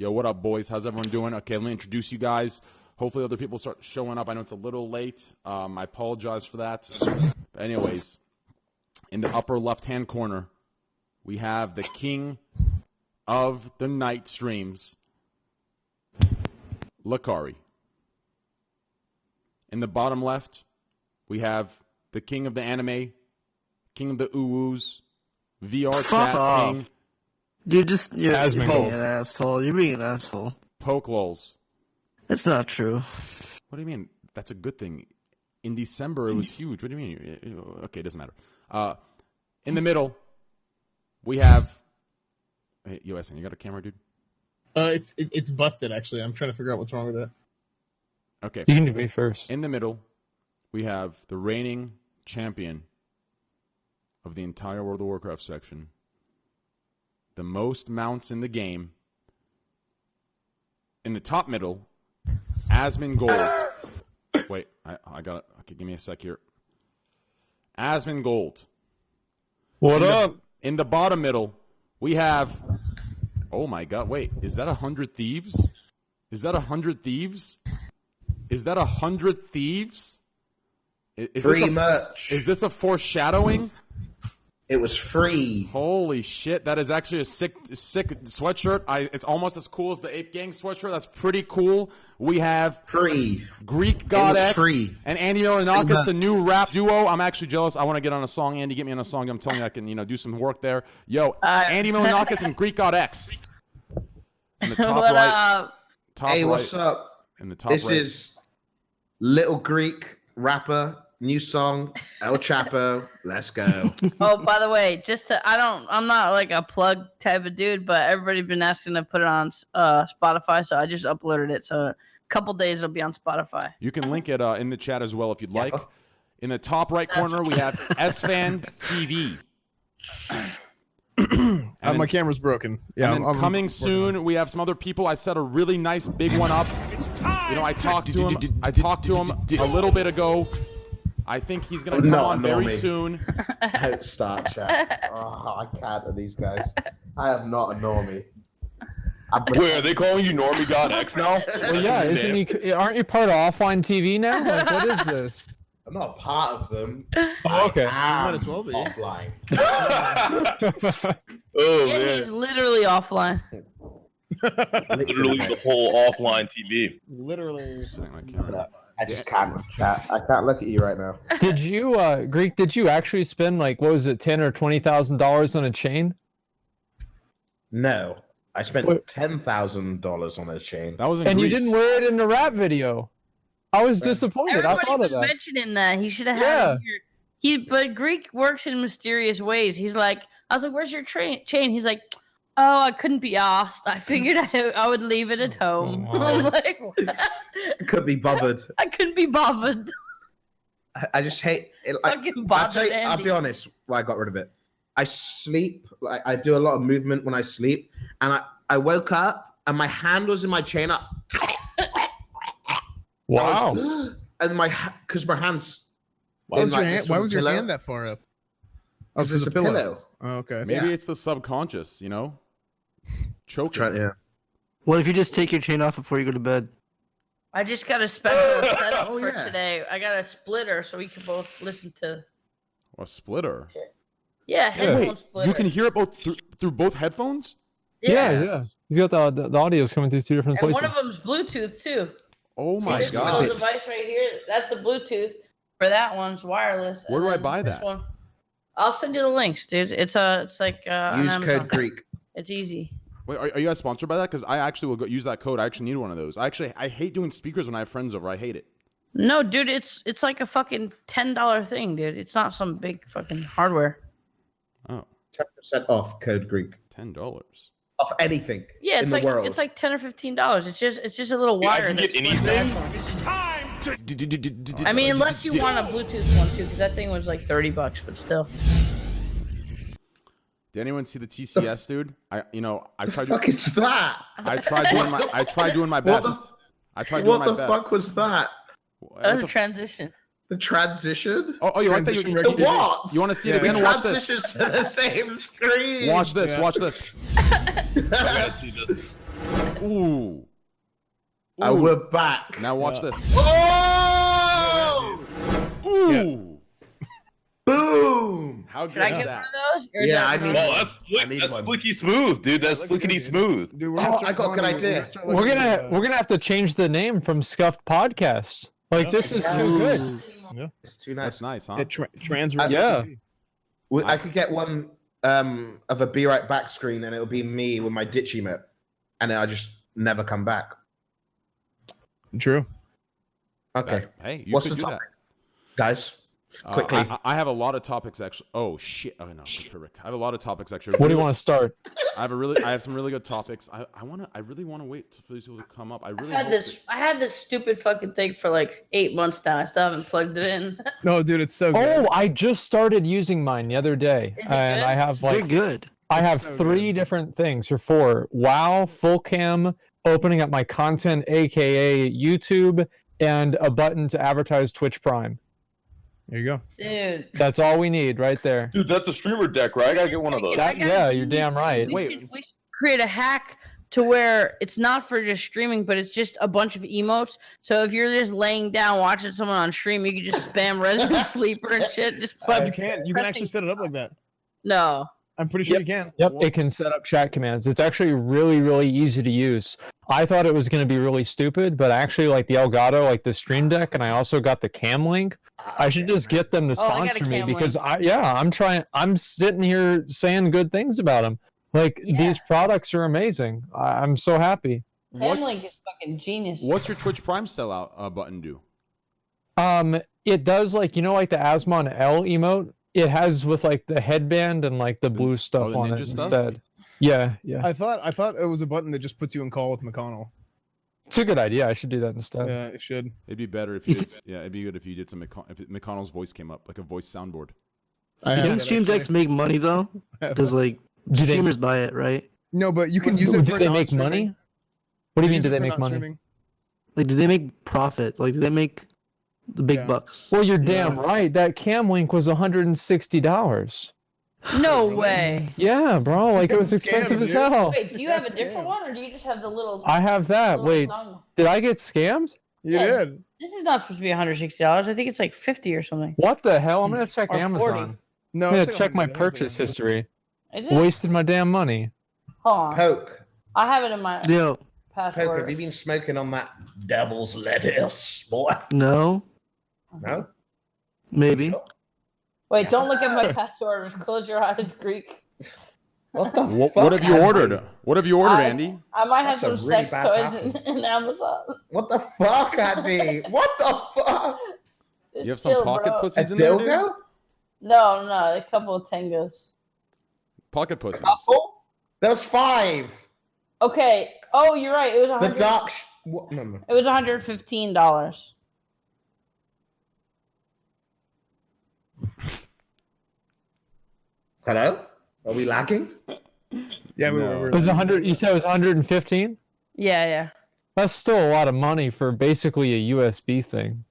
Yo, what up, boys? How's everyone doing? Okay, let me introduce you guys. Hopefully other people start showing up. I know it's a little late. I apologize for that. But anyways, in the upper left-hand corner, we have the king of the night streams, Lakari. In the bottom left, we have the king of the anime, king of the uwus, VR chat king. You're being Poke. an asshole. You're being an asshole. Poke lols. It's not true. What do you mean? That's a good thing. In December, it was huge. What do you mean? Okay, it doesn't matter. In the middle, we have... Hey, yo, Essen, you got a camera, dude? It's busted, actually. I'm trying to figure out what's wrong with it. Okay. You can do me first. In the middle, we have the reigning champion of the entire World of Warcraft section. The most mounts in the game. In the top middle, Asmon Gold. Wait, I got it. Okay, give me a sec here. Asmon Gold. What up? In the bottom middle, we have... Oh my god, wait. Is that 100 Thieves? Is that 100 Thieves? Is that 100 Thieves? Free merch. Is this a foreshadowing? It was free. Holy shit, that is actually a sick sweatshirt. It's almost as cool as the Ape Gang sweatshirt. That's pretty cool. We have free Greek God X free. And Andy Milonakis, the new rap duo. I'm actually jealous. I want to get on a song. Andy, get me on a song. I'm telling you, I can do some work there. Yo, Andy Milonakis and Greek God X. In the top what right. Up? Top hey, right, what's up? In the top this right. is Little Greek rapper. New song, El Chapo. Let's go. Oh, by the way, I'm not like a plug type of dude, but everybody's been asking to put it on Spotify, so I just uploaded it. So a couple days it'll be on Spotify. You can link it in the chat as well if you'd like. In the top right corner, we have SFan TV. My camera's broken. Yeah, and then coming soon, we have some other people. I set a really nice big one up. I talked to him. I talked to him a little bit ago. I think he's going to come on very soon. Don't start, chat. Oh, I can't with these guys. I am not a normie. Wait, are they calling you Normie God X now? Well, yeah, aren't you part of Offline TV now? Like, what is this? I'm not part of them. Oh, okay. Might as well be. Offline. Oh, Yeah, man. he's literally offline. Literally the whole offline TV. Literally. I just can't chat. I can't look at you right now. Did you, Greek? Did you actually spend like what was it, $10,000 or $20,000 on a chain? No, I spent $10,000 on a chain. That was in And Greece. you didn't wear it in the rap video. I was disappointed. Everybody I thought was of that. mentioning that. He should have had it here. But Greek works in mysterious ways. He's like, I was like, where's your chain? He's like, oh, I couldn't be asked. I figured I would leave it at home. I'm like, Could be bothered. I couldn't be bothered. I just hate it. Fucking bothered, I'll be honest. Why I got rid of it. I sleep. Like I do a lot of movement when I sleep, and I woke up and my hand was in my chain. Wow. And because my hands. Why was your pillow. hand that far up? Oh, It's just a pillow. Oh, okay. Maybe it's the subconscious, choking. Yeah. What if you just take your chain off before you go to bed? I just got a special setup for today. I got a splitter so we can both listen to. A splitter. Yeah, headphone splitter. You can hear it both through both headphones? Yeah. He's got the audio's coming through two different And places. one of them's Bluetooth too. Oh my this god! little device right here, that's the Bluetooth. For that one's wireless. Where do I and buy this that? one, I'll send you the links, dude. It's like on Use Amazon. code Greek. It's easy. Wait, are you guys sponsored by that? Because I actually will use that code. I actually need one of those. I hate doing speakers when I have friends over. I hate it. No, dude, it's like a fucking $10 thing, dude. It's not some big fucking hardware. Oh. 10% off code Greek. $10. Off anything. Yeah, in it's the like world. It's like $10 or $15. It's just a little Yeah, I wire. can get that's plugged anything? into the iPhone. I mean, unless you want a Bluetooth one too, because that thing was like $30, but still. Did anyone see the TCS, dude? I tried. Fuck is that? I tried doing my best. I tried doing my best. What the fuck was that? That was a transition. The transition? Oh, you like that? What? You want to see it again? Watch this. Transitions to the same screen. Watch this. Watch this. I gotta see this. Ooh. We're back. Now watch this. Oh! Ooh. Boom! How Should good I is get that? one of those? Or is Yeah, that I need not- Oh, that's I need one. slicky smooth, dude. That's slickety smooth. Dude, Oh, I got a good idea. We're gonna have to change the name from Scuffed Podcast. Like this is too good. It's too nice. That's nice, huh? Yeah. I could get one of a Be Right Back screen, and it'll be me with my ditch emote, and then I just never come back. True. Okay. Hey, you What's could the do topic, guys? that. Quickly. I have a lot of topics actually. Oh shit! Oh no, correct. I have a lot of topics actually. What do you want to start? I have some really good topics. I really want to wait for these people to come up. I really I hope had this stupid fucking thing for like 8 months now. I still haven't plugged it in. No, dude, it's so good. Oh, I just started using mine the other day, Is it and good? I have They're like good. I have so 3 good. different things or 4. WoW, full cam, opening up my content, aka YouTube, and a button to advertise Twitch Prime. There you go. Dude. That's all we need right there. Dude, that's a streamer deck, right? I gotta get one of those. That- yeah, you're damn right. We Wait. should create a hack to where it's not for just streaming, but it's just a bunch of emotes. So if you're just laying down watching someone on stream, you can just spam Resident Sleeper and shit. Just You put can actually pressing- set it up like that. no. I'm pretty sure you can. Yep, it can set up chat commands. It's actually really, really easy to use. I thought it was going to be really stupid, but I actually like the Elgato, like the Stream Deck, and I also got the Cam Link. I should just get them to Oh, I got a sponsor me Cam because Link. I'm sitting here saying good things about them. Like Yeah. these products are amazing. I'm so happy. Hamlink is fucking genius. What's your Twitch Prime sellout button do? It does like like the Asmon L emote. It has with like the headband and like the blue stuff the on it ninja stuff? instead. Yeah. I thought it was a button that just puts you in call with McConnell. It's a good idea. I should do that instead. Yeah, it should. It'd be better if you did. Yeah, it'd be good if you did some if McConnell's voice came up, like a voice soundboard. I You have think that, stream actually. decks make money though? Because like Do they- streamers buy it, right? No, but you can use it Do for they make non-streaming. money? What do you mean? Use Do it they for make not money? streaming. Like, do they make profit? Like, do they make the big Yeah. bucks? Well, you're damn right. That Cam Link was $160. No way. Yeah, bro. Like it was Scam, expensive as dude. hell. Wait, do you have a That's different scam. one, or do you just have the little? I have that. little Wait, dongle? did I get scammed? You Yeah. did. This is not supposed to be $160. I think it's like 50 or something. What the hell? I'm gonna check Or 40. Amazon. No, I'm gonna it's like check my 100. I think it's like purchase 100. history. Is it? Wasted my damn money. Hold on. Poke. I have it in my Yo, Poke, password. have you been smoking on that devil's lettuce, boy? no, No? maybe. Wait, don't look at my password. Just close your eyes, Greek. What the What fuck? have you Andy? ordered? What have you ordered, I- Andy? I might have That's a some really sex bad toys password. in Amazon. What the fuck, Andy? What the fuck? Just You have some chill, pocket bro. A pussies in there, dude? dildo? No, a couple of tangas. Pocket pussies. Couple? There was 5. Okay. Oh, you're right. It was The 100. dark. What? No. It was $115. Hello? Are we lagging? Yeah, we No. were. It was 100. You said it was 115. Yeah. That's still a lot of money for basically a USB thing.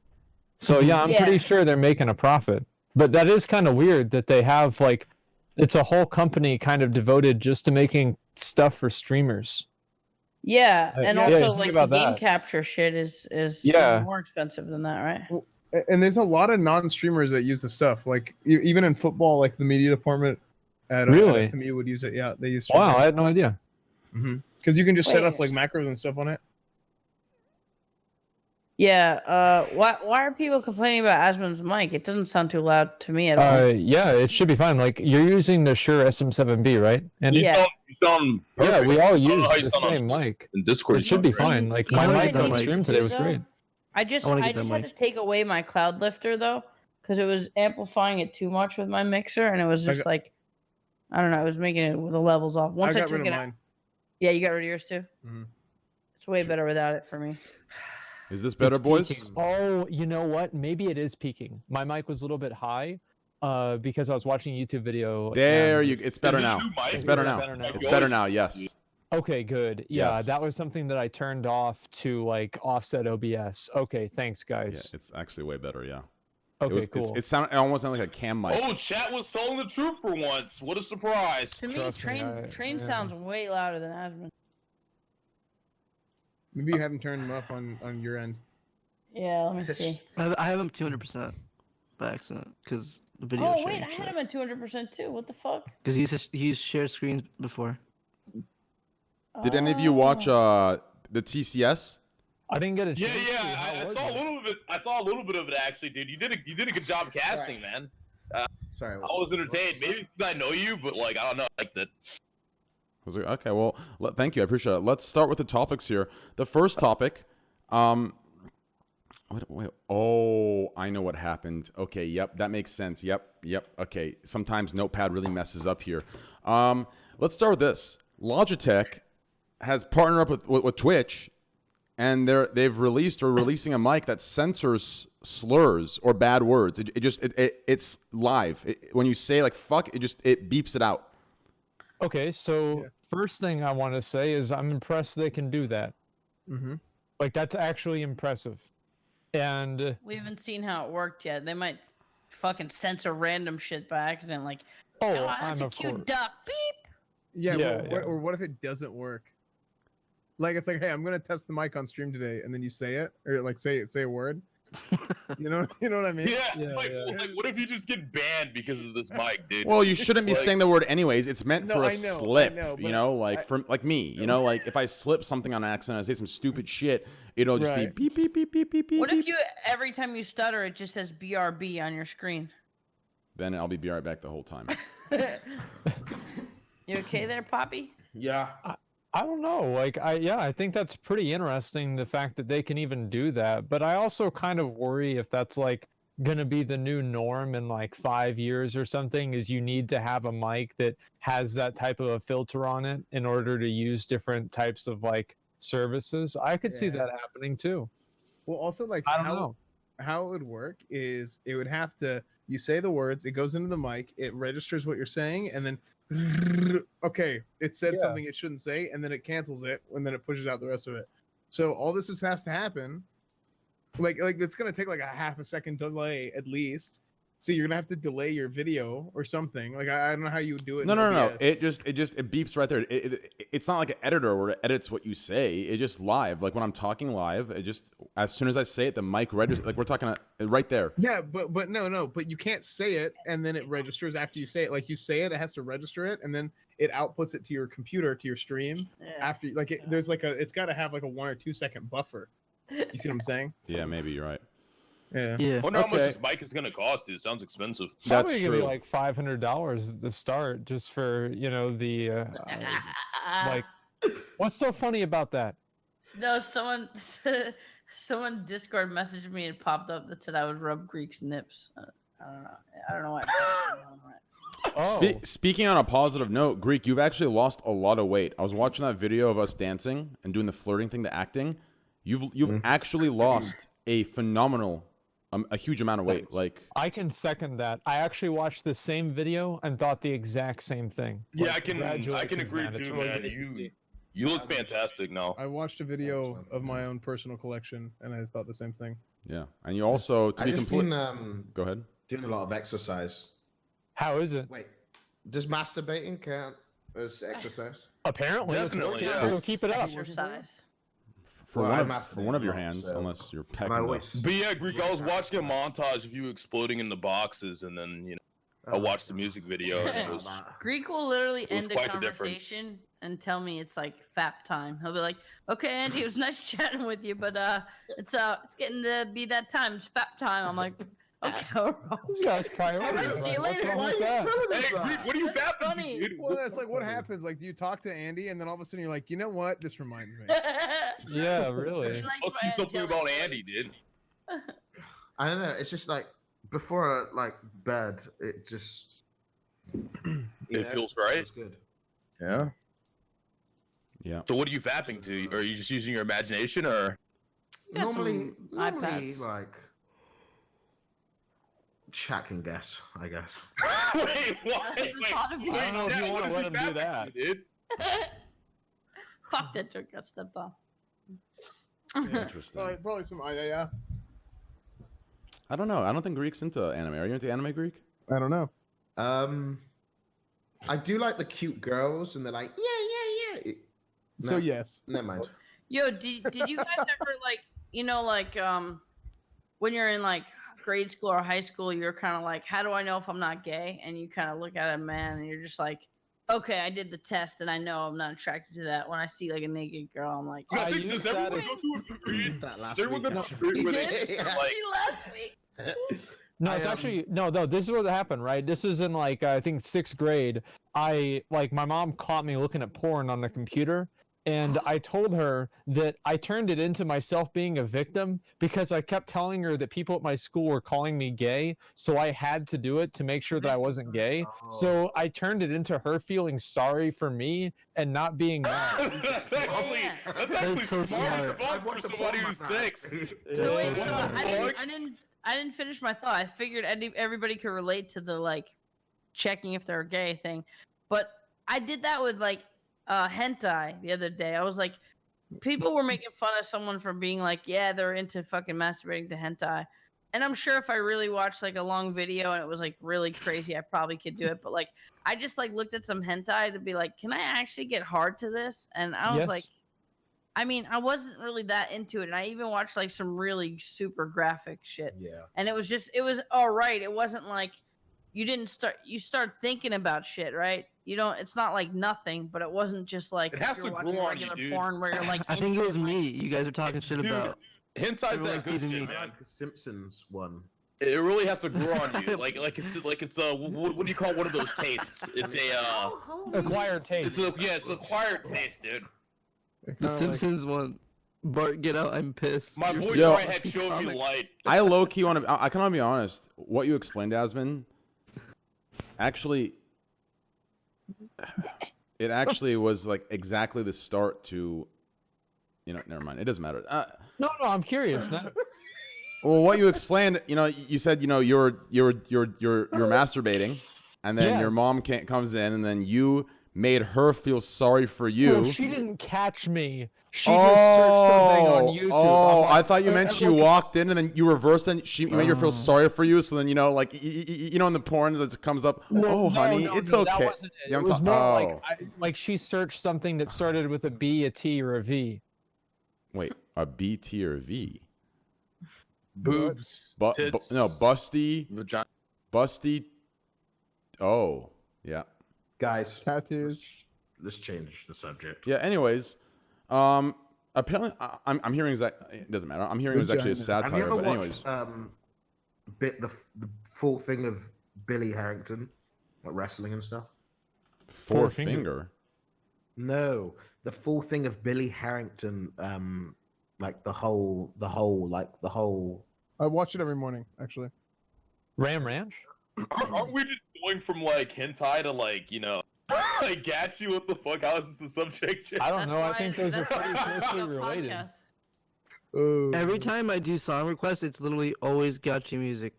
So yeah, I'm Yeah. pretty sure they're making a profit. But that is kind of weird that they have like, it's a whole company kind of devoted just to making stuff for streamers. Yeah, and yeah, also think like the about game that. capture shit is Yeah. more expensive than that, right? And there's a lot of non-streamers that use the stuff. Like even in football, like the media department at Really? SMU would use it. Yeah, they use. Wow, I had no idea. Because you can just set Wait. up like macros and stuff on it. Yeah. Why are people complaining about Asmon's mic? It doesn't sound too loud to me at all. Yeah, it should be fine. Like you're using the Shure SM7B, right? And Yeah. You sound yeah, perfect. we all I don't know use how you the sound on same mic. in Discord. It should be you sound great. fine. Like You my know mic what I on need stream to today do, was though? great. I just wanna had get that to mic. take away my cloud lifter though, because it was amplifying it too much with my mixer, and it was I just got- like, I don't know, it was making it the levels off. Once I I got took rid it of out, mine. yeah, you got rid of yours too. Mhm. It's way better without it for me. Is this better, It's boys? peaking. Oh, you know what? Maybe it is peaking. My mic was a little bit high, because I was watching a YouTube video. There and- you. It's better Is it a now. new mic? It's better Is it now. better now? It's better now. Yes. Okay, good. Yeah, Yes. that was something that I turned off to like offset OBS. Okay, thanks Yeah, guys. it's actually way better. Yeah. Okay, It was. cool. It almost sounded like a cam mic. Oh, chat was telling the truth for once. What a surprise. To me, Trust me, train yeah. sounds way louder than Asmon. Maybe you haven't turned them up on your end. Yeah, let me see. I have him 200% by accident because video Oh sharing wait, I had shit. him at 200% too. What the fuck? Because he's shared screens before. Did any of you watch the TCS? I didn't get a Yeah, chance. yeah. I saw a little bit. I saw a little bit of it actually, dude. You did a good job casting, man. Sorry. I was entertained. Maybe it's 'cause I know you, but like I don't know, like that. I was like, okay, well, thank you, I appreciate it. Let's start with the topics here. The first topic, wait, oh, I know what happened. Okay, yep, that makes sense. Yep. Okay, sometimes Notepad really messes up here. Let's start with this. Logitech has partnered up with Twitch, and they've released or releasing a mic that censors slurs or bad words. It's live. When you say like fuck, it beeps it out. Okay, so first thing I want to say is I'm impressed they can do that. Mm-hmm. Like that's actually impressive. And We haven't seen how it worked yet. They might fucking censor random shit by accident, like, oh, "Oh, that's I'm a of cute course. duck." Beep. Yeah, Yeah, well, yeah. Or what if it doesn't work? Like it's like, hey, I'm gonna test the mic on stream today, and then you say it, or like say a word. You know what I mean? Yeah, like what if you just get banned because of this mic, dude? Well, you shouldn't be Like- saying the word anyways. It's meant No, for I a know, slip, but you know, like like me, you know, like if I slip something on accident, I say some stupid shit, it'll just Right. be beep beep beep beep beep beep. What beep. if you every time you stutter, it just says BRB on your screen? Then I'll be right back the whole time. You okay there, Poppy? Yeah. I don't know. Like I think that's pretty interesting, the fact that they can even do that. But I also kind of worry if that's like gonna be the new norm in like 5 years or something, is you need to have a mic that has that type of a filter on it in order to use different types of like services. I could see Yeah. that happening too. Well, also like I don't know. how it would work is it would have to, you say the words, it goes into the mic, it registers what you're saying, and then okay, it said something it shouldn't say, and then it cancels it, and then it pushes out the rest of it. So all this has to happen. Like it's gonna take like a half a second delay at least. So you're gonna have to delay your video or something. Like I don't know how you would do it. No, in no, no. OBS. It beeps right there. It's not like an editor where it edits what you say. It just live. Like when I'm talking live, it just as soon as I say it, the mic registers. Like we're talking right there. Yeah, but no, but you can't say it and then it registers after you say it. Like you say it, it has to register it, and then it outputs it to your computer, to your stream. Yeah. After like there's like it's got to have like a 1 or 2 second buffer. You see what I'm saying? Yeah, maybe you're right. Yeah. Yeah. I wonder how much Okay. this mic is gonna cost, dude. It sounds expensive. That's Probably gonna be true. like $500 to start, just for the like. What's so funny about that? No, someone Discord messaged me and popped up that said I would rub Greek's nips. I don't know why. Oh, Speaking on a positive note, Greek, you've actually lost a lot of weight. I was watching that video of us dancing and doing the flirting thing, the acting. You've actually lost a phenomenal, a huge amount of weight. Like I can second that. I actually watched the same video and thought the exact same thing. Yeah, Like, I can congratulations, agree man. It's too, really man. good to see. You look fantastic now. I watched a video of my own personal collection and I thought the same thing. yeah, and you also to I be just complete. been Go ahead. doing a lot of exercise. How is it? Wait, does masturbating count as exercise? Apparently, Definitely, it's yeah. working, so keep it up. Exercise. For Well, one I of masturbate your a lot, hands, so- unless you're And I pecking. always- But yeah, Greek, I was watching a montage of you exploding in the boxes, and then I watched the music video. And it was, Greek will literally was end a quite the difference. conversation and tell me it's like fap time. He'll be like, "Okay, Andy, it was nice chatting with you, but it's getting to be that time. It's fap time." I'm like, "Okay, all right." This guy's priorities. See you What's later. wrong with that? hey, Greek, what are you That's fapping to, funny. dude? Well, that's like what happens. Like, do you talk to Andy and then all of a sudden you're like, you know what? This reminds me. Yeah, He really. likes Must my be something angelic about voice. Andy, dude. I don't know. It's just like before like bed, it just It feels right. feels good. Yeah. Yeah. So what are you fapping to? Are you just using your imagination, or? Got Normally, some iPads. like chat can guess, I guess. Wait, what? That's the thought of I don't know if you want to let him do that. dude. Fuck, that joke got stepped off. Interesting. Probably some. Yeah. I don't know. I don't think Greek's into anime. Are you into anime, Greek? I don't know. I do like the cute girls, and they're like, yeah. So No. yes. Never mind. Yo, did you guys ever like when you're in like grade school or high school, you're kind of like, how do I know if I'm not gay? And you kind of look at a man and you're just like, okay, I did the test and I know I'm not attracted to that. When I see like a naked girl, I'm like, I think, does everyone go through a period? That last Does everyone week, go through a period where they like? last week. No, it's actually no. This is what happened, right? This is in like I think 6th grade. My mom caught me looking at porn on the computer, and I told her that I turned it into myself being a victim because I kept telling her that people at my school were calling me gay, so I had to do it to make sure that I wasn't gay. So I turned it into her feeling sorry for me and not being mad. That's actually so smart as smart. fuck for somebody who's 6. So wait, What so the fuck? I didn't finish my thought. I figured everybody could relate to the like checking if they're gay thing, but I did that with like hentai the other day. I was like, people were making fun of someone for being like, yeah, they're into fucking masturbating to hentai, and I'm sure if I really watched like a long video and it was like really crazy, I probably could do it. But like, I just like looked at some hentai to be like, can I actually get hard to this? And I was Yes. like, I mean, I wasn't really that into it, and I even watched like some really super graphic shit. Yeah. And it was all right. It wasn't like you start thinking about shit, right? You don't. It's not like nothing, but it wasn't just like It has you're to watching grow on you, regular dude. porn where you're like. I think it was instant, me. like- You guys are talking shit Dude, about. Hentai's Everyone's that good teasing shit, me. man. Like the Simpsons one. It really has to grow on you. Like it's what do you call one of those tastes? It's a Acquired taste. it's an acquired taste, dude. The Simpsons one. Bart, get out! I'm pissed. My You're boy still Troy had watching showed me the comics. light. I low key want to. I can be honest. What you explained, Asmin, actually, it actually was like exactly the start to. Never mind. It doesn't matter. No, I'm curious. Now. Well, what you explained, you said, you're masturbating, and then Yeah. your mom comes in, and then you made her feel sorry for you. Well, she didn't catch me. She just searched something on YouTube. Oh, I'm like, I thought you meant she walked in and then you reversed and she made her feel sorry for you. So then, in the porn that comes up, honey, it's That okay. wasn't it. You know It what was I'm more talking- like she searched something that started with a B, a T, or a V. Wait, a B, T, or V? Boobs, tits, No, busty, vagina. busty. Oh, yeah. Guys, Tattoos. let's change the subject. Yeah, anyways, apparently, I'm hearing it doesn't matter. I'm hearing it was actually a Vagina. Have you satire, ever but watched anyways. the full thing of Billy Harrington, like wrestling and stuff? Four finger. finger. No, the full thing of Billy Harrington, like the whole. I watch it every morning, actually. Ram Ranch? Aren't we just going from like hentai to like like Gatsu? What the fuck? How is this a subject? I don't That's know. I why- think those are that's why pretty I closely have a related. podcast. Every time I do song requests, it's literally always gotcha music.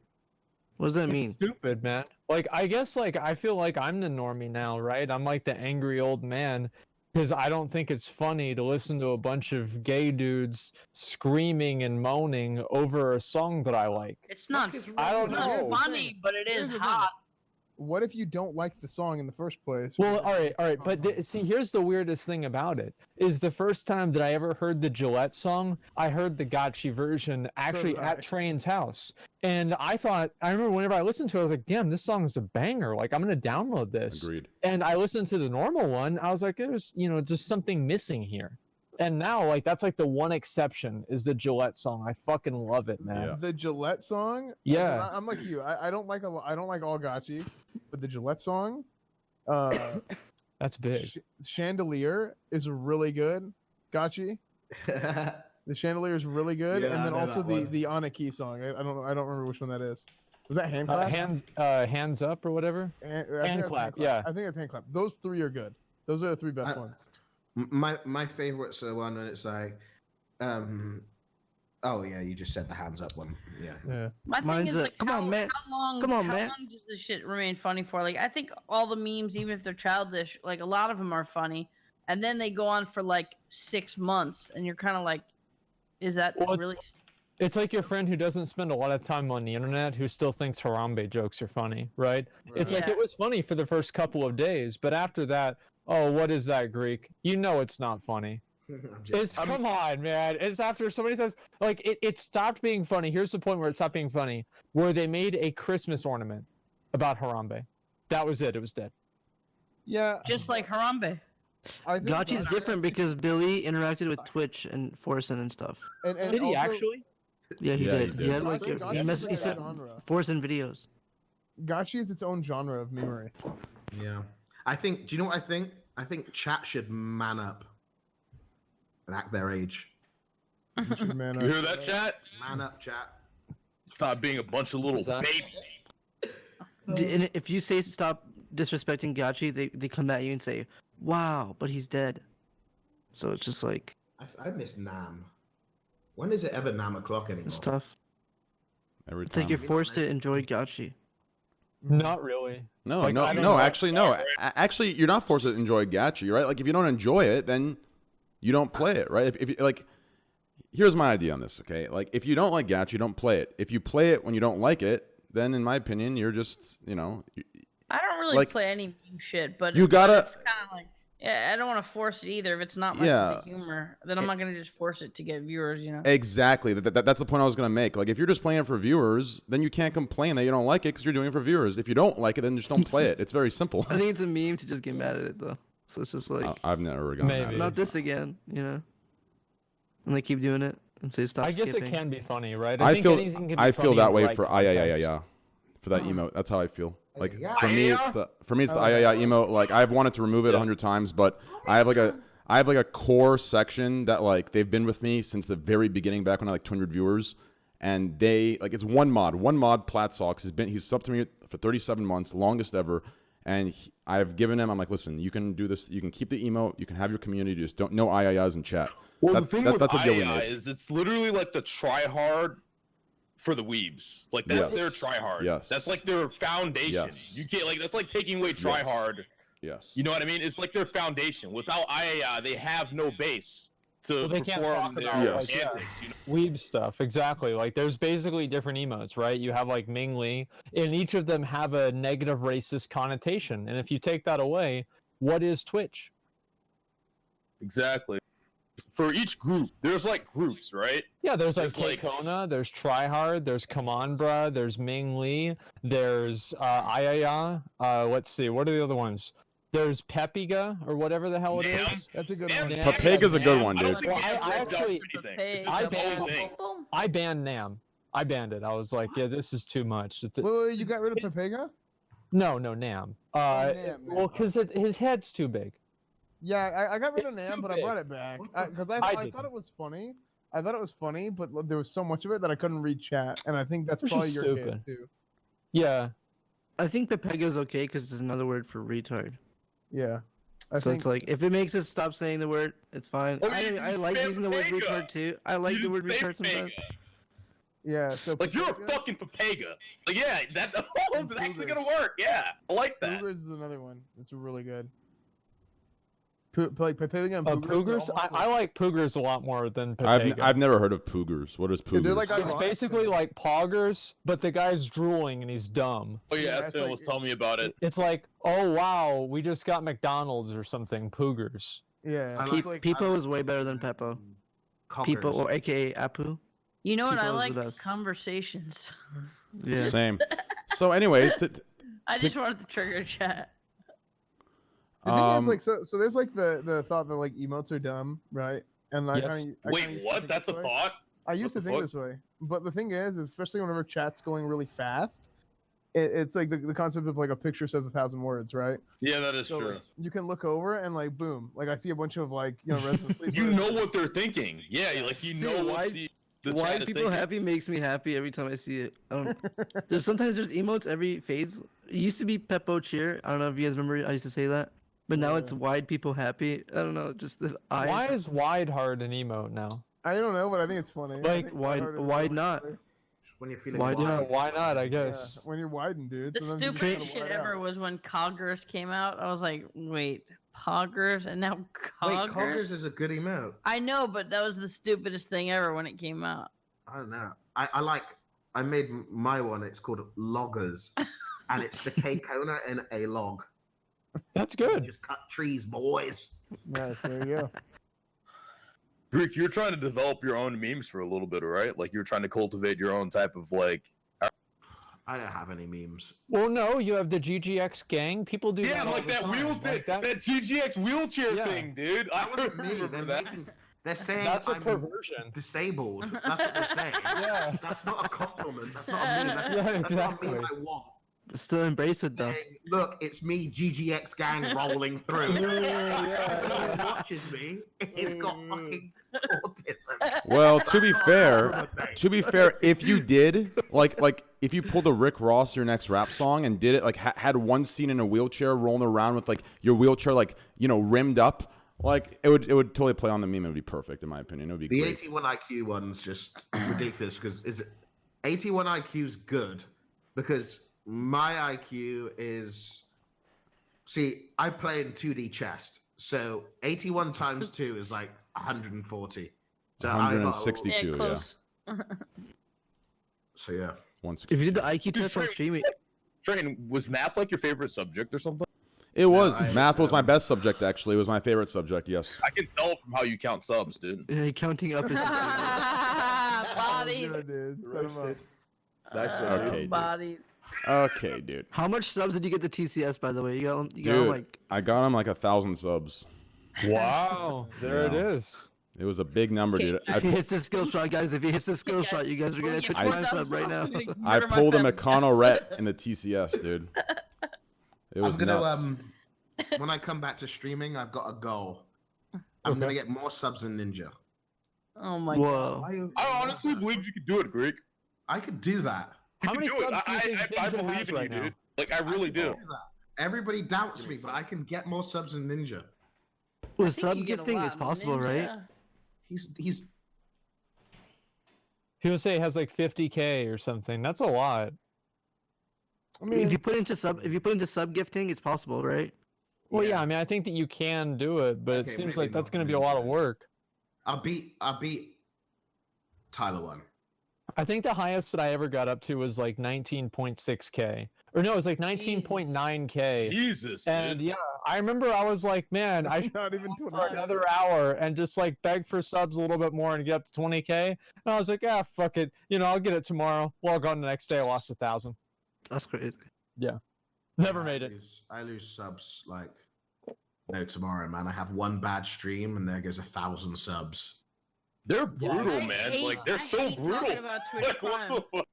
What does that It's mean? stupid, man. Like, I guess, like, I feel like I'm the normie now, right? I'm like the angry old man because I don't think it's funny to listen to a bunch of gay dudes screaming and moaning over a song that I like. It's not. I don't It's not know. funny, but it is Here's the thing. hot. What if you don't like the song in the first place? Well, all right, but see, here's the weirdest thing about it: is the first time that I ever heard the Gillette song, I heard the Gotchi version actually did I. at Train's house, and I remember whenever I listened to it, I was like, "Damn, this song is a banger! Like, I'm gonna download this." Agreed. And I listened to the normal one, I was like, "There's, just something missing here." And now, like, that's like the one exception is the Gillette song. I fucking love it, man. Yeah. The Gillette song. Yeah. I'm like you. I don't like I don't like all Gotchi, but the Gillette song, That's big. Chandelier is really good. Gotchi. The Chandelier is really good, Yeah, and I then know also that the one. the Aniki song. I don't remember which one that is. Was that hand clap? Hands up or whatever. I think hand that's clap, yeah. I think it's hand clap. Those three are good. Those are the three best I- ones. My favorite's the one when it's like, oh yeah, you just said the hands up one. Yeah. Yeah. My thing Mine's is a- like, come on, man. How long? Come on, how man. long does this shit remain funny for? Like, I think all the memes, even if they're childish, like a lot of them are funny, and then they go on for like 6 months, and you're kind of like, is that Well, really? It's like your friend who doesn't spend a lot of time on the internet who still thinks Harambe jokes are funny, right? It's like Yeah. it was funny for the first couple of days, but after that, oh, what is that, Greek? You know it's not funny. Come on, man. It's after so many times. Like it stopped being funny. Here's the point where it stopped being funny, where they made a Christmas ornament about Harambe. That was it. It was dead. Yeah. Just like Harambe. I think Gotchi's different because Billy interacted with Twitch and Forsen and stuff. And Did he also, actually? Yeah, he Yeah, did. he He did. had like I think he, Gotchi's mess, like he a said genre. Forsen videos. Gotchi is its own genre of memery. Yeah. I think. Do you know what I think? I think chat should man up and act their age. You should man You up. hear that, chat? Man up, chat. Stop being a bunch of little Is that- babies. And if you say stop disrespecting Gotchi, they come at you and say, "Wow, but he's dead." So it's just like I miss Nam. When is it ever Nam o'clock anymore? it's tough. Every It's time. like you're forced to enjoy Gotchi. Not really. No, Like, no, I don't no. know. Actually, no. Actually, you're not forced to enjoy gacha, right? Like, if you don't enjoy it, then you don't play it, right? If you, like, here's my idea on this, okay? Like, if you don't like gacha, you don't play it. If you play it when you don't like it, then, in my opinion, you're just, I don't really Like, play any meme shit, but you gotta- It's kind of like, yeah, I don't want to force it either. If it's not my sense of humor, then I'm not gonna just force it to get viewers. Exactly. That's the point I was going to make. Like, if you're just playing it for viewers, then you can't complain that you don't like it because you're doing it for viewers. If you don't like it, then just don't play it. It's very simple. I think it's a meme to just get mad at it though. So it's just like I've never gone Maybe. mad not at it. this again, And they keep doing it and say stop. I guess skipping. it can be funny, right? I think feel anything can be I feel funny that in way the right for context. for that emote. That's how I feel. Like Yeah. for me, it's the emote. Like I've wanted to remove it 100 times, but I have like a core section that like they've been with me since the very beginning, back when I had like 200 viewers, and they like it's one mod, Platsox. He's up to me for 37 months, longest ever, and I've given him. I'm like, listen, you can do this. You can keep the emote. You can have your community. Just don't no IIIs in chat. Well, the thing with that's a deal we II made. is it's literally like the try hard for the weebs. Like that's Yes. their try hard. Yes. That's like their foundation. Yes. You can't that's like taking away try Yes. hard. Yes. You know what I mean? It's like their foundation. Without II, they have no base to Well, they can't talk perform their about, Yes. like, antics. You know? Weeb stuff, exactly. Like there's basically different emotes, right? You have like Ming Li, and each of them have a negative racist connotation. And if you take that away, what is Twitch? Exactly. For each group, there's like groups, right? Yeah, there's like There's, like- Kona, there's Tryhard, there's Come On Bruh, there's Ming Li, there's Ayaya. Let's see, what are the other ones? There's Pepiga or whatever the hell it is. Nam. That's a good Nam- one. Yeah. Papega's a good one, I don't dude. think Well, Nam I broke actually- down anything. It's I just the whole banned- thing. I banned Nam. I banned it. I was like, yeah, this is too much. Wait, you got rid of Pepega? No, Nam. Nam, Well, because his head's too big. Yeah, I got rid of Nam, too but I big. brought it back because I I didn't. thought it was funny. I thought it was funny, but there was so much of it that I couldn't read chat, and I think that's Which probably is your stupid. case too. Yeah. I think Pepega's okay because it's another word for retard. Yeah, So it's like if it makes us stop saying the word, it's fine. Oh, you I just like say using the word Pepega. retard too. I like You the word just say retard sometimes. Pega. yeah. So Like you're a Pepega- fucking Papega. Like yeah, that's actually gonna Cougars. work. Yeah, I like that. Poogers is another one. It's really good. Like Pepega and Poogers. Poogers? are almost I like Poogers a lot more than I've Pepega. I've never heard of Poogers. What is Yeah, Poogers? they're like It's ironic, basically though. like Poggers, but the guy's drooling and he's dumb. Oh yeah, Yeah, that's it's what like- was telling me about it. It's like, oh wow, we just got McDonald's or something. Poogers. Yeah, I it's like Peepo is way better than Peppo. Cockers. Peepo, or AKA Apu. You know what? I People is like the best. conversations. Yeah. Same. So, anyways, I just wanted to trigger chat. The thing is, Um, like, so there's like the thought that like emotes are dumb, right? And I Yes. kinda Wait, used to what? think That's a this way. thought? I used What to the think fuck? this way, but the thing is, especially whenever chat's going really fast, it's like the concept of like a picture says 1,000 words, right? Yeah, that is So true. like, you can look over and like boom, like I see a bunch of like resident sleepers. You know what they're thinking. Yeah, like you See, know why- what the Why chat is people thinking. happy makes me happy every time I see it. I don't. Sometimes there's emotes every phase. It used to be Peppo cheer. I don't know if you guys remember. I used to say that, but now it's Yeah. wide people happy. I don't know. Just the eyes. Why is Wide Hard an emote now? I don't know, but I think it's funny. I Like, think why- Hard is why really not? funny. When you're feeling Why wild. not? Why not? I Yeah, guess. when you're widened, dude. The sometimes you just stupidest gotta shit wide ever out. was when Coggers came out. I was like, wait, Poggers and now Wait, Coggers? Coggers is a good emote. I know, but that was the stupidest thing ever when it came out. I don't know. I made my one. It's called loggers, and it's the K Kona in a log. That's You good. just cut trees, boys. Nice, there you go. Greek, you're trying to develop your own memes for a little bit, right? Like you're trying to cultivate your own type of like. I don't have any memes. Well, no, you have the GGX gang. People do Yeah, that all like the that time. wheel thing, Like that GGX wheelchair Yeah. thing, dude. That wasn't me. remember that. They're saying That's a I'm perversion. disabled. That's what they're saying. Yeah. That's not a compliment. That's not a meme. That's, Yeah, that's not a meme exactly. I want. Still embrace it though. Saying, look, it's me, GGX gang, rolling through. Everyone watches me. It's got fucking autism. Well, to be fair, if you did like if you pulled a Rick Ross your next rap song and did it like had one scene in a wheelchair rolling around with like your wheelchair like rimmed up, like it would totally play on the meme. It would be perfect in my opinion. It would be The great. 81 IQ one's just ridiculous because 81 IQ's good because my IQ is I play in 2D chess, so 81 times 2 is like 140. So 162, yeah. close. So yeah. If you did the IQ test on Train- stream, Train, was math like your favorite subject or something? It was. Math was my best subject actually. It was my favorite subject, yes. I can tell from how you count subs, dude. counting up his. Body. Good, dude. Set 'em up. Okay, dude. Body. Okay, dude. How much subs did you get to TCS, by the way? You got Dude, like. I got him like 1,000 subs. Wow. There it Yeah. is. It was a big number, dude. If he hits the skill shot, guys, if he hits the skill Yes. shot, you guys are We'll gonna get Twitch Prime 4,000 sub right now. subs. We're gonna I murder my pulled him a family. Conorette in the TCS, dude. It was I'm gonna nuts. when I come back to streaming, I've got a goal. I'm gonna get more subs than Ninja. Oh my god. Whoa. I honestly believe you could do it, Greek. I could do that. You How can many do it. subs do you think I Ninja believe has in right you, now? dude. Like I really can do. that. Everybody doubts me, but I can get more subs than Ninja. With I think sub you get a gifting, lot, it's but possible, right? Ninja- He's People say it has like 50K or something. That's a lot. I mean, If you put into sub gifting, it's possible, right? Well, yeah, I mean, I think that you can do it, but it Okay, seems maybe like that's not going to be a lot of Ninja. work. I'll beat Tyler one. I think the highest that I ever got up to was like 19.6K. Or no, it was like 19.9K. Jesus, And dude. yeah, I remember I was like, man, I should not even for 20. another hour and just like beg for subs a little bit more and get up to 20K. And I was like, yeah, fuck it. I'll get it tomorrow. Log on the next day. I lost 1,000. That's crazy. Never made it. I lose subs like no tomorrow, man. I have one bad stream and there goes 1,000 subs. They're brutal, I man. hate- Like they're I so hate brutal. talking about Twitch Like, what the fuck?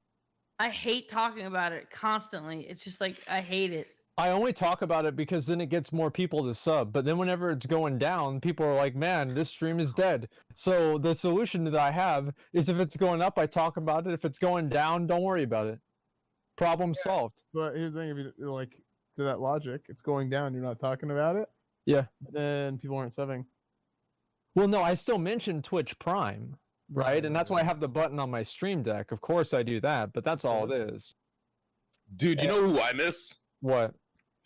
I hate talking about it constantly. It's just like I hate it. I only talk about it because then it gets more people to sub. But then whenever it's going down, people are like, man, this stream is dead. So the solution that I have is if it's going up, I talk about it. If it's going down, don't worry about it. Problem solved. But here's the thing: if you like to that logic, it's going down. You're not talking about it. Yeah. Then people aren't subbing. Well, no, I still mention Twitch Prime, right? And that's why I have the button on my stream deck. Of course I do that, but that's all it is. Dude, you know who I miss? What?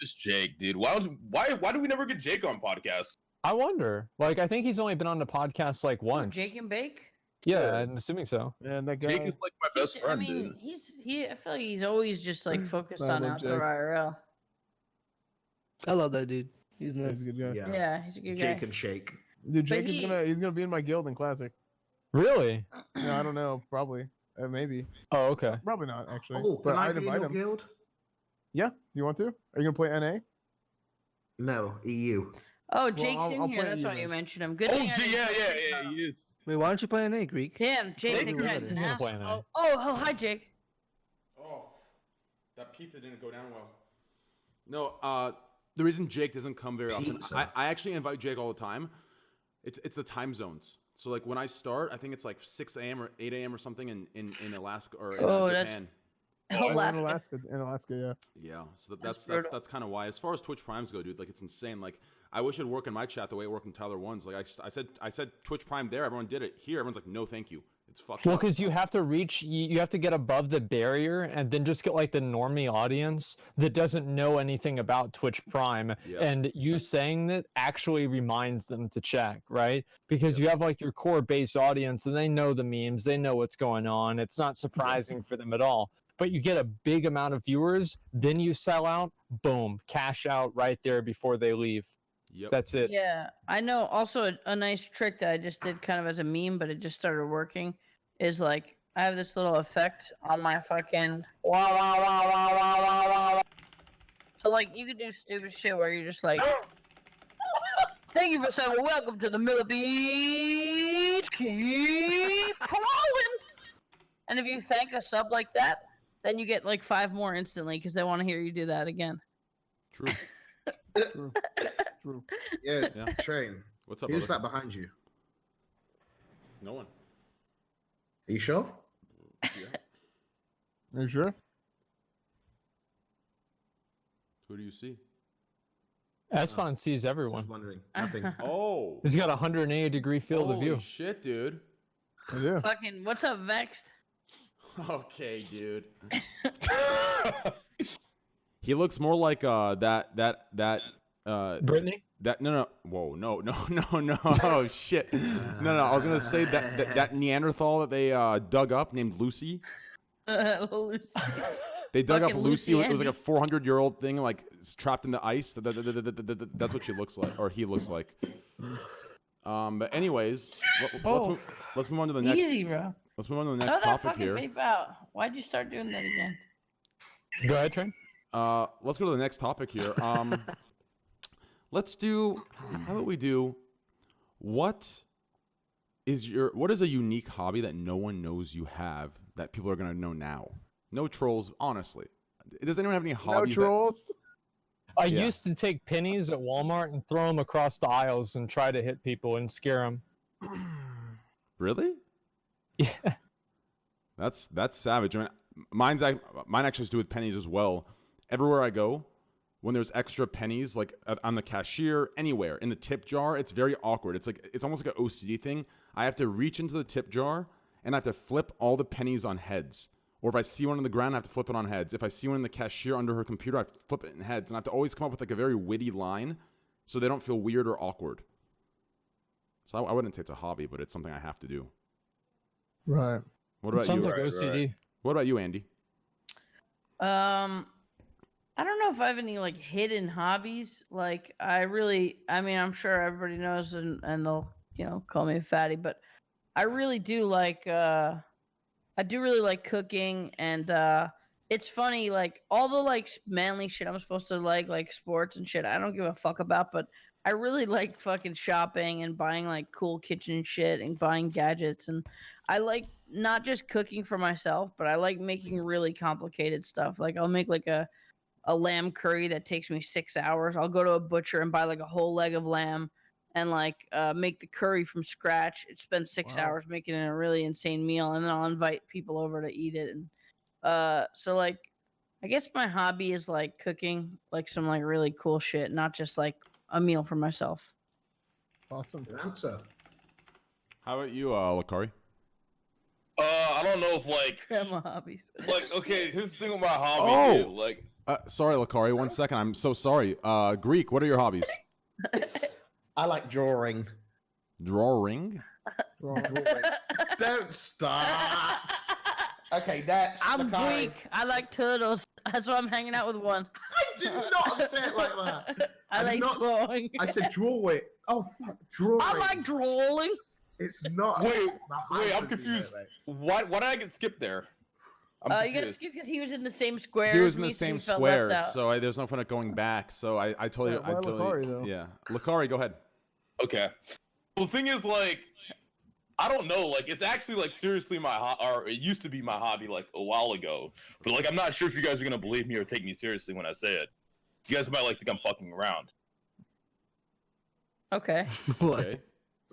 Miss Jake, dude. Why do we never get Jake on podcasts? I wonder. Like, I think he's only been on the podcast like once. Jake and Bake. Yeah, I'm assuming so. And that guy. Jake is like my best friend, I mean, dude. I feel like he's always just like focused I on love outdoor Jake. IRL. I love that dude. He's He's nice. a good guy. Yeah. Yeah, he's a good Jake guy. and Shake. Dude, Jake But he's gonna be in my guild in Classic. Really? No, I don't know. Probably. Maybe. Oh, okay. Probably not actually. Oh, but can I I'd be in invite your him. guild? Yeah. Do you want to? Are you gonna play NA? No, EU. Oh, Jake's I'll in here. play That's you why you then. mentioned him. Good Oh, thing I didn't yeah, know yeah, he yeah, was he is. Wait, why don't you play an A Greek? Damn, Jake, Jake think knew guy's that. an He's gonna ass. play an A. Oh, hi, Jake. Oh, that pizza didn't go down well. No, the reason Jake doesn't come very often, Pizza. I actually invite Jake all the time. It's the time zones. So like when I start, I think it's like 6 a.m. or 8 a.m. or something in Alaska or in Oh, that's- Japan. Oh, Alaska. In Alaska, yeah. Yeah, so That's that's brutal. kind of why. As far as Twitch Primes go, dude, like it's insane. Like I wish it'd work in my chat the way it worked in Tyler One's. Like I said Twitch Prime there, everyone did it. Here, everyone's like, no, thank you. It's fucked Well, up. because you have to reach, you have to get above the barrier and then just get like the normie audience that doesn't know anything about Twitch Prime. Yeah. And you saying that actually reminds them to check, right? Because you have like your core base audience and they know the memes, they know what's going on. It's not surprising for them at all. But you get a big amount of viewers, then you sell out, boom, cash out right there before they leave. Yep. That's it. Yeah, I know. Also, a nice trick that I just did kind of as a meme, but it just started working, is like I have this little effect on my fucking wow wow wow wow wow wow wow. So like you could do stupid shit where you're just like, thank you for saying welcome to the Miller Beach. Keep crawling. And if you thank a sub like that, then you get like 5 more instantly because they want to hear you do that again. True. True. True. Yeah, Yeah. Train. What's up, Who's brother? that behind you? No one. Are you sure? Yeah. Are you sure? Who do you see? Asfon sees everyone. Just wondering. Nothing. Oh. He's got a 180-degree field of view. Holy shit, dude. I do. Fucking, what's up, Vexed? Okay, dude. He looks more like Brittany? that no oh shit. No, I was gonna say that Neanderthal that they dug up named Lucy. Lucy. They dug up Fucking Lucy. It was like a Andy. 400-year-old thing, like trapped in the ice. That's what she looks like, or he looks like. But anyways, let's move on to the next. Easy, bro. Let's move on to the Throw next that topic fucking here. vape out. Why'd you start doing that again? Go ahead, Train. Let's go to the next topic here. Let's do. How about we do? What is a unique hobby that no one knows you have that people are gonna know now? No trolls, honestly. Does anyone have any No hobbies? trolls. I Yeah. used to take pennies at Walmart and throw them across the aisles and try to hit people and scare them. Really? Yeah. That's savage. I mean, mine actually has to do with pennies as well. Everywhere I go, when there's extra pennies, like on the cashier, anywhere in the tip jar, it's very awkward. It's almost like an OCD thing. I have to reach into the tip jar and I have to flip all the pennies on heads. Or if I see one on the ground, I have to flip it on heads. If I see one in the cashier under her computer, I flip it in heads. And I have to always come up with like a very witty line so they don't feel weird or awkward. So I wouldn't say it's a hobby, but it's something I have to do. Right. What about Sounds you? like OCD. What about you, Andy? I don't know if I have any like hidden hobbies. Like I mean, I'm sure everybody knows and they'll, call me a fatty, but I really do like I do really like cooking, and it's funny, like all the like manly shit I'm supposed to like sports and shit, I don't give a fuck about, but I really like fucking shopping and buying like cool kitchen shit and buying gadgets, and I like not just cooking for myself, but I like making really complicated stuff. Like I'll make like a lamb curry that takes me 6 hours. I'll go to a butcher and buy like a whole leg of lamb and like make the curry from scratch. It spends 6 hours making it a really insane meal, and then I'll invite people over to eat it. And so like I guess my hobby is like cooking like some like really cool shit, not just like a meal for myself. Awesome. Good answer. How about you, Lakari? I don't know if Grandma hobbies. okay, here's the thing with my hobby. Oh! Dude, like, Sorry, Lakari. 1 second. I'm so sorry. Greek, what are your hobbies? I like drawing. Drawing? Don't start. Okay, next. I'm Makari. Greek. I like turtles. That's why I'm hanging out with one. I did not say it like that. I did like not- drawing. I said draw it. Oh fuck, drawing. I like drawing. It's not. wait, My I'm husband did confused. that. Why did I get skipped there? I'm You gotta confused. skip because he was in the same square. He was as in the me, so same he felt square, left out. so there's no point of going back. So I told you. Yeah, why Lakari, though? Yeah. Lakari, go ahead. Okay. Well, the thing is, like, I don't know. Like, it's actually like seriously or it used to be my hobby like a while ago. But like, I'm not sure if you guys are gonna believe me or take me seriously when I say it. You guys might like think I'm fucking around. Okay. Okay.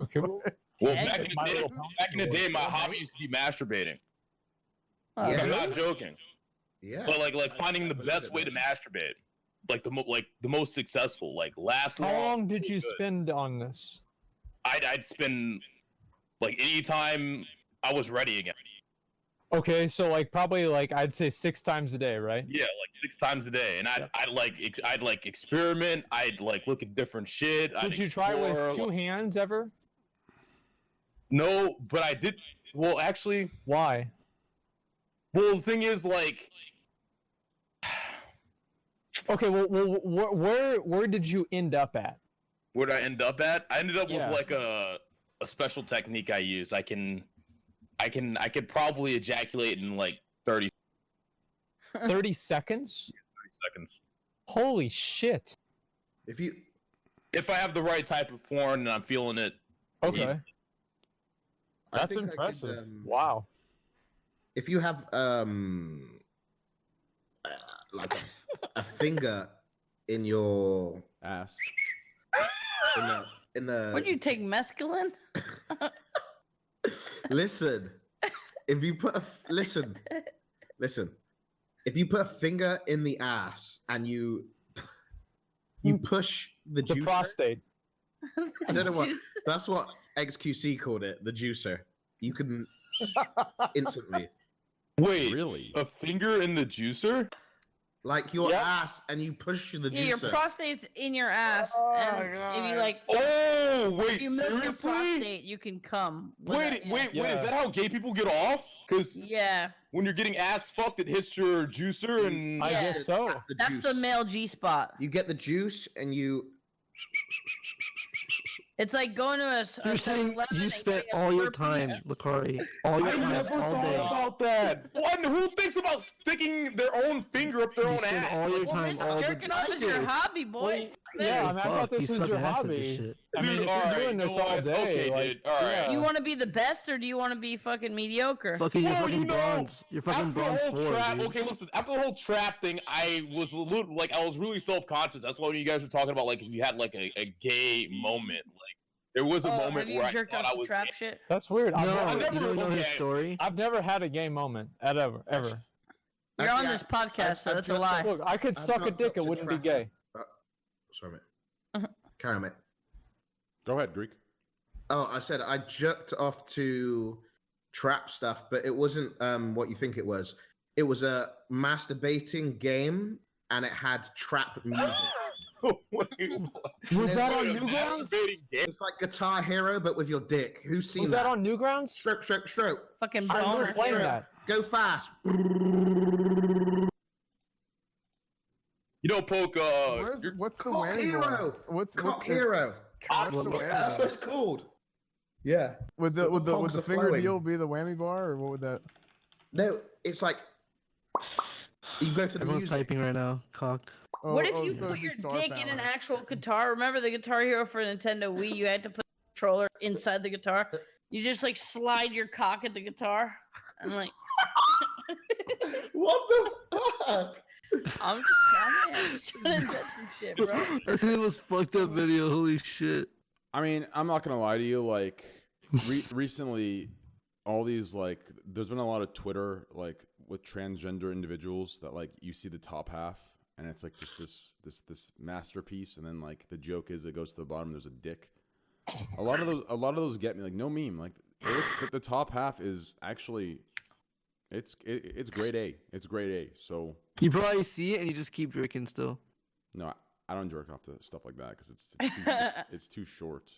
Okay. Well, Well, Yeah, back in the day, my hobby used to be masturbating. Oh, Yeah. I'm not joking. Yeah. But like finding the best way to masturbate, like the most successful, like last how long did you good. spend on this? I'd spend like any time I was ready again. Okay, so like probably like I'd say 6 times a day, right? Yeah, like 6 times a day, and I'd like experiment. I'd like look at different shit. Did you try with 2 hands ever? No, but I did. Well, actually, Why? well, the thing is, like, Okay, well where did you end up at? Where'd I end up at? I ended up Yeah. with like a special technique I use. I could probably ejaculate in like 30 30 seconds? seconds. Holy shit. If I have the right type of porn and I'm feeling it. Okay. Easy. That's impressive. Wow. If you have like a finger in your Ass. in the Would you take mescaline? listen, if you put listen, if you put a finger in the ass and you push the The juicer, prostate. I don't know what that's what XQC called it, the juicer. You can instantly Wait, Really? a finger in the juicer? like your Yep. ass and you push the Yeah, your juicer. prostate's in your ass, Oh and my if you God. like, Oh, if wait, you milk your seriously? prostate, you can come. Wait, yeah. wait, Yeah. is that how gay people get off? Because Yeah, when you're getting ass fucked, it hits your juicer and I Yeah. guess so. The that's the juice. male G spot. You get the juice and you It's like going to a. You're saying you spent all your time, Lakari, all your I time, never all thought day. about that. What? Who thinks about sticking their own finger up their You own spend ass? all your Well, time, this all the. jerking off is your hobby, boys. Yeah, I mean, I thought Fuck, this you was your suck ass at this hobby. shit. I mean, Dude, if you're alright, doing you know this all what? day, Okay, like, dude, alright. yeah. Do you want to be the best, or do you want to be fucking mediocre? Fucking, you're Well, fucking you know, bronze. You're fucking after the bronze whole 4, trap, dude. okay, listen. After the whole trap thing, I was a little like I was really self-conscious. That's why when you guys were talking about like if you had like a gay moment, like there was a moment have you where I jerked thought off I the was trap gay. shit? That's weird. No, I never- you don't know his okay. story. I've never had a gay moment ever. You're on Actually, this podcast, so I've that's a jerked lie. off- Look, I could I've suck a jerked dick, up it to wouldn't be traffic. gay. Sorry, mate. Carry on, mate. Go ahead, Greek. Oh, I said I jerked off to trap stuff, but it wasn't what you think it was. It was a masturbating game, and it had trap music. Was that on Newgrounds? It's like Guitar Hero, but with your dick. Who's seen Was that on Newgrounds? Stroke, stroke, stroke. Fucking I boner. remember playing hero. that. Go fast. You know, Poke. What's the Cock whammy bar? Hero. What's Cock the, Hero. what's the Well, whammy That's bar? what it's called. Yeah. Would the Cogs are finger flowing. deal be the whammy bar, or what would that? No, it's like you go to the Everyone's music. typing right now. Cock. Oh, What if oh, you so put it'd be your star dick in an power. actual guitar? Remember the Guitar Hero for Nintendo Wii? You had to put the controller inside the guitar. You just like slide your cock at the guitar. I'm like, What the fuck? I'm just trying to invent some shit, bro. That's the most fucked up video. Holy shit. I mean, I'm not gonna lie to you. Like, recently, all these like, there's been a lot of Twitter like with transgender individuals that like you see the top half, and it's like just this masterpiece, and then like the joke is it goes to the bottom. There's a dick. A lot of those get me. Like, no meme. Like, it looks like the top half is actually, it's grade A. It's grade A. So You probably see it and you just keep drinking still. no, I don't jerk off to stuff like that because it's too short.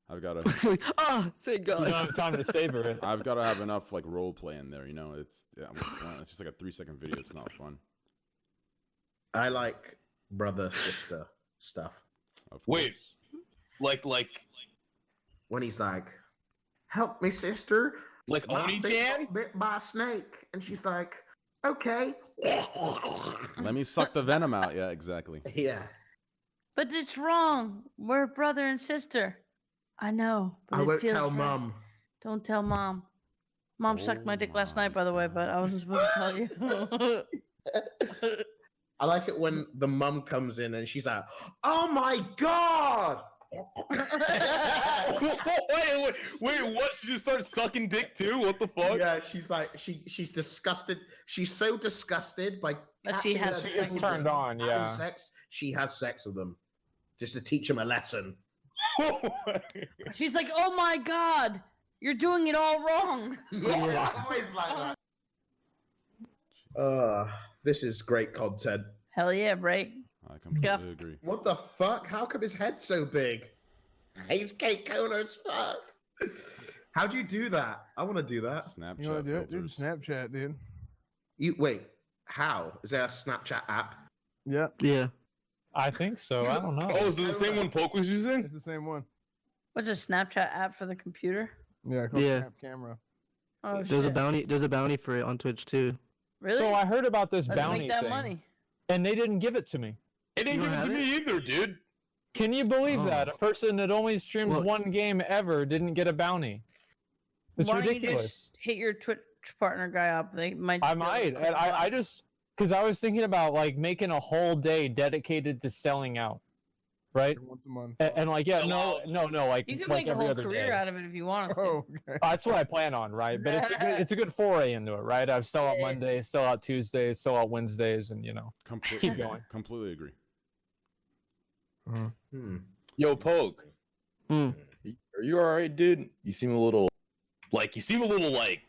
I've got to. Like, oh, thank You God. don't have time to savor it. I've got to have enough like role play in there, you know. It's just like a 3-second video. It's not fun. I like brother sister stuff. Of Wait. course. like When he's like, "Help me, sister." My Oni dick Chan? got bit by a snake, and she's like, "Okay." Let me suck the venom out. Yeah, exactly. Yeah. But it's wrong. We're brother and sister. I know. But I it won't feels tell right. mum. Don't tell mom. Mom sucked my Oh dick last my night, by the way, but I wasn't supposed to tell you. I like it when the mum comes in and she's like, "Oh my god!" wait, what? She just starts sucking dick too? What the fuck? Yeah, she's like, she's disgusted. She's so disgusted by That she catching has her sex children with turned on, having yeah. sex. She has sex with them just to teach them a lesson. She's like, oh my god, you're doing it all wrong. Yeah, always like that. This is great content. Hell yeah, break. I completely agree. What the fuck? How come his head's so big? He's cake coner as fuck. How'd you do that? I want to do that. Snapchat You want to do it, dude? filters. Snapchat, dude. You wait. How? Is there a Snapchat app? Yeah. Yeah. I think so. I don't know. Oh, is it the same one Poke was using? It's the same one. What's a Snapchat app for the computer? Yeah, called Yeah. Snap Camera. Oh There's a shit! bounty. There's a bounty for it on Twitch too. Really? So I heard about this Let's bounty make that thing, money. and they didn't give it to me. It didn't You give it don't to have me either, dude. Can you believe Oh. that? A person that only streams Well- one game ever didn't get a bounty. It's Why don't you ridiculous. just hit your Twitch partner guy up? They might. I be able to might. put And him I up. just because I was thinking about like making a whole day dedicated to selling out, right? Once a month. And like, yeah, no, like You can like make a every whole other career day. out of it if you wanted to. Oh, okay. That's what I plan on, right? But it's a good foray into it, right? I've sell out Yeah. Mondays, sell out Tuesdays, sell out Wednesdays, and Completely, keep going. Completely agree. Yo, Poke. Hmm. Are you alright, dude? You seem a little like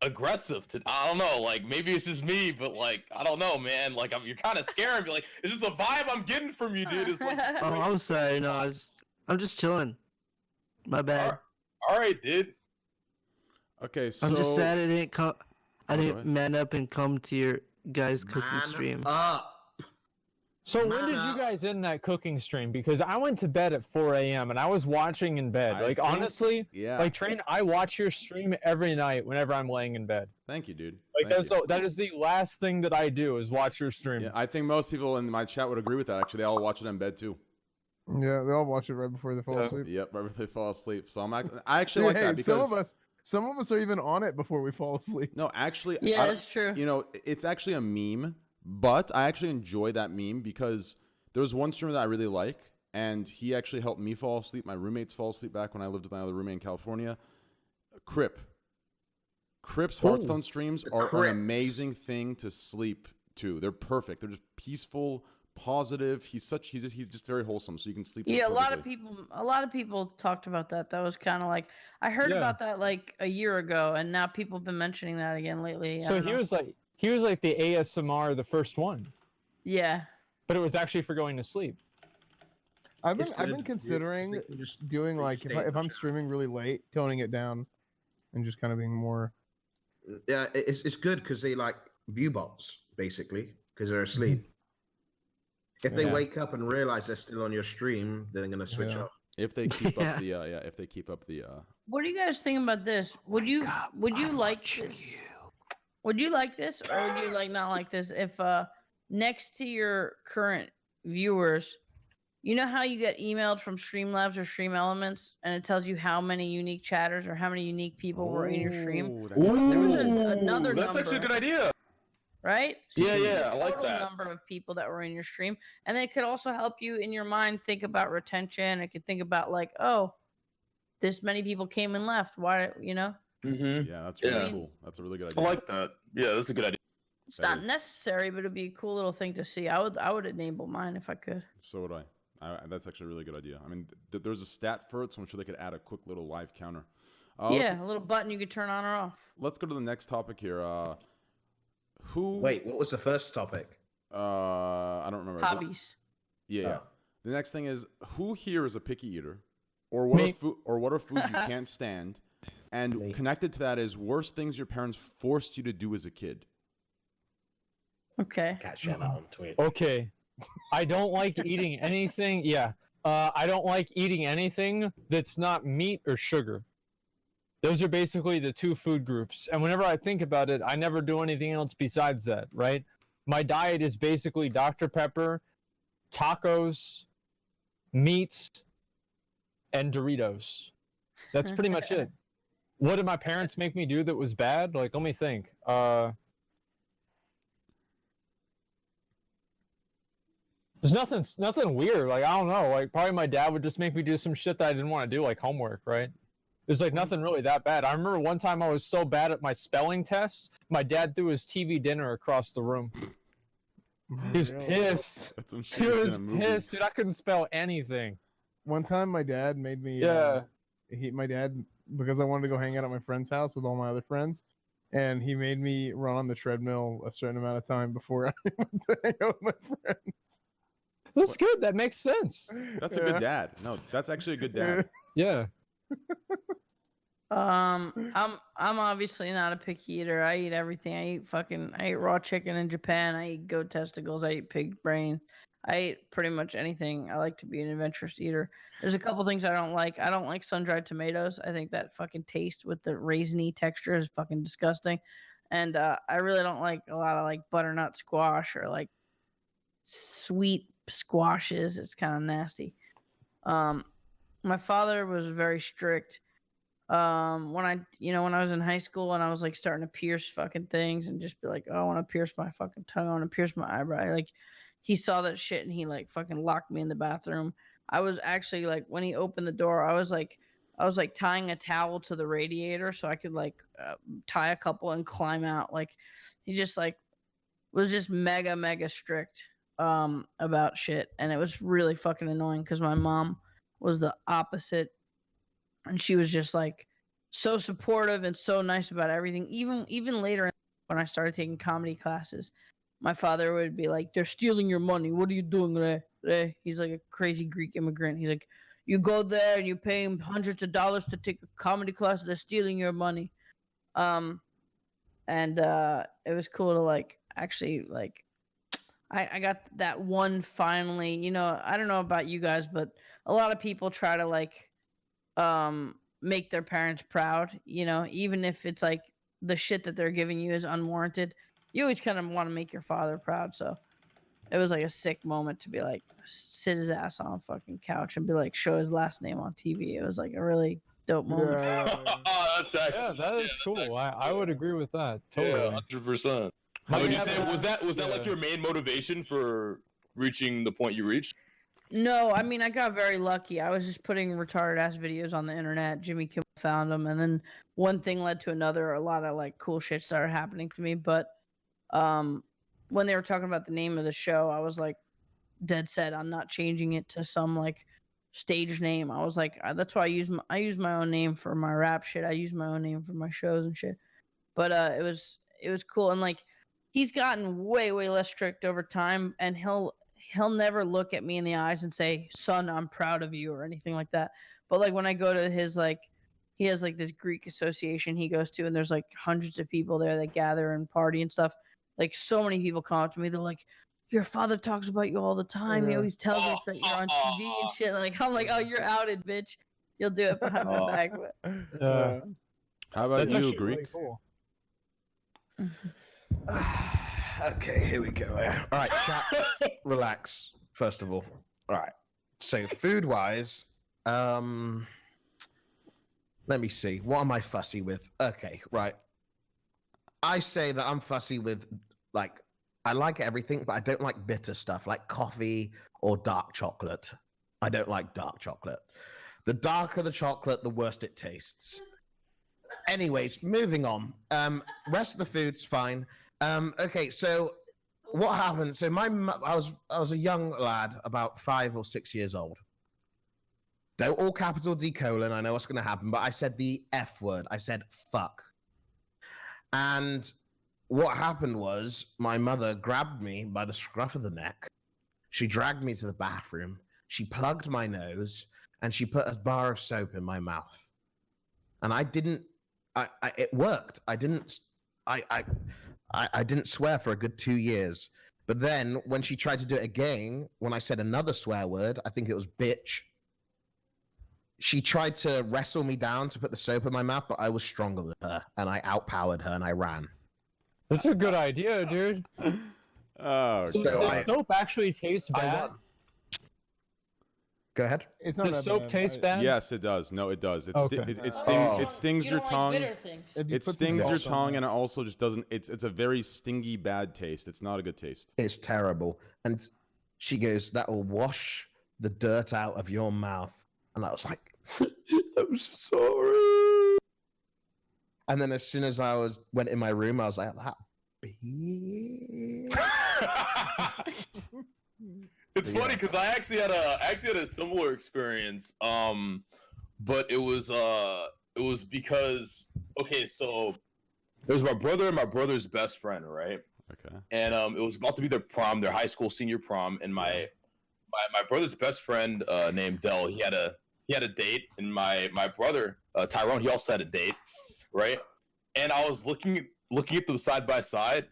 aggressive to I don't know, like maybe it's just me, but like I don't know, man. Like you're kind of scaring me. Like it's just a vibe I'm getting from you, dude. It's like Oh, I'm sorry. No, I'm just chilling. My bad. all right, dude. Okay, so I'm just sad I didn't come. I go didn't ahead. man up and come to your guys' cooking Man stream. up. So when did Mama. you guys end that cooking stream? Because I went to bed at 4 a.m. and I was watching in bed. I Like think- honestly, yeah. like I watch your stream every night whenever I'm laying in bed. Thank you, dude. Like Thank you. that is the last thing that I do is watch your stream. Yeah, I think most people in my chat would agree with that. Actually, they all watch it in bed too. Yeah, they all watch it right before they fall Yeah. asleep. Yep, right before they fall asleep. So I actually like Hey, that because some of us are even on it before we fall asleep. no, actually, Yeah, I- that's true. You know, it's actually a meme, but I actually enjoy that meme because there was one streamer that I really like, and he actually helped me fall asleep. My roommates fall asleep back when I lived with my other roommate in California. Crip's Hearthstone streams are an Crip. amazing thing to sleep to. They're perfect. They're just peaceful, positive. He's just very wholesome, so you can sleep. to it Yeah, perfectly. a lot of people talked about that. That was kind of like I heard Yeah. about that like a year ago, and now people have been mentioning that again lately. I So don't he know. was like the ASMR, the first one, Yeah. but it was actually for going to sleep. I've It's been good. considering You can just doing you like stay if in the I'm shower. streaming really late, toning it down, and just kind of being more. Yeah, it's good because they like view bots basically because they're asleep. If they Yeah. wake up and realize they're still on your stream, then they're gonna switch Yeah. off. If they keep Yeah. up the if they keep up the What do you guys think about this? Would you like this? Would you like this, or would you like not like this? If next to your current viewers, you know how you get emailed from Streamlabs or Stream Elements, and it tells you how many unique chatters or how many unique people were in your stream, Ooh, There was another That's actually a number. good idea. right? Yeah, it's yeah, the I like total that. number of people that were in your stream, and then it could also help you in your mind think about retention. It could think about like, oh, this many people came and left. Why, you know? Mm-hmm. Yeah, that's really Yeah. cool. That's a really good I idea. like that. Yeah, that's a good idea. It's That not is- necessary, but it'd be a cool little thing to see. I would enable mine if I could. So would I. That's actually a really good idea. I mean, there's a stat for it, so I'm sure they could add a quick little live counter. Yeah, a little button you could turn on or off. Let's go to the next topic here. Who? Wait, what was the first topic? I don't remember. Hobbies. Yeah. Oh. The next thing is who here is a picky eater, or what Me. are foods you can't stand, and Me. connected to that is worst things your parents forced you to do as a kid. Okay. Can't share that on Twitter. Okay. I don't like eating anything. Yeah. I don't like eating anything that's not meat or sugar. Those are basically the two food groups. And whenever I think about it, I never do anything else besides that, right? My diet is basically Dr. Pepper, tacos, meat, and Doritos. That's pretty much it. What did my parents make me do that was bad? Like, let me think. There's nothing weird. Like, I don't know. Like, probably my dad would just make me do some shit that I didn't want to do, like homework, right? There's like nothing really that bad. I remember one time I was so bad at my spelling test, my dad threw his TV dinner across the room. He was pissed. That's some shit He you see in was a movie. pissed, dude. I couldn't spell anything. One time, my dad made me. Yeah. My dad, because I wanted to go hang out at my friend's house with all my other friends, and he made me run on the treadmill a certain amount of time before I went to hang out with my friends. That's good. That makes sense. That's a good dad. No, that's actually a good dad. Yeah. I'm obviously not a picky eater. I eat everything. I eat raw chicken in Japan. I eat goat testicles. I eat pig brain. I eat pretty much anything. I like to be an adventurous eater. There's a couple things I don't like. I don't like sun-dried tomatoes. I think that fucking taste with the raisiny texture is fucking disgusting. And I really don't like a lot of like butternut squash or like sweet squashes. It's kind of nasty. My father was very strict. When I was in high school and I was like starting to pierce fucking things and just be like, oh, I want to pierce my fucking tongue, I want to pierce my eyebrow. Like, he saw that shit and he like fucking locked me in the bathroom. I was actually like, when he opened the door, I was like tying a towel to the radiator so I could like tie a couple and climb out. Like, he just like was just mega strict about shit, and it was really fucking annoying because my mom was the opposite, and she was just like so supportive and so nice about everything. Even later when I started taking comedy classes, my father would be like, "They're stealing your money. What are you doing there?" He's like a crazy Greek immigrant. He's like, "You go there and you pay him hundreds of dollars to take a comedy class. They're stealing your money." And it was cool to like actually like I got that one finally. You know, I don't know about you guys, but a lot of people try to like make their parents proud, you know, even if it's like the shit that they're giving you is unwarranted. You always kind of want to make your father proud. So it was like a sick moment to be like sit his ass on a fucking couch and be like show his last name on TV. It was like a really dope moment. That's actually, Yeah, that is cool. I would agree with that. Totally. Yeah, 100%. How Would do you you say, have was that like yeah. your main motivation for reaching the point you reached? No, I mean I got very lucky. I was just putting retarded ass videos on the internet. Jimmy Kimmel found them, and then one thing led to another. A lot of like cool shit started happening to me. But when they were talking about the name of the show, I was like dead set on not changing it to some like stage name. I was like, that's why I use my own name for my rap shit. I use my own name for my shows and shit. But it was cool, and like he's gotten way less strict over time, and he'll never look at me in the eyes and say, "Son, I'm proud of you," or anything like that. But like when I go to his like, he has like this Greek association he goes to, and there's like hundreds of people there that gather and party and stuff. Like so many people come up to me, they're like, "Your father talks about you all the time. He always tells us that you're on TV and shit." Like I'm like, "Oh, you're outed, bitch. You'll do it behind my back." But... How about That's you, actually Greek? really cool. Okay, here we go. All right, chat, relax. First of all, right. So food-wise, let me see. What am I fussy with? Okay, right. I say that I'm fussy with like I like everything, but I don't like bitter stuff like coffee or dark chocolate. I don't like dark chocolate. The darker the chocolate, the worse it tastes. Anyways, moving on. Rest of the food's fine. Okay, so what happened? So I was a young lad, about 5 or 6 years old. Don't all capital D colon. I know what's going to happen, but I said the F word. I said fuck. And what happened was my mother grabbed me by the scruff of the neck. She dragged me to the bathroom. She plugged my nose and she put a bar of soap in my mouth. And it worked. I didn't swear for a good 2 years. But then when she tried to do it again, when I said another swear word, I think it was bitch, she tried to wrestle me down to put the soap in my mouth, but I was stronger than her, and I outpowered her, and I ran. That's a good idea, dude. Oh, So God. does soap actually taste bad? Go ahead. It's not Does that soap bad. taste bad? Yes, it does. No, it does. Okay. It stings your tongue. If you It put some stings your salt on tongue, that- and it also just doesn't. It's a very stingy, bad taste. It's not a good taste. It's terrible. And she goes, that will wash the dirt out of your mouth. And I was like, I'm sorry. And then as soon as went in my room, I was like, that bitch. It's funny because I actually had a similar experience. But it was because so it was my brother and my brother's best friend, right? Okay. And it was about to be their prom, their high school senior prom, and my brother's best friend named Dell, he had a date, and my brother Tyrone, he also had a date, right? And I was looking at them side by side,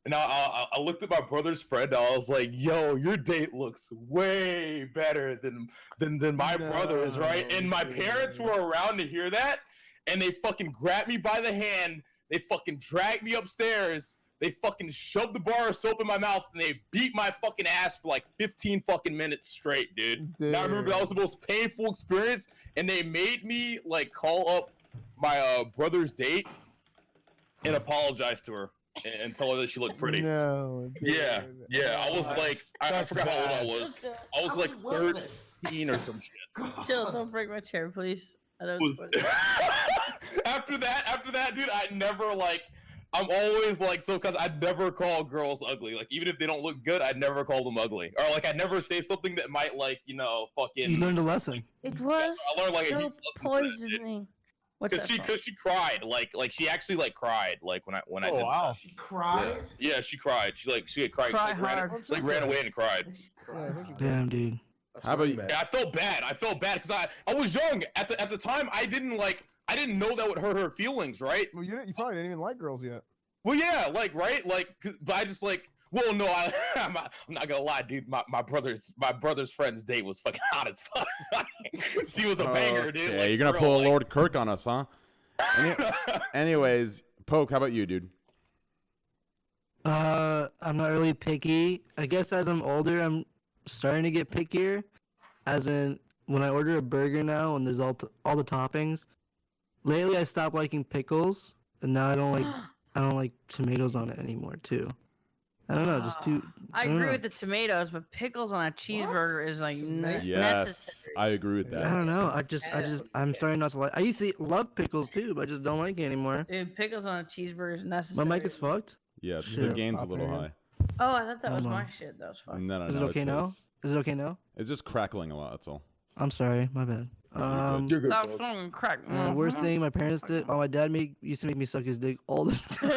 And I looked at my brother's friend. I was like, "Yo, your date looks way better than my brother's, right?" And my parents were around to hear that, and they fucking grabbed me by the hand. They fucking dragged me upstairs. They fucking shoved the bar of soap in my mouth, and they beat my fucking ass for like 15 fucking minutes straight, dude. And I remember that was the most painful experience. And they made me like call up my brother's date and apologize to her. And tell her that she looked pretty. No. Yeah. I was like, I forgot how old I was. I was like 13 or some shit. Chill, don't break my chair, please. I don't. After that, dude, I never like. I'm always like so because I'd never call girls ugly. Like even if they don't look good, I'd never call them ugly. Or like I'd never say something that might like fucking. You learned a lesson. It was I learned like so poisoning. What's that? Because she cried like she actually like cried like when I did wow. that. She cried. Yeah, she cried. She cried. Cry She ran away and cried. Damn, dude. How about you? Yeah, I felt bad because I was young at the time. I didn't know that would hurt her feelings, right? Well, you probably didn't even like girls yet. Well, yeah, like right, like, but I just like. Well, no, I'm not gonna lie, dude. My brother's friend's date was fucking hot as fuck. She was a banger, dude. Yeah, like, you're gonna real, pull a like... Lord Kirk on us, huh? Anyways, Poke, how about you, dude? I'm not really picky. I guess as I'm older, I'm starting to get pickier. As in, when I order a burger now, and there's all the toppings. Lately, I stopped liking pickles, and now I don't like tomatoes on it anymore too. I don't know, just too. I agree with the tomatoes, but pickles on a cheeseburger is like Yes, necessary. I agree with I that. don't know. I'm starting not to like. I used to love pickles too, but I just don't like it anymore. Dude, pickles on a cheeseburger is necessary. My mic is fucked. Yeah, the Shit. gain's a little high. Oh, I thought that was Hold my on. shit. That was fucked. No, Is it okay now? Is it okay now? It's just crackling a lot. That's all. I'm sorry, my bad. You're good, Stop bro. smoking crack. Worst thing my parents did. Oh, my dad used to make me suck his dick all the time.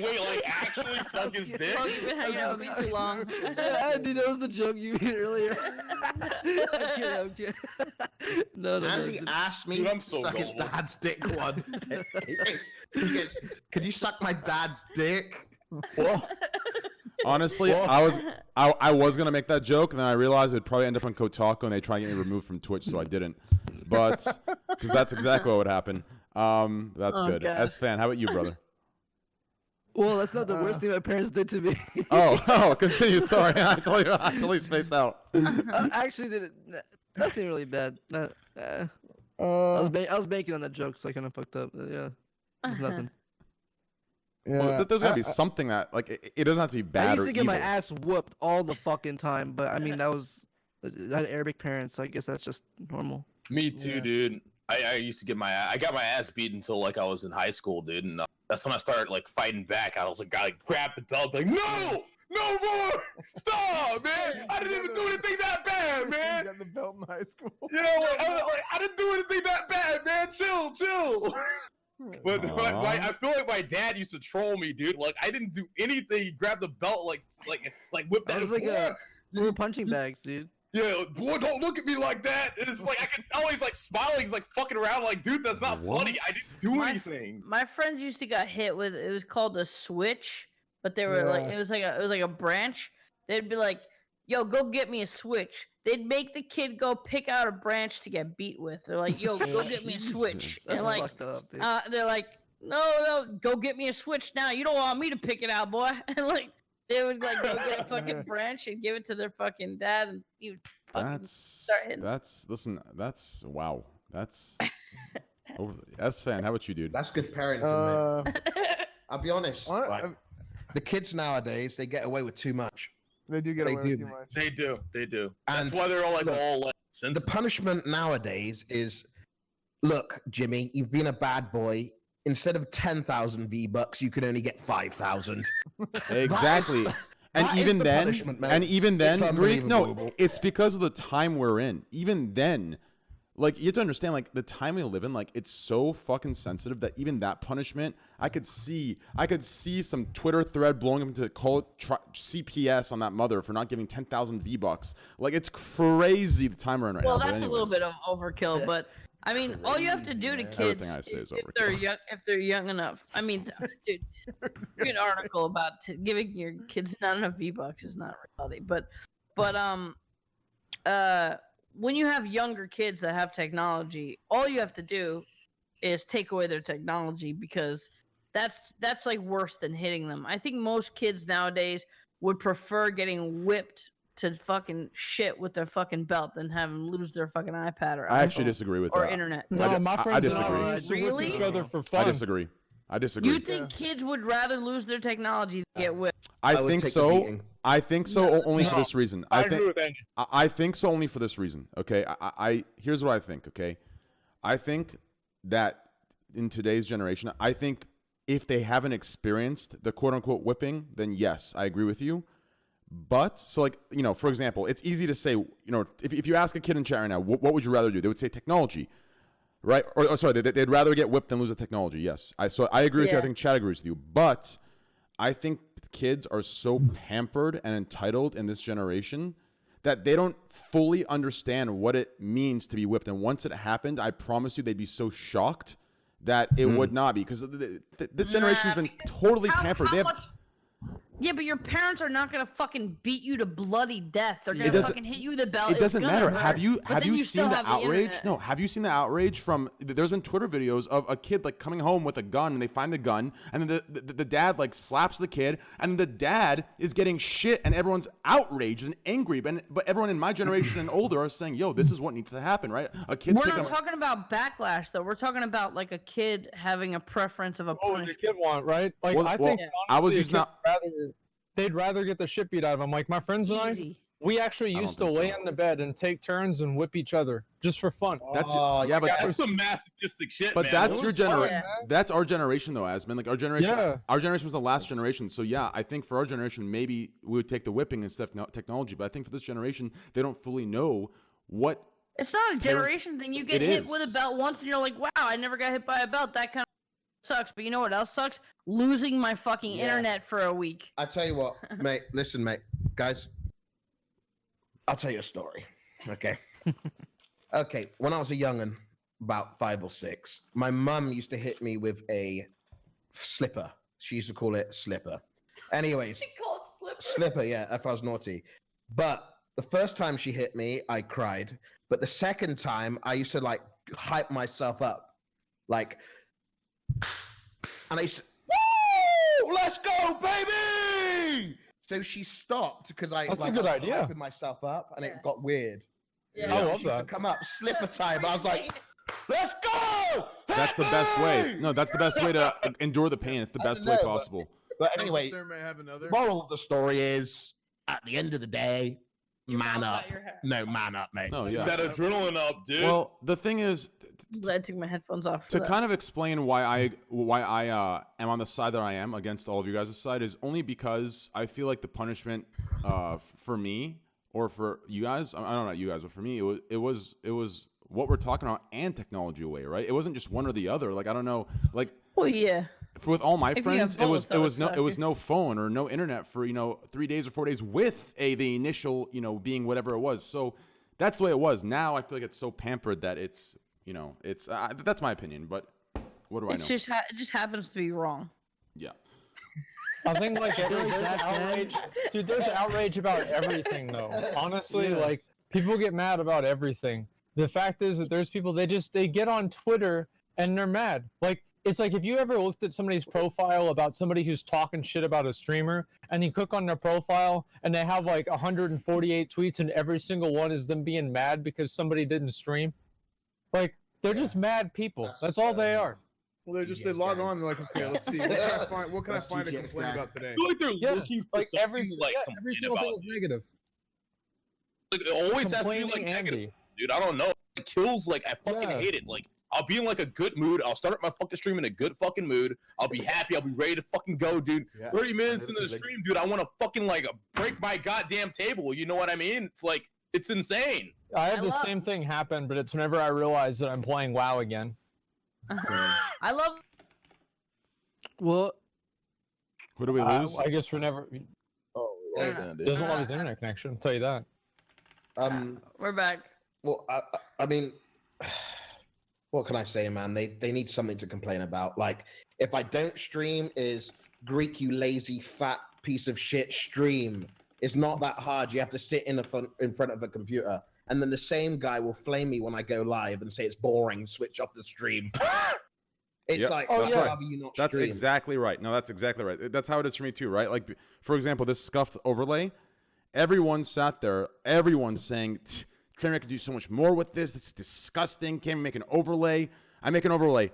Wait, like actually suck his dick? Oh, you've been hanging out with me too long. Andy, that was the joke you made earlier. I'm kidding. No. Andy asked me Dude, I'm to so suck his gullible. dad's dick one. He goes, "Can you suck my dad's dick?" Honestly, I was gonna make that joke, and then I realized it would probably end up on Kotaku, and they try and get me removed from Twitch, so I didn't. But because that's exactly what would happen. That's Oh, good. God. S-Fan, how about you, brother? Well, that's not the worst thing my parents did to me. Oh, continue. Sorry, I totally spaced out. I actually did it. Nothing really bad. I was banking on that joke, so I kind of fucked up. Yeah, there's nothing. Well, there's gotta be something that it doesn't have to be bad. I used or to get my evil. ass whooped all the fucking time, but I mean I had Arabic parents, so I guess that's just normal. Me too, dude. I used to get I got my ass beat until like I was in high school, dude, and that's when I started like fighting back. I was like, I grabbed the belt, like, no more, stop, man. I didn't even do anything that bad, man. You got the belt in high school. You know, I didn't do anything that bad, man. Chill. But I feel like my dad used to troll me, dude. Like I didn't do anything. He grabbed the belt, like whipped That that. was like we were punching bags, dude. Yeah, boy, don't look at me like that. It's like I can tell he's like smiling, he's like fucking around, like, dude, that's not funny. I didn't do anything. My friends used to get hit with it was called a switch, but they were like it was like a branch. They'd be like, "Yo, go get me a switch." They'd make the kid go pick out a branch to get beat with. They're like, "Yo, go get me a switch." That's And like, fucked up, dude. they're like, "No, go get me a switch now. You don't want me to pick it out, boy." And like, they would like go get a fucking branch and give it to their fucking dad, and he would fucking start hitting. That's wow. That's S-Fan, how about you, dude? That's good parenting, man. I'll be honest. What? Right? The kids nowadays, they get away with too much. They do get They away do, with too man. much. They do. And That's why they're all like look, all like The sensitive. punishment nowadays is, look, Jimmy, you've been a bad boy. Instead of 10,000 V-bucks, you could only get 5,000. Exactly. And that is even the then, punishment, man. It's Greek, no, unbelievable. it's because of the time we're in. Even then, like, you have to understand, like, the time we live in, like, it's so fucking sensitive that even that punishment, I could see some Twitter thread blowing up to call it CPS on that mother for not giving 10,000 V-bucks. Like, it's crazy the time we're in right Well, now. that's a little bit of overkill, but I mean, all you have to do to Crazy, kids Everything I say is overkill. if they're young enough. I mean, dude, read an article about giving your kids not enough V-Bucks is not reality, but when you have younger kids that have technology, all you have to do is take away their technology, because that's like worse than hitting them. I think most kids nowadays would prefer getting whipped to fucking shit with their fucking belt than have them lose their fucking iPad or I actually iPhone disagree with or that. internet. No, my friends and I disagree. used to whip Really? each other for fun. I disagree. I disagree. You think kids would rather lose their technology than get whipped? I would think take the so. beating. I think so only for this reason. I I agree think with Andy. I think so only for this reason. Okay, I here's what I think. Okay, I think that in today's generation, I think if they haven't experienced the quote unquote whipping, then yes, I agree with you. But so like, you know, for example, it's easy to say, you know, if you ask a kid in chat right now, what would you rather do? They would say technology, right? Or sorry, they'd rather get whipped than lose the technology. Yes, so I agree with you. I think Chad agrees with you, but I think kids are so pampered and entitled in this generation that they don't fully understand what it means to be whipped. And once it happened, I promise you, they'd be so shocked that it would not be, because this generation has been totally pampered. Yeah, but your parents are not gonna fucking beat you to bloody death. They're gonna fucking hit you with the belt. It doesn't matter. Hurt. Have you still seen the have outrage? internet. No. Have you seen the outrage from? There's been Twitter videos of a kid like coming home with a gun, and they find the gun, and then the dad like slaps the kid, and the dad is getting shit, and everyone's outraged and angry. But everyone in my generation and older are saying, "Yo, this is what needs to happen, right?" A kid's We're picking not up. talking about backlash though. We're talking about like a kid having a preference of a What would punishment. the kid want, right? Like, Well, I think I was honestly, using that. they'd rather get the shit beat out of them. Like my friends and I, Easy. we actually I used to don't think lay so. on the bed and take turns and whip each other just for fun. That's Oh, yeah, but That's some masochistic shit, But man. that's It your was fun, generation. man. That's our generation, though, Asman. Like our generation. Yeah. Our generation was the last generation. So yeah, I think for our generation, maybe we would take the whipping instead of technology. But I think for this generation, they don't fully know what. It's not a generation thing. You get It hit is. with a belt once, and you're like, "Wow, I never got hit by a belt." That kind of sucks. But you know what else sucks? Losing my fucking Yeah. internet for a week. I tell you what, mate. Listen, mate, guys. I'll tell you a story. Okay. Okay. When I was a young'un, about 5 or 6, my mum used to hit me with a slipper. She used to call it slipper. Anyways, slipper. Yeah, if I was naughty. But the first time she hit me, I cried. But the second time, I used to like hype myself up, like, and I said, "Woo! Let's go, baby!" So she stopped because I That's a like, good I was idea. hyping myself up, and Yeah. it got weird. Yeah. I So love she used to that. come up, slipper time. I was like, "Let's go!" That's the Hit best me!" way. No, that's the best way to endure the pain. It's the I best don't way know, but- possible. But anyway, Sir may have another. moral of the story is, at the end of the day, man up. No, man up, mate. No, yeah. That adrenaline up, dude. Well, the thing is, Glad I took my headphones off. to For that. kind of explain why I am on the side that I am against all of you guys' side is only because I feel like the punishment for me or for you guys, I don't know you guys, but for me it was what we're talking about and technology away, right? It wasn't just one or the other. Like I don't know, like Oh yeah. with all my If you friends, have both, it was though, it's no phone or no internet for 3 days or 4 days with the initial being whatever it was. So that's the way it was. Now I feel like it's so pampered that it's it's that's my opinion. But what do I know? It just happens to be wrong. Yeah. I think like feel like there's back then- outrage, dude. There's outrage about everything, though. Honestly, Yeah. like people get mad about everything. The fact is that there's people they get on Twitter and they're mad. Like it's like if you ever looked at somebody's profile about somebody who's talking shit about a streamer, and you click on their profile and they have like 148 tweets, and every single one is them being mad because somebody didn't stream. Like they're just mad people. That's all they are. Well, they log on. They're like, okay, let's see. What can I find to complain about today? I feel like they're Yeah, looking for like something every to, like every complain single thing about. is negative. Like, it always has to be like Complaining negative, Andy. dude. I don't know. It kills. Like I fucking Yeah. hate it. Like I'll be in like a good mood. I'll start up my fucking stream in a good fucking mood. I'll be happy. I'll be ready to fucking go, dude. Yeah. 30 minutes into the stream, dude. I want to fucking like break my goddamn table. You know what I mean? It's like it's insane. I have I the love- same thing happen, but it's whenever I realize that I'm playing WoW again. I love. Well, Who do we lose? I guess we're never. Oh, Yeah. Doesn't love his internet connection. I'll tell you that. We're back. Well, I mean, what can I say, man? They need something to complain about. Like, if I don't stream, is Greek, you lazy fat piece of shit, stream. It's not that hard. You have to sit in front of a computer, and then the same guy will flame me when I go live and say it's boring. Switch off the stream. It's Yep. like, That's right. you not That's stream. exactly right. No, that's exactly right. That's how it is for me too, right? Like, for example, this scuffed overlay. Everyone sat there. Everyone's saying, Trainwreck could do so much more with this. This is disgusting. Can't make an overlay. I make an overlay.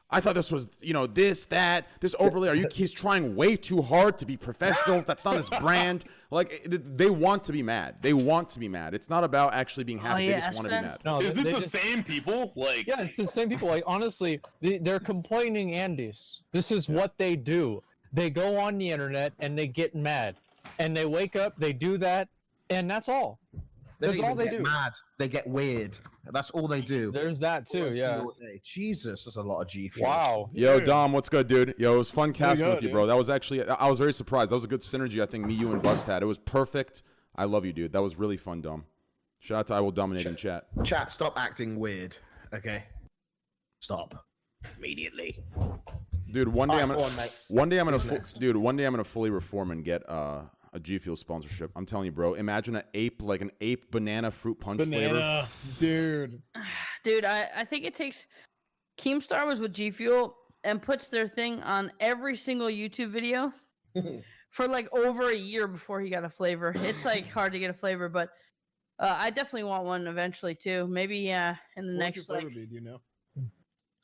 I thought this was, this overlay. He's trying way too hard to be professional. That's not his brand. Like, they want to be mad. They want to be mad. It's not about actually being happy. They just want to be mad. No, Is it the same people? Like, yeah, it's the same people. Like, honestly, they're complaining Andes. This is what they do. They go on the internet and they get mad. And they wake up, they do that, and that's all. That's all they do. Mad. They get weird. That's all they do. There's that too, yeah. Jesus, that's a lot of G fuel. Wow. Yo, Dom, what's good, dude? Yo, it was fun casting with you, dude. bro. That was actually, I was very surprised. That was a good synergy, I think, me, you, and Bust had. It was perfect. I love you, dude. That was really fun, Dom. Shout out to I Will Dominate in chat. Chat, stop acting weird. Okay? Stop. Immediately. Dude, one day I'm gonna, go on, mate. one day I'm gonna, Next. dude, one day I'm gonna fully reform and get a G Fuel sponsorship. I'm telling you, bro. Imagine an ape banana fruit punch flavor. Dude. Dude, I think it takes. Keemstar was with G Fuel and puts their thing on every single YouTube video for like over a year before he got a flavor. It's like hard to get a flavor, but I definitely want one eventually too. Maybe in the What would your next flavor like. be, do you know?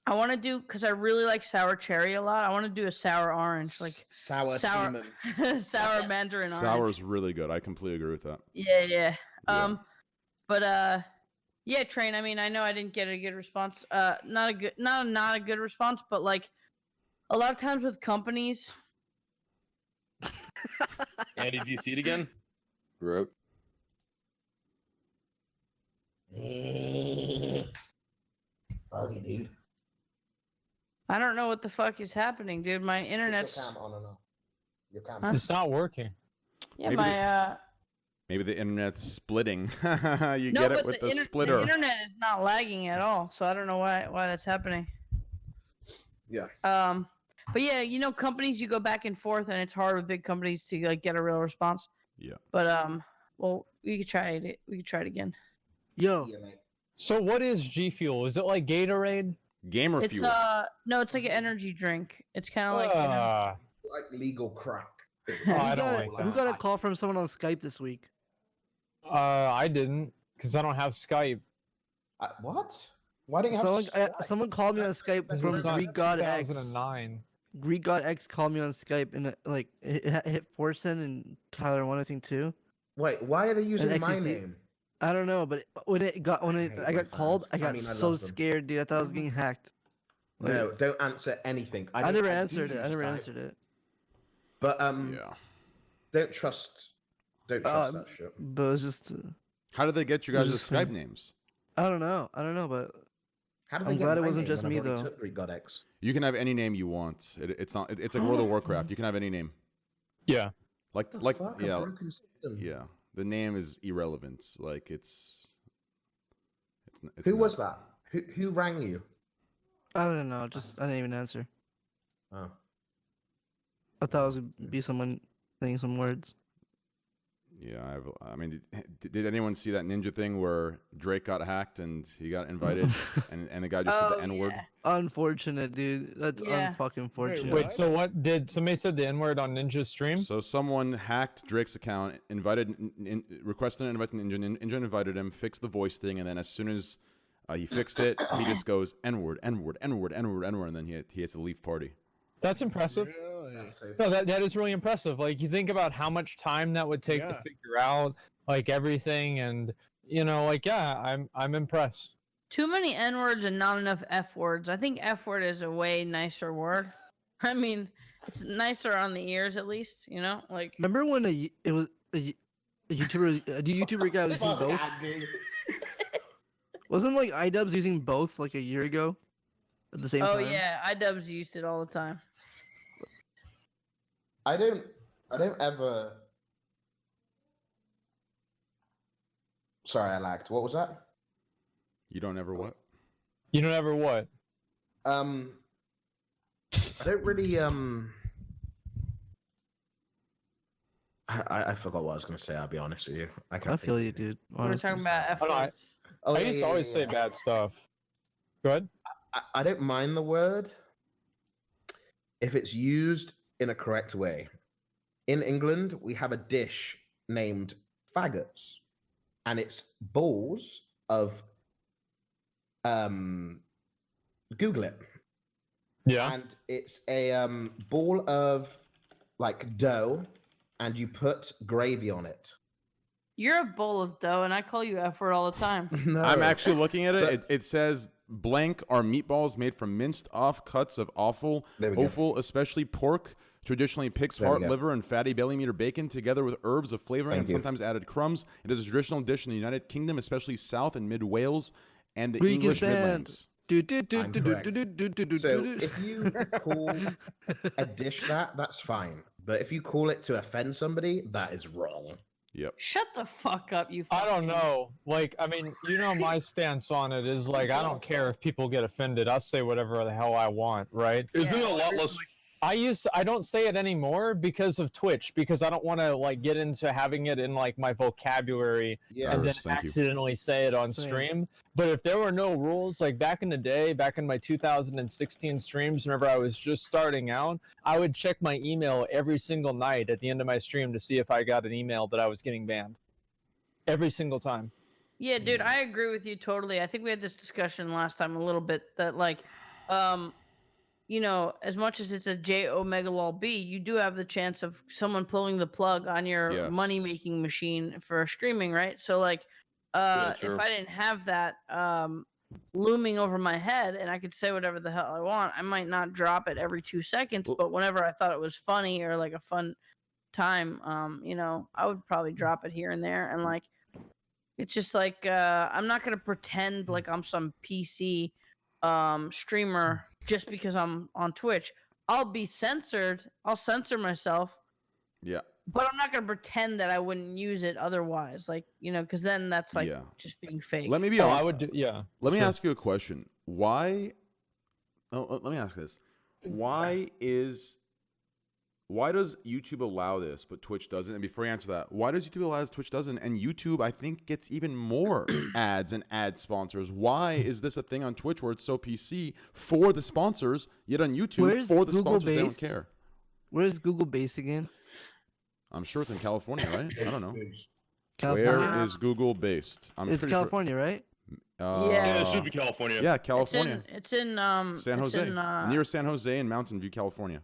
I want to do because I really like sour cherry a lot. I want to do a sour orange, like sour sour, sour mandarin Sour orange. is really good. I completely agree with that. Yeah, yeah. Yeah. But yeah, Train. I mean, I know I didn't get a good response. Not a good response, but like a lot of times with companies. Andy, do you see it again? Rip. Buggy, dude. I don't know what the fuck is happening, dude. My internet's Your cam on and off. Your cam. Huh? It's not working. yeah, Maybe my Maybe the internet's splitting. You no, get but it with the the splitter. internet is not lagging at all, so I don't know why that's happening. Yeah. But yeah, companies you go back and forth, and it's hard with big companies to like get a real response. Yeah. But well, we could try it. We could try it again. Yo, Yeah, mate. So what is G Fuel? Is it like Gatorade? Gamer It's fuel. no, it's like an energy drink. It's kind of like Like legal crack. I don't like who that. got a call from someone on Skype this week? I didn't, because I don't have Skype. What? Why didn't you have Someone called me on Skype This from was on Greek God X. 2009. Greek God X called me on Skype, and it hit Forsen and Tyler one, I think, too. Wait, why are they using my XCC. name? I don't know, but when I hate got my called, I fans. got I mean, I so love them. scared, dude. I thought I was getting hacked. No, don't answer anything. I don't- never do answered it. use I never Skype, answered it. But Yeah. don't trust that shit. But it was just, How did they get you It was guys' just Skype fun. names? I don't know, but How did I'm they get glad it my wasn't name just when me, I've already though. took Greek God X? You can have any name you want. It's not. It's like World of Warcraft. You can have any name. Yeah. What the fuck? A yeah, broken system. yeah. The name is irrelevant. Like it's Who not- was that? Who rang you? I don't know. Just I didn't even answer. Oh. I thought it was gonna be someone saying some words. Yeah, I mean, did anyone see that ninja thing where Drake got hacked and he got invited and the guy just said the N word? yeah. Unfortunate, dude. That's Yeah. unfucking fortunate. Wait, so what did somebody said the N word on Ninja's stream? So someone hacked Drake's account, requested an invite to Ninja. Ninja invited him, fixed the voice thing, and then as soon as he fixed it, he just goes N word, N word, N word, N word, N word, and then he has to leave party. That's impressive. Really? No, that is really impressive. Like, you think about how much time that would take to Yeah. figure out like everything, and like, yeah, I'm impressed. Too many N words and not enough F words. I think F word is a way nicer word. I mean, it's nicer on the ears at least. Like Remember when it was a YouTuber guy was using both? Wasn't like iDubbbz using both like a year ago at the same oh time? yeah, iDubbbz used it all the time. I don't ever. Sorry, I lagged. What was that? You don't ever what? You don't ever what? I don't really I forgot what I was going to say. I'll be honest with you. I can't. I feel you, dude. We were Honestly. talking about F Oh, no, words. Oh, I yeah, used to yeah, always yeah, say yeah. bad stuff. Go ahead. I don't mind the word if it's used in a correct way. In England, we have a dish named faggots, and it's balls of Google it. Yeah. And it's a ball of like dough, and you put gravy on it. You're a bowl of dough, and I call you F word all the time. No, I'm actually looking at it. But- It says blank are meatballs made from minced off cuts of offal, especially pork, traditionally pig's There we heart, go. liver, and fatty belly meat are bacon together with herbs of flavoring and Thank you. sometimes added crumbs. It is a traditional dish in the United Kingdom, especially South and Mid Wales and the Greek is English banned. Midlands. I'm correct. So if you call a dish that, that's fine. But if you call it to offend somebody, that is wrong. Yep. Shut the fuck up, you. I don't fucking- know. Like, I mean, you know, my stance on it is like, I don't care if people get offended. I'll say whatever the hell I want, right? Isn't it a lot less? I don't say it anymore because of Twitch, because I don't want to like get into having it in like my vocabulary Yeah. and then Thank you. accidentally say it on Same. stream. But if there were no rules, like back in the day, back in my 2016 streams, whenever I was just starting out, I would check my email every single night at the end of my stream to see if I got an email that I was getting banned. Every single time. Yeah, dude, I agree with you totally. I think we had this discussion last time a little bit that like, you know, as much as it's a J omega lol B, you do have the chance of someone pulling the plug on your Yes. money making machine for streaming, right? So like, true. if I didn't have that looming over my head and I could say whatever the hell I want, I might not drop it every 2 seconds, Well- but whenever I thought it was funny or like a fun time, you know, I would probably drop it here and there. And like, it's just like I'm not gonna pretend like I'm some PC streamer just because I'm on Twitch. I'll be censored. I'll censor myself, Yeah. but I'm not gonna pretend that I wouldn't use it otherwise. Like, you know, because then that's like Yeah. just being fake. Let me be Oh, honest. I would do, yeah. Let me Sure. ask you a question. Why? Oh, let me ask this. Why does YouTube allow this, but Twitch doesn't? And before you answer that, why does YouTube allow this, Twitch doesn't? And YouTube, I think, gets even more ads and ad sponsors. Why is this a thing on Twitch where it's so PC for the sponsors, yet on YouTube Where's for the Google sponsors, based? they don't care? Where's Google based again? I'm sure it's in California, right? I don't know. California. Where is Google based? I'm It's pretty California, right? sure. Yeah, Yeah, it should be California. Yeah, California. It's in San it's Jose. in, Near San Jose in Mountain View, California.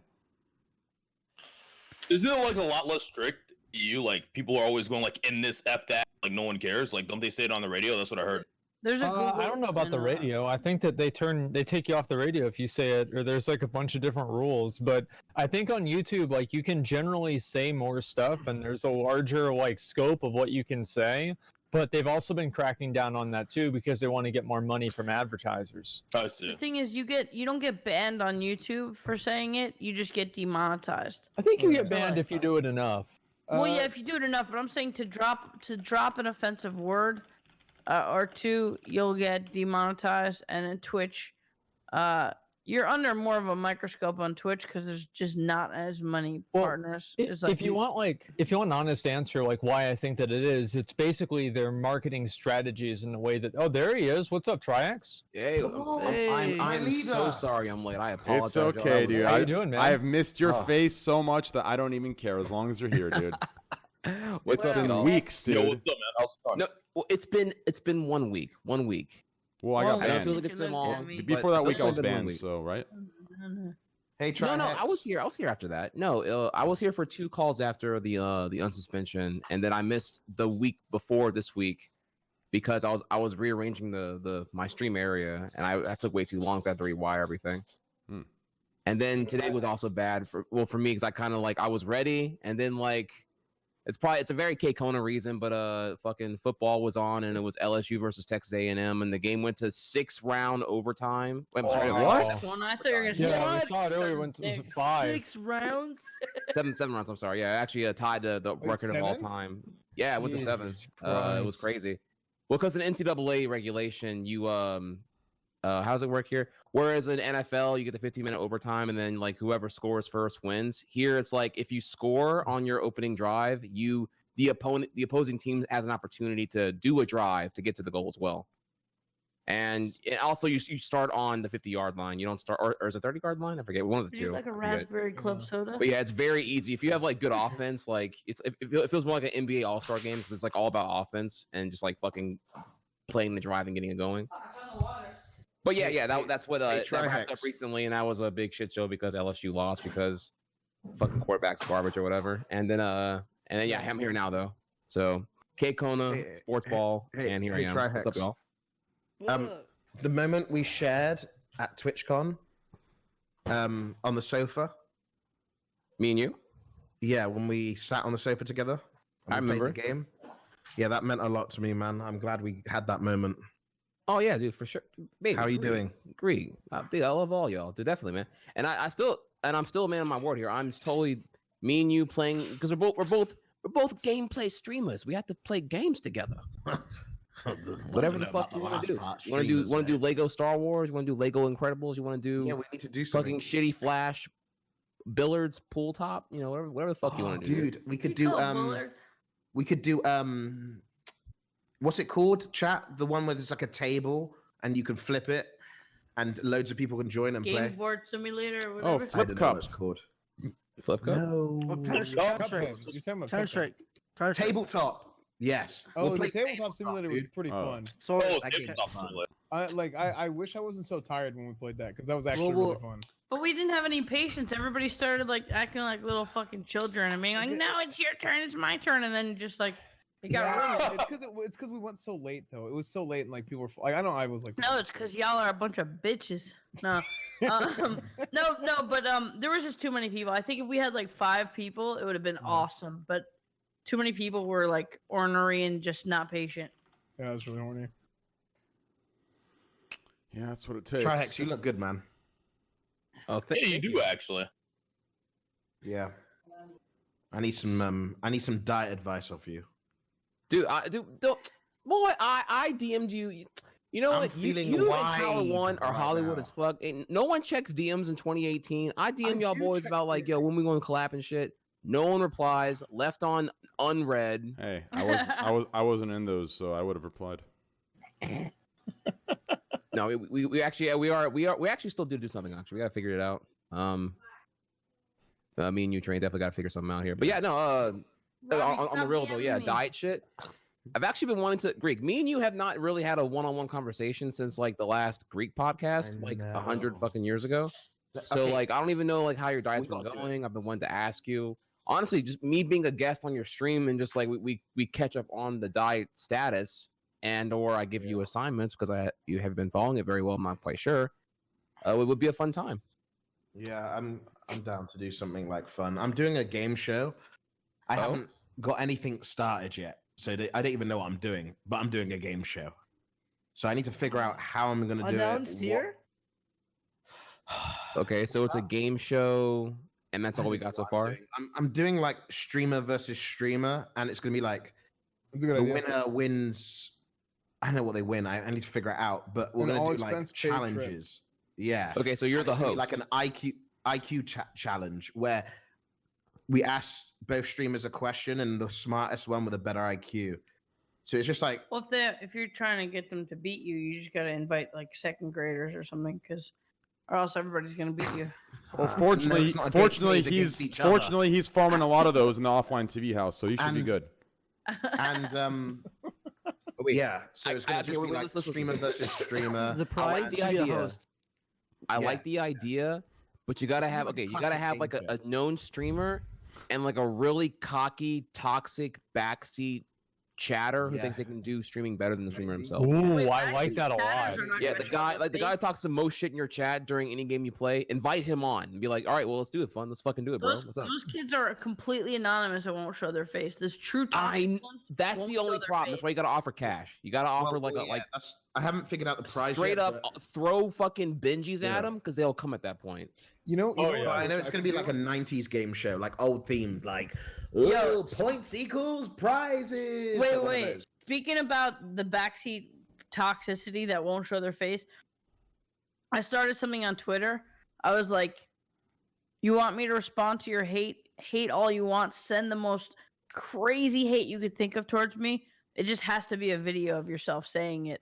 Isn't it like a lot less strict? You like people are always going like in this F that like no one cares. Like don't they say it on the radio? That's what I heard. there's a Google I don't know about and, the radio. I think that they take you off the radio if you say it, or there's like a bunch of different rules. But I think on YouTube, like you can generally say more stuff, and there's a larger like scope of what you can say. But they've also been cracking down on that too because they want to get more money from advertisers. I see. The thing is, you don't get banned on YouTube for saying it. You just get demonetized. I think you Yeah. get banned if you do it enough. Well, yeah, if you do it enough, but I'm saying to drop an offensive word or two, you'll get demonetized. And in Twitch, you're under more of a microscope on Twitch because there's just not as many Well, partners. It's like If you want an honest answer, like why I think that it is, it's basically their marketing strategies in the way that. Oh, there he is. What's up, Triax? Hey, Hey, I'm so leader. sorry. I'm late. I apologize. It's okay, dude. How you doing, man? I have missed your Oh. face so much that I don't even care as long as you're here, dude. What's It's up, been y'all? weeks, dude. Yo, what's up, man? How's it going? No, well, it's been 1 week. 1 week. Well, I Well, got I don't banned. feel like it's been Well, long. b- Before but that it's week, I was only been 1 banned. week. So right. Hey, try No, I was here. I was here after that. No, I was here for 2 calls after the unsuspension, and then I missed the week before this week because I was rearranging my stream area, and I took way too long, so I had to rewire everything. Hmm. And then today was also bad for me because I kind of like I was ready, and then like it's a very K Kona reason, but fucking football was on, and it was LSU versus Texas A&M, and the game went to 6-round overtime. Wait, I'm sorry, Oh, like, what? Well, I thought you were gonna say Yeah, we what? saw it earlier when it was 5. 6 rounds? 7 rounds. I'm sorry. Yeah, actually tied the Wait, record of all 7? time. Yeah, it went to 7. Jesus It was Christ. crazy. Well, because in NCAA regulation, how does it work here? Whereas in NFL, you get the 15-minute overtime, and then like whoever scores first wins. Here, it's like if you score on your opening drive, the opposing team has an opportunity to do a drive to get to the goal as well. And also, you start on the 50-yard line. You don't start, or is it 30-yard line? I forget. One of the two. Like a raspberry club soda. But yeah, it's very easy. If you have like good offense, like it feels more like an NBA All-Star game because it's like all about offense and just like fucking playing the drive and getting it going. But yeah, that's what that wrapped up recently, and that was a big shit show because LSU lost because fucking quarterback's garbage or whatever. And then yeah, I'm here now though. So K Kona, sports ball, and here I am. What's up, y'all? The moment we shared at TwitchCon, on the sofa. Me and you? Yeah, when we sat on the sofa together. I remember. The game. Yeah, that meant a lot to me, man. I'm glad we had that moment. Oh yeah, dude, for sure. Baby, how are you doing? Agree. Dude, I love all y'all. Dude, definitely, man. And I'm still a man of my word here. I'm totally me and you playing because we're both gameplay streamers. We have to play games together. Whatever the fuck you want to do. You want to do Lego Star Wars? You want to do Lego Incredibles? You want to do? Yeah, we need to do something. Fucking shitty Flash, billiards, pool top. You know, whatever the fuck you want to do. Dude, we could do what's it called? Chat, the one where there's like a table and you can flip it, and loads of people can join and play. Game board simulator. Or Oh, whatever. Flip Cup. It's called. Flip Cup. No. Counter-Strike. Tabletop. Yes. Oh, We'll the play tabletop simulator was pretty fun. So Tabletop simulator. I wish I wasn't so tired when we played that because that was actually really fun. But we didn't have any patience. Everybody started like acting like little fucking children and being like, "No, it's your turn. It's my turn," and then just like it got ruined. It's because we went so late though. It was so late and like people were like, I know I was like. No, it's because y'all are a bunch of bitches. No, no, but there was just too many people. I think if we had like 5 people, it would have been awesome. But too many people were like ornery and just not patient. Yeah, that's really horny. Yeah, that's what it takes. Trihex, you look good, man. Oh, Yeah, you do actually. Yeah. I need some diet advice off you. Dude, I DM'd you. You know what? You and Tower One are Hollywood as fuck. And no one checks DMs in 2018. I DM y'all boys about like, yo, when we going to collab and shit. No one replies. Left on unread. Hey, I wasn't in those, so I would have replied. No, we actually still do something. Actually, we gotta figure it out. Me and you, Train, definitely gotta figure something out here. But yeah, no. On the real though, yeah, diet shit. I've actually been wanting to Greek. Me and you have not really had a one-on-one conversation since like the last Greek podcast, like 100 fucking years ago. So like, I don't even know like how your diet's been going. I've been wanting to ask you. Honestly, just me being a guest on your stream and just like we catch up on the diet status, and or I give you assignments because you have been following it very well. I'm not quite sure. It would be a fun time. Yeah, I'm down to do something like fun. I'm doing a game show. I haven't got anything started yet, so I don't even know what I'm doing. But I'm doing a game show, so I need to figure out how I'm going to do it. Announced here. Okay, so it's a game show, and that's all we got so far. I'm doing like streamer versus streamer, and it's going to be like the winner wins. I don't know what they win. I need to figure it out. But we're going to do like challenges. Yeah. Okay, so you're the host. Like an IQ challenge where we ask both streamers a question, and the smartest one with a better IQ. So it's just like, well, if you're trying to get them to beat you, you just gotta invite like 2nd graders or something, or else everybody's gonna beat you. Well, fortunately, he's farming a lot of those in the offline TV house, so he should be good. And yeah, so it's gonna just be like streamer versus streamer. The prize, the idea. I like the idea, but you gotta have like a known streamer and like a really cocky, toxic backseat chatter who thinks they can do streaming better than the streamer himself. Ooh, I like that a lot. Yeah, the guy who talks the most shit in your chat during any game you play, invite him on and be like, all right, well, let's do it, fun. Let's fucking do it, bro. What's up? Those kids are completely anonymous and won't show their face. This true that's the only problem. That's why you gotta offer cash. You gotta offer I haven't figured out the prize straight yet, up throw fucking Benjis at them because they'll come at that point. I know it's gonna be like a 90s game show, like old themed, like points equals prizes. Wait. Speaking about the backseat toxicity that won't show their face, I started something on Twitter. I was like, you want me to respond to your hate all you want, send the most crazy hate you could think of towards me. It just has to be a video of yourself saying it.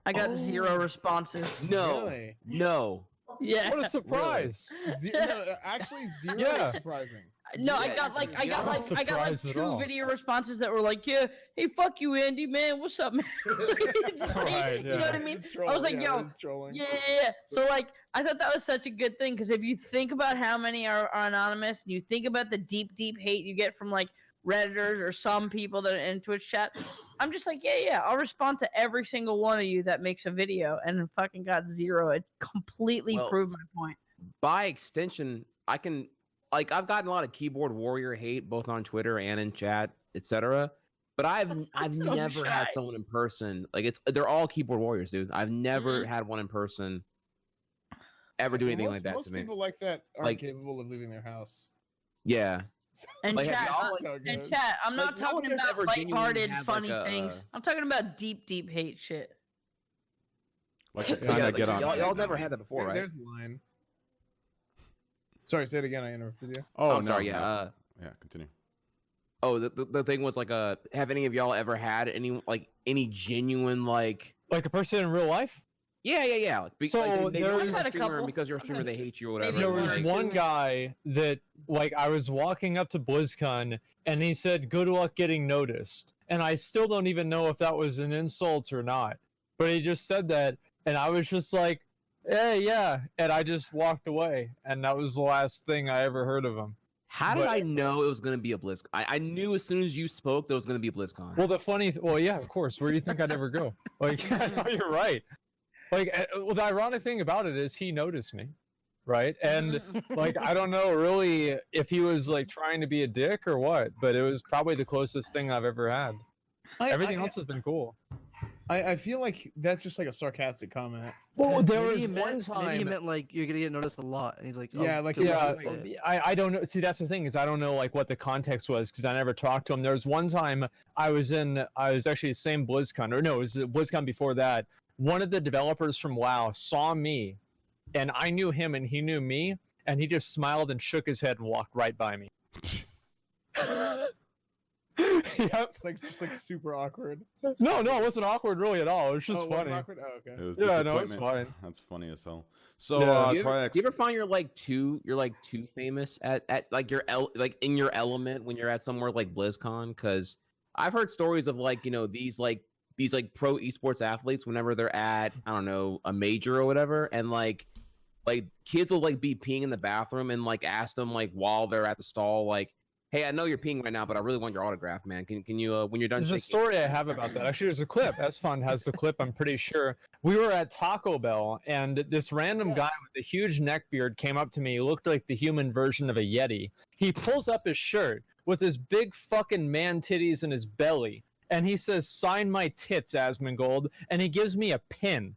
I got 0 responses. No, Really? no. Yeah. What a surprise! No, actually, 0 Yeah. is surprising. No, I Yeah, got like I'm not surprised at 2 all. video responses that were like, yeah, hey, fuck you, Andy, man, what's up, man? Just, Right, you know what I yeah. mean? Troll, I was like, yeah, yo, they're trolling. yeah. So like, I thought that was such a good thing because if you think about how many are anonymous, and you think about the deep hate you get from like Redditors or some people that are in Twitch chat, I'm just like, yeah, I'll respond to every single one of you that makes a video, and fucking got 0. It completely Well, proved my point. By extension, I can like I've gotten a lot of keyboard warrior hate both on Twitter and in chat, etc. But I've so never had shy. someone in person. Like they're all keyboard warriors, dude. I've never had one in person ever do anything like that Most to me. people like that aren't Like- capable of leaving their house. Yeah. And Like, have chat, y'all, So and good. chat, I'm not Like, no one talking has about ever genuinely lighthearted, had, funny like, a- things. I'm talking about deep hate shit. Like to Yeah, kind of like, get on. y'all never had that before, right? There's the line. Sorry, say it again. I interrupted you. Oh, I'm no, sorry. no. Yeah. Yeah, continue. Oh, the thing was like, have any of y'all ever had any genuine like? Like a person in real life? Yeah. So like, they know there's- you're I've had a a streamer, couple. and because you're a streamer, they hate you or whatever. Maybe There one was or two. one guy that, like, I was walking up to BlizzCon and he said, "Good luck getting noticed." And I still don't even know if that was an insult or not. But he just said that, and I was just like, "Hey, yeah," and I just walked away, and that was the last thing I ever heard of him. How did But- I know it was going to be a BlizzCon? I knew as soon as you spoke there was going to be a BlizzCon. Well, well, yeah, of course. Where do you think I'd ever go? Like, no, you're right. Like, well, the ironic thing about it is he noticed me, right? And like, I don't know really if he was like trying to be a dick or what, but it was probably the closest thing I've ever had. Everything else has been cool. I feel like that's just like a sarcastic comment. Well, there Maybe was he one meant, maybe he time. meant like you're gonna get noticed a lot, and he's like, oh, Yeah, like, good Yeah, luck with it. I don't know. See, that's the thing is I don't know like what the context was because I never talked to him. There was one time I was actually the same BlizzCon, or no, it was the BlizzCon before that. One of the developers from WoW saw me, and I knew him, and he knew me, and he just smiled and shook his head and walked right by me. Yep. It's like just like super awkward. No, it wasn't awkward really at all. It was just Oh, it wasn't funny. awkward? Oh, okay. It was Yeah, no, it's disappointment. fine. That's funny as hell. So, Yeah. do try you ever find you're too famous at like like in your element when you're at somewhere like BlizzCon? Because I've heard stories of like these pro esports athletes whenever they're at I don't know a major or whatever, and like kids will like be peeing in the bathroom and like ask them like while they're at the stall like, "Hey, I know you're peeing right now, but I really want your autograph, man. Can you when you're done?" There's a story I have about that. Actually, there's a clip. S-Fund has the clip, I'm pretty sure. We were at Taco Bell, and this random guy with a huge neck beard came up to me. He looked like the human version of a Yeti. He pulls up his shirt with his big fucking man titties in his belly, and he says, "Sign my tits, Asmongold," and he gives me a pin.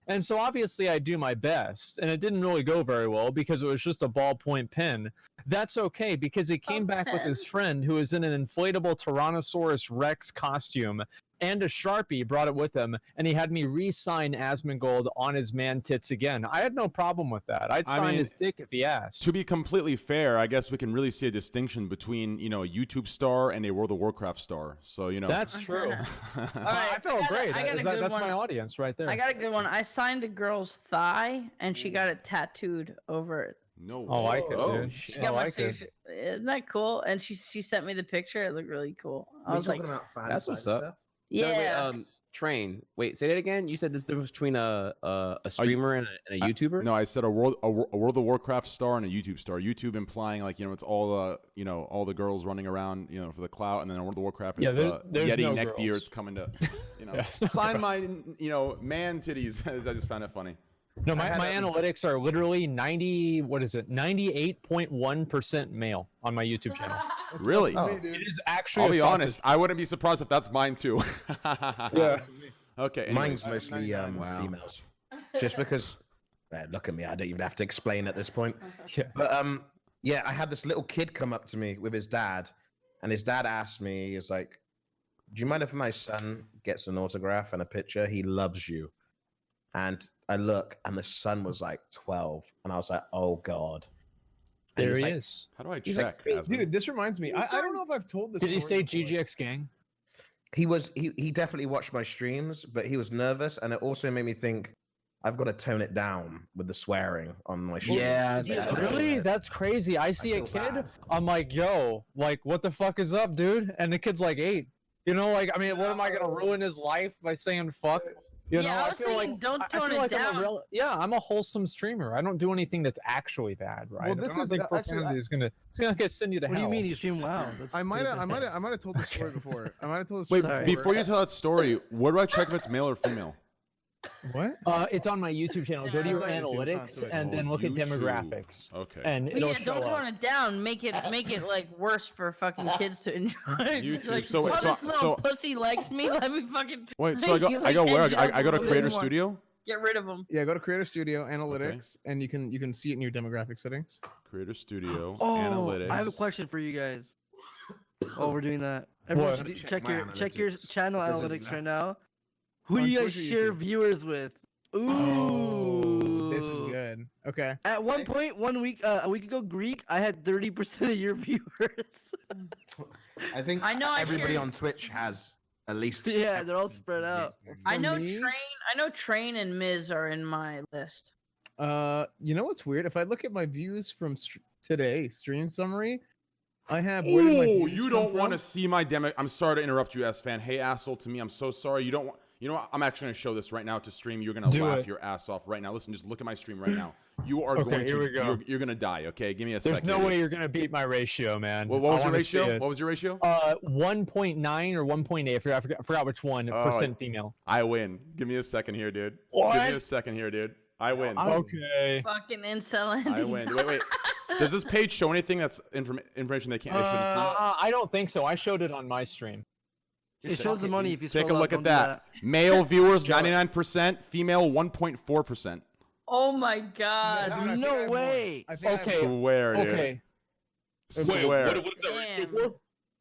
And so obviously I do my best, and it didn't really go very well because it was just a ballpoint pen. That's okay because he came back with his friend who was in an inflatable Tyrannosaurus Rex costume and a Sharpie, brought it with him, and he had me re-sign Asmongold on his man tits again. I had no problem with that. I'd I sign mean, his dick if he asked. To be completely fair, I guess we can really see a distinction between a YouTube star and a World of Warcraft star. So That's true. All right, I felt great. I got a good That's one. my audience right there. I got a good one. I signed a girl's thigh, and she got it tattooed over it. no. I like it, Oh, dude. shit. She I got my like it. signature. Isn't that cool? And she sent me the picture. It looked really cool. I was like, about fan That's what's site up. stuff? yeah. Wait, Train. Wait, say that again. You said this difference between a streamer and a YouTuber. No, I said a World of Warcraft star and a YouTube star. YouTube implying like it's all the all the girls running around for the clout, and then a World of Warcraft Yeah, is the there's Yeti no neck girls. beards coming to Yeah. sign my man titties. I just found it funny. No, my analytics are literally 98.1% male on my YouTube channel. Really? That's me, dude. It is actually. I'll be a sausage. honest. I wouldn't be surprised if that's mine too. Yeah. Okay. Anyways. Mine's mostly Wow. females. Just because, look at me, I don't even have to explain at this point. Yeah. But yeah, I had this little kid come up to me with his dad, and his dad asked me, he's like, "Do you mind if my son gets an autograph and a picture? He loves you." And I look, and the son was like 12, and I was like, oh god. And There was he like, is. How do I He's like, check? Asmund? Dude, this reminds me. I don't know if I've told this. Did he story say before. GGX gang? He definitely watched my streams, but he was nervous, and it also made me think I've got to tone it down with the swearing on my stream. Yeah, Really? That's crazy. I see a feel kid. bad. I'm like, yo, like, what the fuck is up, dude? And the kid's like 8. You know, like, I mean, what am I gonna ruin his life by saying fuck? You Yeah, know, I was thinking, don't I tone feel it like down. I'm a wholesome streamer. I don't do anything that's actually bad, right? Well, this I don't is think actually, profanity is gonna send you to What do hell. you mean you stream WoW? That's I might pretty bad. have told this story before. I might have told this Wait, story Sorry. before you tell that story, where do I check if it's male or female? What? It's on my YouTube channel. Go to your It's on YouTube, it's not analytics Twitch. and then Oh, look at YouTube. demographics. Okay. And But it'll yeah, show don't up. tone it down. Make it like worse for fucking kids to enjoy. Just YouTube. like, So wait, oh, so- this little so- pussy likes me. Let me fucking. Wait, so I go like, I go where? edge up I go a to little Creator more. Studio? Get rid of them. Yeah, go to Creator Studio Analytics, and you can see it in your demographic settings. Creator Studio, Oh, Analytics. I have a question for you guys. Oh, we're doing that. Everyone What? should Check check my your analytics. channel If there's any analytics left. right now. Who On do you guys Twitch or share YouTube? viewers with? Ooh. This is good. Okay. At one point, a week ago, Greek, I had 30% of your viewers. I think I know I everybody shared- on Twitch has at least. Yeah, they're all spread out. I For know me- Train and Miz are in my list. You know what's weird? If I look at my views from today stream summary, I have. Where did my Oh, views you come don't want to from? see my demo. I'm sorry to interrupt you, S-Fan. Hey, asshole, to me, I'm so sorry. You don't want. You know what? I'm actually going to show this right now to stream. You're going to Do laugh it. your ass off right now. Listen, just look at my stream right now. You are Okay, going here to. we go. You're going to die. Okay, give me a There's second. no way you're gonna beat my ratio, man. What was I your wanna see ratio? it. What was your ratio? 1.9 or 1.8. I forgot which one. Oh, Percent female. I win. Give me a secction here, dude. Give me What? a second here, dude. I win. Okay. Fucking incel. I win. Wait. Does this page show anything that's information they can't? They shouldn't see? I don't think so. I showed it on my stream. It shows the money if you Take a scroll look up, at don't do that. Male viewers, Show it. 99%. Female, 1.4%. Oh my god. I think I No have more. way. I think I have Okay. more. Swear, dude. Okay. Wait, Swear. what is that ratio Damn. for?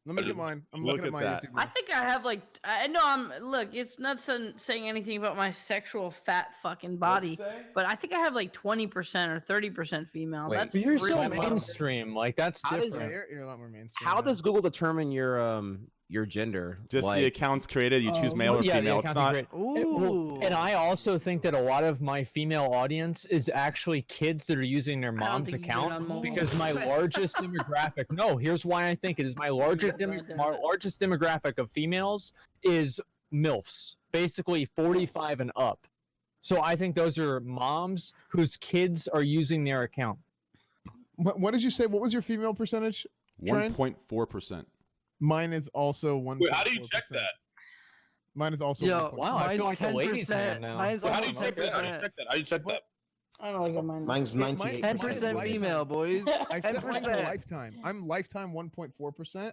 Let me get mine. I'm Look looking at at my that. YouTube. I think I have like I know look, it's not saying anything about my sexual fat fucking body, but I think I have like 20% or 30% female. Wait, That's But you're so really low. mainstream. Like that's How does- different. You're a lot more mainstream. How now. does Google determine your gender? Just the Like, accounts created. You choose male or Yeah, the female. It's accounting not. grade. Ooh. And I also think that a lot of my female audience is actually kids that are using their don't mom's think you did on account mobile. because my largest demographic. No, here's why I think it is my largest Right there. largest demographic of females is MILFs, basically 45 and up. So I think those are moms whose kids are using their account. What did you say? What was your female percentage? Trent? 1.4%. Mine is also 1. Wait, how do you check that? Mine is also. Yo, 1.4%. Wow, I mine's feel like a ladies' 10%. man now. Mine's How do you almost check that? How do you 10%. check that? How do you check that? I don't look at mine. Mine's Mine- 98%. 10% Lifetime. female, boys. I set mine to 10%. lifetime. I'm lifetime 1.4%,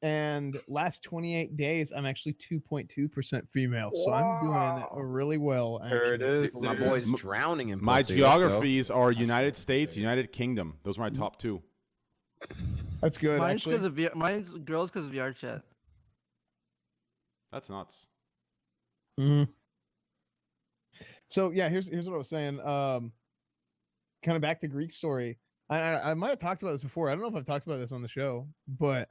and last 28 days I'm actually 2.2% female. So I'm doing really well. There it actually. is. my dude. boy's drowning in My pussy. Let's go. geographies are United States, United Kingdom. Those are my top two. That's good. Mine's actually. because of mine's girls because of VR chat. That's nuts. Mhm. So yeah, here's what I was saying. Kind of back to Greek story. I might have talked about this before. I don't know if I've talked about this on the show, but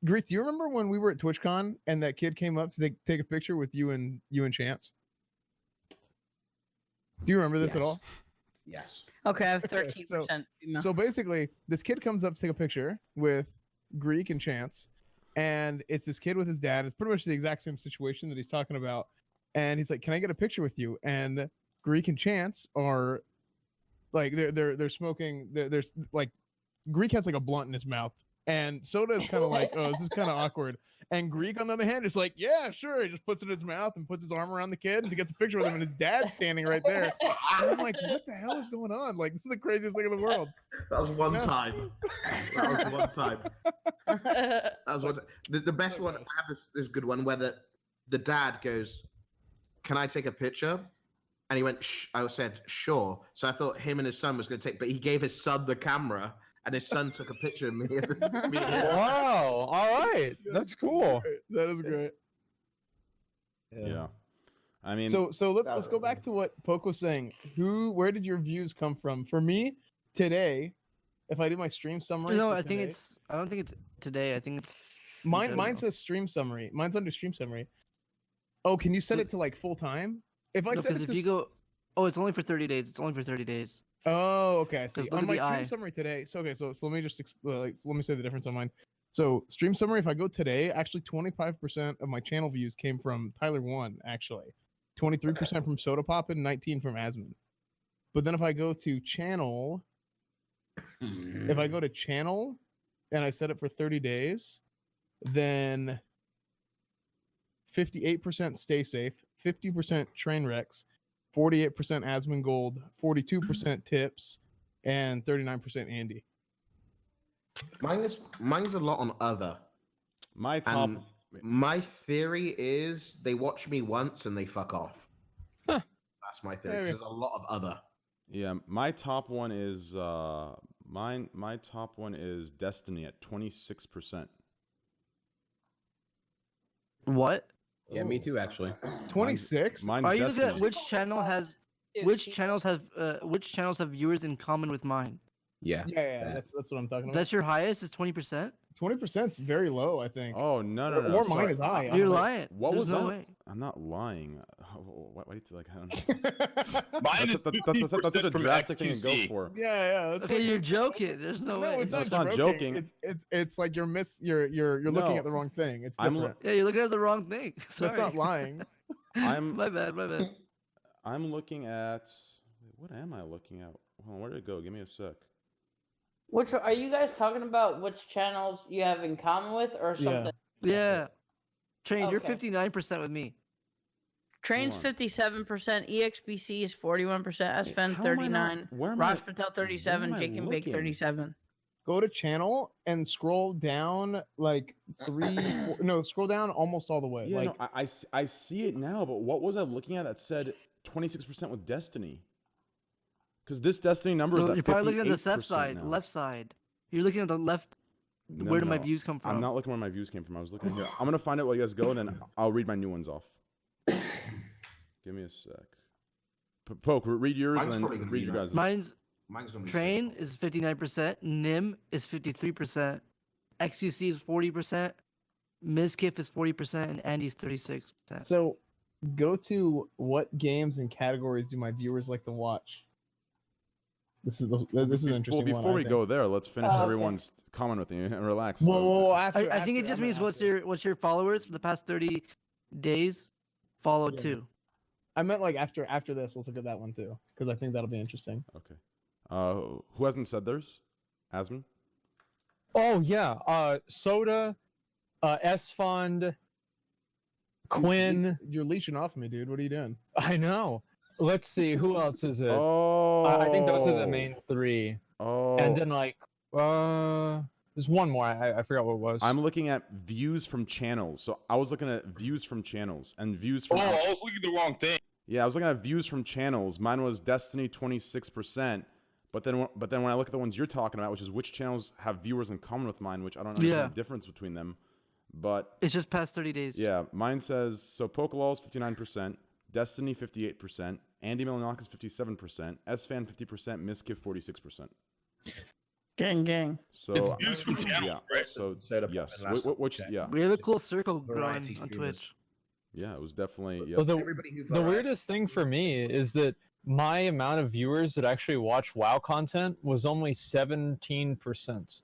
Greek, do you remember when we were at TwitchCon and that kid came up to take a picture with you and Chance? Do you remember this at Yes. all? Yes. Okay, I have Okay, 13% female. So basically, this kid comes up to take a picture with Greek and Chance, and it's this kid with his dad. It's pretty much the exact same situation that he's talking about. And he's like, "Can I get a picture with you?" And Greek and Chance are like, they're smoking. There's like, Greek has like a blunt in his mouth, and Soda is kind of like, "Oh, this is kind of awkward." And Greek, on the other hand, is like, "Yeah, sure." He just puts it in his mouth and puts his arm around the kid and gets a picture with him, and his dad's standing right there. And I'm like, "What the hell is going on? Like, this is the craziest thing in the world." That was one Yeah. time. That was one time. That was one. The best one. I have this good one where the dad goes, "Can I take a picture?" And he went, I said, "Sure." So I thought him and his son was going to take, but he gave his son the camera, and his son took a picture of me. me and him. Wow. All right. That's cool. That is great. Yeah. I mean, So let's go back to what Poke was saying. Where did your views come from? For me, today, if I do my stream summary, No, for I think today- it's. I don't think it's today. I think it's. mine. general. Mine says stream summary. Mine's under stream summary. Oh, can you set it to like full time? If I No, set it because to if you go, oh, it's only for 30 days. It's only for 30 days. Oh, okay. I see. 'Cause look On at my the stream eye. summary today. So okay, so let me just let me say the difference on mine. So stream summary, if I go today, actually 25% of my channel views came from Tyler One, actually. 23% from Soda Poppin, 19 from Asman. But then if I go to channel, and I set it for 30 days, then 58% Stay Safe, 50% Trainwrecks, 48% Asman Gold, 42% Tips, and 39% Andy. Mine's a lot on other. my top. And my theory is they watch me once and they fuck off. Huh. That's my theory. 'Cause Maybe. there's a lot of other. Yeah, my top one is my top one is Destiny at 26%. What? Yeah, me too, actually. 26? Mine's Are you looking Destiny. at which channel has which channels have viewers in common with mine? Yeah. Yeah, that's what I'm talking about. That's your highest is 20%. 20% is very low, I think. Oh no! Or mine sorry. is high. You're I'm lying. What There's was no that? way. I'm not lying. Why do you like? I don't know. Mine is That's such a 50% from drastic thing to go XQC. for. Yeah. That's Okay, you're joking. There's no way. it's That's not not joking. joking. It's like you're looking No. at the wrong thing. It's I'm different. Yeah, you're looking at the wrong thing. Sorry. That's not lying. I'm My bad. I'm looking at. What am I looking at? Hold on, where did it go? Give me a sec. Which are you guys talking about? Which channels you have in common with, or Yeah. something? Yeah. Train, you're Okay. 59% with me. Train's Hold on. 57%, EXBC is 41%, SFN How am I not- 39, where am I- Rosh Patel 37, where am I Jake and Bake looking? 37. Go to channel and scroll down like scroll down almost all the way. Yeah, like no, I see it now, but what was I looking at that said 26% with Destiny? Because this Destiny number is So at you're probably looking at the 58% left side. now. Left side. You're looking at the left. Where do my views come from? I'm not looking where my views came from. I was looking here. I'm gonna find out while you guys go, and then I'll read my new ones off. Give me a sec. Poke, read yours, Mine's and probably then gonna read be your that. guys'. Mine's gonna be Train 64. is 59%. Nim is 53%. XCC is 40%. Mizkif is 40%, and Andy's 36%. so go to what games and categories do my viewers like to watch? This is an interesting Well, one, before I we think. go there, let's finish Okay. everyone's comment with you and relax. Whoa, I think it after- just I'm means after. what's your followers for the past 30 days followed Yeah. too. I meant like after this. Let's look at that one too, because I think that'll be interesting. Okay. Who hasn't said theirs? Asman? Oh yeah, Soda, S Fund, Quinn. You're leeching off me, dude. What are you doing? I know. Let's see, who else is it? Oh. I think those are the main three. Oh. And then like, there's one more. I forgot what it was. I'm looking at views from channels. So I was looking at views from channels and views from. Oh, I was looking at the wrong thing. Yeah, I was looking at views from channels. Mine was Destiny 26%. But then when I look at the ones you're talking about, which is which channels have viewers in common with mine, which I don't know Yeah. the difference between them. But It's just past 30 days. yeah, mine says so Pokelol's 59%, Destiny 58%, Andy Milanakis 57%, SFan 50%, Miskiff 46%. Gang. So It's views from channels, yeah, right? so Soda yes, Pop and last which check. yeah, We have a cool circle Variety growing on streamers. Twitch. yeah, it was definitely Well, yeah. Everybody who the variety- weirdest thing for me is that my amount of viewers that actually watch WoW content was only 17%.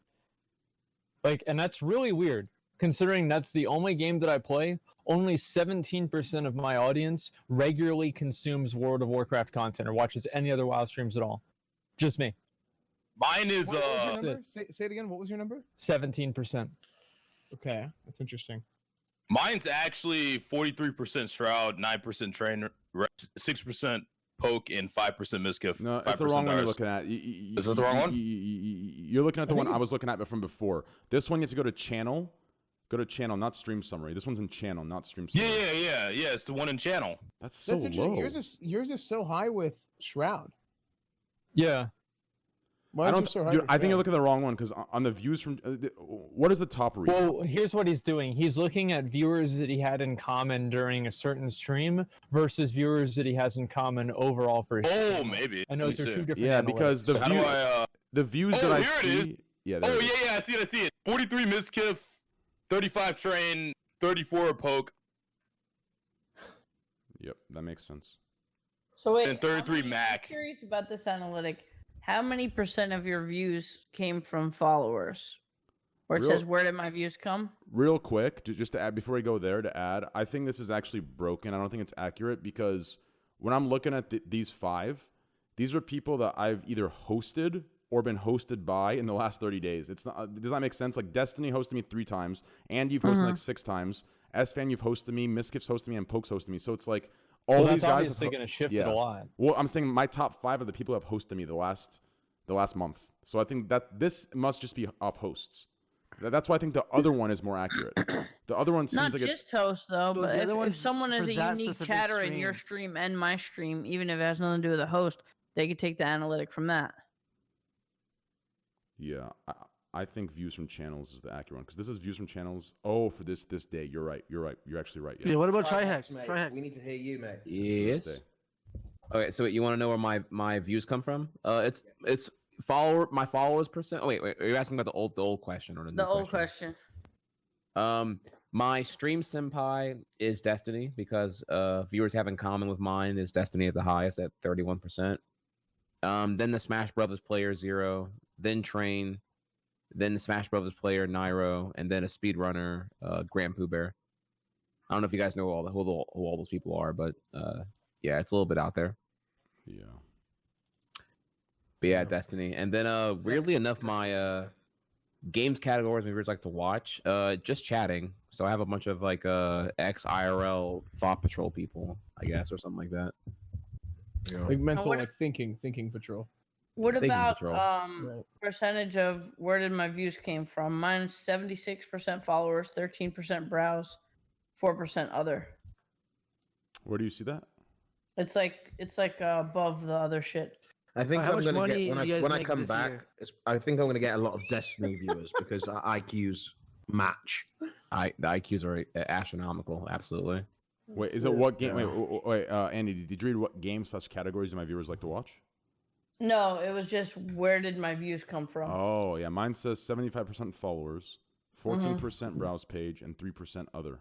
Like, and that's really weird, considering that's the only game that I play. Only 17% of my audience regularly consumes World of Warcraft content or watches any other WoW streams at all. Just me, Mine is What was your That's number? Say it again. What was your number? 17%. Okay, that's interesting. mine's actually 43% Shroud, 9% Train, 6% Poke, and 5% Miskiff. No, 5% it's the wrong one you're ours. looking at. Is it the wrong one? You're looking at the I one think I was looking at from before. This one you have to go to channel. Go to channel, not stream summary. This one's in channel, not stream summary. Yeah. It's the one in channel. That's so That's interesting. low. Yours is so high with Shroud. Yeah. Why is it so hard dude, to I think you're tell? looking at the wrong one because on the views from what is the top read? Well, here's what he's doing. He's looking at viewers that he had in common during a certain stream versus viewers that he has in common overall for his Oh, channel. maybe. And Let those me are see. two different Yeah, because analytics. the So how do I? views Oh, that I here it is. see. Yeah. There Oh it is. yeah, I see it. I see it. 43 Miskiff, 35 Train, 34 Poke, Yep, that makes sense. So wait, and 33 I'm Mac. curious about this analytic. How many % of your views came from followers? Where it Real- says, where did my views come? Real quick, just to add before we go there, to add, I think this is actually broken. I don't think it's accurate because when I'm looking at these 5, these are people that I've either hosted or been hosted by in the last 30 days. It's not does that make sense? Like Destiny hosted me 3 times, and you've hosted me like 6 times. S-Fan, you've hosted me, Miskiff's hosted me, and Poke's hosted me. So it's like all Well, these that's guys obviously going to shift it a lot. Well, I'm saying my top 5 of the people who have hosted me the last month. So I think that this must just be off hosts. That's why I think the other one is more accurate. The other one seems Not like just it's host though, Well, but the other if one's someone is for a that unique specific chatter in your stream and my stream, even if it has nothing to do with the host, they could take the analytic from that. yeah. I think views from channels is the accurate one because this is views from channels. Oh, for this day, you're right. You're actually right. Yeah, what about Trihex, Trihex? mate. Trihex. We need to hear you, mate. Yes. This day. Okay, so you want to know where my views come from? It's my followers percent. Oh wait, are you asking about the old question or the new The old question. My stream senpai is Destiny because viewers have in common with mine is Destiny at the highest at 31%. Then the Smash Brothers player 0, then Train, then the Smash Brothers player Nairo, and then a speedrunner Grand Pooh Bear. I don't know if you guys know who all those people are, but yeah, it's a little bit out there. Yeah. But yeah, Destiny. And then weirdly enough, my games categories my viewers like to watch, just chatting. So I have a bunch of like ex-IRL Thought Patrol people, I guess, or something like that. Like mental, what- like thinking patrol. What Thinking about patrol. Right. percentage of where did my views came from? Mine's 76% followers, 13% browse, 4% other. Where do you see that? It's like above the other shit. I think How I'm much gonna money get do you guys when I make come this back. year? I think I'm gonna get a lot of Destiny viewers because our IQs match. The IQs are astronomical, absolutely. Wait, is it what game? Wait, Andy, did you read what games / categories do my viewers like to watch? No, it was just where did my views come from? Oh, yeah. Mine says 75% followers, 14% browse page, and 3% other.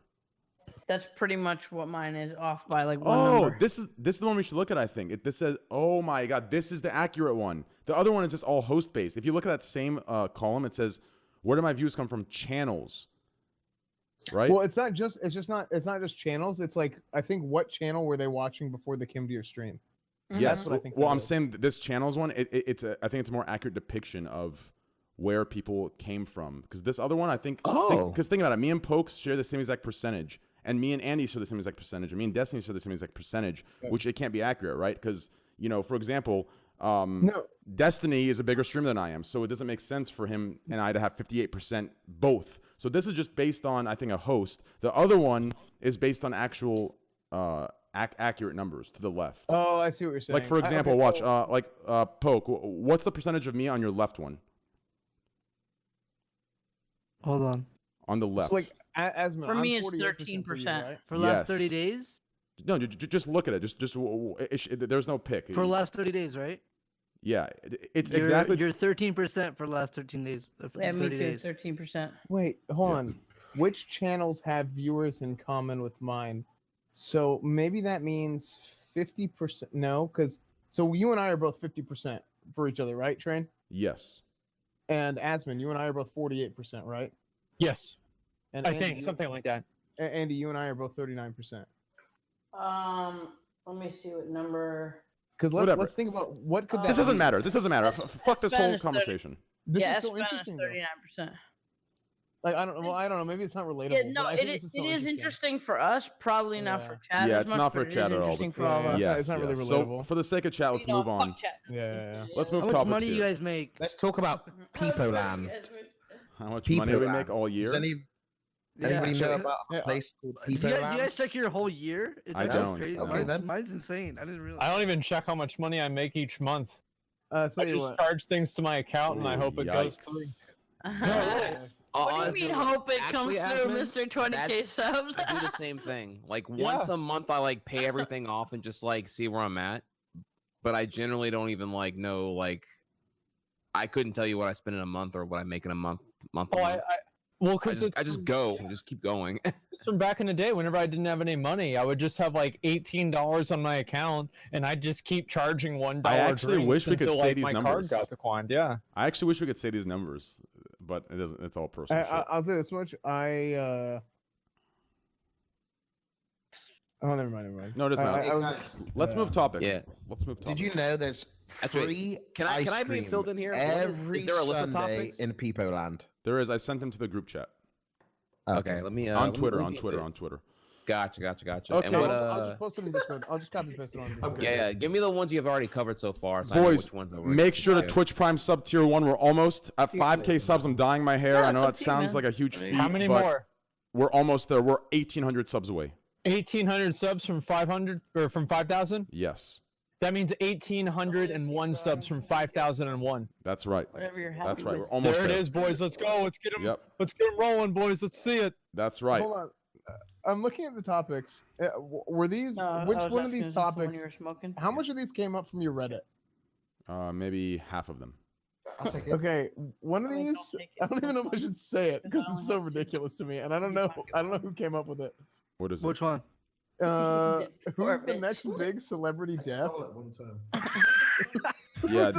That's pretty much what mine is, off by like one Oh, number. this is the one we should look at, I think. This says, oh my God, this is the accurate one. The other one is just all host-based. If you look at that same column, it says, where do my views come from? Channels. Right? Well, it's not just channels. It's like I think what channel were they watching before they came to your stream? Yes. That's what I think Well, that I'm is. saying this channels one, I think it's a more accurate depiction of where people came from. Because this other one, I think, because think about it, me and Pokes share the same exact percentage, and me and Andy share the same exact percentage, and me and Destiny share the same exact percentage, which it can't be accurate, right? Because, for example, Destiny is a bigger streamer than I am, so it doesn't make sense for him and I to have 58% both. So this is just based on, I think, a host. The other one is based on actual accurate numbers to the left. Oh, I see what you're saying. Like, for example, watch, Poke, what's the percentage of me on your left one? Hold on. On the left. So like Asma, For me, I'm it's 48% for you, 13%. right? For the last 30 Yes. days? No, just look at it. There's no pick. For the last 30 days, right? Yeah, it's You're, exactly. You're 13% for the last 13 days. Yeah, me 30 too, days. 13%. Wait, hold on. Which channels have viewers in common with mine? So maybe that means 50%. No, because so you and I are both 50% for each other, right, Train? Yes. And Asman, you and I are both 48%, right? Yes, And I Andy, think something like that. Andy, you and I are both 39%. Let me see what number. Because Whatever. let's think about what could that. This doesn't be? matter. This doesn't matter. Fuck this whole Spanish 30. conversation. This Yeah, is so Espanol is interesting. though. 39%. Like I don't know. Well, I don't know. Maybe it's not relatable. Yeah, but no, I it think is, this is so it is interesting for us, probably not Yeah. for chat. Yeah, as it's much, not for but it is chat at all, interesting but- for all of us. Yeah, it's not really So relatable. for the sake of chat, let's You know, move on. fuck chat. Yeah. Let's How move much topics money do you here. guys make? Let's talk about Peepoland. How much Peepo money do we Land. make all year? Does anybody know Yeah. about a Yeah. place called Do you, Peepoland? guys check your whole year? It's I actually don't, Crazy. no. Okay, then. Mine's insane. I didn't realize. I don't even check how much money I make each month. I tell you just what. charge things to my account and I Ooh, hope it goes yikes. through. What do you mean hope it comes Actually, through, Asmund, Mr. 20K subs? I do the same thing. Like Yeah. once a month, I like pay everything off and just like see where I'm at. But I generally don't even like know like I couldn't tell you what I spend in a month or what I make in a month. Well, I because just go and just keep going. it's from back in the day, whenever I didn't have any money, I would just have like $18 on my account, and I'd just keep charging $1. I actually drinks wish we could until, say like, these my numbers. card got declined. Yeah. I actually wish we could say these numbers, but it doesn't. It's all personal. shit. I'll say this much. Oh, never mind. No, it doesn't matter. Let's move topics. Yeah. Let's move topics. Did you know there's Actually, free can I ice be cream filled in here? every Is there a list of Sunday topics? in Peepo Land? There is. I sent them to the group chat Okay, let me on let me- Twitter. let On me Twitter. get- On Twitter. Gotcha. Okay. And what, I'll just post it in Discord. I'll just copy and paste it on Discord. yeah, give me the ones you've already covered so far. So I know Boys, which ones are make sure to skip. Twitch Prime sub tier 1. We're almost at 5K subs. I'm dyeing my hair. Yeah, I know it's that up to you, sounds man. like a huge feat, How many but more? we're almost there. We're 1,800 subs away. 1,800 subs from 500 or from 5,000? Yes, That means 1,801 subs from 5,001. that's right. Whatever you're happy That's right. with. We're almost There there. it is, boys. Let's go. Let's get them. Yep, Let's get them rolling, boys. Let's see it. that's right. Hold on. I'm looking at the topics. Were these? Which one of these topics? How much of these came up from your Reddit? Maybe half of them. I'll take it. Okay, one of I mean, these. don't take it. I don't even know if I should say it because I it's only so have ridiculous to me, and I don't know. I don't know who came up with it. What is it? Which one? Who's Poor the bitch. next big celebrity I death? stole it one time. Yeah,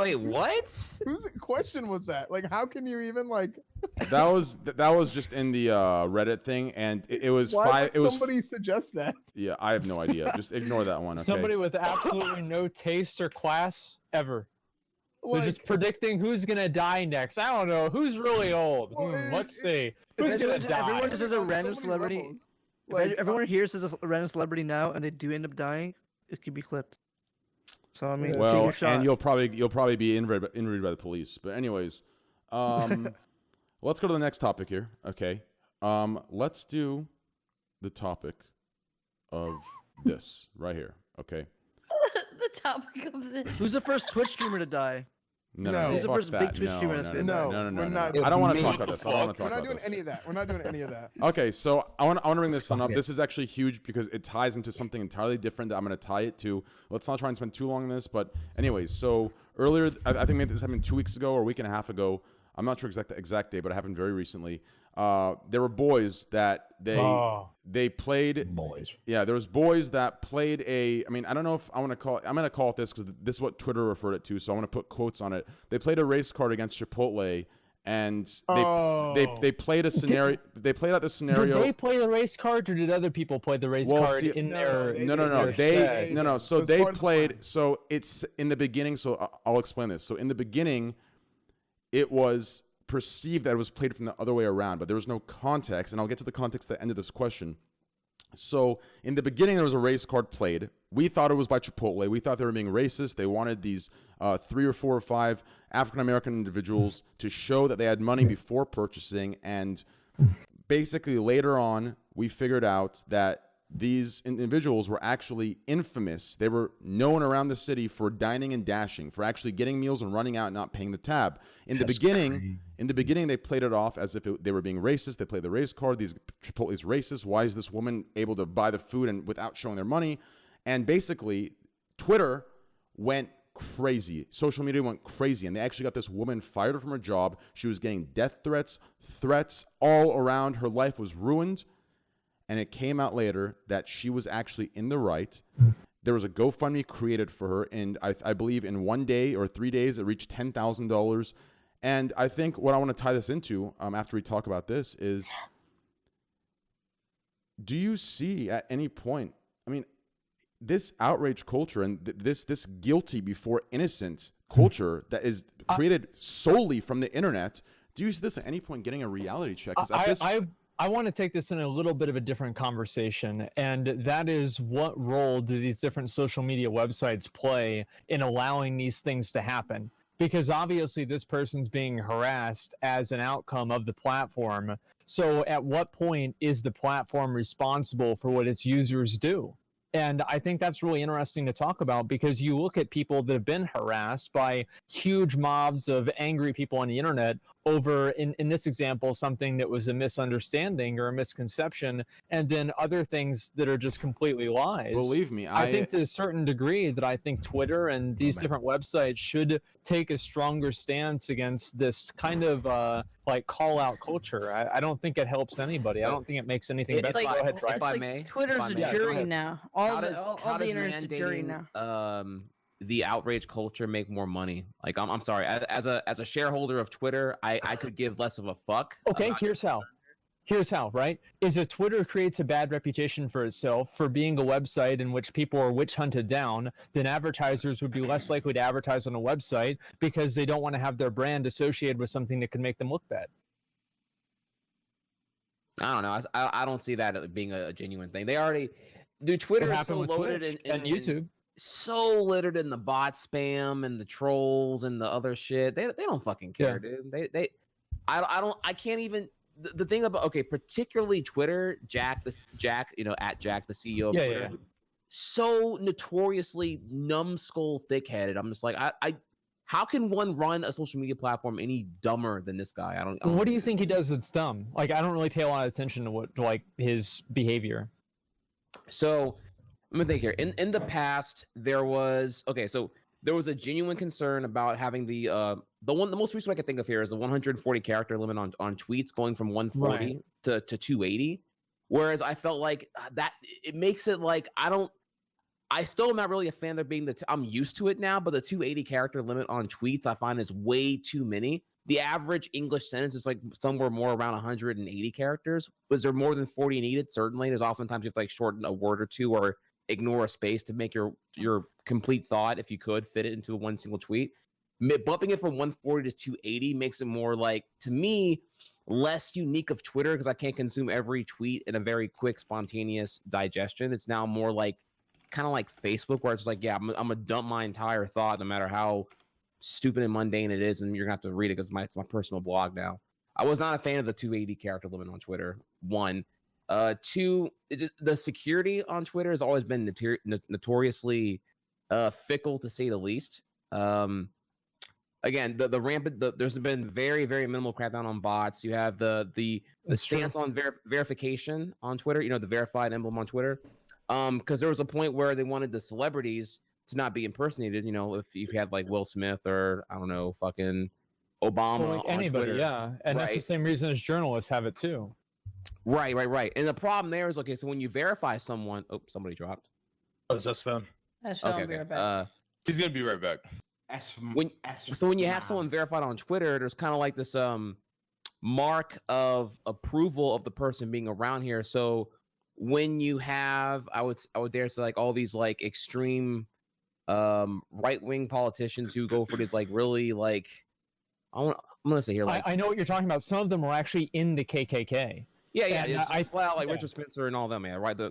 Wait, what? Whose question was that? Like, how can you even like? that was just in the Reddit thing, and it was Why five. would It was somebody suggest that? yeah. I have no idea. Just ignore that one. Okay. Somebody with absolutely no taste or class ever. They're Like, just predicting who's gonna die next. I don't know who's really old. Well, Let's see. Who's gonna Everyone die? just says a random celebrity. If everyone here says a random celebrity now, and they do end up dying, it could be clipped. So I mean, take Well, your shot. and you'll probably be interviewed by the police. But anyways, let's go to the next topic here. Okay, let's do the topic of this right here. Okay. The topic of this. Who's the first Twitch streamer to die? No. Who's the fuck first big that. Twitch No, streamer that's no, been no, there? no, no, no, We're no. not- I don't want to Me. talk about this. I don't want to We're talk not about doing this. any of that. We're not doing any of that. Okay, so I want to bring this one up. it. This is actually huge because it ties into something entirely different that I'm going to tie it to. Let's not try and spend too long on this, but anyways, so earlier, I think maybe this happened 2 weeks ago or a week and a half ago. I'm not sure exact day, but it happened very recently. There were boys that they played. Boys. Yeah, there was boys that played a. I mean, I don't know if I want to call it. I'm going to call it this because this is what Twitter referred it to. So I want to put quotes on it. They played a race card against Chipotle, and they played a scenario. They played out the scenario. Did they play the race card, or did other people play the race Well, card see- in No, their? they- No. They- So it was they part of the played. plan. So it's in the beginning. So I'll explain this. So in the beginning, it was perceived that it was played from the other way around, but there was no context. And I'll get to the context at the end of this question. So in the beginning, there was a race card played. We thought it was by Chipotle. We thought they were being racist. They wanted these 3 or 4 or 5 African American individuals to show that they had money before purchasing. And basically, later on, we figured out that these individuals were actually infamous. They were known around the city for dining and dashing, for actually getting meals and running out and not paying the tab. In the beginning, they played it off as if they were being racist. They played the race card. These Chipotle's racist. Why is this woman able to buy the food and without showing their money? And basically, Twitter went crazy. Social media went crazy, and they actually got this woman fired from her job. She was getting death threats all around. Her life was ruined. And it came out later that she was actually in the right. There was a GoFundMe created for her, and I believe in 1 day or 3 days, it reached $10,000. And I think what I want to tie this into, after we talk about this, is: do you see at any point? I mean, this outrage culture and this guilty before innocent culture that is created solely from the internet. Do you see this at any point getting a reality check? 'Cause at this, I want to take this in a little bit of a different conversation, and that is, what role do these different social media websites play in allowing these things to happen? Because obviously this person's being harassed as an outcome of the platform. So at what point is the platform responsible for what its users do? And I think that's really interesting to talk about because you look at people that have been harassed by huge mobs of angry people on the internet over, in this example, something that was a misunderstanding or a misconception, and then other things that are just completely lies. Believe me, I think to a certain degree that I think Twitter and these different websites should take a stronger stance against this kind of like call out culture. I don't think it helps anybody. I don't think it makes anything It's better. like- Go ahead, if Drive. I may, Twitter's if I a may. jury now. All How the, does- all, how all the does internet's a jury now. the outrage culture make more money? Like, I'm sorry, as a shareholder of Twitter, I could give less of a fuck. Okay, about- here's how, right? Is if Twitter creates a bad reputation for itself for being a website in which people are witch hunted down, then advertisers would be less likely to advertise on a website because they don't want to have their brand associated with something that could make them look bad. I don't know. I don't see that as being a genuine thing. They already do. Twitter is so with loaded Twitch in and YouTube. So littered in the bot spam and the trolls and the other shit. They don't fucking care, dude. I can't even. The thing about, okay, particularly Twitter, Jack, you know, at Jack, the CEO of Twitter, so notoriously numbskull, thick-headed. I'm just like, how can one run a social media platform any dumber than this guy? I don't. What do you think he does that's dumb? Like, I don't really pay a lot of attention to like his behavior. So let me think here. In the past, there was a genuine concern about having the most recent I can think of here is the 140 character limit on tweets going from 140 to 280. Whereas I felt like that it makes it like I still am not really a fan of being I'm used to it now, but the 280 character limit on tweets I find is way too many. The average English sentence is like somewhere more around 180 characters. Was there more than 40 needed? Certainly. There's oftentimes you have to like shorten a word or two or ignore a space to make your complete thought, if you could fit it into one single tweet. Bumping it from 140 to 280 makes it more like, to me, less unique of Twitter because I can't consume every tweet in a very quick, spontaneous digestion. It's now more like kind of like Facebook, where it's like, yeah, I'm gonna dump my entire thought, no matter how stupid and mundane it is, and you're gonna have to read it because it's my personal blog now. I was not a fan of the 280 character limit on Twitter. One. Two, the security on Twitter has always been notoriously fickle, to say the least. Again, the rampant, there's been very, very minimal crackdown on bots. You have the stance on verification on Twitter. You know, the verified emblem on Twitter. Because there was a point where they wanted the celebrities to not be impersonated. You know, if you had like Will Smith or I don't know, fucking Obama, Well, like anybody, Twitter. yeah, and that's the same reason as journalists have it too. Right. And the problem there is, okay, so when you verify someone, somebody dropped. Oh, is that phone? That's Okay. be right back. He's gonna be right back. When you have someone verified on Twitter, there's kind of like this mark of approval of the person being around here. So when you have, I would dare say, like all these like extreme right-wing politicians who go for this like really like I'm gonna say here, like I know what you're talking about. Some of them are actually in the KKK. Yeah, And it's flat out like Richard Spencer and all them, man. Right, the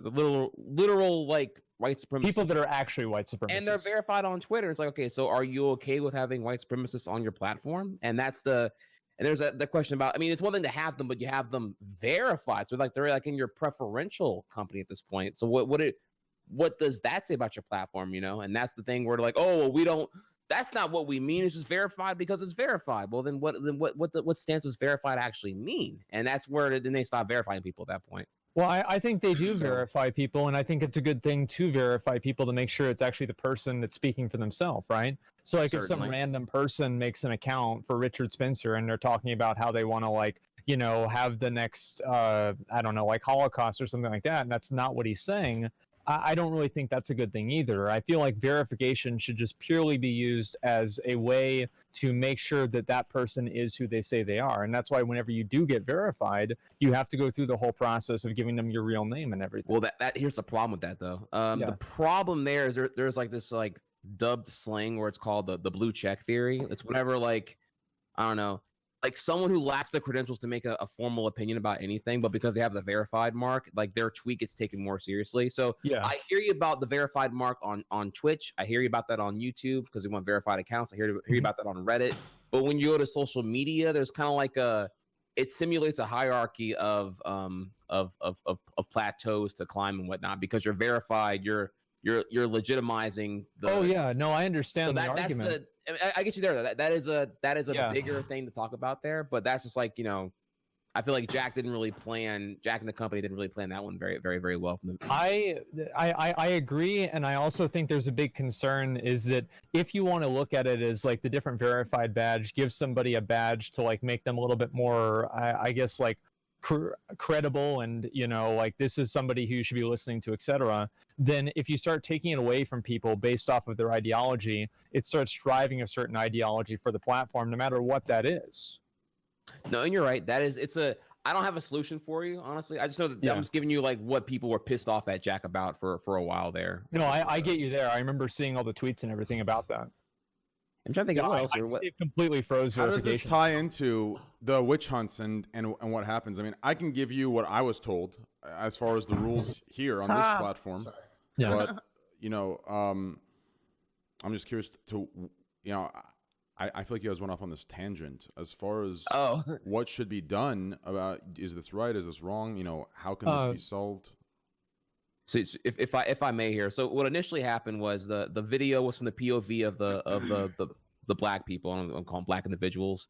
literal like white supremacists. People that are actually white supremacists. And they're verified on Twitter. It's like, okay, so are you okay with having white supremacists on your platform? And there's the question about, I mean, it's one thing to have them, but you have them verified. So like they're like in your preferential company at this point. So what does that say about your platform, you know? And that's the thing where they're like, oh, well, we don't, that's not what we mean. It's just verified because it's verified. Well, then what stance does verified actually mean? And that's where then they stop verifying people at that point. Well, I think they do verify people, and I think it's a good thing to verify people to make sure it's actually the person that's speaking for themselves, right? So like if some random person makes an account for Richard Spencer and they're talking about how they want to like, you know, have the next, I don't know, like Holocaust or something like that, and that's not what he's saying, I don't really think that's a good thing either. I feel like verification should just purely be used as a way to make sure that that person is who they say they are. And that's why whenever you do get verified, you have to go through the whole process of giving them your real name and everything. Well, that here's the problem with that, though. The problem there is there's like this like dubbed slang where it's called the blue check theory. It's whenever like, I don't know, like someone who lacks the credentials to make a formal opinion about anything, but because they have the verified mark, like their tweet gets taken more seriously. So I hear you about the verified mark on Twitch. I hear you about that on YouTube because they want verified accounts. I hear you about that on Reddit. But when you go to social media, there's kind of like it simulates a hierarchy of plateaus to climb and whatnot, because you're verified, you're legitimizing the. Oh yeah, no, I understand So the that's argument. I get you there. That is a Yeah. bigger thing to talk about there, but that's just like, I feel like Jack and the company didn't really plan that one very, very, very well. I agree, and I also think there's a big concern is that if you want to look at it as like the different verified badge, give somebody a badge to like make them a little bit more, I guess, like credible, and like this is somebody who you should be listening to, etc. Then if you start taking it away from people based off of their ideology, it starts driving a certain ideology for the platform, no matter what that is. No, and you're right. I don't have a solution for you, honestly. I just know that Yeah. I'm just giving you like what people were pissed off at Jack about for a while there. No, I get you there. I remember seeing all the tweets and everything about that. I'm trying to think of what else. It completely froze How does verification. this tie into the witch hunts and what happens? I mean, I can give you what I was told as far as the rules here on this platform. Yeah. But I'm just curious to I feel like you guys went off on this tangent as far as what should be done about, is this right? Is this wrong? How can this be solved? So if I may here, so what initially happened was the video was from the POV of the black people. I'm calling black individuals.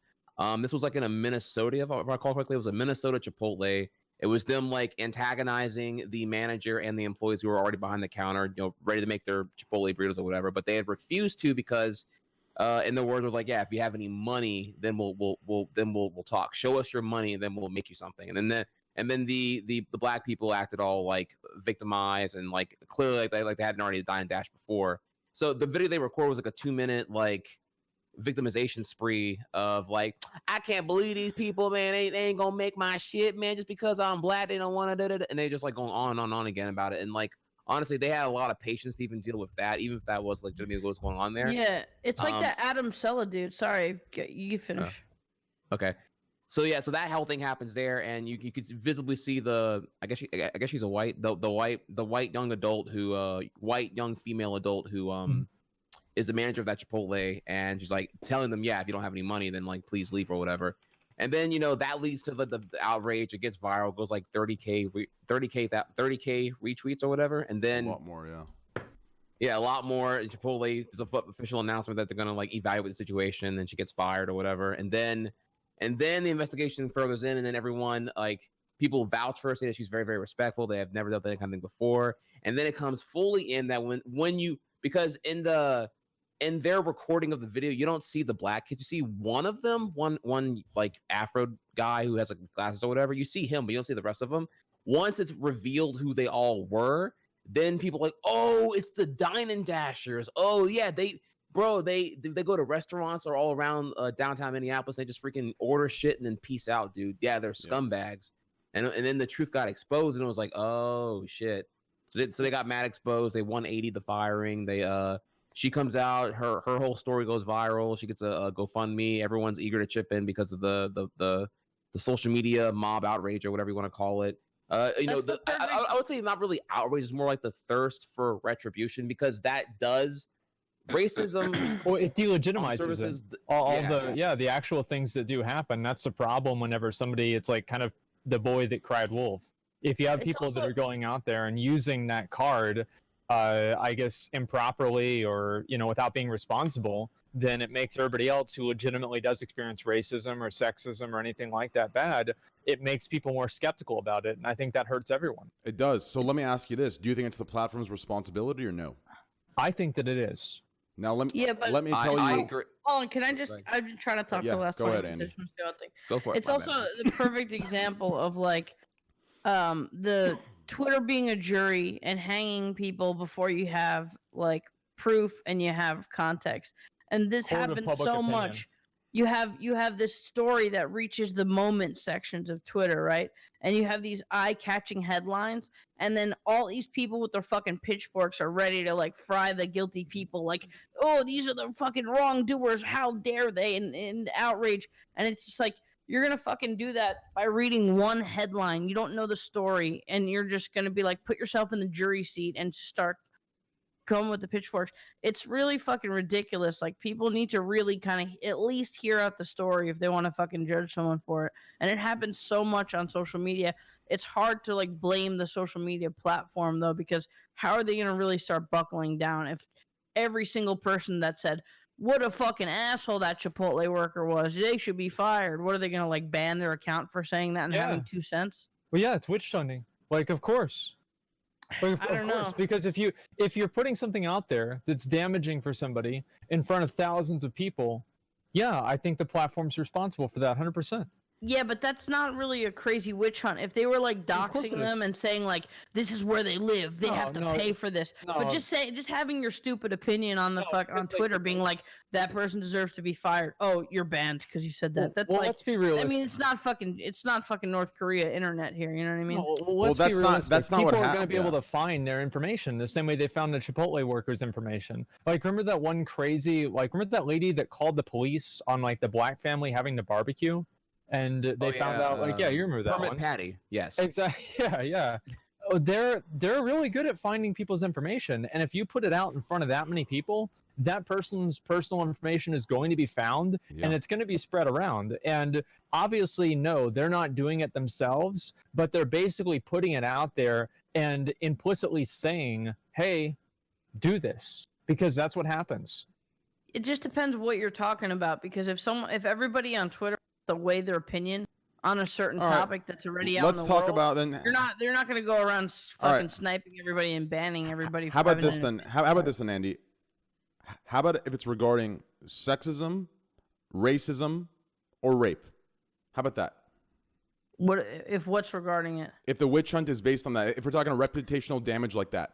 This was like in a Minnesota, if I recall correctly, it was a Minnesota Chipotle. It was them like antagonizing the manager and the employees who were already behind the counter, ready to make their Chipotle burritos or whatever, but they had refused to because. In the words was like, yeah, if you have any money, then we'll talk. Show us your money, and then we'll make you something. And then the black people acted all like victimized and like clearly like they hadn't already died and dashed before. So the video they recorded was like a 2-minute like victimization spree of like, I can't believe these people, man. They ain't gonna make my shit, man. Just because I'm black, they don't want to. And they just like going on and on again about it. And like. Honestly, they had a lot of patience to even deal with that, even if that was legitimately what was going on there. Yeah, it's like that Adam Sella dude. Sorry, you finish. Okay, so yeah, so that whole thing happens there, and you could visibly see I guess she's a white young adult who white young female adult who is the manager of that Chipotle, and she's like telling them, yeah, if you don't have any money, then like please leave or whatever. And then that leads to the outrage. It gets viral, goes like 30k retweets or whatever, and then a lot more, yeah. Yeah, a lot more. Chipotle, there's a official announcement that they're gonna like evaluate the situation, and she gets fired or whatever. And then the investigation furthers in, and then everyone like people vouch for her, say that she's very, very respectful. They have never done that kind of thing before. And then it comes fully in that when you because in their recording of the video, you don't see the black kids. You see one of them, one like Afro guy who has like glasses or whatever. You see him, but you don't see the rest of them. Once it's revealed who they all were, then people are like, oh, it's the Dine and Dashers. Oh yeah, they go to restaurants or all around downtown Minneapolis. They just freaking order shit and then peace out, dude. Yeah, they're scumbags. And then the truth got exposed, and it was like, oh shit. So they got mad exposed. They 180 the firing. She comes out, her whole story goes viral. She gets a GoFundMe. Everyone's eager to chip in because of the social media mob outrage or whatever you want to call it. I would say not really outrage, it's more like the thirst for retribution, because that does racism. Well, it delegitimizes the actual things that do happen. That's the problem whenever somebody, it's like kind of the boy that cried wolf. If you have people that are going out there and using that card, I guess improperly or without being responsible, then it makes everybody else who legitimately does experience racism or sexism or anything like that bad. It makes people more skeptical about it, and I think that hurts everyone. It does. So let me ask you this: do you think it's the platform's responsibility or no? I think that it is. Now let me tell you. Hold on, can I just? I've been trying to talk for the last. Go ahead, Andy. Go for it. It's also the perfect example of like, the Twitter being a jury and hanging people before you have like proof and you have context. And this happens so much. You have this story that reaches the moment sections of Twitter, right? And you have these eye-catching headlines, and then all these people with their fucking pitchforks are ready to like fry the guilty people, like, oh, these are the fucking wrongdoers, how dare they, and outrage. And it's just like, you're gonna fucking do that by reading one headline. You don't know the story, and you're just gonna be like, put yourself in the jury seat and start come with the pitchforks. It's really fucking ridiculous. Like, people need to really kind of at least hear out the story if they want to fucking judge someone for it. And it happens so much on social media. It's hard to like blame the social media platform though, because how are they going to really start buckling down if every single person that said, what a fucking asshole that Chipotle worker was, they should be fired. What are they going to like ban their account for saying that and having 2 cents? Well, yeah, it's witch hunting. Like, of course. Like, I don't know. Because if you're putting something out there that's damaging for somebody in front of thousands of people, yeah, I think the platform's responsible for that 100%. Yeah, but that's not really a crazy witch hunt. If they were like doxing them and saying like this is where they live, they have to pay for this. But just having your stupid opinion on the on Twitter, being like that person deserves to be fired. Oh, you're banned because you said that. That's like, let's be realistic. I mean, it's not fucking North Korea internet here. You know what I mean? Let's be realistic. That's not People what are happened. going to be able to find their information the same way they found the Chipotle workers' information. Like, remember that one crazy? Like, remember that lady that called the police on like the black family having the barbecue? And they found out, like, you remember that one. Patty, yes. Exactly. Yeah. Oh, they're really good at finding people's information, and if you put it out in front of that many people, that person's personal information is going to be found, and it's going to be spread around. And obviously, no, they're not doing it themselves, but they're basically putting it out there and implicitly saying, "Hey, do this," because that's what happens. It just depends what you're talking about. Because if everybody on Twitter the way their opinion on a certain topic that's already out in the world, about then. They're not going to go around fucking sniping everybody and banning everybody. How about this then? How about this then, Andy? How about if it's regarding sexism, racism, or rape? How about that? What's regarding it? If the witch hunt is based on that, if we're talking reputational damage like that.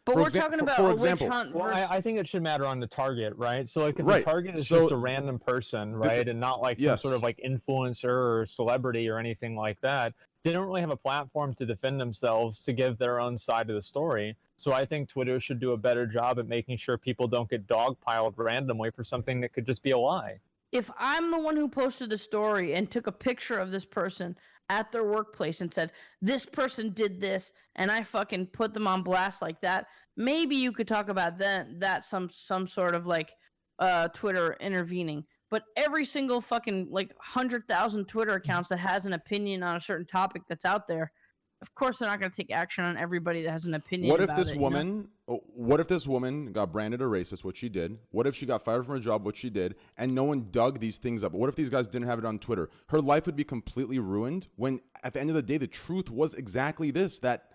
But we're talking about for a example, witch hunt. Well, I think it should matter on the target, right? So, like, if the target is just a random person, right, and not like some sort of like influencer or celebrity or anything like that, they don't really have a platform to defend themselves to give their own side of the story. So, I think Twitter should do a better job at making sure people don't get dogpiled randomly for something that could just be a lie. If I'm the one who posted the story and took a picture of this person at their workplace and said, this person did this, and I fucking put them on blast like that, maybe you could talk about that some sort of like Twitter intervening. But every single fucking like 100,000 Twitter accounts that has an opinion on a certain topic that's out there, of course they're not going to take action on everybody that has an opinion. What if this woman got branded a racist, which she did? What if she got fired from her job, which she did, and no one dug these things up? What if these guys didn't have it on Twitter? Her life would be completely ruined when at the end of the day the truth was exactly this, that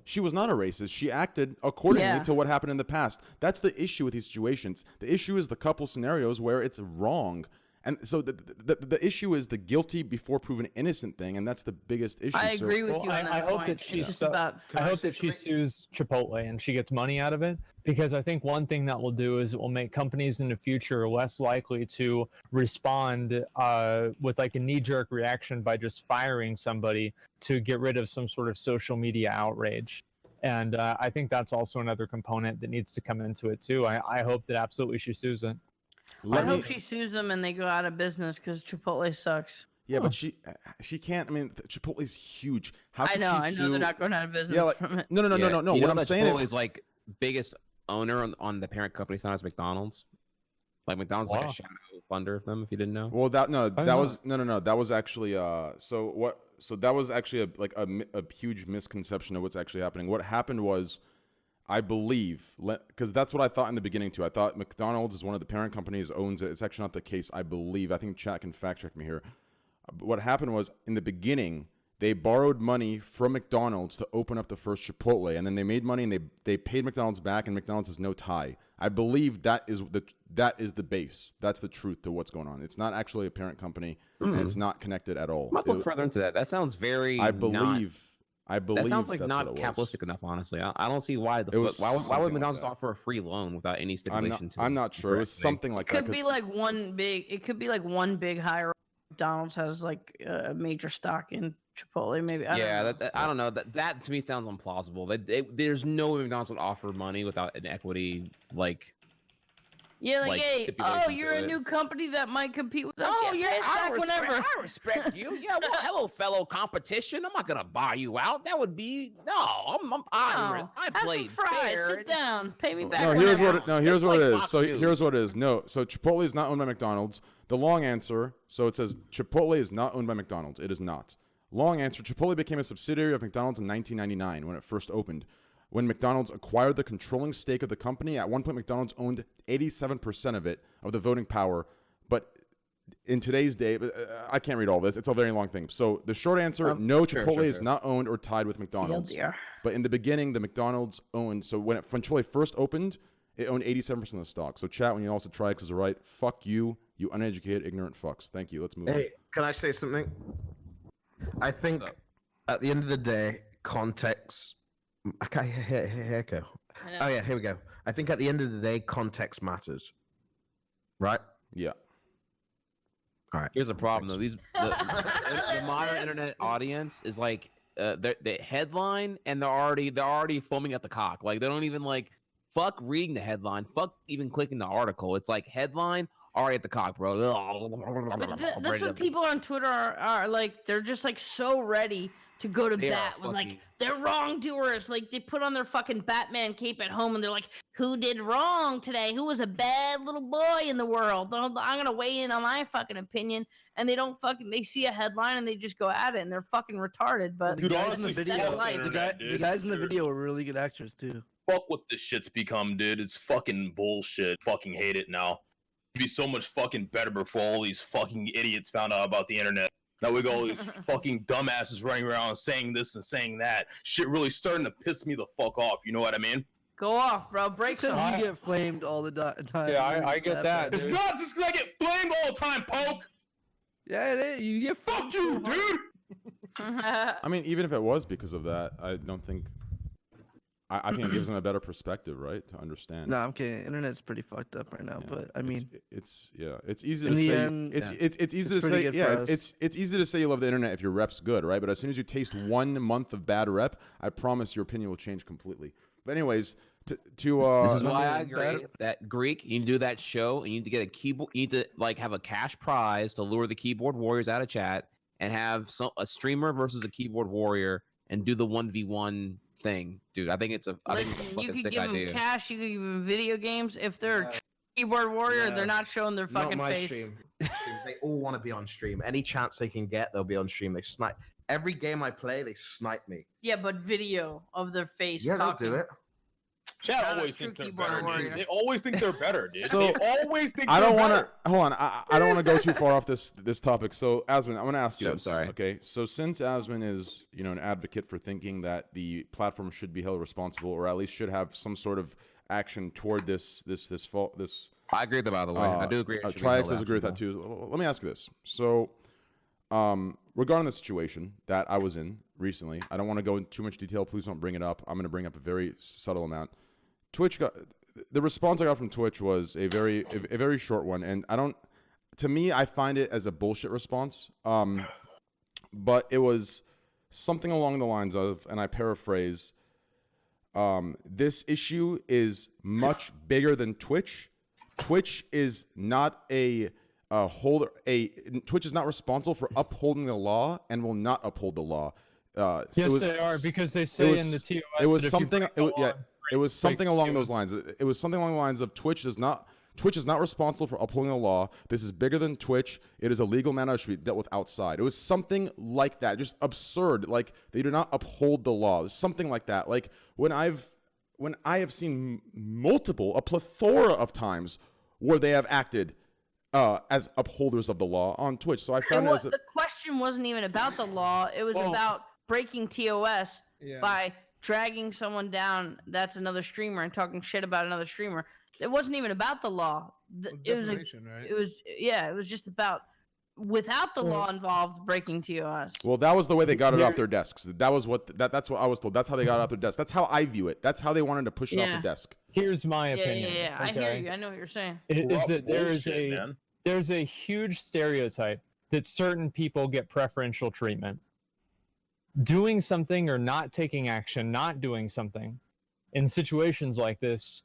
she was not a racist. She acted accordingly to what happened in the past. That's the issue with these situations. The issue is the couple scenarios where it's wrong. And so the issue is the guilty before proven innocent thing, and that's the biggest issue. I agree with you on that I hope point. that she sues Chipotle and she gets money out of it, because I think one thing that will do is it will make companies in the future less likely to respond with like a knee-jerk reaction by just firing somebody to get rid of some sort of social media outrage. And I think that's also another component that needs to come into it too. I hope that absolutely she sues it. I hope she sues them and they go out of business because Chipotle sucks. Yeah, but she can't. I mean, Chipotle's huge. How I can know they're not going out of business from it. No. What I'm saying is, like biggest owner on the parent company side is McDonald's. Like McDonald's is like a shadow funder of them. If you didn't know. Well, that was actually that was actually a huge misconception of what's actually happening. What happened was, I believe, because that's what I thought in the beginning too. I thought McDonald's is one of the parent companies owns it. It's actually not the case, I believe. I think chat can fact check me here. What happened was, in the beginning, they borrowed money from McDonald's to open up the first Chipotle, and then they made money and they paid McDonald's back, and McDonald's has no tie. I believe that is the base. That's the truth to what's going on. It's not actually a parent company, and it's not connected at all. I might look further into that. That sounds very. I believe that sounds like not capitalistic enough, honestly. I don't see why why would McDonald's offer a free loan without any stipulation to it? I'm not sure. It was something like that. It could be like one big hire. McDonald's has like a major stock in Chipotle, maybe. I don't know. That to me sounds implausible. There's no way McDonald's would offer money without an equity Yeah, like, hey, stipulation oh, you're to a it. new company that might compete with us. Oh yeah, pay us back whenever. I respect you. Yeah, well, hello, fellow competition. I'm not gonna buy you out. That would be no. I Have played some fries. fair. Sit down. Pay me back. No, here's whenever. what. No, here's Just what like it is. Fox So News. here's what it is. No, so Chipotle is not owned by McDonald's. The long answer. So it says Chipotle is not owned by McDonald's. It is not. Long answer. Chipotle became a subsidiary of McDonald's in 1999 when it first opened. When McDonald's acquired the controlling stake of the company, at one point McDonald's owned 87% of it, of the voting power. But in today's day, I can't read all this. It's a very long thing. So the short answer, no, Chipotle is not owned or tied with McDonald's. TLDR. But in the beginning, the McDonald's owned, so when Chipotle first opened, it owned 87% of the stock. So chat, when you also try because it's right, fuck you, you uneducated, ignorant fucks. Thank you. Let's move on. Hey, can I say something? I think at the end of the day, context. I can't hear echo. Oh yeah, here we go. I think at the end of the day, context matters. Right? Yeah. All right. Here's the problem though. The modern internet audience is like the headline, and they're already foaming at the cock. Like they don't even like fuck reading the headline, fuck even clicking the article. It's like headline already at the cock, bro. But that's what people on Twitter are like. They're just like so ready to go to bat with like they're wrongdoers. Like they put on their fucking Batman cape at home and they're like, who did wrong today? Who was a bad little boy in the world? I'm gonna weigh in on my fucking opinion. And they don't fucking, they see a headline and they just go at it and they're fucking retarded. But the guys in the video, the guys in the video were really good actors too. Fuck what this shit's become, dude. It's fucking bullshit. Fucking hate it now. It'd be so much fucking better before all these fucking idiots found out about the internet. Now we got all these fucking dumbasses running around saying this and saying that. Shit really starting to piss me the fuck off. You know what I mean? Go off, bro. Break some. Because you get flamed all the time. Yeah, I get that. It's not just because I get flamed all the time, Poke. Yeah, it is. You get fuck you, dude. I mean, even if it was because of that, I don't think. I think it gives them a better perspective, right, to understand. No, I'm kidding. Internet's pretty fucked up right now, but I mean, it's easy to say. It's easy to say. Yeah, it's easy to say you love the internet if your rep's good, right? But as soon as you taste 1 month of bad rep, I promise your opinion will change completely. But anyways, to this is why I agree that Greek, you need to do that show, and you need to get a keyboard. You need to like have a cash prize to lure the keyboard warriors out of chat, and have a streamer versus a keyboard warrior, and do the 1v1 thing, dude. I think it's a Listen, you fucking could sick give idea. them cash. You could give them video games. If they're a keyboard warrior, they're not showing their fucking Not my face. stream. They all want to be on stream. Any chance they can get, they'll be on stream. They snipe. Every game I play, they snipe me. Yeah, but video of their face. Yeah, talking. they'll do it. Chat Not a always true thinks they're keyboard better, warrior. dude. They always think they're better, dude. So, they always think I don't want to hold on. I don't want to go too far off this topic. So, Asmin, I'm going to ask you So this. sorry. Okay. So, since Asmin is an advocate for thinking that the platform should be held responsible, or at least should have some sort of action toward this fault. I agree with that, by the way. I do agree. Triax does agree with that too. Let me ask you this. So, regarding the situation that I was in recently, I don't want to go into too much detail. Please don't bring it up. I'm going to bring up a very subtle amount. The response I got from Twitch was a very short one, and to me, I find it as a bullshit response. But it was something along the lines of, and I paraphrase, this issue is much bigger than Twitch. Twitch is not Twitch is not responsible for upholding the law and will not uphold the law. Yes, they are, because they say in the TOS it was that if you something. break the law, It was something along those lines. It was something along the lines of Twitch is not responsible for upholding the law. This is bigger than Twitch. It is a legal matter. It should be dealt with outside. It was something like that. Just absurd. Like they do not uphold the law. Something like that. Like when I have seen a plethora of times where they have acted as upholders of the law on Twitch. So I found the question wasn't even about the law. It was about breaking TOS by dragging someone down that's another streamer and talking shit about another streamer. It wasn't even about the law. It was just about without the law involved breaking TOS. Well, that was the way they got it off their desks. That's what I was told. That's how they got it off their desk. That's how I view it. That's how they wanted to push it off the desk. Here's my opinion. Yeah. I hear you. I know what you're saying. Is that there's a huge stereotype that certain people get preferential treatment. Doing something or not taking action, not doing something in situations like this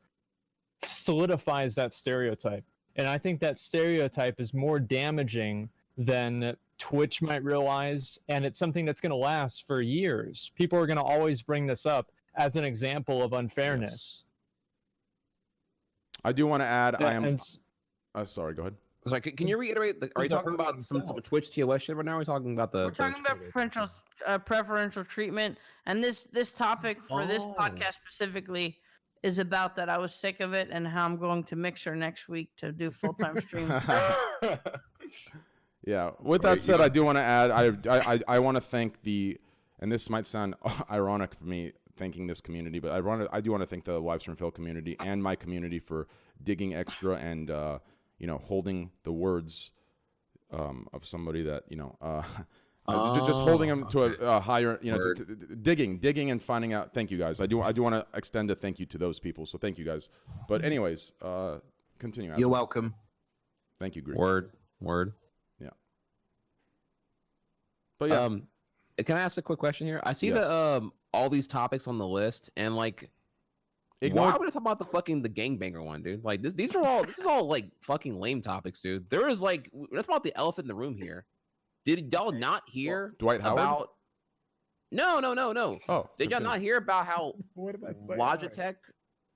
solidifies that stereotype. And I think that stereotype is more damaging than Twitch might realize, and it's something that's going to last for years. People are going to always bring this up as an example of unfairness. I do want to add, Yeah, I am. and Sorry, go ahead. Sorry, can you reiterate? Are you talking about some Twitch TOS shit right now? Or are we talking about the? We're talking about preferential treatment, and this topic for this podcast specifically is about that. I was sick of it, and how I'm going to Mixer next week to do full-time streams. Yeah. With that said, I do want to add, I want to thank and this might sound ironic for me thanking this community, but I do want to thank the Livestream Phil community and my community for digging extra and holding the words of somebody that just holding them to a higher, digging and finding out. Thank you guys. I do want to extend a thank you to those people. So thank you guys. But anyways, continue. You're welcome. Thank you, Greek. Word. Yeah. But yeah. Can I ask a quick question here? I see Yes. that all these topics on the list, and like, why would I talk about the gangbanger one, dude? Like this is all like fucking lame topics, dude. There is like, let's talk about the elephant in the room here. Did y'all not hear Dwight Howard? about? No. Oh, Did y'all not hear about how What about Logitech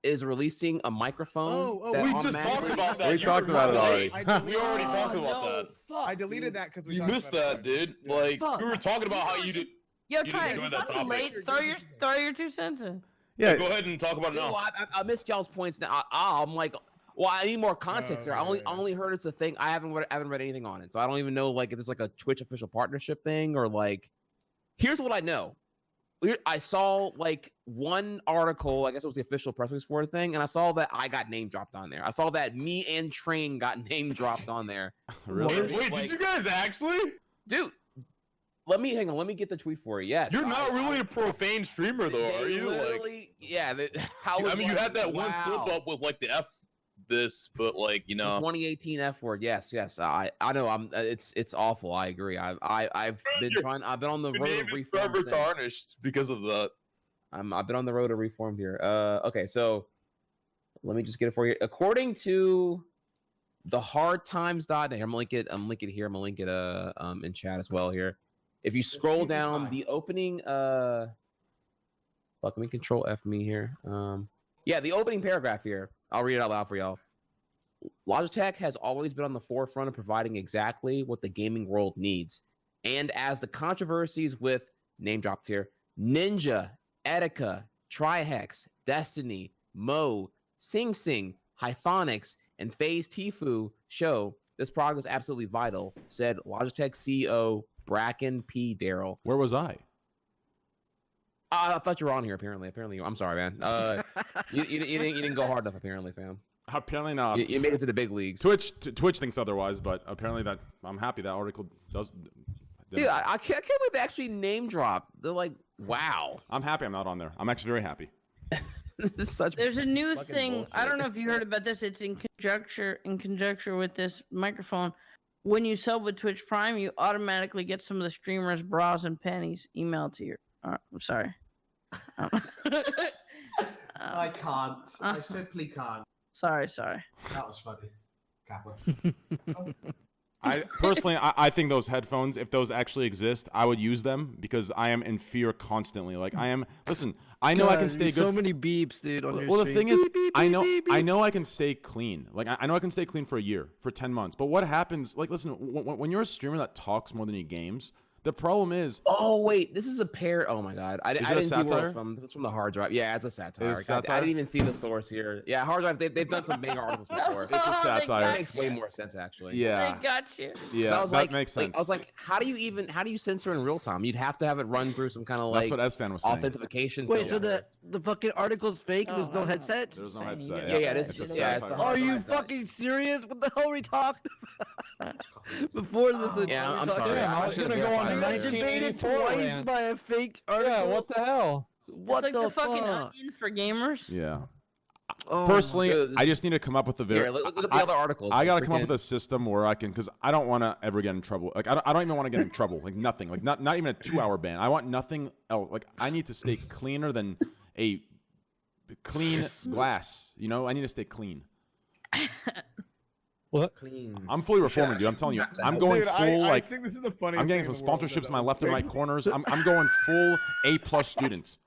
is releasing a microphone? Oh, that We just talked automatically- about that. We talked about it already. We already talked about that. I deleted that because we You talked missed about that, it. dude. Like we were talking about how you did. Yo, You try didn't it. enjoy that It's not too topic. late. Throw your 2 cents in. Yeah. Go ahead and talk about it Dude, now. I missed y'all's points now. I'm like, well, I need more context there. I right. only heard it's a thing. I haven't read anything on it, so I don't even know like if it's like a Twitch official partnership thing or like. Here's what I know. I saw like one article. I guess it was the official press release for the thing, and I saw that I got name dropped on there. I saw that me and Train got name dropped on there. Really? Wait, did you guys actually? Dude, let me get the tweet for you. Yes, You're not really a profane streamer, though, they are you? Like, literally- yeah. I mean, you had that one slip up with like the F this, but like The 2018 F word. Yes. I know. It's awful. I agree. I've been I've been on the your road name to is reform. forever since. tarnished because of that. I've been on the road to reform here. Okay, so let me just get it for you. According to the hardtimes.net, I'm gonna link it here. I'm gonna link it in chat as well here. If you scroll down the opening let me control F me here. Yeah, the opening paragraph here. I'll read it out loud for y'all. Logitech has always been on the forefront of providing exactly what the gaming world needs. And as the controversies with name dropped here, Ninja, Etika, Trihex, Destiny, Mo, Sing Sing, Hyphonics, and FaZe Tfue show, this product is absolutely vital, said Logitech CEO Bracken P. Darrell. Where was I? I thought you were on here. Apparently, I'm sorry, man. You didn't go hard enough. Apparently, fam. Apparently not. You made it to the big leagues. Twitch thinks otherwise, but apparently that I'm happy that article does. Dude, I can't believe they actually name drop. They're like, wow. I'm happy I'm not on there. I'm actually very happy. This is such. There's a new fucking thing. I bullshit. don't know if you heard about this. It's in conjecture with this microphone. When you sub with Twitch Prime, you automatically get some of the streamers' bras and panties emailed to you. I'm sorry. I can't. I simply can't. Sorry. That was funny. Kappa. I personally, I think those headphones, if those actually exist, I would use them because I am in fear constantly. Like I am. Listen, I know I can stay good. So many beeps, dude. On your Well, the stream. thing is, Beep, beep, I know, beep, beep, I know I can stay clean. Like I know I can stay clean for a year, for 10 months. But what happens? Like, listen, when you're a streamer that talks more than he games, the problem is. Oh wait, this is a pair. Oh my god, I Is it a didn't see where satire? it's from. It's from the hard drive. Yeah, it's a satire. It is I satire? didn't even see the source here. Yeah, hard drive. They've done some big articles before. It's a Oh, they satire. That makes way more sense actually. Yeah, They got you. yeah, I was that like, makes sense. I was like, how do you censor in real time? You'd have to have it run through some kind of like That's what S-Fan was saying. authentication. Wait, so filter. the fucking article's fake? There's no headset? There's no headset. Yeah, it is. It's a Yeah, it's satire. a Are you Hard drive. fucking serious? What the hell are we talking about? Before this, Yeah, we're I'm talking sorry. about- I was gonna go on You a got 1984 debated twice rant. by a fake article. Yeah, what the hell? What it's like the fucking fuck? onion for gamers. Yeah. Oh, Personally, God. I just need to come up with a Here, very. look at the other articles. I gotta come up Freaking- with a system where I can, because I don't want to ever get in trouble. Like I don't even want to get in trouble. Like nothing. Like not even a 2-hour ban. I want nothing else. Like I need to stay cleaner than a clean glass. You know, I need to stay clean. What? Clean. I'm fully reforming, dude. I'm telling you, I'm going Dude, full I think this is the funniest I'm getting thing some in the world sponsorships that in my was left and right fake. corners. I'm going full A+ student.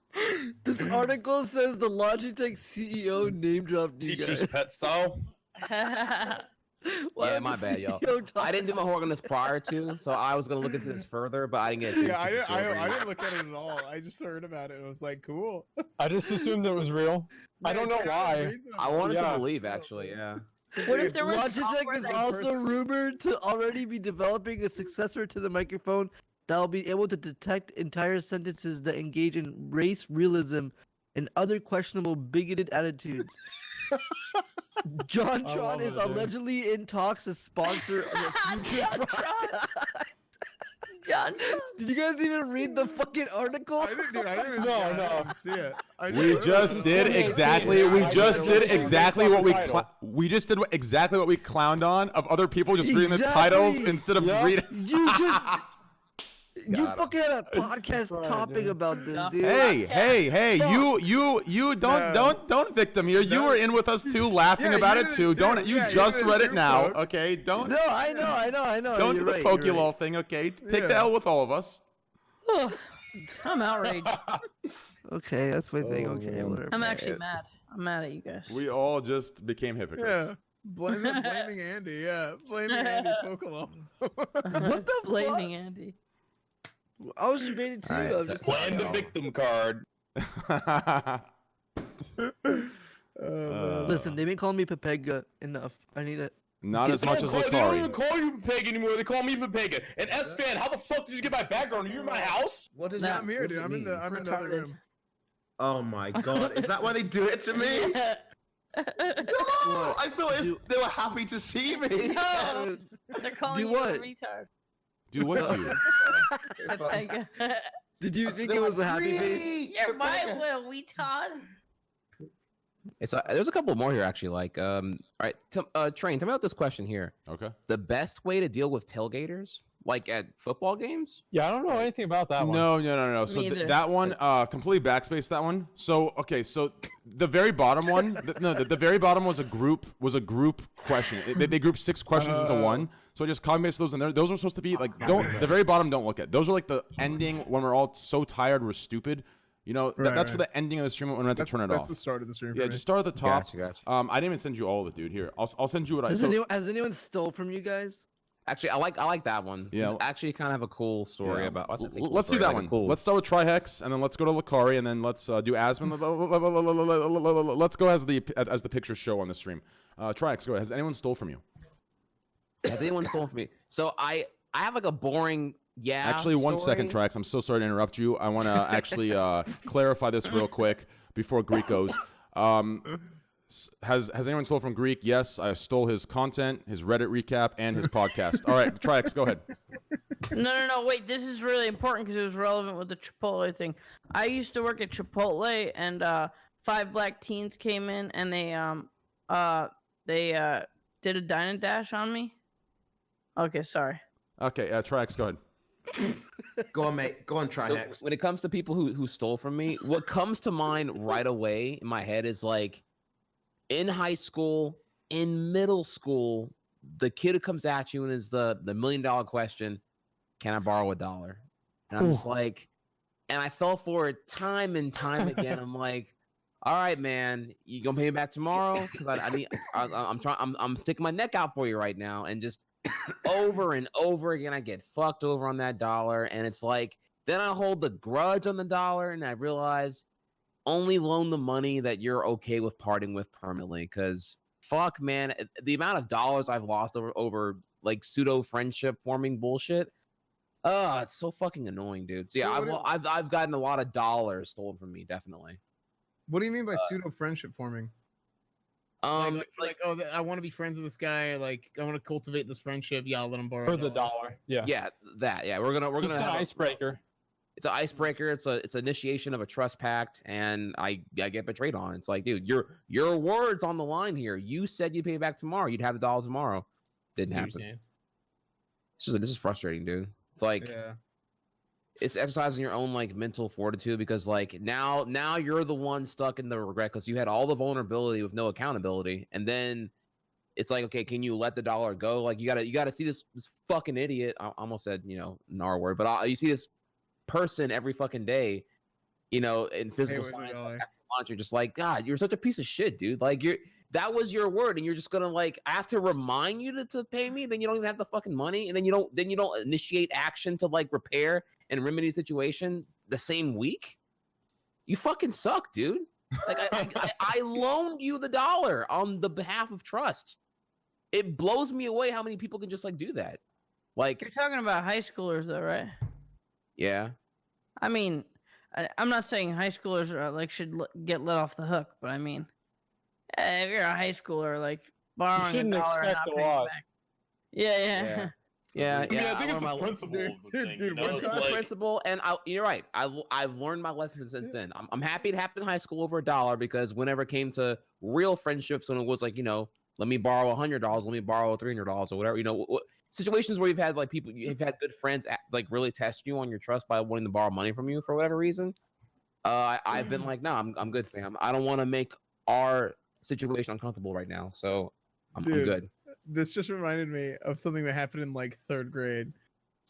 This article says the Logitech CEO name dropped you Teachers guys. pet style. Why Yeah, would my the bad, y'all. CEO I didn't do my talk homework on this prior to, so I was gonna look into this further, but I didn't get to. Yeah, I didn't look at it at all. I just heard about it and I was like, cool. I just assumed it was real. I don't know why. I wanted Yeah. to believe, actually. Yeah. What if there was Logitech software is that- also rumored to already be developing a successor to the microphone that will be able to detect entire sentences that engage in race realism and other questionable bigoted attitudes. love JonTron is it, dude. allegedly in talks as sponsor of the future JonTron. product. John. Did you guys even read the fucking article? I didn't, dude, I didn't even see it. I We literally just did 2018. exactly. Yeah, We I just know. did exactly Based what off we. the title. We just did exactly what we clowned on of other people just reading the titles Exactly. instead of Yeah. reading. You just you Got it. fucking had a podcast Right, topic dude. about this, dude. Hey, Fuck. you don't victim here. You No. were in with us too, laughing Yeah, about you it didn't too. do Don't it. you Yeah, you just didn't read do it now? it. Okay, don't No, I know. don't do You're the right, Pokélol thing. Okay, take the Yeah. L with all of us. Ugh, I'm outraged. Okay, that's my thing. Oh, Okay, man. whatever. I'm actually mad. I'm mad at you guys. We all just became hypocrites. Yeah. Blaming Andy, yeah. Blaming Andy Pokemon. What the Blaming Andy. I was debating too. Alright, I'm so- just Playing the victim card. Listen, they've been calling me Pepega enough. I need it. Not as much as They don't even Lakari. call you Peg anymore. They call me Pega. And S-Fan, how the fuck did you get my background? Are you in my house? What does Nah, that I'm here, what does dude. it I'm in the mean? I'm in the other Retarded. room. Oh my god, is that why they do it to me? Oh, I thought they were happy to see me. No, they're calling Do you a what? retard. Do what to you? Pepega. Did you think it was a happy face? You're my little retard. It's there's a couple more here actually. Like, all right, Train. Tell me about this question here. Okay. The best way to deal with tailgaters, like at football games? Yeah, I don't know anything about that one. No. So Me either. that one, completely backspace that one. So okay, so the very bottom one, the very bottom was a group question. They grouped 6 questions into one. So I just copy pasted those in there. Those were supposed to be like the very bottom. Don't look at. Those are like the ending when we're all so tired we're stupid. You know, that's for the ending of the stream when we have to turn it That's off. the start of the stream. Yeah, for me. just start at the top. Gotcha. I didn't even send you all of it, dude. Here, I'll send you what I. Has anyone stole from you guys? Actually, I like that one. Yeah. It's actually kind of have a cool story Yeah. about. Let's do that one. Let's start with Trihex, and then let's go to Lakari, and then let's do Asmon. Let's go as the pictures show on the stream. Trihex, go ahead. Has anyone stole from you? Has anyone stolen from me? So I have like a boring Actually, 1 second, story. Trihex. I'm so sorry to interrupt you. I want to actually clarify this real quick before Greek goes. Has anyone stole from Greek? Yes, I stole his content, his Reddit recap, and his podcast. All right, Trihex, go ahead. No, wait. This is really important because it was relevant with the Chipotle thing. I used to work at Chipotle, and 5 black teens came in, and they did a dine and dash on me. Okay, sorry. Okay, Trihex, go ahead. Go on, mate. Go on, So Trihex. when it comes to people who stole from me, what comes to mind right away in my head is like in high school, in middle school, the kid who comes at you and is the $1 million question, can I borrow $1? And I'm just like, and I fell for it time and time again. I'm like, all right, man, you gonna pay me back tomorrow? Because I'm sticking my neck out for you right now, and just over and over again, I get fucked over on that dollar, and it's like, then I hold the grudge on the dollar, and I realize only loan the money that you're okay with parting with permanently. Because fuck, man, the amount of dollars I've lost over like pseudo friendship forming bullshit. It's so fucking annoying, dude. So yeah, So I've gotten a lot of dollars stolen from me, definitely. What do you mean by pseudo friendship forming? Like, oh, I want to be friends with this guy. Like, I want to cultivate this friendship. Yeah, I'll let him borrow For a the dollar. Yeah. Yeah, that. Yeah, we're gonna It's an have icebreaker. it's an icebreaker. It's initiation of a trust pact, and I get betrayed on. It's like, dude, your words on the line here. You said you'd pay me back tomorrow. You'd have the dollar tomorrow. Didn't happen. This is frustrating, dude. It's like Yeah. it's exercising your own like mental fortitude because like now you're the one stuck in the regret because you had all the vulnerability with no accountability, and then it's like, okay, can you let the dollar go? Like you gotta see this fucking idiot. I almost said an R word, but you see this person every fucking day, in physical science. Like, after lunch, you're just like, God, you're such a piece of shit, dude. Like that was your word, and you're just gonna like, I have to remind you to pay me. Then you don't even have the fucking money, and then you don't initiate action to like repair and remedy the situation the same week. You fucking suck, dude. Like I loaned you the dollar on the behalf of trust. It blows me away how many people can just like do that. Like You're talking about high schoolers, though, right? Yeah. I mean, I'm not saying high schoolers are like should get let off the hook, but I mean, if you're a high schooler, like borrowing shouldn't $1 and expect not a paying lot. it back. Yeah. Yeah, I mean, I think it's the principle Dude, of the thing. You know? what's It's the like, principle, and you're right. I've learned my lessons since then. I'm happy it happened in high school over $1 because whenever it came to real friendships, when it was like let me borrow $100, let me borrow $300 or whatever, situations where you've had like you've had good friends like really test you on your trust by wanting to borrow money from you for whatever reason. I've been like, no, I'm good, fam. I don't want to make our situation uncomfortable right now, so I'm good. This just reminded me of something that happened in like 3rd grade.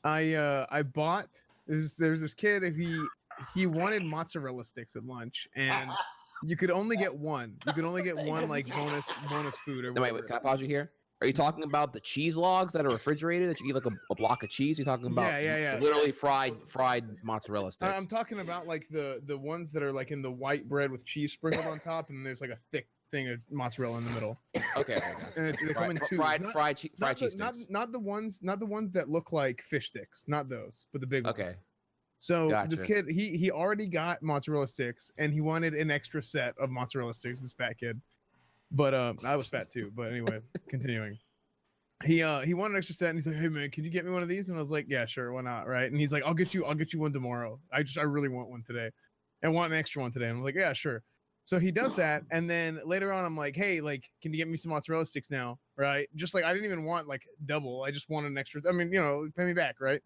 I bought there's this kid who he wanted mozzarella sticks at lunch, and you could only get one. You could only get one like bonus food or No, whatever. wait, can I pause you here? Are you talking about the cheese logs that are refrigerated that you eat like a block of cheese? You're talking about Yeah. literally fried mozzarella sticks. I'm talking about like the ones that are like in the white bread with cheese sprinkled on top, and there's like a thick thing of mozzarella in the middle. Okay. And they come in tubes. Fried cheese sticks. Not the ones that look like fish sticks. Not those, but the big ones. Okay. So Gotcha. this kid, he already got mozzarella sticks, and he wanted an extra set of mozzarella sticks. This fat kid, but I was fat too. But anyway, continuing. He wanted an extra set, and he's like, "Hey man, can you get me one of these?" And I was like, "Yeah, sure, why not?" Right? And he's like, I'll get you one tomorrow. I really want one today, and want an extra one today." And I'm like, "Yeah, sure." So he does that, and then later on, I'm like, "Hey, like, can you get me some mozzarella sticks now?" Right? Just like I didn't even want like double. I just wanted an extra. I mean, pay me back, right?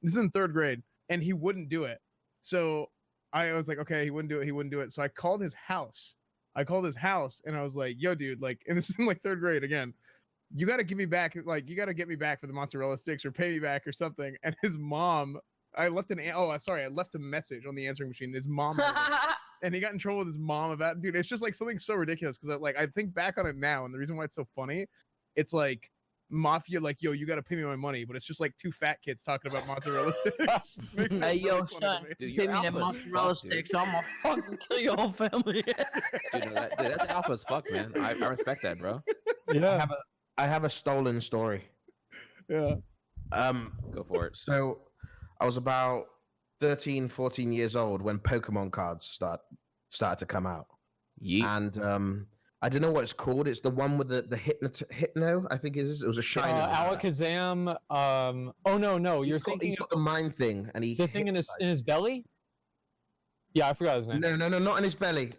This is in 3rd grade. And he wouldn't do it. So I was like, okay, he wouldn't do it. So I called his house. And I was like, yo, dude, like, and this is in like 3rd grade again. You got to give me back, like, you got to get me back for the mozzarella sticks or pay me back or something. And his mom, I left a message on the answering machine. His mom, and he got in trouble with his mom about, dude, it's just like something so ridiculous. Cause I think back on it now. And the reason why it's so funny, it's like, mafia, like, yo, you gotta pay me my money, but it's just like 2 fat kids talking about mozzarella sticks. Hey, yo, son, Dude, pay you're me that alpha as mozzarella fuck, dude. sticks, or I'm gonna fucking kill your whole family. Dude, that's alpha as fuck, man. I respect that, bro. Yeah. I have a stolen story. Yeah. Go for it. So I was about 13, 14 years old when Pokemon cards started to come out. Yeet. And I don't know what it's called. It's the one with the hypno, I think it is. It was a shiny. Alakazam. Oh no, you're thinking he's got the mind thing, and the thing in his belly. Yeah, I forgot his name. No, not in his belly.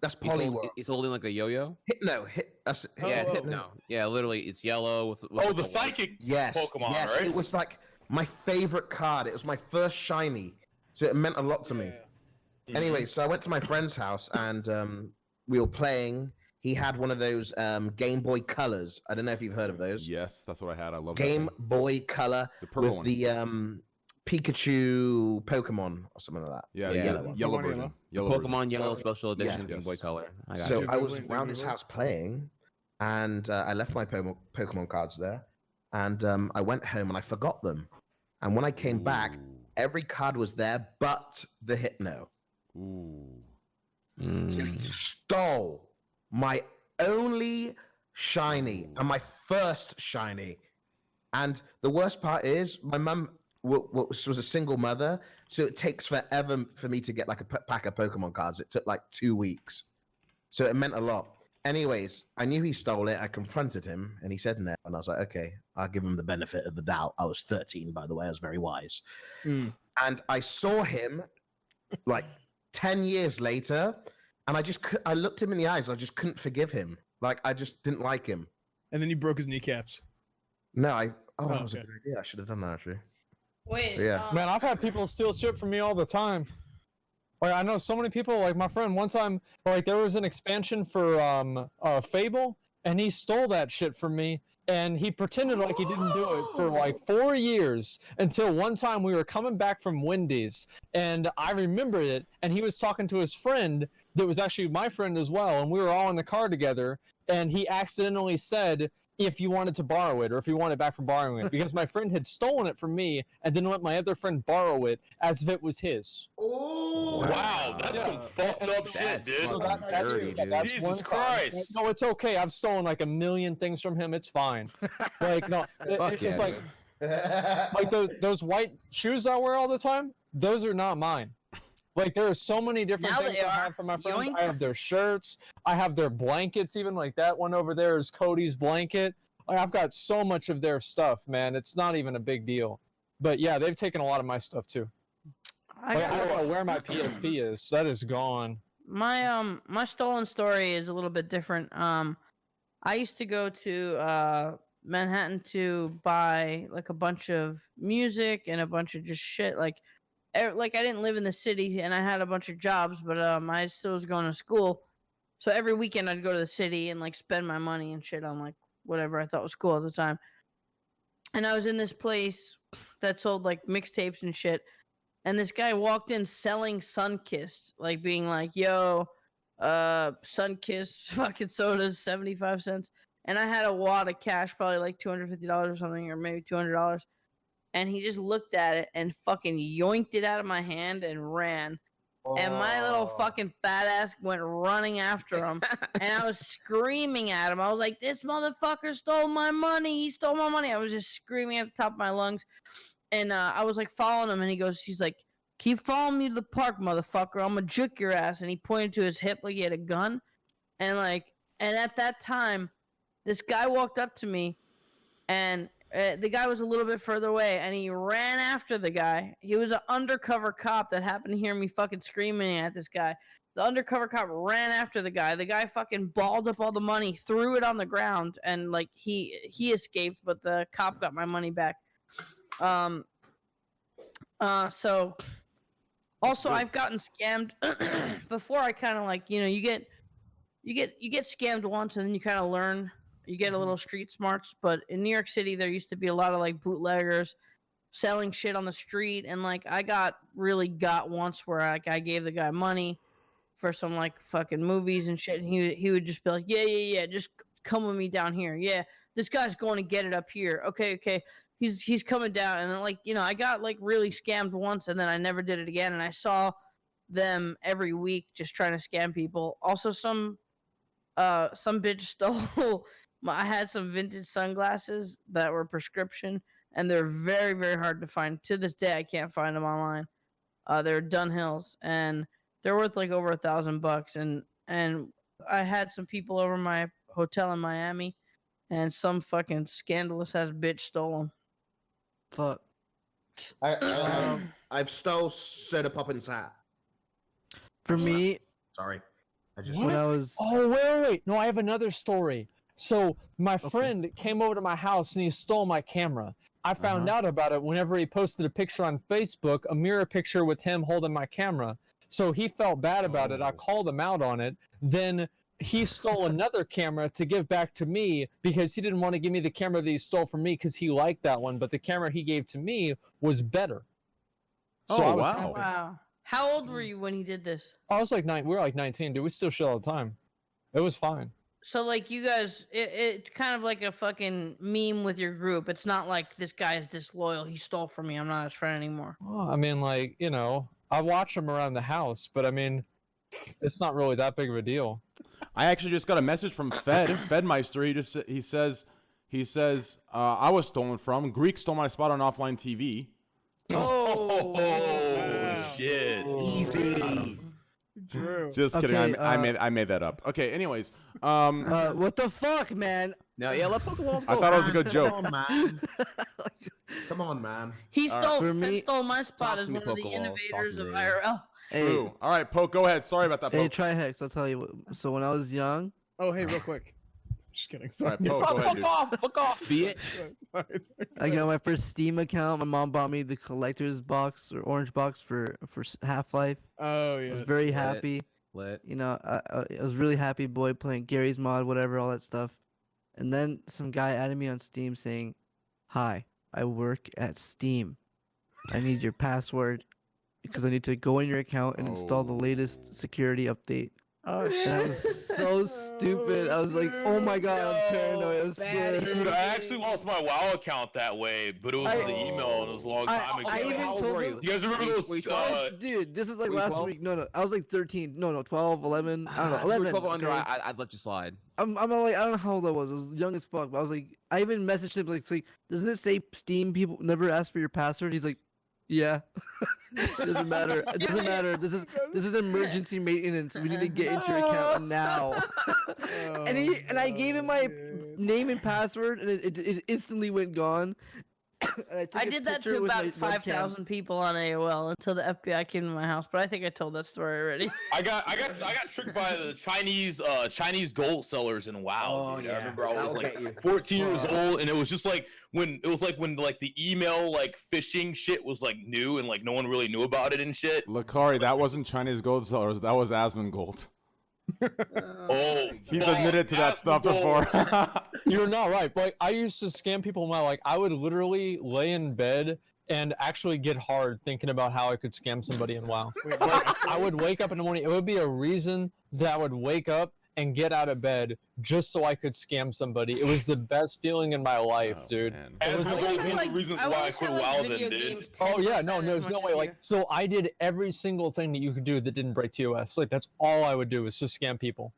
That's Poliwhirl. He's holding like a yo-yo. Hypno. Yeah, it's Hypno. Yeah, literally, it's yellow with. the psychic Pokemon, yes, right? It was like my favorite card. It was my first shiny, so it meant a lot to me. Anyway, so I went to my friend's house and we were playing. He had one of those Game Boy Colors. I don't know if you've heard of those. Yes, that's what I had. I love Game that Boy Color The purple with one. the Pikachu Pokemon or something like that. Yeah, The yeah, yellow one. yellow Pokemon version. yellow. Yellow version. Pokemon Yellow Special Edition Yeah. Game Boy Yes. Color. I got So you. I was Googling, around his Googling. house playing, and I left my Pokemon cards there, and I went home and I forgot them. And when I came back, every card was there but the Hypno. Ooh. So he stole my only shiny and my first shiny. And the worst part is, my mum was a single mother, so it takes forever for me to get like a pack of Pokemon cards. It took like 2 weeks, so it meant a lot. Anyways, I knew he stole it. I confronted him, and he said no. And I was like, okay, I'll give him the benefit of the doubt. I was 13, by the way. I was very wise. And I saw him like 10 years later, and I looked him in the eyes. I just couldn't forgive him. Like, I just didn't like him. And then you broke his kneecaps. No, that was a okay. good idea. I should have done that, actually. Wait. Yeah. Man, I've had people steal shit from me all the time. Like I know so many people. Like my friend, one time, like there was an expansion for Fable, and he stole that shit from me. And he pretended like he didn't do it for like 4 years until one time we were coming back from Wendy's, and I remembered it. And he was talking to his friend that was actually my friend as well, and we were all in the car together. And he accidentally said, if you wanted to borrow it or if you wanted it back from borrowing it, because my friend had stolen it from me and then let my other friend borrow it as if it was his. Oh, Wow, that's some fucked up shit, dude. fucking dirty, dude. That's Jesus one time. Christ. No, it's okay. I've stolen like 1 million things from him. It's fine. Like no, Fuck it's yeah, like those white shoes I wear all the time. Those are not mine. Like there are so many different Now things they I are. have from my friends. Yoink. I have their shirts. I have their blankets. Even like that one over there is Cody's blanket. Like I've got so much of their stuff, man. It's not even a big deal. But yeah, they've taken a lot of my stuff too. Like, I don't know where my PSP is. That is gone. My stolen story is a little bit different. I used to go to Manhattan to buy like a bunch of music and a bunch of just shit. Like I didn't live in the city and I had a bunch of jobs, but I still was going to school. So every weekend I'd go to the city and like spend my money and shit on like whatever I thought was cool at the time. And I was in this place that sold like mixtapes and shit. And this guy walked in selling Sunkist, like being like, yo, Sunkist fucking sodas, 75 cents. And I had a wad of cash, probably like $250 or something, or maybe $200. And he just looked at it and fucking yoinked it out of my hand and ran. And my little fucking fat ass went running after him. And I was screaming at him. I was like, this motherfucker stole my money. He stole my money. I was just screaming at the top of my lungs. And I was like following him. And he's like, keep following me to the park, motherfucker. I'm going to juke your ass. And he pointed to his hip like he had a gun. And at that time, this guy walked up to me. And the guy was a little bit further away, and he ran after the guy. He was an undercover cop that happened to hear me fucking screaming at this guy. The undercover cop ran after the guy. The guy fucking balled up all the money, threw it on the ground, and like he escaped, but the cop got my money back. So also I've gotten scammed before. I kind of like, you get scammed once, and then you kind of learn. You get a little street smarts, but in New York City, there used to be a lot of like bootleggers selling shit on the street, and like I got once where like I gave the guy money for some like fucking movies and shit, and he would just be like, yeah, just come with me down here. Yeah, this guy's going to get it up here. Okay, he's coming down, and then like I got like really scammed once, and then I never did it again, and I saw them every week just trying to scam people. Also, some bitch stole. I had some vintage sunglasses that were prescription, and they're very, very hard to find. To this day, I can't find them online. They're Dunhills, and they're worth like over $1,000. And I had some people over my hotel in Miami, and some fucking scandalous ass bitch stole them. Fuck. I've stole Soda Poppin's hat. For me, Sorry. when I was Oh, wait. No, I have another story. So my friend came over to my house and he stole my camera. I found out about it whenever he posted a picture on Facebook, a mirror picture with him holding my camera. So he felt bad about it. I called him out on it. Then he stole another camera to give back to me because he didn't want to give me the camera that he stole from me because he liked that one. But the camera he gave to me was better. So I was happy. Wow. How old were you when he did this? I was like 9. We were like 19, dude. We still shit all the time. It was fine. So, like, you guys, it's kind of like a fucking meme with your group. It's not like this guy is disloyal. He stole from me. I'm not his friend anymore. Well, I mean, like, I watch him around the house, but I mean, it's not really that big of a deal. I actually just got a message from Fedmeister. He says I was stolen from. Greek stole my spot on offline TV. Oh, shit. Easy. True. Just kidding. Okay, I made that up. Okay. Anyways, what the fuck, man? No, yeah, let Pokemon go. I thought it was a good joke. Come on, man. Come on, man. He stole, For me- Fed stole my spot Talk as to me, one of the Pokeballs. innovators Talk of to me. IRL. True. All right, Poke. Go ahead. Sorry about that, Hey, Poke. try Hex. I'll tell you. So when I was young, Oh, hey, real quick. just kidding. All Sorry. right, Poe, go ahead, dude. Fuck off, be it. Sorry. I got my first Steam account. My mom bought me the collector's box or orange box for Half-Life. Oh I yeah. was very Lit. happy. Lit. You know, I was really happy boy playing Gary's mod, whatever, all that stuff. And then some guy added me on Steam saying, "Hi, I work at Steam. I need your password because I need to go in your account and install the latest security update." Oh And I shit. was so stupid. I was like, "Oh my god, I'm paranoid. I'm scared." Dude, I actually lost my WoW account that way, but it was in the email and it was a long time ago. I even How old told were him. You guys remember those? Dude, this is like were you last 12? week. No, I was like 13. No, 12, 11. I don't know, If you were 11. 12 or under, okay? I'd let you slide. I'm like, I don't know how old I was. I was young as fuck. But I was like, I even messaged him like, doesn't it say Steam people never ask for your password? He's like, yeah. It doesn't matter. It doesn't matter. This is emergency maintenance. We need to get into your account now. And I gave him my name and password, and it instantly went gone. And I took a did that picture to with my about webcam. 5,000 people on AOL until the FBI came to my house. But I think I told that story already. I got tricked by the Chinese gold sellers in WoW. Oh, Dude. yeah. I remember I was That'll like get you. 14 years old, and it was just like when like the email like phishing shit was like new and like no one really knew about it and shit. Lakari, that wasn't Chinese gold sellers. That was Asmon Gold. Oh, He's admitted to that stuff before. You're not right. But like, I used to scam people in my like I would literally lay in bed and actually get hard thinking about how I could scam somebody in WoW. Like, I would wake up in the morning. It would be a reason that I would wake up and get out of bed just so I could scam somebody. It was the best feeling in my life, dude. Man. It was Asmon like- Gold's one of the reasons why I quit WoW then, dude. Oh yeah, no, there's no way. Like, so I did every single thing that you could do that didn't break TOS. Like, that's all I would do was just scam people.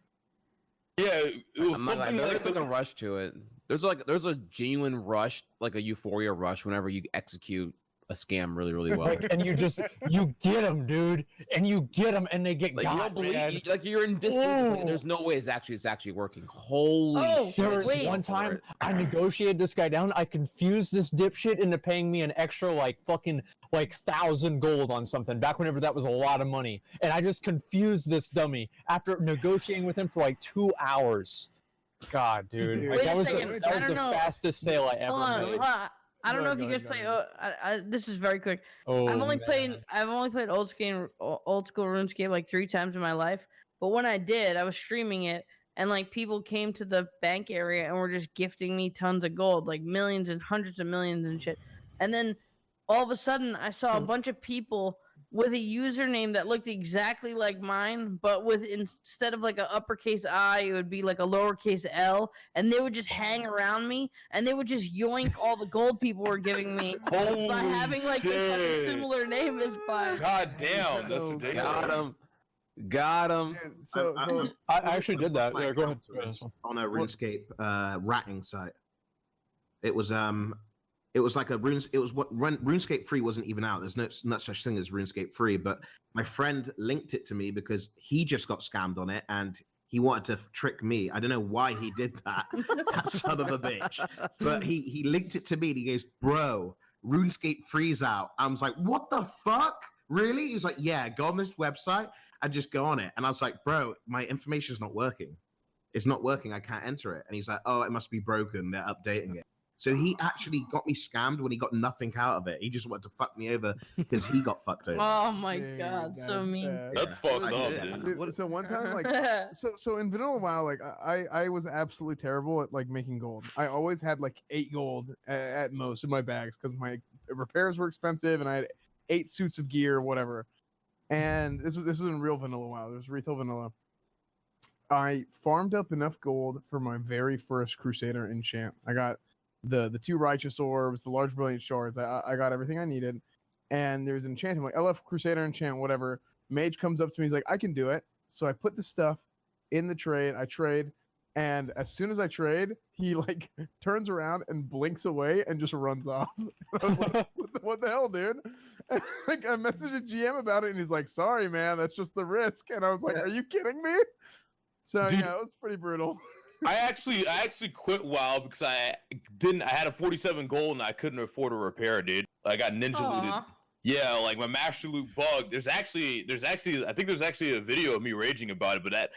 Yeah, it was I'm not something gonna- like there's like a rush to it. There's a genuine rush, like a euphoria rush, whenever you execute a scam really well. Like, and you get them, dude, and you get them, and they get Like you got, don't believe, man. like you're in disbelief. Like, Ooh. there's no way it's actually working. Holy Oh, shit! There was Wait. one time I negotiated this guy down. I confused this dipshit into paying me an extra like fucking like 1,000 gold on something back whenever that was a lot of money, and I just confused this dummy after negotiating with him for like 2 hours. God, dude, Dude. like, Wait that a was second, the, I that was don't the know. fastest sale I ever Hold on, made. hold on. I don't know if Go you guys ahead, play. go This is very quick. Oh, I've only man. played old school RuneScape like 3 times in my life. But when I did, I was streaming it, and like people came to the bank area and were just gifting me tons of gold, like millions and hundreds of millions and shit. And then all of a sudden, I saw a bunch of people with a username that looked exactly like mine, but with instead of like an uppercase I, it would be like a lowercase L, and they would just hang around me, and they would just yoink all the gold people were giving me by Holy having like a fucking shit. similar name as mine. God damn, that's So ridiculous. Got him. Dude, so I actually did that. my Yeah, go ahead. account on a RuneScape ratting site. It was like a RuneScape 3 wasn't even out. There's no such thing as RuneScape 3, but my friend linked it to me because he just got scammed on it and he wanted to trick me. I don't know why he did that, that son of a bitch. But he linked it to me and he goes, "Bro, RuneScape 3's out." I was like, "What the fuck? Really?" He was like, "Yeah, go on this website and just go on it." And I was like, "Bro, my information's not working. It's not working. I can't enter it." And he's like, "Oh, it must be broken. They're updating it." So he actually got me scammed when he got nothing out of it. He just wanted to fuck me over because he got fucked over. Oh my Dude, god, so that's mean. bad. That's fucked I up, get that. dude. Dude, so one time, like, so in vanilla WoW, like I was absolutely terrible at like making gold. I always had like 8 gold at most in my bags because my repairs were expensive and I had 8 suits of gear, whatever. And this is in real vanilla WoW. There's retail vanilla. I farmed up enough gold for my very first Crusader enchant. I got the 2 righteous orbs, the large brilliant shards. I got everything I needed. And there's an enchantment like LF Crusader enchant, whatever. Mage comes up to me, he's like, "I can do it." So I put the stuff in the trade. I trade, and as soon as I trade, he like turns around and blinks away and just runs off. I was like, what the hell, dude? And, like, I messaged a GM about it, and he's like, "Sorry, man, that's just the risk." And I was like, "Are you kidding me?" So Dude. yeah, it was pretty brutal. I actually quit WoW because I had a 47 gold and I couldn't afford a repair, dude. I got ninja looted. Aw. Yeah, like my master loop bug. There's actually I think there's actually a video of me raging about it, but I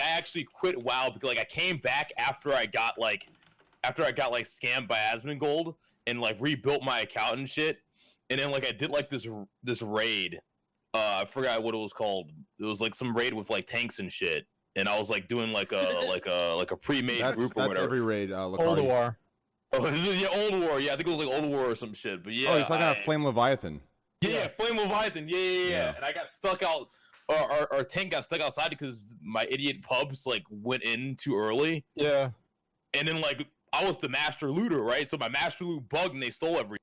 actually quit WoW because like I came back after I got like scammed by Asmongold and like rebuilt my account and shit. And then like I did like this raid. I forgot what it was called. It was like some raid with like tanks and shit. And I was like doing like a pre-made group or That's whatever. every raid. Old War. Oh, yeah, Old War. Yeah, I think it was like Old War or some shit. But yeah. Oh, it's like a Flame Leviathan. Yeah, Flame Leviathan. Yeah. And I got stuck out. Our tank got stuck outside because my idiot pubs like went in too early. Yeah. And then like I was the master looter, right? So my master loot bugged and they stole everything.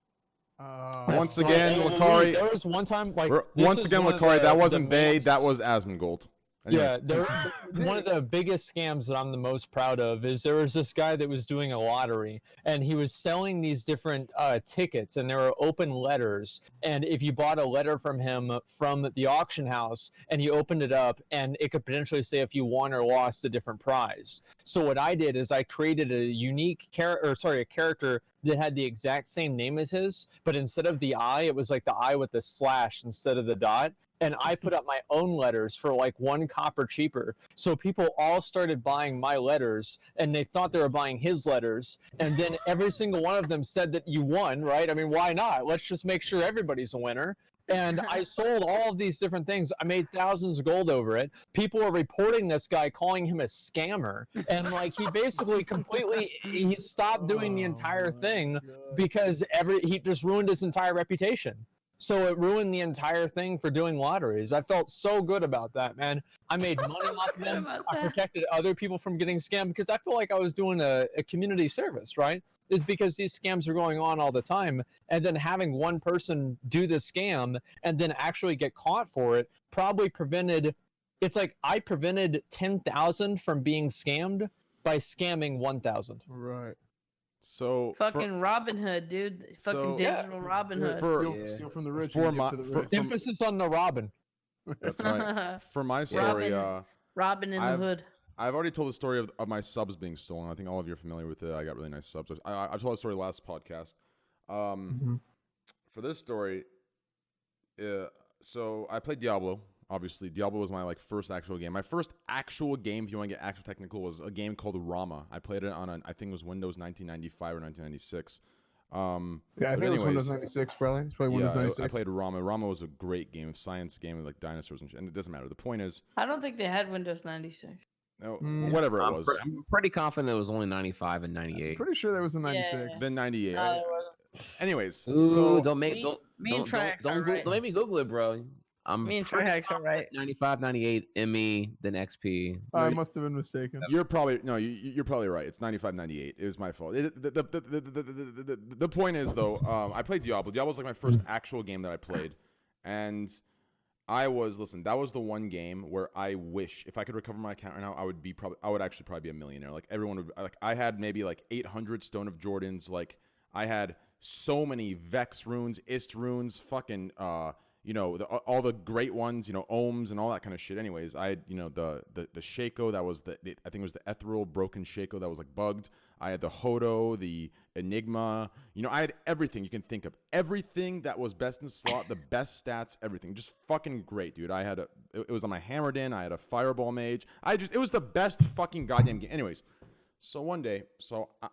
Once again, Lakari. There was one time like Once again, Lakari. That wasn't Bay. That was Asmongold. Yeah, one of the biggest scams that I'm the most proud of is there was this guy that was doing a lottery and he was selling these different tickets and there were open letters, and if you bought a letter from him from the auction house and you opened it up and it could potentially say if you won or lost a different prize. So what I did is I created a unique a character that had the exact same name as his, but instead of the I, it was like the I with the slash instead of the dot. And I put up my own letters for like 1 copper cheaper. So people all started buying my letters and they thought they were buying his letters. And then every single one of them said that you won, right? I mean, why not? Let's just make sure everybody's a winner. And I sold all of these different things. I made thousands of gold over it. People were reporting this guy, calling him a scammer. And like he basically he stopped doing the entire thing because he just ruined his entire reputation. So it ruined the entire thing for doing lotteries. I felt so good about that, man. I made money off of them. I protected other people from getting scammed because I feel like I was doing a community service, right? Is because these scams are going on all the time. And then having one person do the scam and then actually get caught for it probably prevented, it's like I prevented 10,000 from being scammed by scamming 1,000. Right. So fucking Robin Hood, dude. Fucking digital Robin Hood. Steal from the rich. Emphasis on the Robin. That's right. For my story, Robin in the Hood. I've already told the story of my subs being stolen. I think all of you are familiar with it. I got really nice subs. I told the story last podcast. For this story, so I played Diablo. Obviously, Diablo was my like first actual game. My first actual game, if you want to get actual technical, was a game called Rama. I played it on I think it was Windows 1995 or 1996. Yeah, I think it was Windows 96 probably. It's probably Windows 96. I played Rama. Rama was a great game, science game with like dinosaurs and shit. And it doesn't matter. The point is, I don't think they had Windows 96. No, whatever it was. I'm pretty confident it was only 95 and 98. I'm pretty sure that was in 96. Yeah. Then 98. Anyways, Ooh, so don't make me and Trax don't make me Google it, bro. Me and Trax are right. 95, 98, ME, then XP. I must have been mistaken. You're probably right. It's 95, 98. It was my fault. The point is though, I played Diablo. Diablo was like my first actual game that I played, and that was the one game where I wish if I could recover my account right now, I would actually probably be a millionaire. Like everyone would. Like I had maybe like 800 Stone of Jordans. Like I had so many Vex runes, Ist runes, fucking all the great ones, ohms and all that kind of shit. Anyways, I had, the Shaco that was I think it was the ethereal broken Shaco that was like bugged. I had the Hodo, the Enigma. I had everything you can think of. Everything that was best in slot, the best stats, everything. Just fucking great, dude. I had it was on my Hammered-In. I had a Fireball Mage. It was the best fucking goddamn game. Anyways, so one day,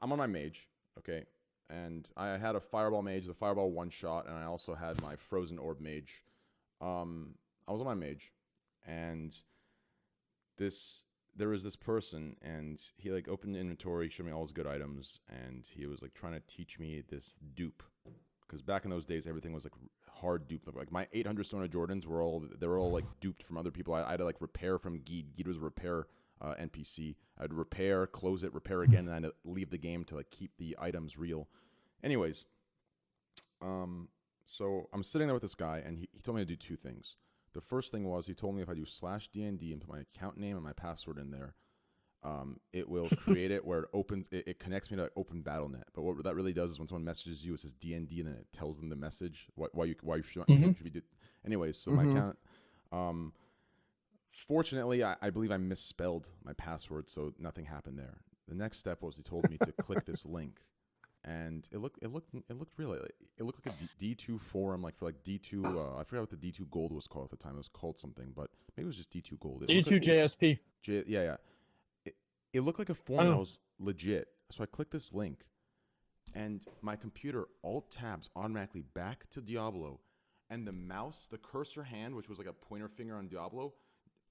I'm on my Mage, okay? And I had a Fireball Mage, the Fireball one-shot, and I also had my Frozen Orb Mage. I was on my Mage, and there was this person, and he like opened the inventory, showed me all his good items, and he was like trying to teach me this dupe. Because back in those days, everything was like hard dupe. Like my 800 Stone of Jordans were all like duped from other people. I had to like repair from Geed. Geed was a repair NPC. I'd repair, close it, repair again, and I'd leave the game to like keep the items real. Anyways, so I'm sitting there with this guy, and he told me to do two things. The first thing was he told me if I do /DND and put my account name and my password in there, it will create it where it connects me to Open Battle.net. But what that really does is when someone messages you, it says DND, and then it tells them the message why you should be. Anyways, so my account. Fortunately, I believe I misspelled my password, so nothing happened there. The next step was he told me to click this link, and it looked real. It looked like a D2 forum, like for like D2. I forgot what the D2 Gold was called at the time. It was called something, but maybe it was just D2 Gold. D2 JSP. Yeah. It looked like a forum that was legit. So I clicked this link, and my computer alt tabs automatically back to Diablo, and the mouse, the cursor hand, which was like a pointer finger on Diablo,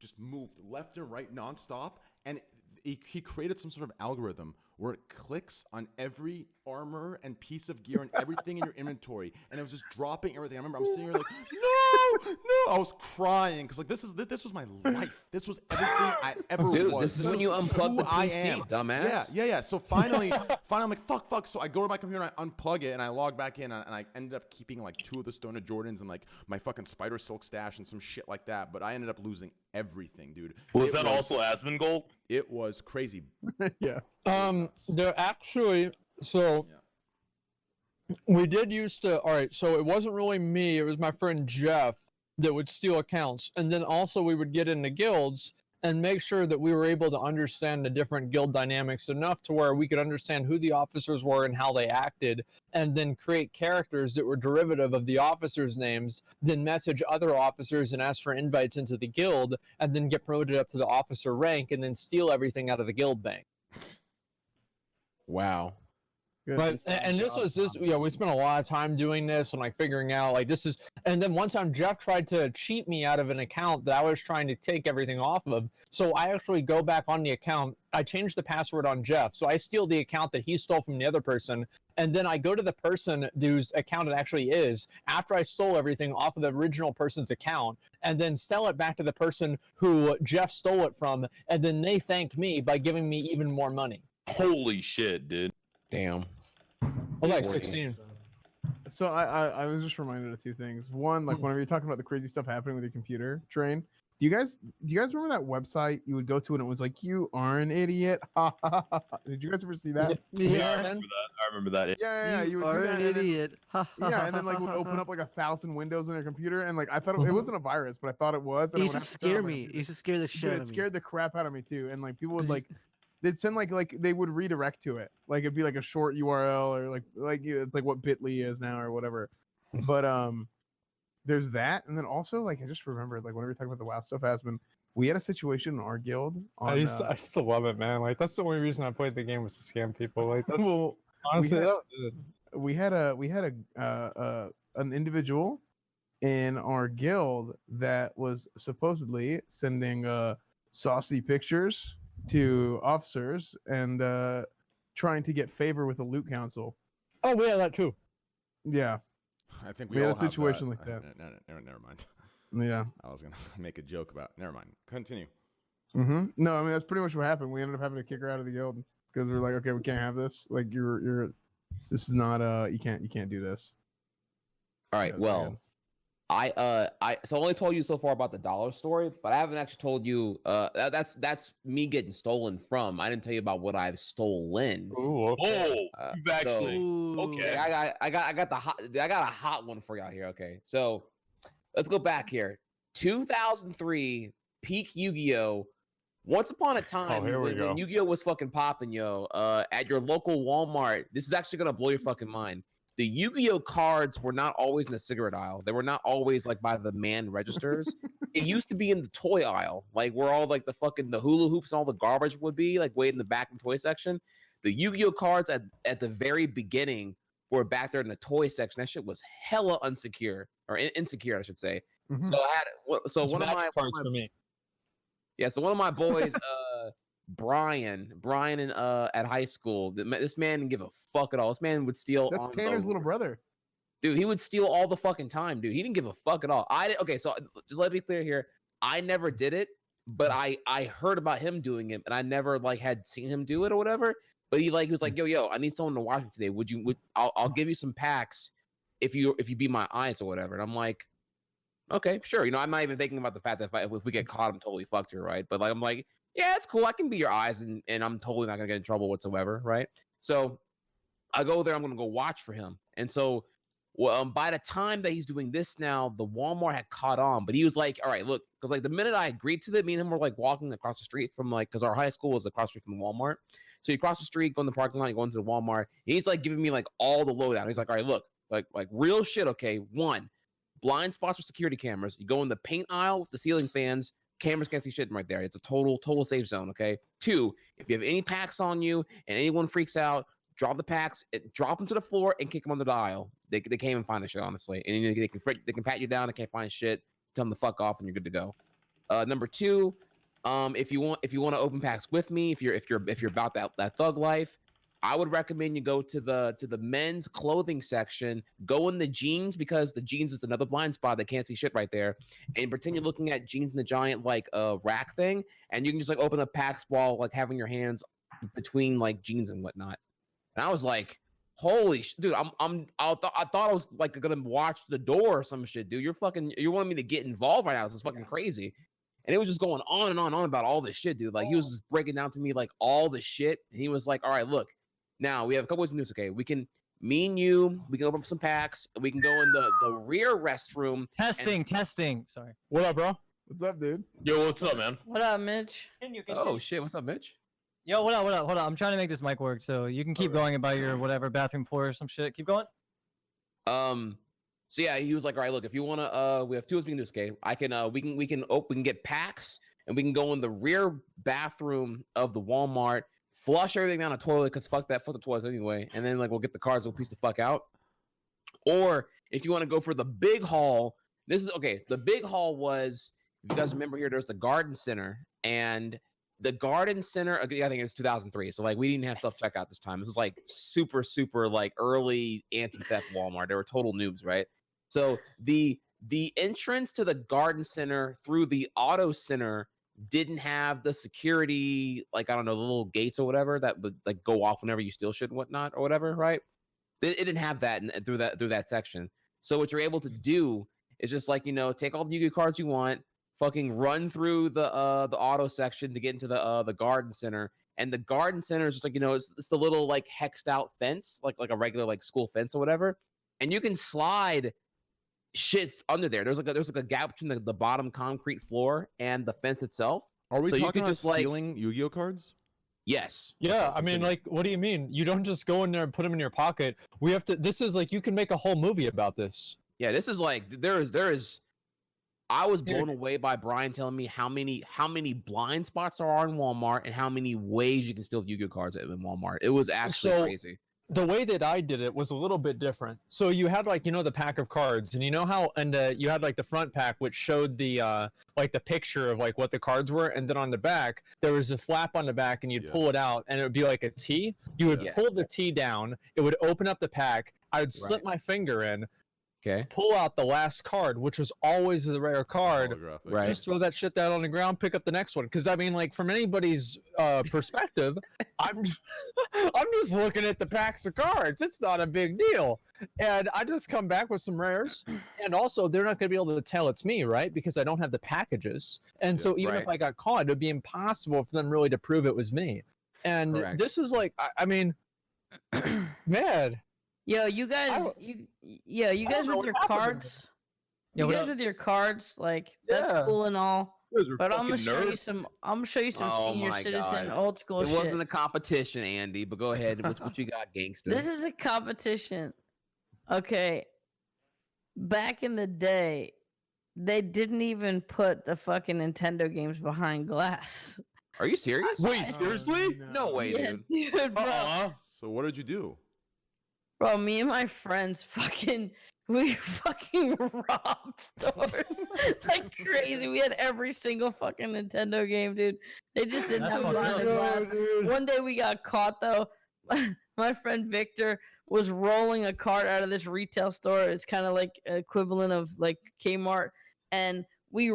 just moved left and right nonstop, and he created some sort of algorithm where it clicks on every armor and piece of gear and everything in your inventory, and it was just dropping everything. I remember I'm sitting here like, no, I was crying because like this was my life. This was everything I ever was. Dude, this is when you unplug the PC, dumbass. Yeah. So finally, I'm like, fuck. So I go to my computer and I unplug it and I log back in, and I ended up keeping like 2 of the Stoner Jordans and like my fucking Spider Silk stash and some shit like that. But I ended up losing everything, dude. Was that also Aspen Gold? It was crazy. Yeah. There actually, so we did used to. All right, so it wasn't really me. It was my friend Jeff that would steal accounts, and then also we would get into guilds and make sure that we were able to understand the different guild dynamics enough to where we could understand who the officers were and how they acted, and then create characters that were derivative of the officers' names, then message other officers and ask for invites into the guild, and then get promoted up to the officer rank, and then steal everything out of the guild bank. Wow. But and this was just we spent a lot of time doing this and like figuring out like this is, and then one time Jeff tried to cheat me out of an account that I was trying to take everything off of. So I actually go back on the account, I changed the password on Jeff, so I steal the account that he stole from the other person, and then I go to the person whose account it actually is after I stole everything off of the original person's account, and then sell it back to the person who Jeff stole it from, and then they thank me by giving me even more money. Holy shit, dude. Damn. I was like 16. So I was just reminded of 2 things. One, like whenever you're talking about the crazy stuff happening with your computer, Train, do you guys remember that website you would go to and it was like, you are an idiot? Did you guys ever see that? Yeah, I remember that. Yeah. You would are do that, an idiot. Yeah, and then like would open up like 1,000 windows on your computer, and like I thought it wasn't a virus, but I thought it was. And It used to scare me. It used to scare the shit out of me. It scared the crap out of me too. And like people would like, they'd send like they would redirect to it. Like it'd be like a short URL or like it's like what Bitly is now or whatever. But there's that, and then also like I just remembered like whenever we talk about the WoW stuff, Aspen, we had a situation in our guild. I still love it, man. Like that's the only reason I played the game was to scam people. Like that's well, honestly that was it. We had an individual in our guild that was supposedly sending saucy pictures to officers and trying to get favor with the loot council. Oh, we had that too. Yeah, I think we had a situation like that. Never mind. Yeah, I was gonna make a joke about. Never mind. Continue. No, I mean that's pretty much what happened. We ended up having to kick her out of the guild because we were like, okay, we can't have this. Like you're this is not you can't do this. All right. Well, I so I only told you so far about the dollar story, but I haven't actually told you that's me getting stolen from. I didn't tell you about what I've stolen. Ooh, okay. You've actually okay. I got a hot one for y'all here. Okay, so let's go back here. 2003 peak Yu-Gi-Oh. Once upon a time, when Yu-Gi-Oh was fucking popping, at your local Walmart, this is actually gonna blow your fucking mind. The Yu-Gi-Oh cards were not always in the cigarette aisle. They were not always like by the man registers. It used to be in the toy aisle, like where all like the hula hoops and all the garbage would be, like way in the back in the toy section. The Yu-Gi-Oh cards at the very beginning were back there in the toy section. That shit was hella insecure, I should say. So I had one of my cards for me. Yeah, so one of my boys, Brian in at high school, this man didn't give a fuck at all. This man would steal. That's Tanner's little brother. Dude, he would steal all the fucking time, dude. He didn't give a fuck at all. Okay, so just let me be clear here. I never did it, but I heard about him doing it, and I never like had seen him do it or whatever. But he was like, yo, I need someone to watch me today. I'll give you some packs if you be my eyes or whatever. And I'm like, okay, sure. I'm not even thinking about the fact that if we get caught, I'm totally fucked here, right? But like, I'm like, yeah, it's cool. I can be your eyes, and I'm totally not gonna get in trouble whatsoever, right? So I go there. I'm gonna go watch for him. And so Well, by the time that he's doing this now, the Walmart had caught on, but he was like, all right, look, because like the minute I agreed to it, me and him were like walking across the street from like, because our high school was across the street from the Walmart. So you cross the street, go in the parking lot, you go into the Walmart. He's like giving me like all the lowdown. He's like, all right, look, like real shit, okay? 1, blind spots for security cameras. You go in the paint aisle with the ceiling fans. Cameras can't see shit right there. It's a total safe zone, okay? 2, if you have any packs on you and anyone freaks out, drop the packs, drop them to the floor, and kick them under the aisle. They can't even find the shit, honestly. And they can pat you down. They can't find shit. Tell them to fuck off, and you're good to go. Number 2, if you want to open packs with me, if you're about that thug life, I would recommend you go to the men's clothing section. Go in the jeans, because the jeans is another blind spot that can't see shit right there. And pretend you're looking at jeans in the giant like rack thing, and you can just like open up packs while like having your hands between like jeans and whatnot. And I was like, holy dude, I thought I was like gonna watch the door or some shit, dude. You're wanting me to get involved right now. This is fucking crazy. And it was just going on and on and on about all this shit, dude. Like he was just breaking down to me like all the shit. And he was like, all right, look, now we have a couple ways to do this, okay? We can open up some packs, we can go in the rear restroom. Testing. Sorry. What up, bro? What's up, dude? Yo, what's up, man? What up, Mitch? Oh shit, what's up, Mitch? Yo, what up? Hold on. I'm trying to make this mic work, so you can keep going about your whatever bathroom floor or some shit. Keep going. So yeah, he was like, all right, look, if you wanna, we have 2 ways we can do this, okay? We can get packs, and we can go in the rear bathroom of the Walmart, flush everything down the toilet, because fuck the toilets anyway, and then like we'll get the cars, we'll piece the fuck out. Or if you want to go for the big haul, this is okay. The big haul was, if you guys remember here, there's the garden center, and the garden center, I think it's 2003. So like we didn't have self checkout this time. This was like super like early anti-theft Walmart. They were total noobs, right? So the entrance to the garden center through the auto center didn't have the security, like, I don't know, the little gates or whatever that would like go off whenever you steal shit and whatnot or whatever, right? It didn't have that through that section. So what you're able to do is just like, take all the Yu-Gi-Oh cards you want, fucking run through the auto section to get into the garden center. And the garden center is just like, it's the little like hexed out fence, like a regular like school fence or whatever. And you can slide shit under there. There's like a gap between the bottom concrete floor and the fence itself. Are we so talking about just, like, stealing Yu-Gi-Oh cards? Yes. Yeah, I mean, like, what do you mean? You don't just go in there and put them in your pocket. We have to. This is like, you can make a whole movie about this. Yeah, this is like there is. I was blown away by Brian telling me how many blind spots there are in Walmart and how many ways you can steal Yu-Gi-Oh cards in Walmart. It was actually crazy. The way that I did it was a little bit different. So you had like, the pack of cards, and how, and you had like the front pack, which showed the like the picture of like what the cards were, and then on the back there was a flap on the back, and you'd pull it out, and it would be like a T. You would pull the T down, it would open up the pack. I would slip my finger in. Okay. Pull out the last card, which was always the rare card. Right. Just throw that shit down on the ground, pick up the next one. Because I mean, like, from anybody's perspective, I'm just looking at the packs of cards. It's not a big deal. And I just come back with some rares, and also they're not going to be able to tell it's me, right? Because I don't have the packages. And so even if I got caught, it would be impossible for them really to prove it was me. And this is like, I mean, man. Yo, you guys, you guys with your cards. You guys with your cards, like, that's cool and all. But I'm gonna show you some. Senior citizen old school shit. It wasn't a competition, Andy. But go ahead. What you got, gangster? This is a competition. Okay. Back in the day, they didn't even put the fucking Nintendo games behind glass. Are you serious? Wait, seriously? No way, dude. Dude, bro. So what did you do? Bro, me and my friends we fucking robbed stores like crazy. We had every single fucking Nintendo game, dude. They just didn't have behind the glass. One day we got caught though. My friend Victor was rolling a cart out of this retail store. It's kind of like equivalent of like Kmart, and we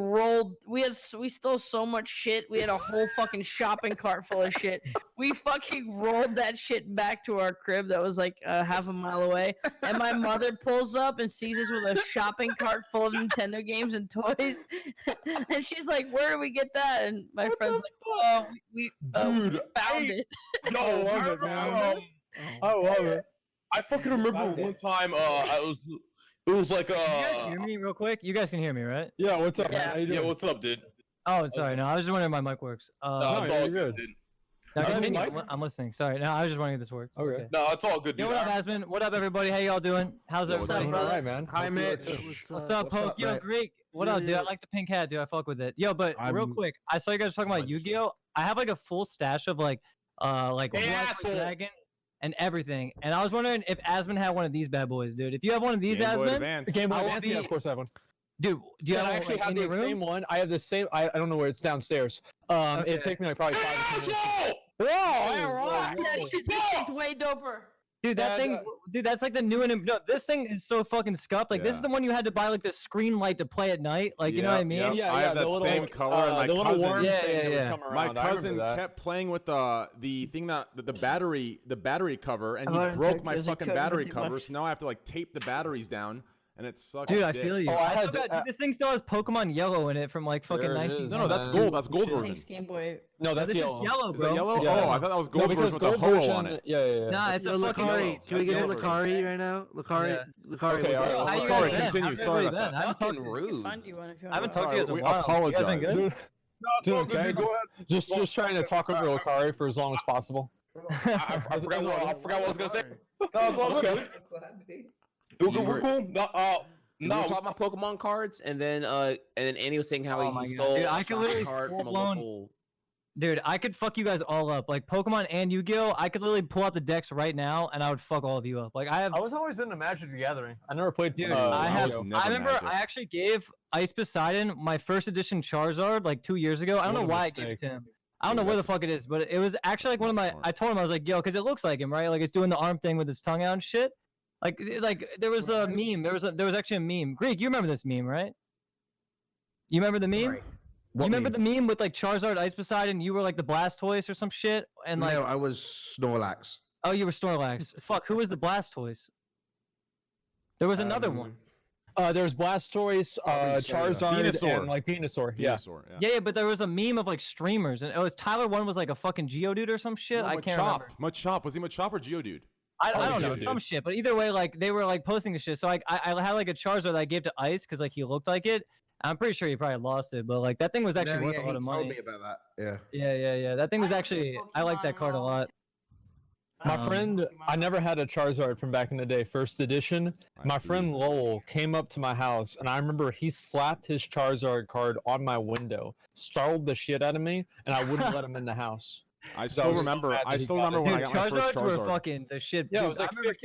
stole so much shit. We had a whole fucking shopping cart full of shit. We fucking rolled that shit back to our crib that was like half a mile away. And my mother pulls up and sees us with a shopping cart full of Nintendo games and toys. And she's like, "Where did we get that?" And my friend's like, "Oh, we found it." Yo, I love it, man. I love it. I fucking remember one time I was It was like Can you guys hear me real quick? You guys can hear me, right? Yeah, what's up, man? Yeah. How you yeah, doing? what's up, dude? Oh, sorry. No, I was just wondering if my mic works. No, it's yeah, all you're good, good. dude. No, Is that continue. the mic? I'm listening. Sorry. No, I was just wondering if this worked. Okay. No, it's all good, dude. Yo, what up, Asman? What up, everybody? How y'all doing? How's Yo, what's everybody? up, All right, man. Hi, Mitch. What's up, Poke? Yo, mate? Greek. What up, dude? I like the pink hat, dude. I fuck with it. Yo, but real I'm- quick, I saw you guys talking about Yu-Gi-Oh. I have like a full stash of like Hey, White asshole. Dragon and everything. And I was wondering if Asman had one of these bad boys, dude. If you have one of these, Game Boy Asman, Advance. Game Boy I will Advance, yeah, be- of course I have one. dude, do you Yeah, have I one, actually like, have in the your room? same one. I have the same. I don't know where it's downstairs. Okay. It takes me like probably 5 to 10 minutes. Asshole! Whoa, That alright. shit's way doper. Dude, that Yeah, thing, dude, that's like the new and no, this thing is so fucking scuffed. Like this is Yeah. the one you had to buy like the screen light to play at night. Like you know what I mean? Yep. Yeah, I have the that little, same color, and my the little cousin. worm Yeah, thing yeah, that would yeah. come My around. I remember cousin that. kept playing with the thing that the battery cover, and he How about broke it, my does it fucking cut battery 50 cover. bucks? So now I have to like tape the batteries down, and it sucks. Dude, I dick. feel you. Oh, I I still had- got, dude, this thing still has Pokemon Yellow in it from like fucking There it 19. is. No, that's Man. gold. That's gold version. Thanks, Game Boy. No, that's this yellow. is yellow, Is bro. that yellow? Yeah. Oh, I thought that was No, gold because version with the gold ho version, on it. Yeah. Nah, it's Yo, a fucking Lucari, yellow. can we get a That's yellow Lucari right now? Lucari, Yeah. Lucari, Okay, what's all up? right. How you Lucari, guys been? continue. How's Sorry everybody about been? I haven't talked Fucking to rude. Fun, do you want if you I haven't want? talked to you guys in a We while. You guys been apologize. good? Dude, all good, okay, dude. just trying to talk over Lucari for as long as possible. I forgot what I was gonna say. No, it's all Okay. good. We're cool. No, We no. were talking about Pokemon cards, and then Andy was saying how Oh my he God. stole Dude, a I could shopping literally cart from a full-blown- local. Dude, I could fuck you guys all up. Like Pokemon and Yu-Gi-Oh, I could literally pull out the decks right now and I would fuck all of you up. Like I have I was always into Magic the Gathering. I never played. Dude, I I was have. never I remember Magic. I actually gave Ice Poseidon my first edition Charizard like 2 years ago. I don't What know a why I gave it mistake. to him. I don't Dude, know where the that's- fuck it is, but it was actually like one of not my. smart. I told him I was like, yo, because it looks like him, right? Like it's doing the arm thing with his tongue out and shit. Like there was a meme. There was actually a meme. Greek, you remember this meme, right? You remember the meme? Right. You What remember meme? the meme with like Charizard, Ice Poseidon? You were like the Blastoise or some shit, and like No, I was Snorlax. oh, you were Snorlax. Fuck, who was the Blastoise? There was another one. There's Blastoise, Probably so, yeah. Charizard, Venusaur. and like Venusaur. Yeah. Venusaur, yeah. Yeah, but there was a meme of like streamers, and it was Tyler. One was like a fucking Geodude or some shit. No, I can't remember. Machop. Was he Machop or Geodude? I Oh, don't know, Geodude. some shit. But either way, like they were like posting this shit. So like I had like a Charizard that I gave to Ice because like he looked like it. I'm pretty sure he probably lost it, but like that thing was actually No, worth yeah, a lot he of told money. me about that. Yeah. Yeah. That thing was actually I like that card a lot. My friend, I never had a Charizard from back in the day, first edition. My friend Lowell came up to my house, and I remember he slapped his Charizard card on my window, startled the shit out of me, and I wouldn't let him in the house. I was still so remember. mad that I he still got remember it. when I Dude, got my first Charizards were Charizard. fucking the shit. Yeah, it Dude, was like I remember $50.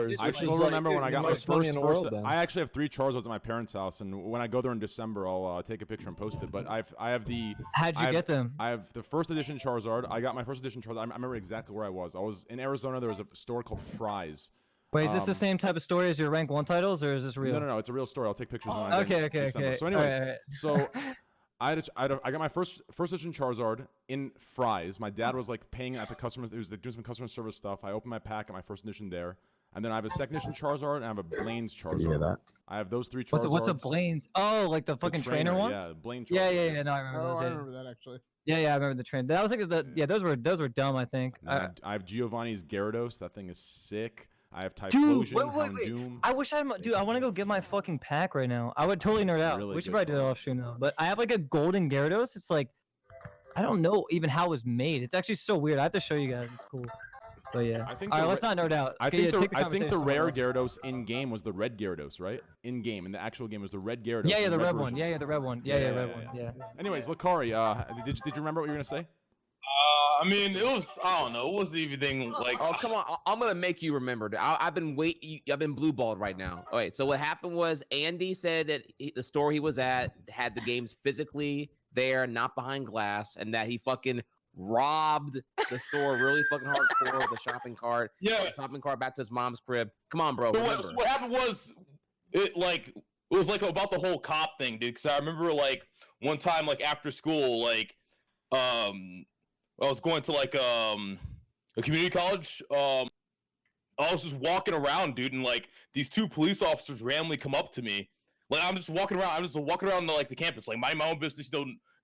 kids- I It still was like, remember when I dude, got the my most money first. in the world then. I actually have 3 Charizards at my parents' house, and when I go there in December, I'll take a picture and post it. But I have the. How'd you I have- get them? I have the first edition Charizard. I got my first edition Charizard. I remember exactly where I was. I was in Arizona. There was a store called Fry's. Wait, is this the same type of story as your rank 1 titles, or is this real? No, it's a real story. I'll take pictures when I get in Okay. December. So, All anyways, right. so I got my first edition Charizard in Fry's. My dad was like paying at the customer. It was like, doing some customer service stuff. I opened my pack, got my first edition there, and then I have a second edition Charizard and I have a Blaine's Charizard. hear that? I have those 3 Charizards. What's a Blaine's? Oh, like the The fucking trainer ones? Yeah, Blaine Charizard. Yeah. No, I remember Oh, those. I Yeah. remember that actually. Yeah, I remember the train. That was like those were dumb. I think. And then I have Giovanni's Gyarados. That thing is sick. I have Dude, Typhlosion, wait. Houndoom. I wish dude. I want to go get my fucking pack right now. I would totally nerd out. Really We should good probably do that off cards. stream though. But I have like a golden Gyarados. It's like, I don't know even how it was made. It's actually so weird. I have to show you guys. It's cool. But yeah. I think All right, the let's not nerd out. I Okay, think yeah, take I think the conversation rare somewhere Gyarados in game was the red Gyarados, right? In game, in the actual game was the red Gyarados. else. Yeah, the red one. version. Yeah, the red one. Yeah, red one. Yeah. Anyways, Lucari, did you remember what you were gonna say? I mean, it was. I don't know. It wasn't anything like. Oh come on! I'm gonna make you remember. I've been I've been blue balled right now. All right. So what happened was Andy said that the store he was at had the games physically there, not behind glass, and that he fucking robbed the store really fucking hardcore. The shopping cart. Yeah. The shopping cart back to his mom's crib. Come on, bro. But Remember. what happened was, it was like about the whole cop thing, dude. Because I remember like one time, like after school, like I was going to like a community college. I was just walking around, dude, and like these 2 police officers randomly come up to me. Like I'm just walking around the campus, like minding my own business.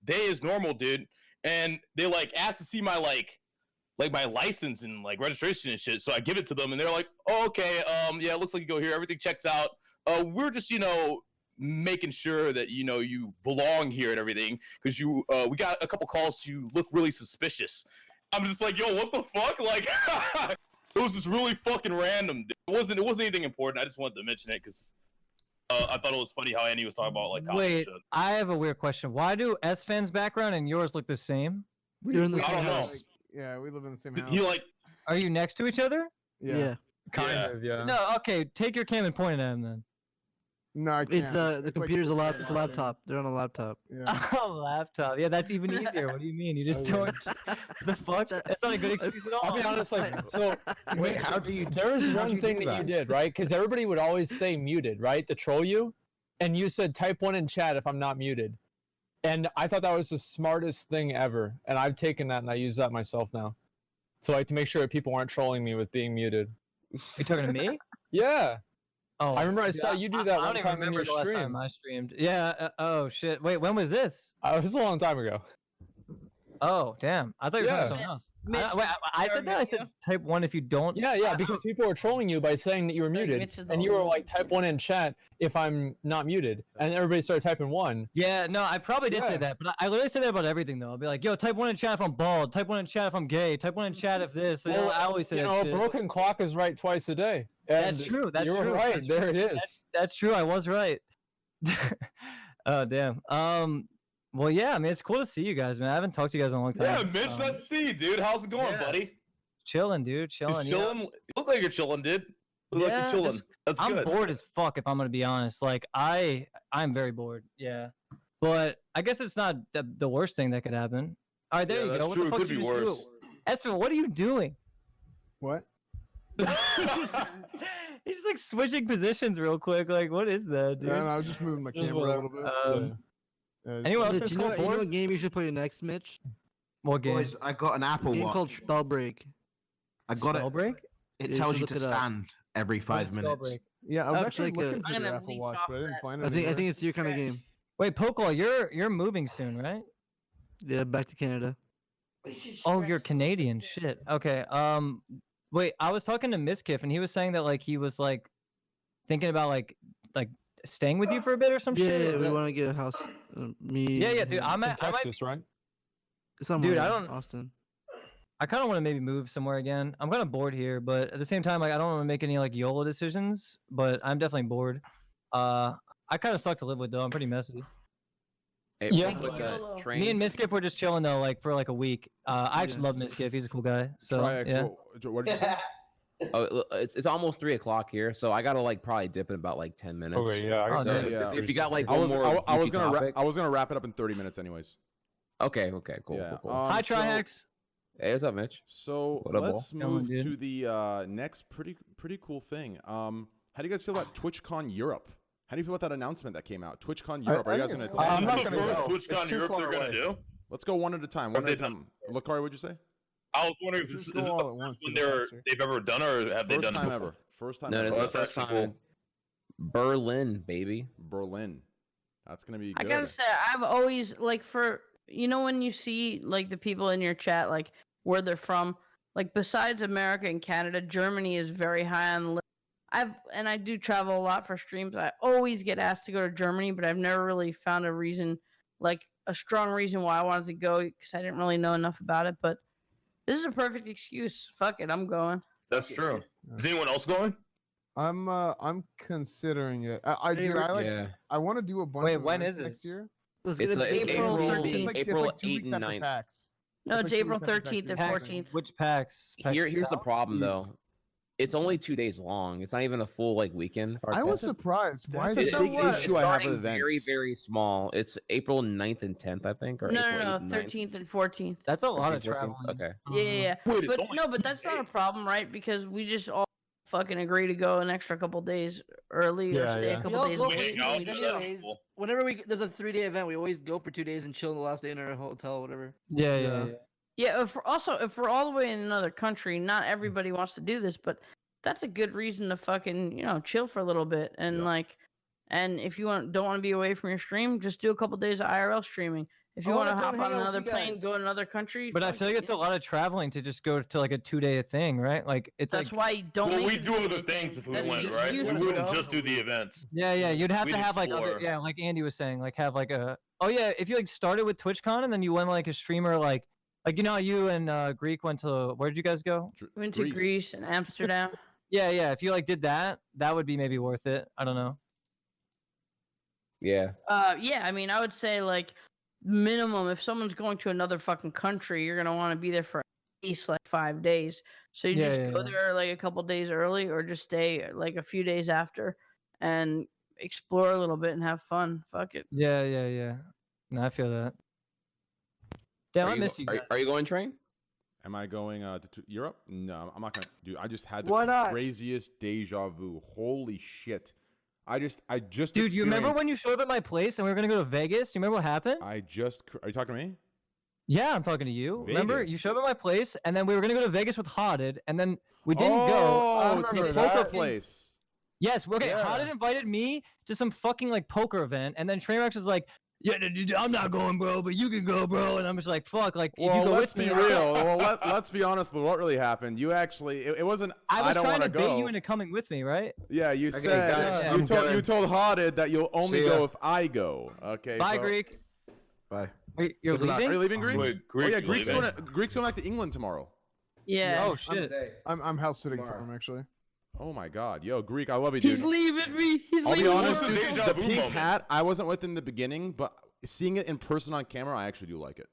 Day is normal, dude. And they like asked to see my like my license and like registration and shit. So I give it to them, and they're like, "Oh, okay, yeah, it looks like you go here. Everything checks out. we're just making sure that you belong here and everything because we got a couple calls. You look really suspicious. I'm just like, yo, what the fuck? Like, it was just really fucking random. Dude. It wasn't anything important. I just wanted to mention it because I thought it was funny how Andy was talking about like. Wait, I have a weird question. Why do S Fan's background and yours look the same? You're in the I same don't know. house. Yeah, we live in the same house. He like. Are you next to each other? Yeah. Kind of, yeah. No, okay. Take your cam and point it at him then. No, I can't. It's the like computer's a sitting it's a there. laptop. They're on a laptop. Yeah. Oh, laptop. Yeah, that's even easier. What do you mean? You just Okay. don't. The fuck? That's not a good excuse at all. I'll be honest, like, so Wait, how do you? there was how'd one you thing do that you did, right? Because everybody would always say muted, right, to troll you, and you said type 1 in chat if I'm not muted, and I thought that was the smartest thing ever, and I've taken that and I use that myself now, so like to make sure that people aren't trolling me with being muted. You talking to me? Yeah, Oh, I remember I saw you do that I one don't even time in remember your the last stream. time I streamed. Yeah. Oh shit. Wait, when was this? It was a long time ago. Oh damn. I thought you were talking Yeah. to someone else. Mitch, I said that. I said type 1 if you don't. Yeah, because people were trolling you by saying that you were muted, Mitch is the and you were only like type 1 in chat if I'm not muted, and everybody started typing 1. Yeah, no, I probably did say Yeah. that, but I literally say that about everything though. I'll be like, yo, type 1 in chat if I'm bald, type 1 in chat if I'm gay, type 1 in chat if this. You know, I always say you that know, shit. a broken clock is right twice a day. That's And true. That's you were true. right. That's There true. it is. That's true. I was right. Oh damn. Well, yeah. I mean, it's cool to see you guys, man. I haven't talked to you guys in a long time. Yeah, Mitch, nice to see you, dude. How's it going, yeah. buddy? Chilling, dude. Chilling. You chilling? You look like you're chilling, dude. You look like you're chilling. just- That's I'm good. bored as fuck. If I'm gonna be honest, like I'm very bored. Yeah. But I guess it's not the worst thing that could happen. All right, there Yeah, you that's go. What true. the It fuck could did be you just worse. do? Espen, what are you doing? What? He's just like switching positions real quick. Like, what is that, dude? Yeah, no, I was just moving my camera a little bit. Anyone else Mitch, been you know bored? what game you should play next, Mitch? What game? Boys, I got an Apple A game Watch. called Spellbreak. I got it. Spellbreak? It Yeah, tells you you should to look it up. stand every 5 minutes. Spellbreak. Yeah, I was Oh, actually it's like a- looking for I'm the gonna Apple leak Watch, off but I didn't that. find it. I think anywhere. it's your kind of game. Wait, Pokol, you're moving soon, right? Yeah, back to Canada. Oh, you're Canadian. Shit. Okay. Wait, I was talking to Miskiff, and he was saying that like he was like thinking about like staying with you for a bit or some Yeah, shit. yeah, Is we that- want to get a house. Me. Yeah, and dude. him. I'm In at, I might, Texas, right? Somewhere Dude, I in don't- Austin. I kind of want to maybe move somewhere again. I'm kind of bored here, but at the same time, like I don't want to make any like YOLO decisions. But I'm definitely bored. I kind of suck to live with though. I'm pretty messy. Hey, Yeah. real quick, YOLO. train. Me and Miskiff were just chilling though, like for like a week. I actually Yeah. love Miskiff. He's a cool guy. So Tri-X, yeah. what did you say? Oh, it's almost 3:00 here, so I gotta like probably dip in about like 10 minutes. Okay, yeah. Oh, So nice. if, Yeah. if you got like I one was more, I was beefy gonna topic- I was gonna wrap it up in 30 minutes anyways. Okay, cool. Yeah. Cool. Hi, so- Trihex. Hey, what's up, Mitch? So What up, let's Ball? move Chilling, to the next pretty cool thing. How do you guys feel about TwitchCon Europe? How do you feel about that announcement that came out? TwitchCon Europe. Are you I guys think gonna it's attend? cool. I'm not not gonna gonna go. go. TwitchCon Europe they're gonna do. Let's go one at a time. Have One at a they done- time. Lakari, what'd you say? I was wondering if Just this go is all the at once first one to the roster. they've ever done, or have they First done time before? ever. First time No, ever. this Oh, is that's the first actually time. Berlin, baby. Berlin. That's gonna be I good. gotta say, I've always like when you see like the people in your chat, like where they're from, like besides America and Canada, Germany is very high on the list. I do travel a lot for streams. I always get asked to go to Germany, but I've never really found a reason, like a strong reason why I wanted to go because I didn't really know enough about it. But this is a perfect excuse. Fuck it, I'm going. That's true. Is anyone else going? I'm considering it. I want to do a bunch Wait, of when events is it? next year. It's It's gonna be like April April, 13th. April it's 2 8 weeks and after 9. PAX. No, It's it's like 2 April weeks after 13th and PAX. 14th. Which packs? Here's the South? problem East. though. It's only 2 days long. It's not even a full like weekend. I was surprised. Why That's is a it big so issue I have Starting with events. very, very small. It's April 9th and 10th, I think, or No, April no, 8th no, and 9th. 13th and 14th. That's a lot of 14th. traveling. Okay. Yeah, yeah, yeah. Wait, it's But only no, but that's not a problem, right? Because we just all fucking agree to go an extra couple days early or Yeah, stay yeah. a couple days go late. for it. and we Yeah. just- Cool. Whenever there's a 3-day event, we always go for 2 days and chill the last day in our hotel, whatever. Yeah. Yeah, if we're all the way in another country, not everybody wants to do this, but that's a good reason to fucking chill for a little bit and Yeah. and if you don't want to be away from your stream, just do a couple days of IRL streaming. If you I want to wanna hop come on hang out with another you plane, guys. go to another country. But I fuck feel like it, it's a lot of traveling to just go to like a 2-day thing, right? Like it's That's like why you don't. Well, make we it do a other two-day things thing. if we That's went, the right? We excuse to wouldn't go. just do the events. yeah, you'd have We'd to have like explore. other, yeah, like Andy was saying, like have like a if you like started with TwitchCon and then you went like a streamer like you know how you and Greek went to where'd you guys go? Went to Greece and Amsterdam. Yeah, if you like did that, that would be maybe worth it. I don't know. Yeah. Yeah, I mean, I would say like minimum if someone's going to another fucking country, you're gonna want to be there for at least like 5 days. So you Yeah, just yeah, go yeah. there like a couple days early, or just stay like a few days after, and explore a little bit and have fun. Fuck it. Yeah. No, I feel that. Damn, I miss you guys. Are you going train? Am I going to Europe? No, I'm not gonna do. I just had Why the not? craziest deja vu. Holy shit! I just. Dude, you remember when experienced- you showed up at my place and we were gonna go to Vegas? You remember what happened? Are you talking to me? Yeah, I'm talking to you. Remember, you Vegas. showed up at my place, and then we were gonna go to Vegas with Hodded, and then we didn't go. Oh, to the remember poker that. place. Yes, okay. Yeah. Hodded invited me to some fucking like poker event, and then Trainwreckstv was like, "Yeah, I'm not going, bro, but you can go, bro." And I'm just like, "Fuck!" Like, if you Well, go let's with be me, real. Well, let's be honest with what really happened. You actually, it wasn't. I was don't trying want to to bait go. you into coming with me, right? Yeah, you Okay, said guys, Yeah. I'm you going. told Hodded that you'll only See ya. go if I go. Okay. Bye, so- Greek. Bye. You're Good luck. leaving? Are you leaving, Greek? Wait, Oh yeah, Greek's Greek's going back to England tomorrow. Yeah. Oh shit. I'm house sitting for Tomorrow. him actually. Oh my God, yo, Greek, I love you, dude. He's leaving me. He's I'll be leaving honest, me. dude. Deja The vu pink moment. hat, I wasn't with in the beginning, but seeing it in person on camera, I actually do like it.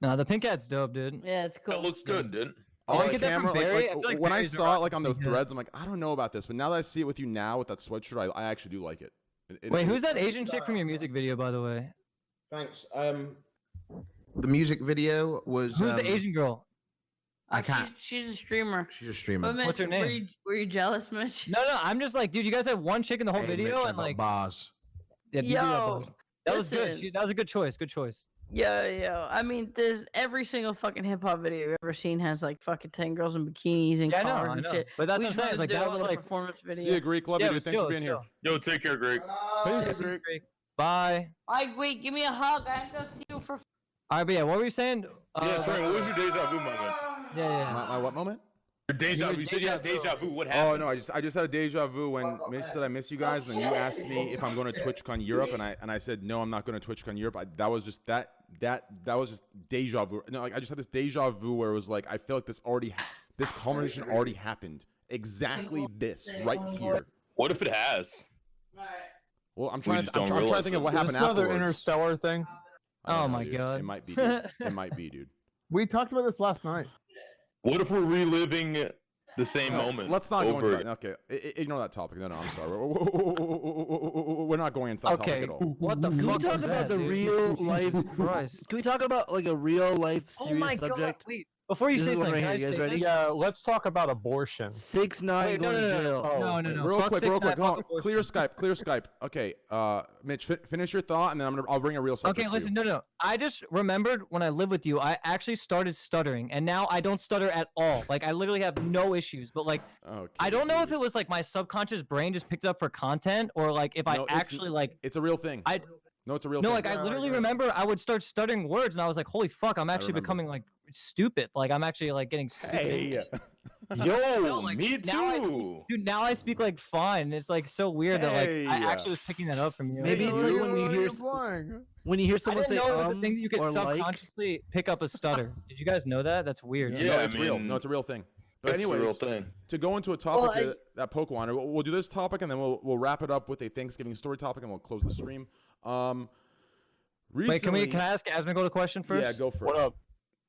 Nah, the pink hat's dope, dude. Yeah, it's cool. That looks good, dude. Oh, On you get that from camera, Barry? I feel like when I Barry's saw it like on the pretty good. threads, I'm like, I don't know about this, but now that I see it with you now with that sweatshirt, I actually do like it. Wait, who's that Asian chick from your music video, by the way? Thanks. The music video was. Who's the Asian girl? I can't. She's a streamer. She's a streamer. But Mitch, What's her name? Were you jealous, Mitch? No, I'm just like, dude, you guys have one chick in the whole Hey, video, Mitch, I and got like, bars. yeah, you do have Yo, both. That was good. listen. That was a good choice. Good choice. Yo. I mean, there's every single fucking hip hop video you've ever seen has like fucking 10 girls in bikinis and Yeah, I know, cars I and know. shit. But that's We what I'm saying. tried Is to like do that it was with a like, performance video. See you, Greek. Love yeah, you, it dude. was Thanks for chill, being here. Yo, take care, Greg. Great. Bye. Wait, give me a hug. I have to see you for. All right, but yeah, what were you saying? Yeah, Train, what was your deja vu moment? Yeah. My what moment? Your deja Your vu. You said you had deja deja vu. What Oh happened? no, I just had a deja vu when Mitch said I miss you guys, and then you asked me if I'm going to TwitchCon Europe, and I said no, I'm not going to TwitchCon Europe. That was just that was just deja vu. No, like I just had this deja vu where it was like I feel like this conversation already happened. Exactly this right here. What if it has? Well, I'm trying just to don't I'm trying to realize think it. of what Is happened this another afterwards. interstellar thing? I don't Oh know, my dude. God. It might be. Dude. It might be, dude. We talked about this last night. What if we're reliving the same No, moment? let's not go into over- that. Okay, ignore that topic. No, I'm sorry. We're not going into that Okay. topic at all. What the Can we fuck talk was about that, the dude? real life? Christ. Can we talk about like a real life Oh serious my subject? God. Wait. Before you This say is one something, right can here. I You guys say ready? this? Yeah, let's talk about abortion. 6ix9ine Wait, going to jail. No. Real Fuck quick, real 6ix9ine, quick. Hold on. fuck abortion. Clear Skype. Okay, Mitch, finish your thought, and then I'll bring a real subject. Okay, for listen, you. no. I just remembered when I lived with you, I actually started stuttering, and now I don't stutter at all. Like, I literally have no issues. But like, Okay, I don't know if dude. it was like my subconscious brain just picked it up for content, or like if No, I it's- actually like. It's a real thing. No, it's a real No, thing. like I literally remember I would start stuttering words, and I was like, "Holy fuck! I'm actually remember. becoming like stupid. Like I'm actually like getting stupid." Hey. Yo, No, like, me now too. Dude, now I speak like fine. It's like so weird that like I Hey. actually was picking that up from you. Maybe it's Hey, like when you hear I someone didn't say know it was a thing that you could or like. subconsciously pick up a stutter. Did you guys know that? That's weird. Yeah, no, it's real. mean, No, it's a real thing. But That's the real anyways, thing. to go into a topic Well, that Pokemon, we'll do this topic, and then we'll wrap it up with a Thanksgiving story topic, and we'll close the stream. Recently, Wait, can I ask Asmongold a question first? Yeah, go for What it. up?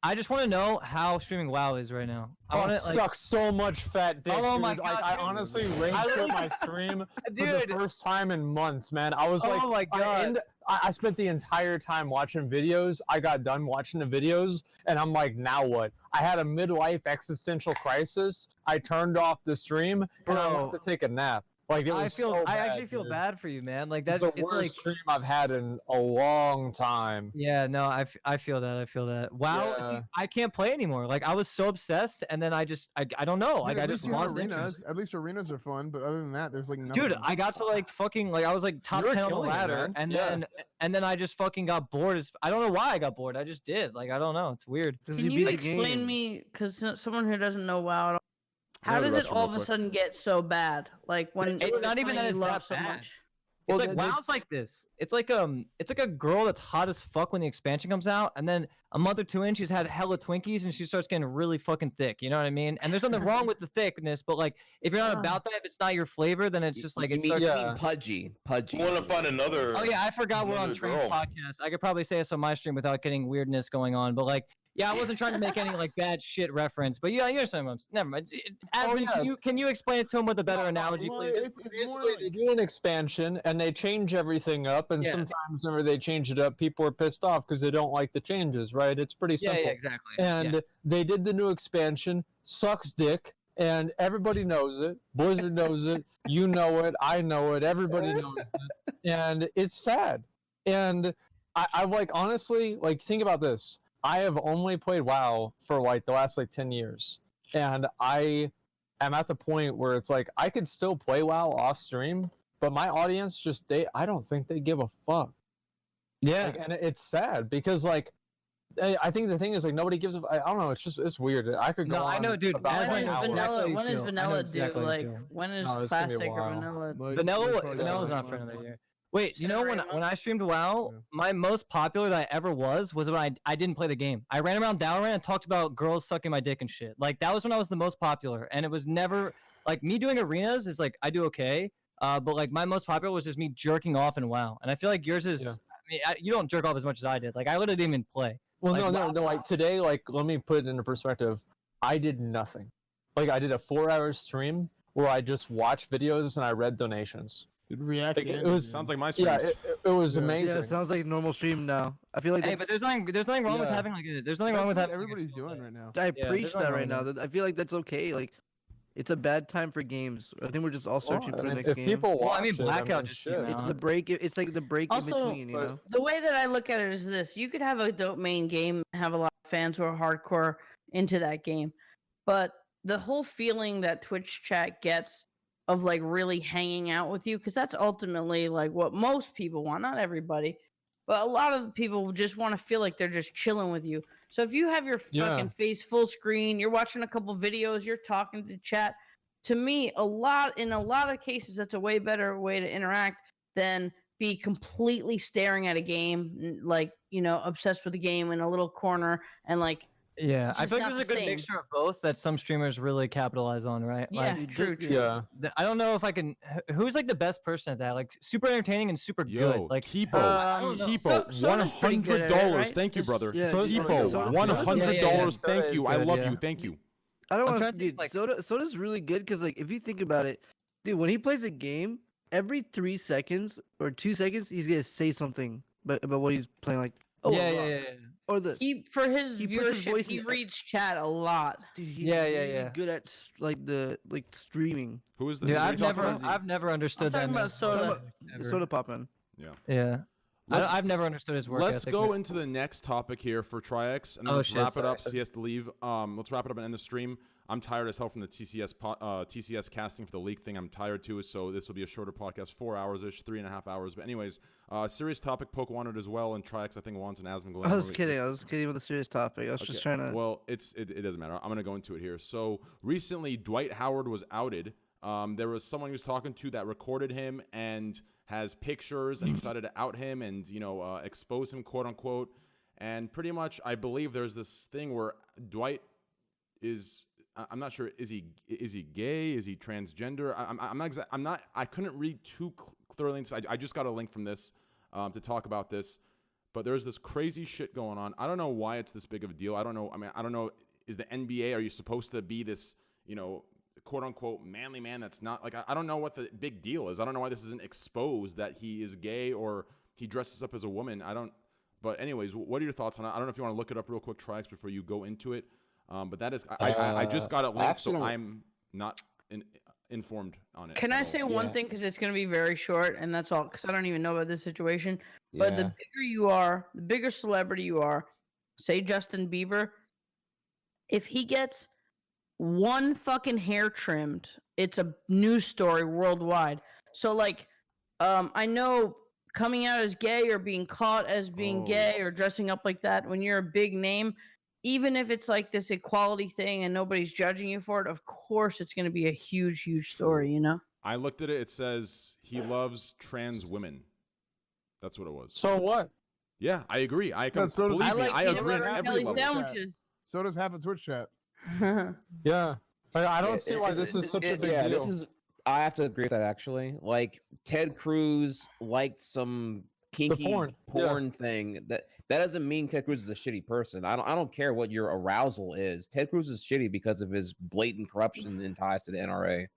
I just want to know how streaming WoW is right now. I Oh, want it to like. sucks so much, fat dick. Oh my dude. God, I dude. honestly rage quit my stream for the Dude. first time in months, man. I was like, Oh my God. I spent the entire time watching videos. I got done watching the videos, and I'm like, now what? I had a midlife existential crisis. I turned off the stream, and I went Bro. to take a nap. Like it was I actually feel bad for you, man. Like that's the it's worst like stream I've had in a long time. yeah, no, I feel that. I feel that. Wow, see, Yeah. I can't play anymore. Like I was so obsessed, and then I don't know. Dude, Like at I least just you have lost interest. arenas. At least arenas are fun, but other than that, there's like nothing. Dude, I got to like fucking like I was like top You were 10 on the killing it, ladder, man. and Yeah. then I just fucking got bored. I don't know why I got bored. I just did. Like I don't know. It's weird. Can you explain me, because someone who doesn't know WoW at all, Go how to the does it restroom all real of a quick. sudden get so bad? Like when It's not something even that you it's love that so bad. much. It's Well, like they- WoW's like this. It's like a girl that's hot as fuck when the expansion comes out, and then a month or two in, she's had hella Twinkies, and she starts getting really fucking thick. You know what I mean? And there's nothing wrong with the thickness, but like if you're not about that, if it's not your flavor, then it's just like You it mean, starts. pudgy. I want to find another. Oh yeah, I forgot we're on another Train girl. podcast. I could probably say this on my stream without getting weirdness going on, but like, yeah, I wasn't trying to make any like bad shit reference, but yeah, you understand what I'm. Never mind. Asmund, yeah. can you explain it to him with a better analogy, Well, please? it's more Basically, they like do an expansion and they change everything up, and Yes. sometimes whenever they change it up, people are pissed off because they don't like the changes, right? It's pretty Yeah, simple. yeah, exactly. And yeah. they did the new expansion, sucks dick, and everybody knows it. Blizzard knows it. You know it. I know it. Everybody knows it. And it's sad. And I like honestly, like think about this. I have only played WoW for like the last like 10 years. And I am at the point where it's like I could still play WoW off stream, but my audience just I don't think they give a fuck. Yeah. Like, and it's sad because like I think the thing is like nobody gives a. I don't know. It's weird. I could go. No, I on know, dude. about When an is hour. vanilla? When is I know vanilla due? exactly what you Like feel. when is No, it's gonna be a classic or while. vanilla? Vanilla's not for another year. Wait, you know when I streamed WoW, my most popular that I ever was when I didn't play the game. I ran around Valorant and talked about girls sucking my dick and shit. Like that was when I was the most popular, and it was never like me doing arenas is like I do okay, but like my most popular was just me jerking off in WoW, and I feel like yours is. Yeah. I mean, you don't jerk off as much as I did. Like I literally didn't even play. Well, Like, no. Like today, like let me put it into perspective. I did nothing. Like I did a 4-hour stream where I just watched videos and I read donations. react. Like, it was Sounds like my yeah, streams. it was Yeah. amazing. Yeah, it sounds like normal stream now. I feel like Hey, that's, but there's nothing wrong with Yeah. having like there's nothing wrong with That's having what like, a everybody's chill doing day. right now. I Yeah, preach there's that nothing right wrong now. I feel like that's okay. Like, it's a bad time for games. I think we're just all searching Well, for I the mean, next if game. people watch Well, I mean, Blackout it, just shit. came It's out. the break. It's like the break Also, in between. You know. The way that I look at it is this: you could have a dope main game and have a lot of fans who are hardcore into that game, but the whole feeling that Twitch chat gets of like really hanging out with you, because that's ultimately like what most people want. Not everybody, but a lot of people just want to feel like they're just chilling with you. So if you have your Yeah. fucking face full screen, you're watching a couple videos, you're talking to chat. To me, in a lot of cases, that's a way better way to interact than be completely staring at a game, like obsessed with the game in a little corner and like. Yeah, It's I just feel like not there's a the good same. mixture of both that some streamers really capitalize on, right? Yeah, Like, true. Yeah. I don't know if I can. Who's like the best person at that? Like super entertaining and super Yo, good. Like Kipo, I don't know. Kipo, Soda's pretty good at it, $100. right? Thank you, brother. Yeah, Soda's yeah, pretty Kipo, good. Soda's $100. Yeah, Thank Soda you. is I good, love yeah. you. Thank you. I don't I'm want trying to, to think, dude. like- Soda's really good because like if you think about it, dude, when he plays a game, every 3 seconds or 2 seconds, he's gonna say something about what he's playing. Like, oh, yeah. or this. For his He puts his viewership, voice he in- reads chat a lot. Dude, he's Yeah, really good at like streaming. Who is this? Dude, Who are you I've talking never, about? I've never understood that. talking about man. Soda. Ever. Soda Poppin'. Yeah. Let's- I've never understood his work Let's ethic, go man. into the next topic here for Triax, and then Oh, let's shit, wrap it sorry. up. So he has to leave. Let's wrap it up and end the stream. I'm tired as hell from the TCS casting for the league thing. I'm tired too, so this will be a shorter podcast, 4 hours ish, 3.5 hours. But anyways, serious topic. Poke wanted as well, and Triax I think wants an Asmund. I was kidding. I was kidding with a serious topic. I was just trying to. Well, it doesn't matter. I'm gonna go into it here. So recently, Dwight Howard was outed. There was someone he was talking to that recorded him and has pictures and decided to out him and expose him, quote unquote. And pretty much, I believe there's this thing where Dwight is. I'm not sure. Is he gay? Is he transgender? I'm not. I couldn't read too clearly. I just got a link from this to talk about this. But there's this crazy shit going on. I don't know why it's this big of a deal. I don't know. I mean, I don't know. Is the NBA? Are you supposed to be this? Quote unquote manly man that's not like I don't know what the big deal is. I don't know why this isn't exposed that he is gay or he dresses up as a woman. I don't. But anyways, what are your thoughts on it? I don't know if you want to look it up real quick, Triax, before you go into it. But that is I just got a link, so I'm not informed on it. Can at I all. say one Yeah. thing because it's going to be very short, and that's all. Because I don't even know about this situation. But the Yeah. bigger you are, the bigger celebrity you are. Say Justin Bieber. If he gets one fucking hair trimmed, it's a news story worldwide. So like, I know coming out as gay or being caught as being Oh. gay or dressing up like that when you're a big name, even if it's like this equality thing and nobody's judging you for it, of course it's going to be a huge, huge story, you know? I looked at it. It says he loves trans women. That's what it was. So what? Yeah, I agree. I No, so does- believe I me. like I peanut agree on butter and every jelly level. sandwiches. So does half of Twitch chat. Yeah. I don't Yeah, see why this is such a big deal. This is. I have to agree with that actually. Like Ted Cruz liked some kinky porn, thing. That doesn't mean Ted Cruz is a shitty person. I don't care what your arousal is. Ted Cruz is shitty because of his blatant corruption and ties to the NRA,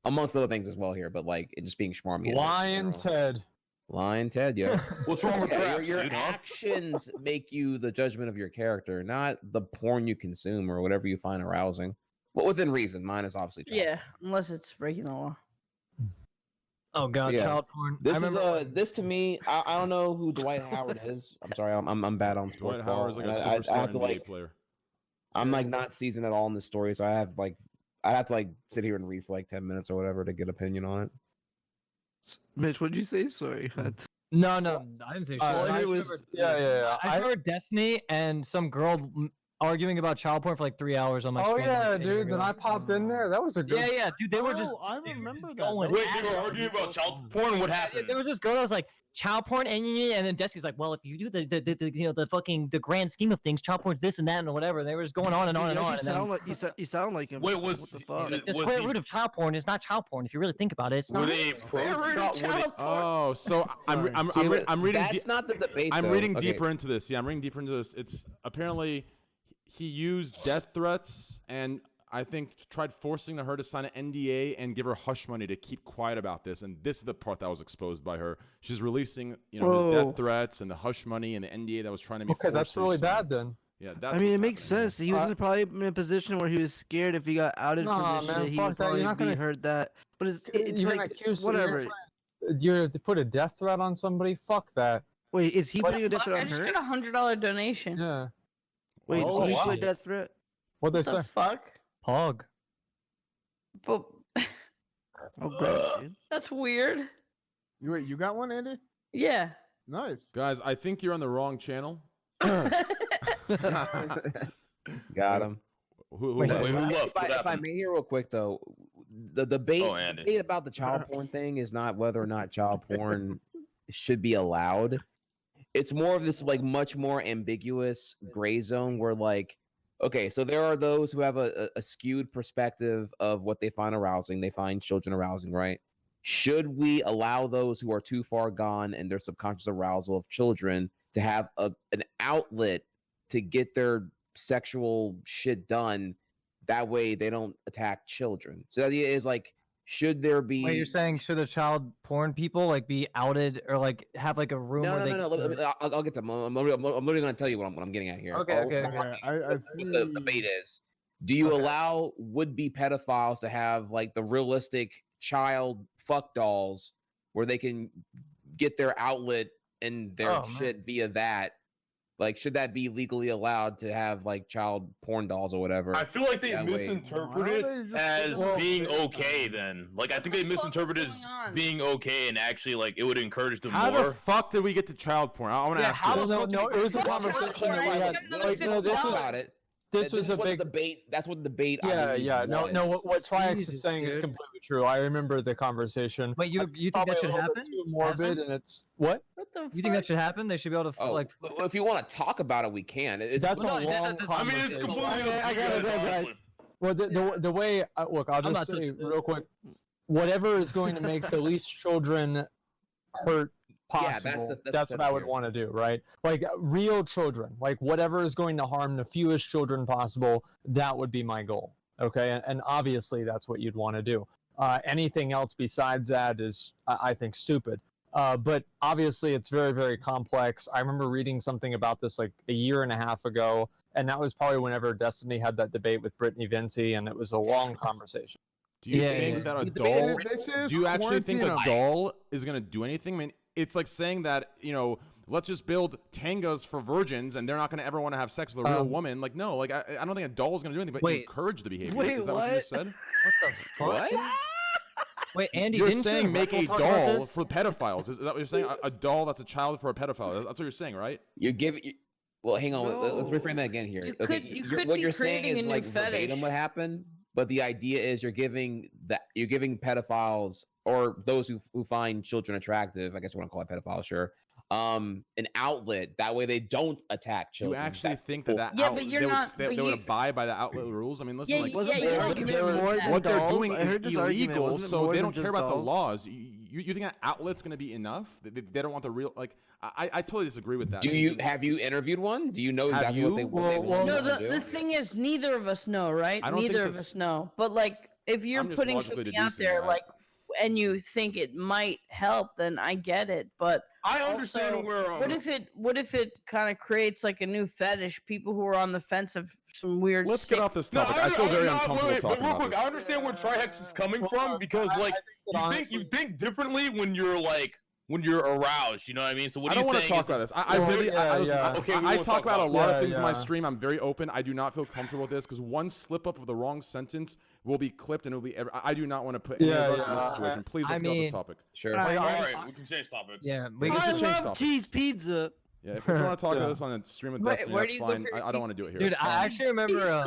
amongst other things as well here. But like it just being schmarmy. Lion Ted. Lion Ted, yo. What's wrong with traps, your dude? Huh? actions make you the judgment of your character, not the porn you consume or whatever you find arousing. But within reason. Mine is obviously child. Yeah, unless it's breaking the law. Oh god, Yeah. child porn. This I is remember this to me. I don't know who Dwight Howard is. I'm sorry, I'm bad on sports. Dwight Howard is like a ball, and superstar have to, NBA like, player. I'm like not seasoned at all in this story, so I have to like sit here and read for like 10 minutes or whatever to get opinion on it. Mitch, what'd you say? Sorry. No, I didn't say shit. all I I heard was- remember- Yeah. I heard Destiny and some girl arguing about child porn for like 3 hours on my Oh screen. yeah, dude. Then I popped in there. That was a good. Yeah, dude. They were just. I remember that. going Wait, at they were it. arguing about child porn? What happened? There was this girl that was like child porn, and then Destiny's like, well, if you do the the grand scheme of things, child porn's this and that and whatever. And they were just going on and on and on. You sound like you sound like him. Wait, what the fuck? The square root of child porn is not child porn. If you really think about it, it's Were not. they Oh, so I'm See, reading. That's not the debate. I'm though. reading Okay. deeper into this. Yeah, I'm reading deeper into this. It's apparently he used death threats and I think tried forcing her to sign an NDA and give her hush money to keep quiet about this. And this is the part that was exposed by her. She's releasing, his death threats and the hush money and the NDA that was trying to be. Okay, forced that's to really sign. bad then. Yeah, that's. I mean, what's it makes happening. sense. He was probably in a position where he was scared if he got outed Nah, for this man, shit, he fuck would that. You're probably not be gonna- heard that. But it's You're like gonna accuse- whatever. You have to put a death threat on somebody. Fuck that. Wait, is he What- putting a death Fuck, threat I on just her? got $100 donation. Yeah. Wait, Oh, so he wow. put a death threat? What they What say? the fuck? Pog. But Oh, gross, dude. that's weird. You got one, Andy? Yeah. Nice. Guys, I think you're on the wrong channel. Got him. Who Wait, left? who left? If What I happened? may here real quick though, the debate, Oh, Andy. debate about the child porn thing is not whether or not child porn should be allowed. It's more of this like much more ambiguous gray zone where like, okay, so there are those who have a skewed perspective of what they find arousing. They find children arousing, right? Should we allow those who are too far gone in their subconscious arousal of children to have an outlet to get their sexual shit done? That way they don't attack children. So the idea is like, should there be? Wait, you're saying should the child porn people like be outed or like have like a room No, where no, they? no. I'll get to them. I'm literally going to tell you what I'm getting at here. Okay, okay. Yeah, I What the debate is: do you allow would-be pedophiles to have like the realistic child fuck dolls where they can get their outlet and their Oh, man. shit via that? Like, should that be legally allowed to have like child porn dolls or whatever? I feel like they That way- misinterpreted Why don't they as just put it being on okay Facebook? then. Like I think What they the fuck is misinterpreted as going on? being okay and actually like it would encourage them How more. the fuck did we get to child porn? I want to Yeah, ask how you. the fuck? No, it was a What's wrong with conversation porn? that we I had. got another Like, no, this Think was about it. this was a what the big. debate. That's what the debate. I Yeah, believe yeah. No, no. was. What Triax Jesus, is saying is dude. completely true. I remember the conversation. Wait, you think Probably that should a little bit happen? Too morbid, and it's what? What the You think that should happen? They should be able to Oh, like. well, if you want to talk about it, we can. It's That's a no, long that- I mean, it's conversation. completely I up to you gotta guys, go, guys. honestly. Well, the way look, I'll I'm just not say touching real quick, whatever is going to make the least children hurt Yeah, that's possible. the- That's what I would here. want to do, right? Like real children, like whatever is going to harm the fewest children possible. That would be my goal. Okay, and obviously that's what you'd want to do. Anything else besides that is, I think, stupid. But obviously, it's very, very complex. I remember reading something about this like a year and a half ago, and that was probably whenever Destiny had that debate with Brittany Venti, and it was a long conversation. Do you Yeah, think yeah. that a This doll? is Do you actually think a quarantine. doll is gonna do anything? I mean, it's like saying that let's just build tangas for virgins, and they're not gonna ever want to have sex with a real woman. Like, no, like I don't think a doll is gonna do anything but Wait. encourage the behavior. Wait, Is that what you just what? said? What the fuck? What? Wait, Andy, You're didn't you saying and make a Russell talk about doll this? for pedophiles. Is that what you're saying? A doll that's a child for a pedophile. That's what you're saying, right? You're giving. Well, hang on. Let's reframe that again here. You Okay, could- you could what be you're saying creating is a new like verbatim fetish. what happened, but the idea is you're giving pedophiles or those who find children attractive. I guess you want to call it pedophiles, sure. An outlet that way they don't attack Do you children. actually That's think cool. that Yeah, out, but you're they not- would, but they would you- abide by the outlet rules? I mean, listen, Yeah, like Wasn't yeah, there you're argument arguing more with than that. what they're dolls? doing I is heard this argument. illegal, Wasn't it so more they than don't care just about the dolls? laws. You think that outlet's going to be enough? They don't want the real like. I totally disagree with that. Have you interviewed one? Do you know Have exactly you? what they want No, to do? the thing is, neither of us know, right? I don't think Neither of this- us know. But like, if you're I'm just putting logically something out deducing there, that. like, and you think it might help, then I get it. But I understand also, where. what if it kind of creates like a new fetish? People who are on the fence of some weird. Let's get sick- off this topic. I feel very uncomfortable but talking real about quick, this. I understand where Trihex is coming from because, like, you think differently when you're aroused. You know what I mean? So what I don't want to talk about this. I really, listen, Okay, we I won't talk about a lot of things in my yeah. stream. I'm very open. I do not feel comfortable with this because one slip up of the wrong sentence will be clipped and it will be. I do not want to put any of us in this situation. Please, let's get off this topic. Sure. All right, we can change topics. Yeah, Let's I just change love topics. cheese pizza. Yeah, if you want to talk about this on a stream with Wait, Destiny, where that's do you go fine. for your I don't want to do it here. Dude, I actually remember.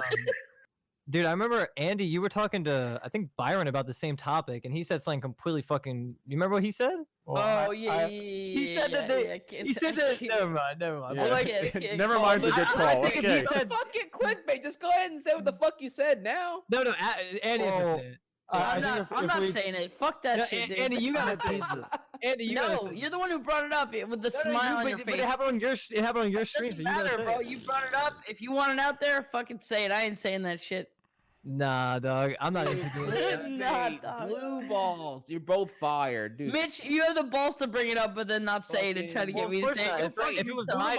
Dude, I remember Andy. You were talking to I think Byron about the same topic, and he said something completely fucking. You remember what he said? Oh yeah, He said that they. He said that. Never mind. Never mind. Yeah. But like, Never mind's a good call. think Okay. he said. Fucking clickbait. Just go ahead and say what the fuck you said now. No, Andy has to say it. I'm not saying it. Fuck that No, shit, dude. Andy, you gotta say it. Pizza. Andy, you gotta No, say it. you're the one who brought it up with the No, smile on but, your but face. it happened on your. It happened on your stream, so Doesn't you gotta matter, say bro. it. You brought it up. If you want it out there, fucking say it. I ain't saying that shit. Nah, dog. I'm not into doing it. Nah, Hey, dog. blue balls. You're both fired, dude. Mitch, you have the balls to bring it up, but then not say it and try to get me to say it. If it was my,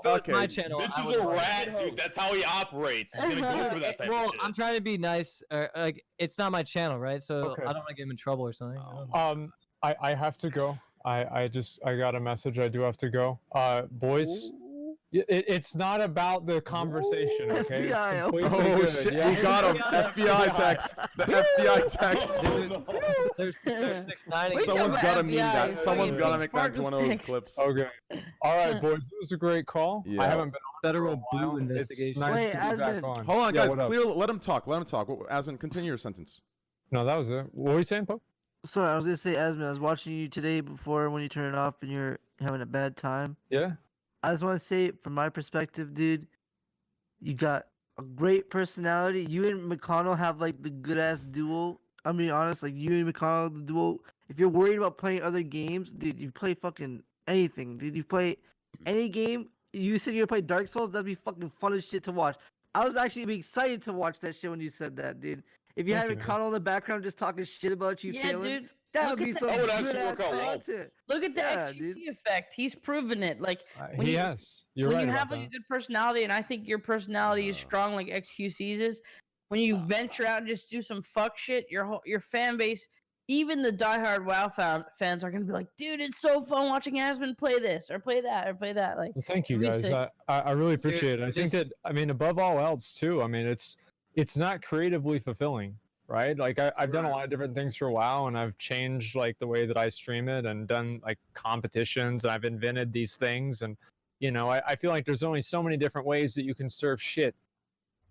Okay. my channel, Mitch I is would a like- rat, dude. That's how he operates. He's gonna go for that type well, of shit. I'm trying to be nice. Like, it's not my channel, right? So Okay. I don't want to get him in trouble or something. I don't know. I have to go. I got a message. I do have to go. Boys, it's not about the conversation, okay? It's FBI, completely Oh good. shit! Yeah. We got him. FBI text. The FBI text. There's 6ix9ine. Wait, Someone's got to meme FBI, that. Someone's got to fucking make that into one of those Sparkles clips. Okay. All right, boys. It was a great call. Yeah. I haven't been on Federal for a while. blue It's investigation. nice Wait, to be back Asmund. on. Hold on, Yeah, guys. what up? Clear. Let him talk. Let him talk. Asmund, continue your sentence. No, that was it. What were you saying, Pope? Sorry, I was gonna say, Asmund, I was watching you today before when you turn it off and you're having a bad time. Yeah. I just want to say, from my perspective, dude, you got a great personality. You and McConnell have like the good ass duo. I mean, honest, like you and McConnell, the duo. If you're worried about playing other games, dude, you play fucking anything, dude. You play any game. You said you would play Dark Souls. That'd be fucking fun as shit to watch. I was actually excited to watch that shit when you said that, dude. If you Thank had you, man. McConnell in the background just talking shit about you Yeah, failing, dude. that Look would be at some that. That would actually good ass work out well. content. Look at the Yeah, XQC dude. effect. He's proven it. Like when He you, has. You're when right you about have like that. a good personality, and I think your personality is strong like XQC's is. When you venture out and just do some fuck shit, your fan base, even the diehard WoW fans are gonna be like, dude, it's so fun watching Asmund play this or play that or play that. Like, Well, thank you, it'd be guys. sick. I really appreciate it. I think just- that, I mean, above all else, too, I mean, it's not creatively fulfilling, right? Like, I've done a lot of different things for WoW, and I've changed, like, the way that I stream it and done, like, competitions, and I've invented these things, and, you know, I feel like there's only so many different ways that you can serve shit.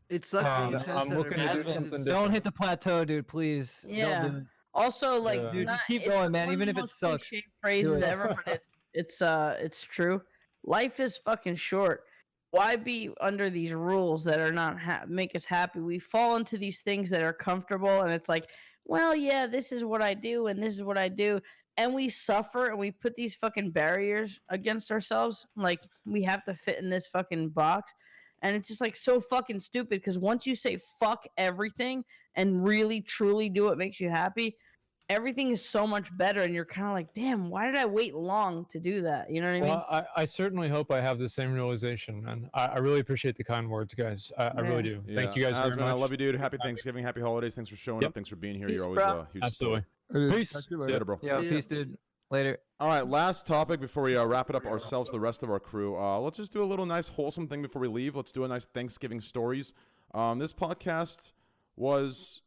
It sucks when you I'm transcend looking to do everything. something It's- different. Don't hit the plateau, dude. Please. Yeah. Don't do it. Also, like, Yeah. Dude, not, just keep it's going, man, one of even the if it most sucks. cliche phrases it. ever, but it's true. Life is fucking short. Why be under these rules that are not make us happy? We fall into these things that are comfortable, and it's like, well, yeah, this is what I do, and this is what I do, and we suffer, and we put these fucking barriers against ourselves. Like we have to fit in this fucking box, and it's just like so fucking stupid. Because once you say fuck everything and really truly do what makes you happy, everything is so much better, and you're kind of like, damn, why did I wait long to do that? You know what I mean? Well, I certainly hope I have the same realization, and I really appreciate the kind words, guys. I really do. Thank you guys very Asman, much. I love you, dude. Happy Thanksgiving, happy holidays. Thanks for showing up. Thanks for being here. You're always a huge Absolutely. supporter. Peace. See you later, bro. Yeah, peace, dude. Later. All right, last topic before we wrap it up ourselves, the rest of our crew. Let's just do a little nice wholesome thing before we leave. Let's do a nice Thanksgiving stories. This podcast was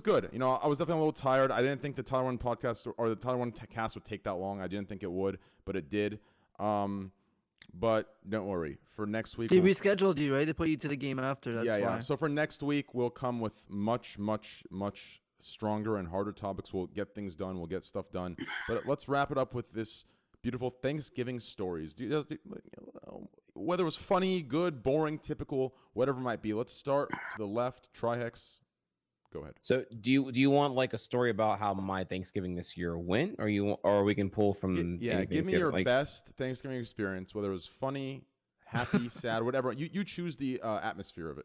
good. You know, I was definitely a little tired. I didn't think the Tyler One podcast or the Tyler One cast would take that long. I didn't think it would, but it did. But don't worry. For next week, They rescheduled you, right? They put you to the game after. That's yeah. why. So for next week, we'll come with much stronger and harder topics. We'll get things done. We'll get stuff done. But let's wrap it up with this beautiful Thanksgiving stories. Whether it was funny, good, boring, typical, whatever it might be. Let's start to the left. Trihex, go ahead. So do you want like a story about how my Thanksgiving this year went, or we can pull from Give me your best Thanksgiving experience, whether it was funny, happy, sad, whatever. You choose the atmosphere of it.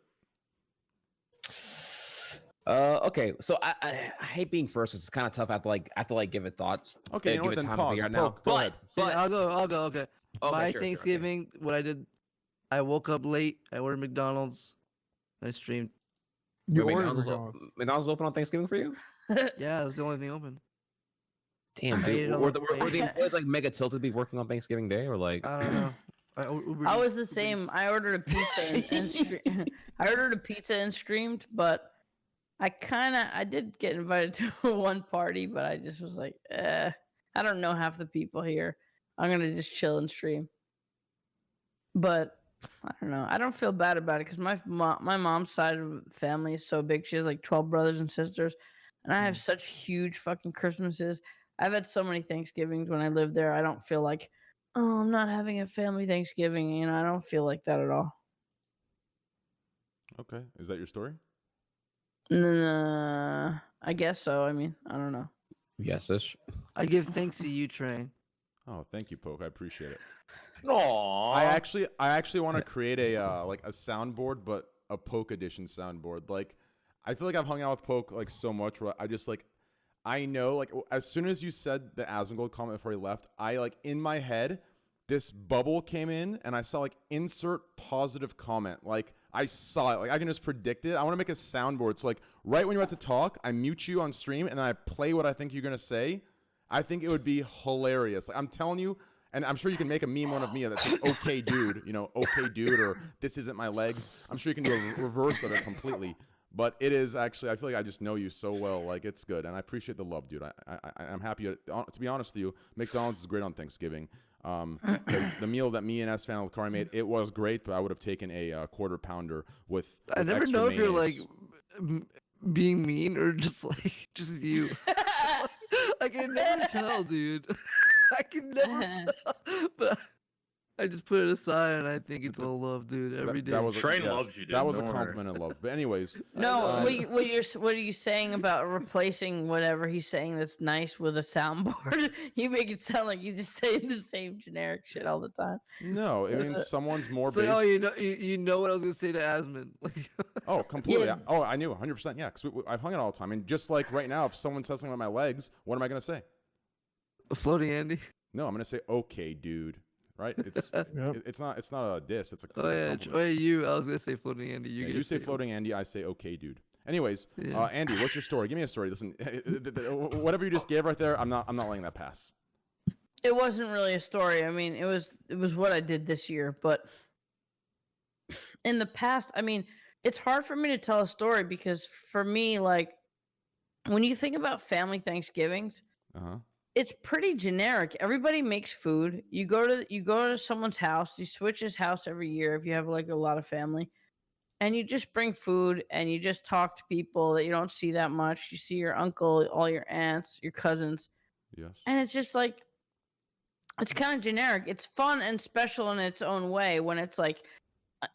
Okay, so I hate being first. It's kind of tough. I have to give it thoughts. Okay, you know what? Then pause. Go ahead. But I'll go. Okay. My sure, Thanksgiving, what I did, I woke up late. I ordered McDonald's. I streamed. McDonald's open on Thanksgiving for you? Yeah, it was the only thing open. Damn, dude. Were the employees like mega tilted to be working on Thanksgiving Day, or like? I don't know. I was the same. I ordered a pizza and I ordered a pizza and streamed, but I did get invited to one party, but I just was like, I don't know half the people here. I'm gonna just chill and stream. But I don't know. I don't feel bad about it because my mom's side of the family is so big. She has like 12 brothers and sisters, and I have such huge fucking Christmases. I've had so many Thanksgivings when I lived there. I don't feel like, oh, I'm not having a family Thanksgiving. You know, I don't feel like that at all. Okay, is that your story? I guess so. I mean, I don't know. Yes-ish. I give thanks to you, Train. Oh, thank you, Poke. I appreciate it. Aww. I actually want to create a like a soundboard, but a Poke edition soundboard. Like, I feel like I've hung out with Poke like so much where I just like, I know like as soon as you said the Asmongold comment before he left, I like in my head, this bubble came in and I saw like insert positive comment. Like I saw it. Like I can just predict it. I want to make a soundboard. So like right when you're about to talk, I mute you on stream and then I play what I think you're gonna say. I think it would be hilarious. Like I'm telling you, and I'm sure you can make a meme one of me that says "Okay, dude," you know, "Okay, dude," or "This isn't my legs." I'm sure you can do a reverse of it completely. But it is actually, I feel like I just know you so well. Like it's good, and I appreciate the love, dude. I'm happy. To be honest with you, McDonald's is great on Thanksgiving. Because the meal that me and S-Fan Alcari made, it was great, but I would have taken a quarter pounder with I never extra know if you're like mayonnaise. being mean or just like just you. I can never tell, dude. I can never tell. But I just put it aside, and I think it's all love, dude. Every day. That was Train loves you, dude. That was a Don't compliment of love. But anyways, No, what are you saying about replacing whatever he's saying that's nice with a soundboard? You make it sound like he's just saying the same generic shit all the time. no, it means someone's more It's like, based. oh, you know what I was gonna say to Asmund. Like, Oh, completely. Yeah. Oh, I knew 100%. Yeah, because I've hung it all the time. And just like right now, if someone says something about my legs, what am I gonna say? floating Andy. No, I'm gonna say, "Okay, dude." Right? It's it's not a diss. It's a Oh yeah, compliment. oh, you. I was gonna say floating Andy. Yeah, get you to say floating Andy, I say okay, dude. Anyways, Yeah. Andy, what's your story? Give me a story. Listen, whatever you just gave right there, I'm not letting that pass. It wasn't really a story. I mean, it was what I did this year, but in the past, I mean, it's hard for me to tell a story because for me, like, when you think about family Thanksgivings, it's pretty generic. Everybody makes food. You go to someone's house. You switch his house every year if you have like a lot of family, and you just bring food and you just talk to people that you don't see that much. You see your uncle, all your aunts, your cousins. Yes. And it's just like, it's kind of generic. It's fun and special in its own way when it's like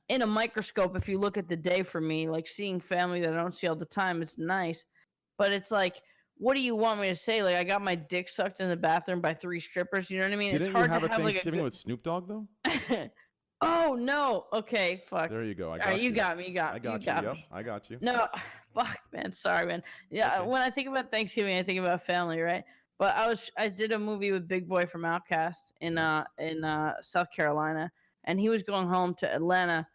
in a microscope. If you look at the day for me, like seeing family that I don't see all the time, it's nice. But it's like, what do you want me to say? Like, I got my dick sucked in the bathroom by 3 strippers. You know what I mean? Didn't it's hard you have to a have Thanksgiving like with Snoop Dogg though? Oh no. Okay. Fuck. There you go. I got All right, you. you got me. You got I got you. you. Got Yep, me. I got you. No, fuck, man. Sorry, man. Yeah, Okay. when I think about Thanksgiving, I think about family, right? But I did a movie with Big Boy from Outkast in South Carolina, and he was going home to Atlanta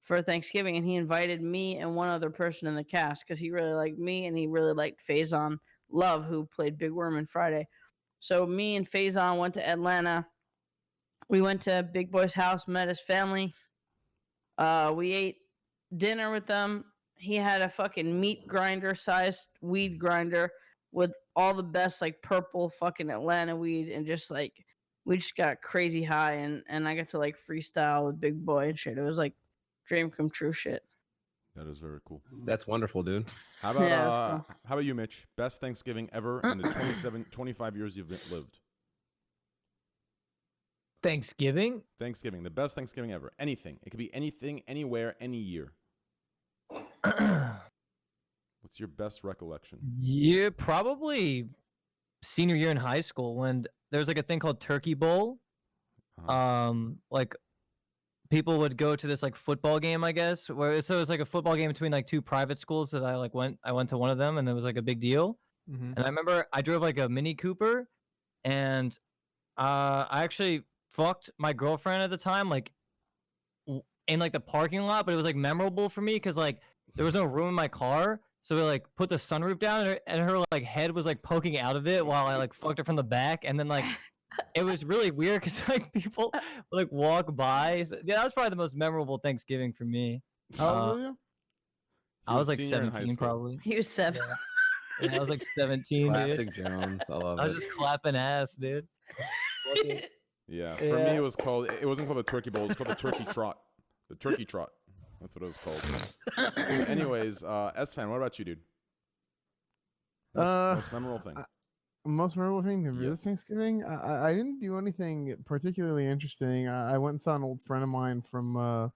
for Thanksgiving, and he invited me and one other person in the cast because he really liked me and he really liked Faison Love, who played Big Worm in Friday. So me and Faison went to Atlanta. We went to Big Boy's house, met his family. We ate dinner with them. He had a fucking meat grinder sized weed grinder with all the best like purple fucking Atlanta weed, and just like we just got crazy high, and I got to like freestyle with Big Boy and shit. It was like dream come true shit. That is very cool. That's wonderful, dude. How about Yeah, that's cool. how about you, Mitch? Best Thanksgiving ever in the 25 years you've lived. Thanksgiving? Thanksgiving, the best Thanksgiving ever. Anything. It could be anything, anywhere, any year. What's your best recollection? Yeah, probably senior year in high school when there was like a thing called Turkey Bowl. Like people would go to this like football game, I guess. So it was like a football game between like two private schools that I went to one of them, and it was like a big deal. Mhm. And I remember I drove like a Mini Cooper, and I actually fucked my girlfriend at the time like in like the parking lot, but it was like memorable for me because like there was no room in my car. So we like put the sunroof down, and her like head was like poking out of it while I like fucked her from the back, and then like it was really weird because like people would, like walk by. So, yeah, that was probably the most memorable Thanksgiving for me. How old were you? I was like senior in high 17 school. probably. He was 7. Yeah, I was like 17, dude. Classic Jones. I love I was it. just clapping ass, dude. Yeah, for me it was called. It wasn't called the Turkey Bowl. It was called the Turkey Trot. The Turkey Trot. That's what it was called. Anyways, S-Fan, what about you, dude? Most memorable thing. Most memorable thing of this Yes. Thanksgiving? I didn't do anything particularly interesting. I went and saw an old friend of mine from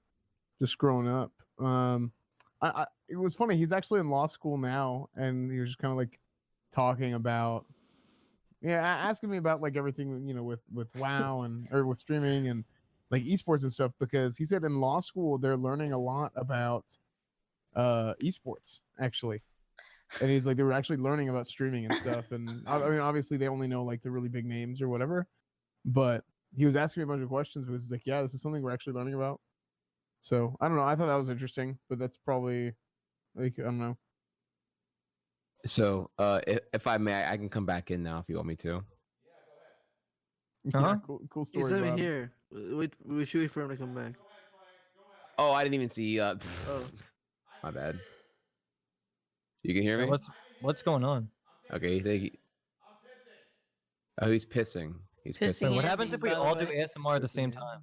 just growing up. It was funny. He's actually in law school now, and he was just kind of like talking about, asking me about like everything, with WoW and or with streaming and like esports and stuff, because he said in law school they're learning a lot about esports actually. And he's like, they were actually learning about streaming and stuff. And I mean, obviously they only know like the really big names or whatever, but he was asking me a bunch of questions because he's like, yeah, this is something we're actually learning about. So I don't know. I thought that was interesting, but that's probably like, I don't know. So, if I may, I can come back in now if you want me to. Yeah, cool story. He's over Bob. here. We should wait for him to come back. Oh, I didn't even see. Oh. My bad. You can hear me? What's going on? Okay, he's pissing. He's Pissing. pissing. Wait, what Andy, happens if we by the all do way. ASMR at the same time?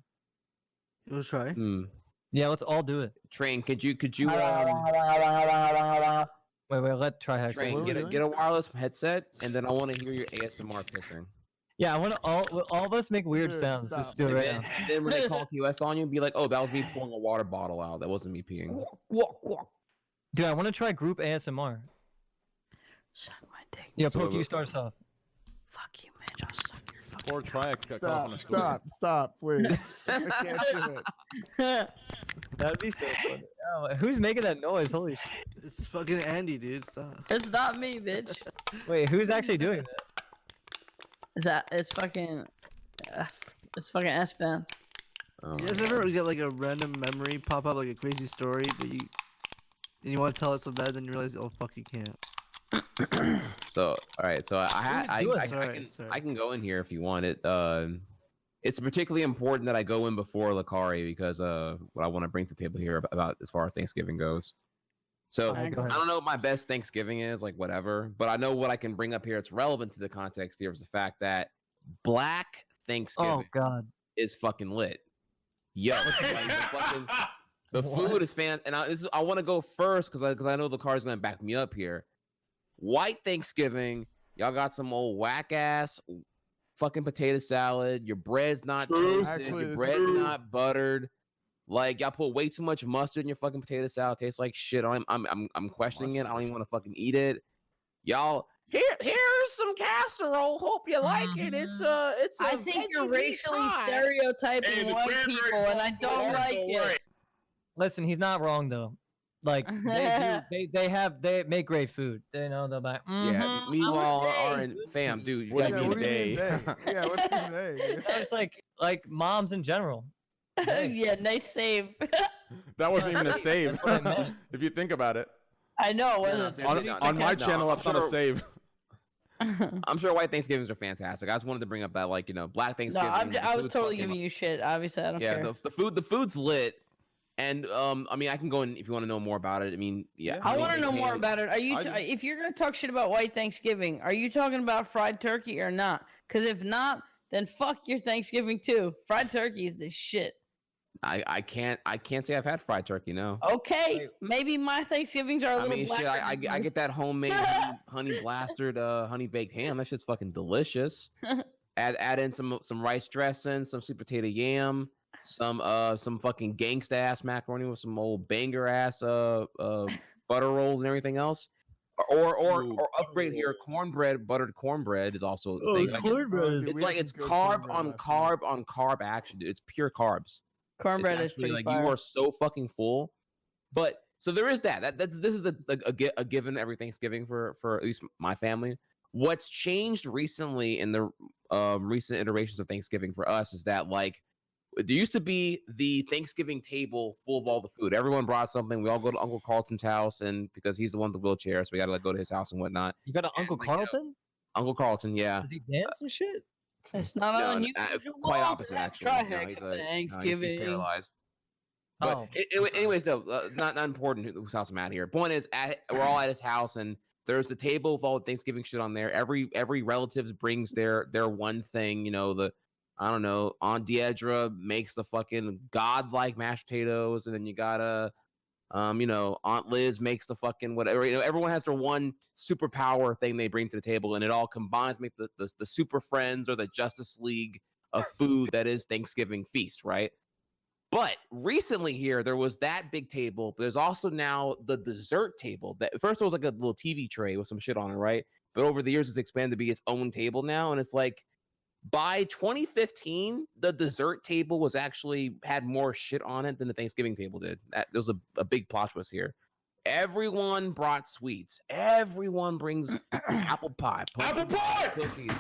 We'll try. Hmm. Yeah, let's all do it. Train, could you Wait, let try Hex. Train, What are we get a wireless headset, and then I want to hear your ASMR pissing. Yeah, I want to all of us make weird Dude, sounds. stop. Just do it And right then, now. and then when they call TOS on you, be like, "Oh, that was me pulling a water bottle out. That wasn't me peeing." Dude, I want to try group ASMR. Suck my dick. Yeah, So Poke, you the- start us off. Fuck you, Mitch. I'll suck your fucking. Poor Triax got caught up on a story. Stop, please. I can't do it. That'd be so funny. Oh, who's making that noise? Holy shit. It's fucking Andy, dude. Stop. It's not me, bitch. Wait, who's actually doing that? It's fucking S-Fan. Oh, You guys ever get like a random memory pop up, like a crazy story, but you want to tell it so bad, then you realize, oh fuck, you can't. So, all right. So Sorry. I can go in here if you want it. It's particularly important that I go in before Lakari because what I want to bring to the table here about as far as Thanksgiving goes. So Alright, go I ahead. don't know what my best Thanksgiving is, like whatever, but I know what I can bring up here. It's relevant to the context here is the fact that Black Thanksgiving Oh god. is fucking lit. Yo, the food is and I want to go first because I know the car's gonna back me up here. White Thanksgiving, y'all got some old whack ass fucking potato salad. Your bread's not toasted. Actually, Your this bread's is- not buttered. Like y'all put way too much mustard in your fucking potato salad. Tastes like shit. I'm questioning it. I don't even want to fucking eat it. Y'all, here's some casserole. Hope you like it. It's a I think you're veggie meat racially pie. stereotyping Hey, the white cranberry people, and I sauce don't is like so it. right. Listen, he's not wrong though. Like they make great food. They know they're like, Yeah. Meanwhile, our fam, dude, you What gotta do you be mean they. Yeah, what do you mean they? Dude? it's like moms in general. They. Yeah, nice save. That wasn't even a save. That's what I meant. If you think about it. I know it No, wasn't. seriously, no, On my no, channel, I'm that's not a sure- save. I'm sure white Thanksgivings are fantastic. I just wanted to bring up that, like, Black No, Thanksgiving. I was totally giving you shit. Obviously, I don't Yeah, care. the food's lit, and I mean, I can go in if you want to know more about it. I mean, yeah. I want to mean, know more hey, about it. Are you? If you're gonna talk shit about White Thanksgiving, are you talking about fried turkey or not? Because if not, then fuck your Thanksgiving too. Fried turkey is the shit. I can't say I've had fried turkey. No. Okay, maybe my Thanksgivings are a I little mean, blacker shit. I than get that homemade honey blastered honey baked ham. That shit's fucking delicious. Add in some rice dressing, some sweet potato yam, some fucking gangsta ass macaroni with some old banger ass butter rolls and everything else. Or upgrade here, buttered cornbread is also a thing. Cornbread. It's like it's carb on carb action, dude. It's pure carbs. Cornbread is Actually, pretty like fire. you are so fucking full. But so there is that. This is a given every Thanksgiving for at least my family. What's changed recently in the recent iterations of Thanksgiving for us is that, like, there used to be the Thanksgiving table full of all the food. Everyone brought something. We all go to Uncle Carlton's house, and because he's the one with the wheelchair, so we got to go to his house and whatnot. You got an Uncle Carlton? Uncle Carlton, yeah. Does he dance and shit? It's not No, unusual. quite opposite, actually. Try No, hex he's Thanksgiving. paralyzed. But Oh. anyways, though, not important whose house I'm at here. Point is, we're all at his house, and there's a table with all the Thanksgiving shit on there. Every relatives brings their one thing. I don't know. Aunt Deidre makes the fucking godlike mashed potatoes, and then you got Aunt Liz makes the fucking whatever. Everyone has their one superpower thing they bring to the table, and it all combines to make the Super Friends or the Justice League of food that is Thanksgiving feast, right? But recently here, there was that big table, but there's also now the dessert table. That first it was like a little TV tray with some shit on it, right? But over the years, it's expanded to be its own table now, and it's like by 2015, the dessert table was actually had more shit on it than the Thanksgiving table did. There was a big plot twist here. Everyone brought sweets. Everyone brings apple pie, Apple pie! cookies.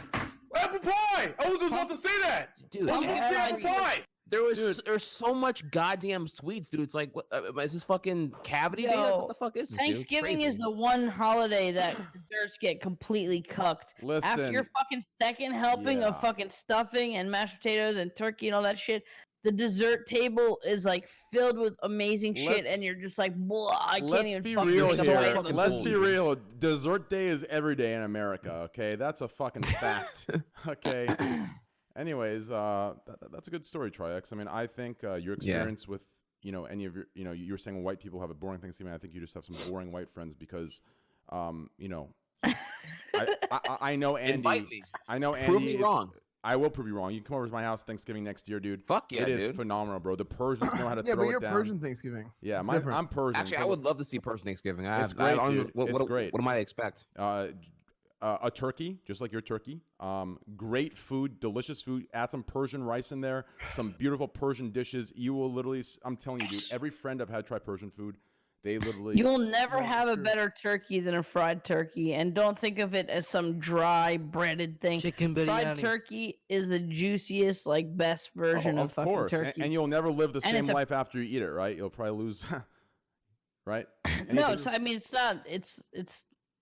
Apple pie! I was just about to say that. Dude, I was about to say apple pie. There's so much goddamn sweets, dude. It's like, what is this fucking cavity day? Like, what the fuck is this, dude? It's Thanksgiving crazy. is the one holiday that desserts get completely cucked. Listen. After your fucking second helping of fucking stuffing and mashed potatoes and turkey and all that shit, the dessert table is like filled with amazing shit, and you're just like, blah, I can't Let's even be fucking real drink here. fucking Let's food. be real. Dessert day is every day in America. Okay, that's a fucking fact. Okay. Anyways, that's a good story, Trix. I mean, I think your experience with any of your you were saying white people have a boring Thanksgiving. I think you just have some boring white friends because I know Andy. Invite me. I know Andy. Prove me wrong. I will prove you wrong. You can come over to my house Thanksgiving next year, dude. Fuck yeah, it is dude. phenomenal, bro. The Persians know how to Yeah, throw but it you're down. Persian Thanksgiving. Yeah, It's I'm different. Persian. Actually, so I would love to see Persian Thanksgiving. It's great, dude. It's great. What am I to expect? A turkey, just like your turkey. Great food, delicious food. Add some Persian rice in there. Some beautiful Persian dishes. You will literally, I'm telling you, dude. Every friend I've had try Persian food. They literally. You'll never have a better turkey than a fried turkey, and don't think of it as some dry breaded thing. Chicken Fried biryani. turkey is the juiciest, like best version of fucking course. turkey. And you'll never live the And same it's a- life after you eat it, right? You'll probably lose, right? No, it's. I mean, it's not. It's.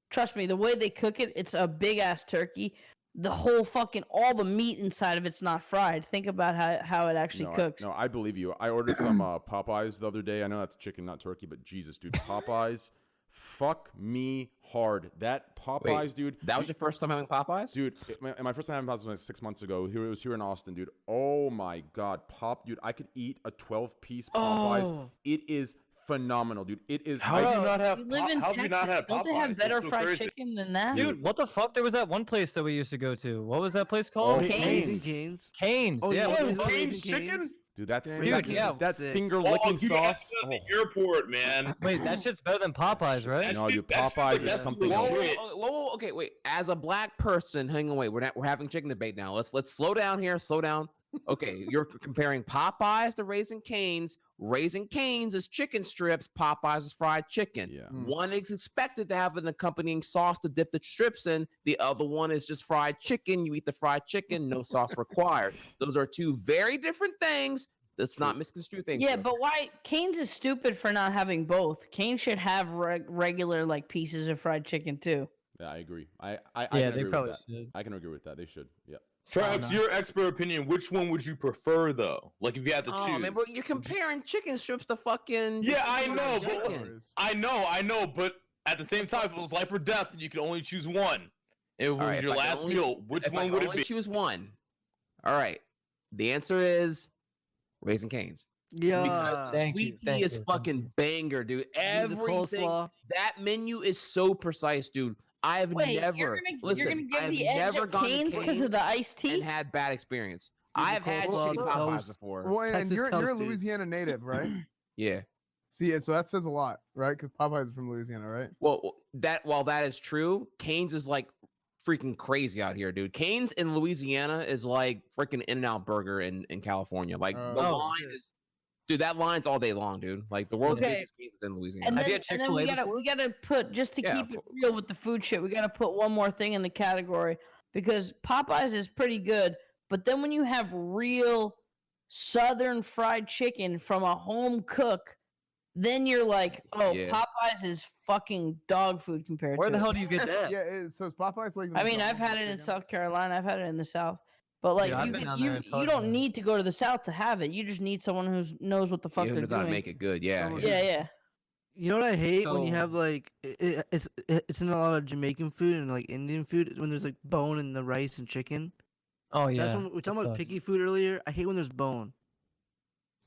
Trust me, the way they cook it, it's a big ass turkey. The whole fucking all the meat inside of it's not fried. Think about how it actually cooks. I believe you. I ordered some Popeyes the other day. I know that's chicken, not turkey, but Jesus, dude, Popeyes, fuck me hard. That Popeyes, Wait, dude. That was your first time having Popeyes? Dude, my first time having Popeyes was like 6 months ago. It was here in Austin, dude. Oh my God, dude, I could eat a 12-piece Popeyes. Oh. It is phenomenal, dude. It is. How do you not have? You live in How do you not Texas. have Don't they Popeyes? have better That's so fried crazy. chicken than that? Dude, what the fuck? There was that one place that we used to go to. What was that place called? Oh, Cane's. Cane's. Cane's. Oh, yeah. yeah. what Cane's was- Cane's chicken? Dude, that's Dude, yeah, that sick. finger Oh, licking dude, I had sauce. that at the airport, man. Wait, that shit's better than Popeyes, right? No, dude, That's- Popeyes that's is something the else. shit. Whoa, okay, wait. As a black person, hang on, wait. We're having chicken debate now. Let's slow down here. Slow down. Okay, you're comparing Popeyes to Raising Cane's. Raising Cane's is chicken strips. Popeyes is fried chicken. Yeah. One is expected to have an accompanying sauce to dip the strips in. The other one is just fried chicken. You eat the fried chicken, no sauce required. Those are two very different things. Let's not misconstrue things. Yeah, but why? Cane's is stupid for not having both. Cane's should have regular like pieces of fried chicken too. Yeah, I agree. I Yeah, can they agree with probably that. should. I can agree with that. They should. Yep. Travis, your expert opinion, which one would you prever though? Like if you had to choose. Oh man, bro, you're comparing chicken strips to fucking. Yeah, I know, but chicken. I know, but at the same time, if it was life or death, you could only choose one. If it was All right, your if I could last only- meal, which if I one could would it only be? choose one. All right. The answer is Raising Cane's. Yeah. Thank Sweet you, tea is fucking banger, dude. Everything. That menu is so precise, dude. I have Wait, never you're listen. gonna give I have the edge never at gone to Cane's because of the iced tea? and had bad experience. Dude, I the have had coleslaw, chicken the Popeyes toast. before. Well, and Texas you're a toast, dude. Louisiana native, right? Yeah. See, so that says a lot, right? Because Popeyes is from Louisiana, right? Well, while that is true, Cane's is like freaking crazy out here, dude. Cane's in Louisiana is like freaking In-N-Out Burger in California. Like the line is, dude, that line's all day long, dude. Like the world's Okay. busiest Cane's is in Louisiana. And then we gotta put, just to Yeah, keep it real with the food shit, we gotta put one more thing in the category because Popeyes is pretty good, but then when you have real Southern fried chicken from a home cook, then you're like, oh, Yeah. Popeyes is fucking dog food compared Where to the it. hell do you get that? Yeah, so is Popeyes like? I mean, I've had it in South Carolina, I've had it in the South, but like I've you, been can- down there you, in you Southern. don't need to go to the South to have it. You just need someone who knows what the fuck Yeah, who they're knows how to doing. make it good. Yeah. Yeah. You know what I hate when you So- have like it's in a lot of Jamaican food and like Indian food when there's like bone in the rice and chicken. Oh yeah. That's when we were talking that about sucks. picky food earlier. I hate when there's bone.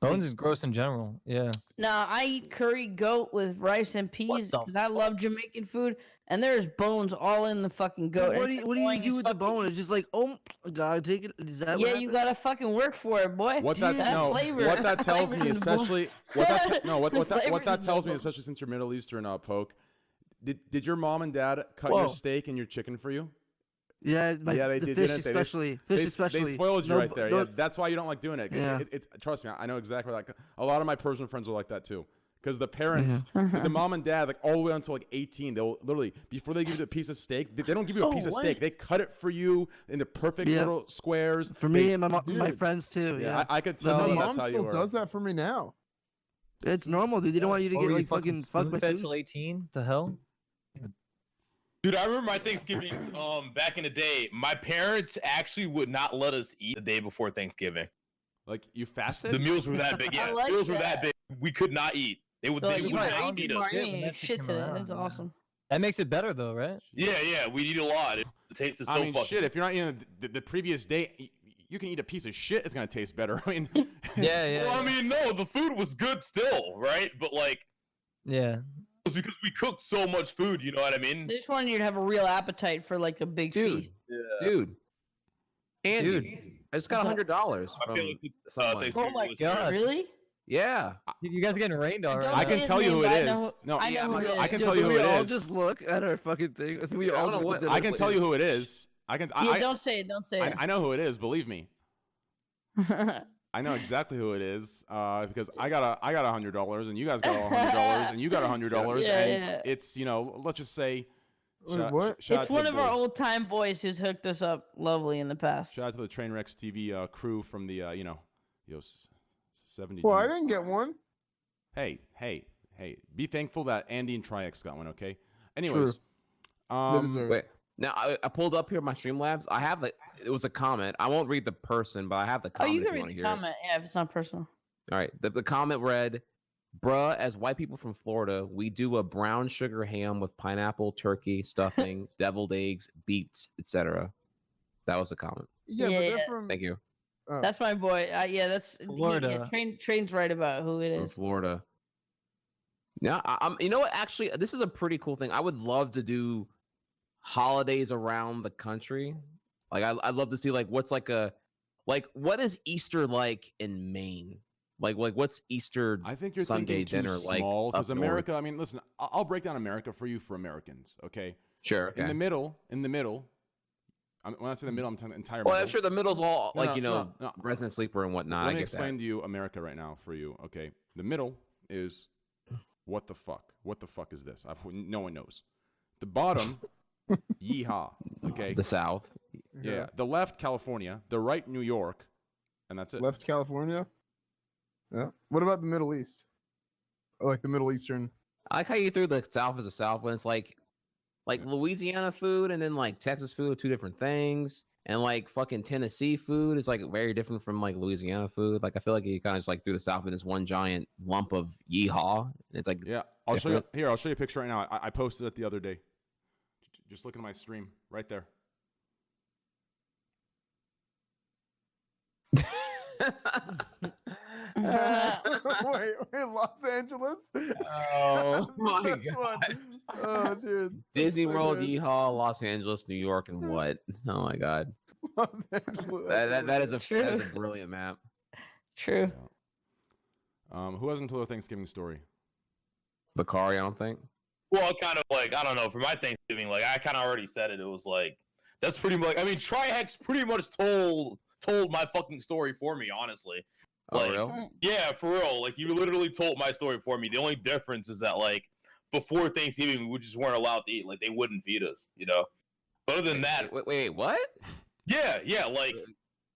Bones is gross in general. Yeah. Nah, I eat curry goat with rice and peas because I love Jamaican food, and there's bones all in the fucking goat. What and do you do with the bone? It's just like, oh, God, take it. Is that what Yeah, you happened? gotta fucking work for it, boy. What that flavor, what that tells flavor's me, in the bone. especially what that no what The what that flavor's in the tells me, bone. especially since you're Middle Eastern poke. Did your mom and dad cut your Whoa. steak and your chicken for you? Yeah, Yeah, they the did, fish didn't they? especially. They, Fish especially. They spoiled you No right bo- there. no- Yeah, that's why you don't like doing it. Yeah. Trust me, I know exactly. Like a lot of my Persian friends are like that too. Because the parents, Yeah. the mom and dad, like all the way until like 18, they'll literally before they give you the piece of steak, they don't give you a Oh, piece of steak. what? They cut it for you in the perfect Yeah. little squares. For me They- and my my Dude. friends too. Yeah, I could So tell My nice. that's mom how you still were. does that for me now. It's normal, dude. They don't want you to What get were you like fucking fucked by spoon-fed food. till 18? The hell? Dude, I remember my Thanksgiving back in the day. My parents actually would not let us eat the day before Thanksgiving. Like you fasted. The meals were that big. I Yeah, like meals were that. that big. We could not eat. They would. So, They like, would you not might feed eat us. more, Yeah, you when ain't that shit shit came to that. around, That's yeah. awesome. That makes it better though, right? Yeah, we'd eat a lot. It tasted so I mean, fucking. shit. If you're not eating the previous day, you can eat a piece of shit. It's gonna taste better. I mean, Yeah. Well, I mean, no, the food was good still, right? But like, Yeah. it was because we cooked so much food. You know what I mean? They just wanted you to have a real appetite for like a big Dude, feast. dude. Andy, I just got $100 I from feel like it's, someone. Thanksgiving Oh my was- God. Really? Yeah. You guys are getting rained on, right? I can say tell his you who name, it but I is. know No, I know who it is. I can Yeah, tell you but who we it all is. just look at our fucking thing. I think we I all don't just know looked at I our can plate. tell you who it is. I can. Yeah, don't say it. Don't say it. I know who it is. Believe me. I know exactly who it is because I got $100 and you guys got $100 and you got $100 Yeah, and yeah. it's let's just say. Wait, what? Shout out It's to one the of our boy- old time boys who's hooked us up lovely in the past. Shout out to the Trainwreckstv crew from the 70s. Well, I didn't get one. Hey, be thankful that Andy and Triax got one, okay? Anyways, They deserve it. Wait. Now I pulled up here my Streamlabs. I have it was a comment. I won't read the person, but I have the Oh, comment you if can you read want to the hear it. comment. Yeah, if it's not personal. All right. The comment read, "Bruh, as white people from Florida, we do a brown sugar ham with pineapple, turkey, stuffing, deviled eggs, beets, etc." That was the comment. Yeah, but Yeah. they're from. Thank you. That's my boy. Yeah, that's Florida. Train's right about who it From is. Florida. Yeah, I'm. You know what? Actually, this is a pretty cool thing. I would love to do holidays around the country. Like, I'd love to see what's what is Easter like in Maine? Like what's Easter? I think you're Sunday thinking too dinner small like because up north? America. I mean, listen, I'll break down America for you for Americans, okay? Sure. In the middle, When I say the middle, I'm talking the entire Well, middle. I'm sure the middle's all like No, resident sleeper and whatnot. Let me I get explain that. to you America right now for you. Okay, the middle is what the fuck? What the fuck is this? No one knows. The bottom, yeehaw. Okay, The South. yeah. The left, California. The right, New York, and that's it. Left California. Yeah. What about the Middle East? Like the Middle Eastern. I like how you threw the South as a South when it's like Louisiana food and then like Texas food are two different things. And like fucking Tennessee food is like very different from like Louisiana food. Like I feel like you kind of just like threw the South in this one giant lump of yeehaw. And it's like Yeah, I'll show you. Here, I'll show you a picture right now. I posted it the other day. Just look at my stream right there. wait, Los Angeles? Oh my This god. one. Oh, dude. Disney So World, good. yeehaw, Los Angeles, New York, and what? Oh my god. Los Angeles. That is a brilliant map. True. Who hasn't told a Thanksgiving story? Bakari, I don't think. Well, kind of like, I don't know, for my Thanksgiving, like I kind of already said it. It was like, that's pretty much, I mean, Trihex pretty much told my fucking story for me, honestly. Oh, Like, real? yeah, for real. Like, you literally told my story for me. The only difference is that, like, before Thanksgiving, we just weren't allowed to eat. Like, they wouldn't feed us, you know? But other than that, Wait, what? yeah, like,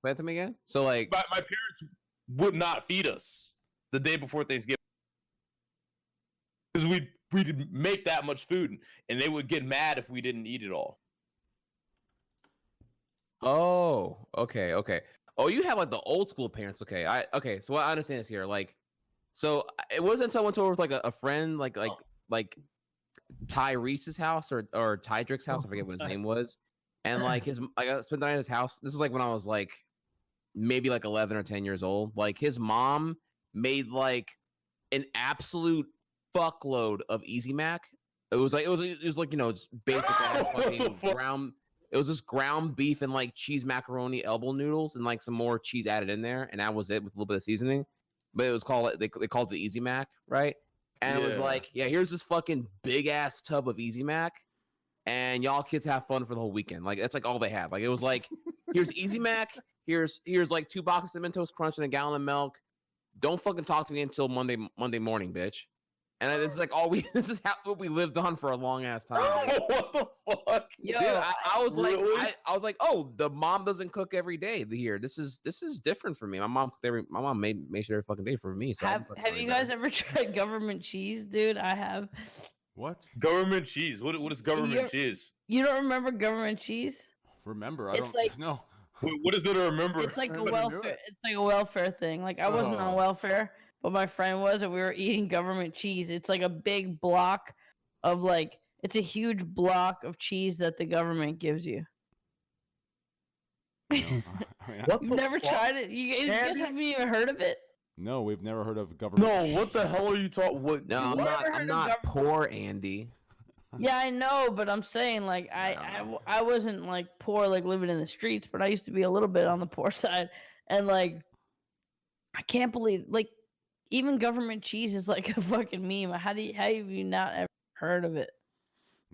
Play it to me again? So like my parents would not feed us the day before Thanksgiving. Because we'd make that much food, and they would get mad if we didn't eat it all. Oh, okay. Oh, you have like the old school parents. Okay, so what I understand is here, like, so it wasn't until I went over with like a friend, like Tyrese's house or Tydrick's house, I forget what his name was, and like I spent the night at his house. This is like when I was like maybe like 11 or 10 years old. Like his mom made like an absolute fuckload of Easy Mac. It was like you know, just basic ass fucking ground. It was just ground beef and like cheese macaroni elbow noodles and like some more cheese added in there, and that was it with a little bit of seasoning. But it was called they called it Easy Mac, right? And it was like, yeah, here's this fucking big ass tub of Easy Mac, and y'all kids have fun for the whole weekend. Like that's like all they had. Like it was like, here's Easy Mac, here's like 2 boxes of Mentos Crunch and a gallon of milk. Don't fucking talk to me until Monday morning, bitch. And this is like this is what we lived on for a long ass time. What the fuck? Yo, Dude, I was really? like, I was like, oh, the mom doesn't cook every day here. This is different for me. My mom made sure every fucking day for me. So have you guys ever tried government cheese, dude? I have. What? Government cheese. What is government cheese? You don't remember government cheese? Remember? It's like- know. Wait, what is there to remember? It's like I a never knew welfare. it. It's like a welfare thing. Like I wasn't on Oh. welfare, but my friend was, and we were eating government cheese. It's like a big block of like. It's a huge block of cheese that the government gives you. What You've never tried it? You guys haven't even heard of it? No, we've never heard of government. No, what the hell are you talking? What? No, I'm Never not. heard I'm of not government- poor, Andy. Yeah, I know, but I'm saying like I wasn't like poor, like living in the streets, but I used to be a little bit on the poor side, and like I can't believe like even government cheese is like a fucking meme. How have you not ever heard of it?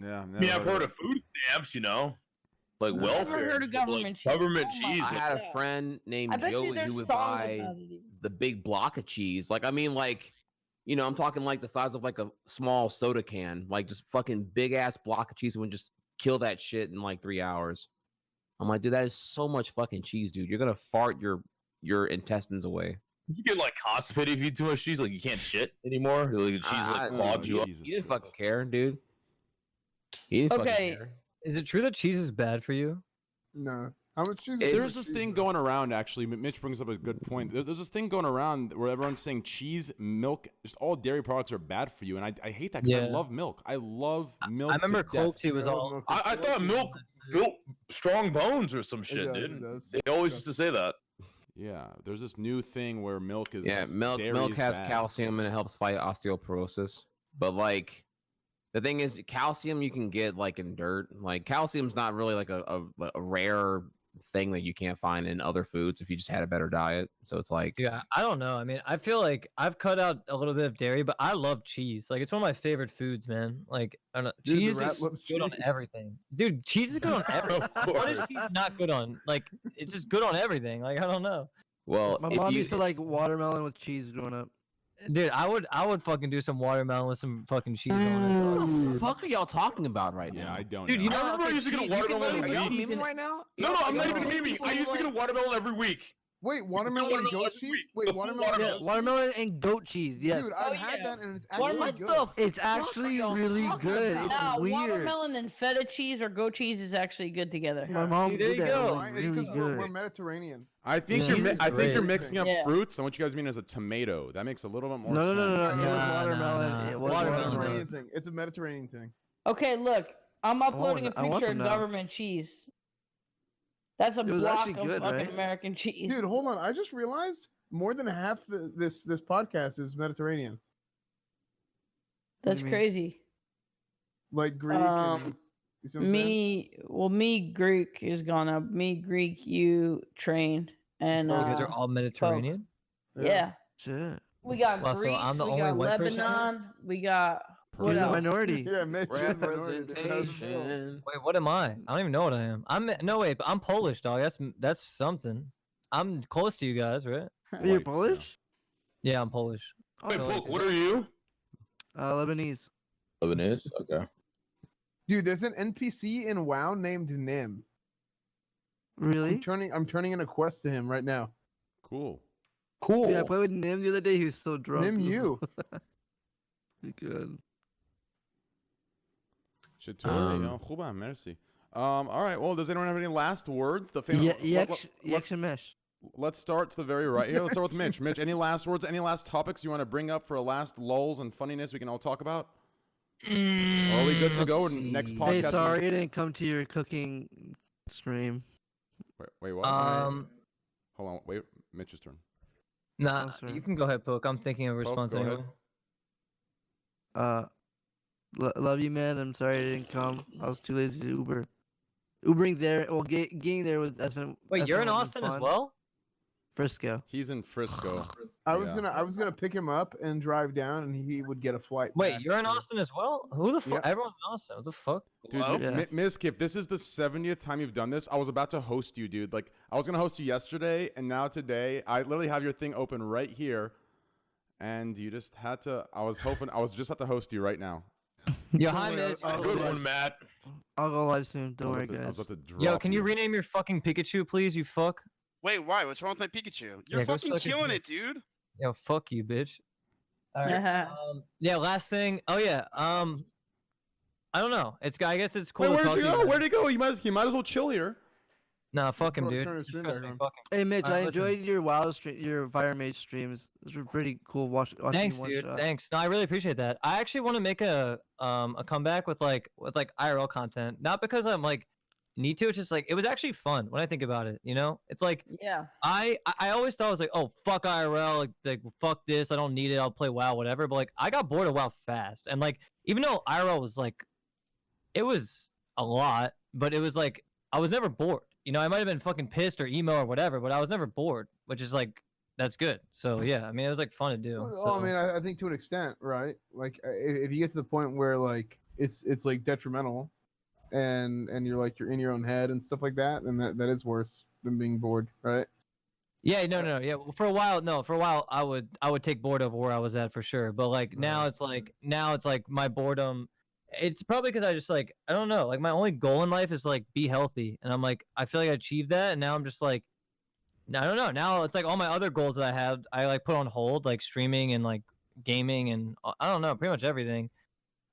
Yeah, I mean, I've heard of food stamps, you know, like Never welfare. heard of but, like, government cheese. Government Oh my cheese. I like- had Yeah. a friend named I bet you Joey there's who would songs buy about it even. the big block of cheese. Like, I mean, like, you know, I'm talking like the size of like a small soda can, like just fucking big ass block of cheese and would just kill that shit in like 3 hours. I'm like, dude, that is so much fucking cheese, dude. You're gonna fart your intestines away. You get like constipated if you eat too much cheese, like you can't shit anymore. Like the cheese like clogs you up. Jesus You didn't fucking Christ. care, dude. You didn't Okay. fucking care. Is it true that cheese is bad for you? No. How much cheese? It's- There's this thing going around, actually. Mitch brings up a good point. There's this thing going around where everyone's saying cheese, milk, just all dairy products are bad for you, and I hate that because I Yeah. love milk. I love milk. I remember to death. Colty was all. I thought milk built strong bones or some shit, does, dude. it does. They always used to say that. Yeah, there's this new thing where milk is Milk dairy is has bad. calcium and it helps fight osteoporosis. But like the thing is calcium you can get like in dirt. Like calcium's not really like a rare thing that you can't find in other foods if you just had a better diet. So it's like, Yeah, I don't know. I mean, I feel like I've cut out a little bit of dairy, but I love cheese. Like, it's one of my favorite foods, man. Like, I don't know, Dude, the cheese rat is loves good on cheese. everything. Dude, cheese is good on everything. What is cheese not good on? Like, it's just good on everything. Like, I don't know. well, My if mom you, used to like watermelon with cheese growing up. Dude, I would fucking do some watermelon with some fucking cheese on what the fuck are y'all talking about right Yeah, now? I don't Dude, know. you know I remember I used to get a cheese- you can watermelon literally every put week. cheese in it. right now? No, I'm not even Y'all- memeing. I used to get a watermelon every week. Wait, watermelon and goat cheese? Wait, The full watermelon and watermelon. goat Watermelon and goat cheese. Yes. Dude, Oh, I've had yeah. that and it's actually What good. the It's fuck are actually y'all really talking good. about? It's No, weird. watermelon and feta cheese or goat cheese is actually good together. My mom Dude, there did you that. It was, go. like, It's really because we're good. Mediterranean. I think Yeah. you're Cheese is I think you're great. mixing up Yeah. fruits, and what you guys mean is a tomato. That makes a little bit more No, sense. no, no, no. It was Nah, watermelon. nah. It was Watermelon. Mediterranean thing. It's a Mediterranean thing. Okay, look, I'm uploading a I want picture some of now. government cheese. That's a It was block actually of good, fucking right? American cheese. Dude, hold on. I just realized more than half this podcast is Mediterranean. That's you mean? crazy. Like Greek and you see what I'm saying? Me Greek is gone up. Me Greek, you Train, and You guys are all Mediterranean. yeah. Shit. We got Wow, so Greece, I'm the we only got white person here? Lebanon, we got what You're the else? minority. Yeah, man. you're the minority, dude. How's it feel? Representation. Wait, what am I? I don't even know what I am. No wait, but I'm Polish, dog. That's something. I'm close to you guys, right? You're Whites, Polish? Yeah, I'm Polish. Wait, Oh, Poke, what are you? Lebanese. Lebanese. Okay. Dude, there's an NPC in WoW named Nim. Really? I'm turning in a quest to him right now. Cool. Cool. Yeah, I played with Nim the other day. He was so drunk. Nim you. Good. Chuba, merci. All right. Well, does anyone have any last words? The family. Yeah, Mesh. Let's start to the very right here. Let's start with Mitch. Mitch, any last words? Any last topics you want to bring up for a last lulls and funniness we can all talk about? Or are we good to go? Next podcast. Hey, sorry I didn't come to your cooking stream. Wait, what? Um, Hold on. Wait. Mitch's turn. nah, Oh, sorry. you can go ahead, Poke. I'm thinking of a response go ahead. anyway. Love you, man. I'm sorry I didn't come. I was too lazy to Uber. Ubering there, well, getting there was that's been. Wait, that's you're in been Austin as fun. well? Frisco. He's in Frisco. I was Yeah. gonna pick him up and drive down, and he would get a flight. Wait, back. you're in Austin as well? Who the fuck? Yep. Everyone's in Austin. What the fuck? Dude, Yeah. Miskip, this is the 70th time you've done this. I was about to host you, dude. Like, I was going to host you yesterday, and now today, I literally have your thing open right here, and you just had to, I was just about to host you right now. Yo, Don't hi, worry, Mitch. I'll Good go one, live- Matt. I'll go live soon. I Don't was worry, about to- I was guys. about to drop Yo, can you you. rename your fucking Pikachu, please? You fuck. Wait, why? What's wrong with my Pikachu? You're Yeah, go fucking suck his killing dick. it, dude. Yo, fuck you, bitch. All right. Yeah, last thing. Oh yeah. I don't know. I guess it's cool. Wait, to where'd talk you to go? guys. Where'd he go? You might as well chill here. Nah, fuck him, Bro, dude. turn his Just stream trust back me, on. fuck him. Hey, Mitch, Alright, I listen. enjoyed your WoW your Fire Mage streams. Those were pretty cool. Watching Thanks, you one dude. shot. Thanks. No, I really appreciate that. I actually want to make a comeback with IRL content. Not because I'm like need to. It's just like it was actually fun when I think about it. You know, it's like Yeah. I always thought I was like, oh fuck IRL, like fuck this, I don't need it. I'll play WoW, whatever. But like I got bored of WoW fast, and like even though IRL was like, it was a lot, but it was like I was never bored. You know, I might have been fucking pissed or emo or whatever, but I was never bored, which is like that's good. So yeah, I mean it was like fun to do. Well, so. I mean, I think to an extent, right? Like, if you get to the point where like it's like detrimental, and you're in your own head and stuff like that, then that is worse than being bored, right? Yeah, no. Yeah, well, for a while, I would take bored over where I was at for sure. But like now, it's like my boredom. It's probably because I just like I don't know. Like my only goal in life is like be healthy, and I'm like I feel like I achieved that, and now I'm just like I don't know. Now it's like all my other goals that I had, I like put on hold, like streaming and like gaming and I don't know, pretty much everything.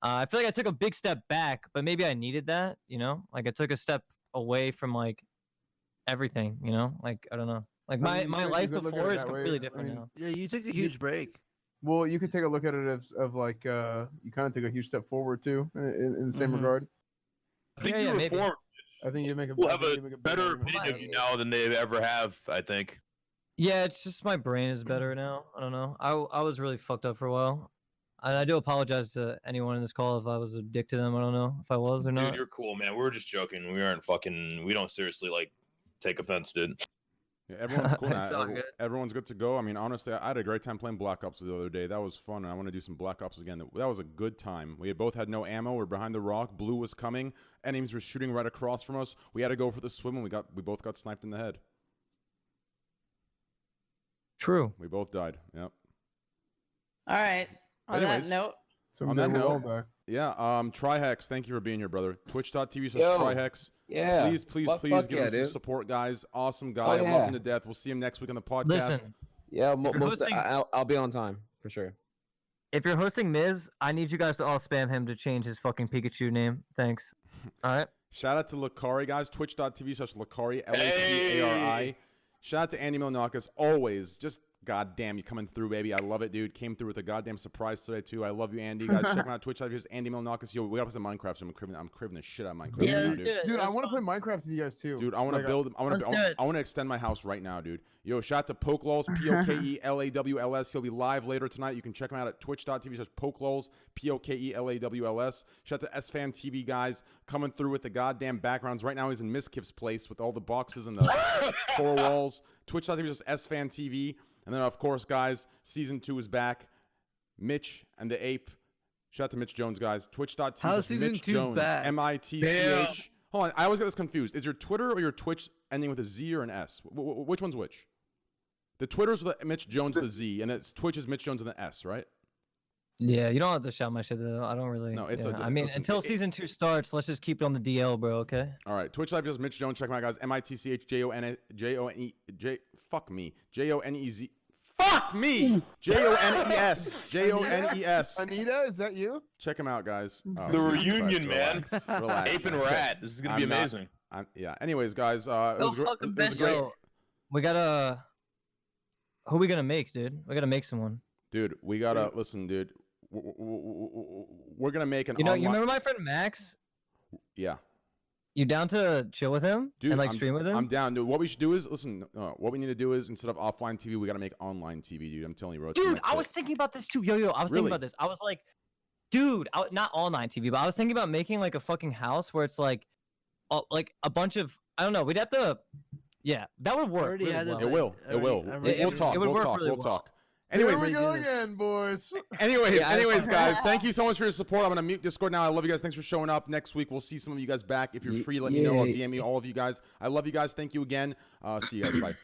I feel like I took a big step back, but maybe I needed that. You know, like I took a step away from like everything. You know, like I don't know. Like I mean, my you life could look at before it is that way. completely I different mean, now. Yeah, you took a huge break. Well, you could take a look at it as of like you kind of take a huge step forward too in the same Mhm. regard. I think Yeah, you yeah, maybe. reformed. I think you make a We'll I have think a you make big better argument for opinion that. of you now than they ever have. I think. Yeah, it's just my brain is better now. I don't know. I was really fucked up for a while. And I do apologize to anyone in this call if I was a dick to them. I don't know if I was or Dude, not. you're cool, man. We were just joking. We aren't fucking. We don't seriously like take offense, dude. Yeah, everyone's cool now. It's all good. Everyone's good to go. I mean, honestly, I had a great time playing Black Ops the other day. That was fun, and I want to do some Black Ops again. That was a good time. We both had no ammo. We're behind the rock. Blue was coming. Enemies were shooting right across from us. We had to go for the swim, and we both got sniped in the head. True. We both died. Yep. All right. On Anyways, that note, on that note, yeah. Trihex, thank you for being here, brother. Twitch.tv/Trihex. Yeah. Please give him some support, guys. Awesome guy. I love him to death. We'll see him next week on the podcast. Listen, Yeah, I'll be on time for sure. if you're hosting Miz, I need you guys to all spam him to change his fucking Pikachu name. Thanks. All right. Shout out to Lakari, guys. Twitch.tv/Lakari, Lacari. Shout out to Andy Milonakis. Always, just goddamn, you coming through, baby. I love it, dude. Came through with a goddamn surprise today, too. I love you, Andy. Guys, check him out. Twitch. Here's Andy Milonakis. Yo, we gotta play some Minecraft. So I'm craving the shit out of Minecraft. Yeah, right now, let's dude. do it. Dude, I want to play Minecraft with you guys too. Dude, I want to build. I want to extend my house right now, dude. Yo, shout out to Pokelawls, POKELAWLS. He'll be live later tonight. You can check him out at twitch.tv/Pokelawls, POKELAWLS. Shout out to SFan TV guys coming through with the goddamn backgrounds. Right now he's in Miskiff's place with all the boxes and the four walls. Twitch.tv/SFan TV. And then, of course, guys, Season 2 is back. Mitch and the Ape. Shout out to Mitch Jones, guys. Twitch.tv. How's Season 2 back? MITCH. Hold on, I always get this confused. Is your Twitter or your Twitch ending with a Z or an S? Which one's which? The Twitter's with Mitch Jones with a Z, and it's Twitch is Mitch Jones with an S, right? Yeah, you don't have to shout my shit though. I don't really. No, it's I mean, until Season 2 starts, let's just keep it on the DL, bro. Okay. All right, Twitch Live is Mitch Jones. Check him out, guys. MITCHJONEZ. Fuck me. JONEZ. Fuck me. JONES. Anita, is that you? Check him out, guys. Oh, The Jesus reunion, Christ, man. Relax. Ape and Rat. This is gonna be amazing. Yeah. Anyways, guys, it was great. Yo, we gotta. Who we gonna make, dude? We gotta make someone. Dude, we gotta listen, dude. We're gonna make an. You remember my friend Max? Yeah. You down to chill with him Dude, and like stream with him? I'm down, dude. What we should do is listen. What we need to do is instead of offline TV, we gotta make online TV, dude. I'm telling you, bro. Dude, I was thinking about this too. Yo, I was thinking about this. I was like, dude, not online TV, but I was thinking about making like a fucking house where it's like a bunch of, I don't know. We'd have to. Yeah, that would work. Really well. It will. We'll talk. We'll talk. Anyways, here we go again, boys. Anyways, guys, thank you so much for your support. I'm gonna mute Discord now. I love you guys. Thanks for showing up. Next week we'll see some of you guys back. If you're free, let me know. I'll DM you, all of you guys. I love you guys. Thank you again. See you guys. Bye. Okay.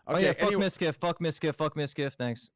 Oh yeah. Fuck Miskiff. Fuck Miskiff. Fuck Miskiff. Thanks.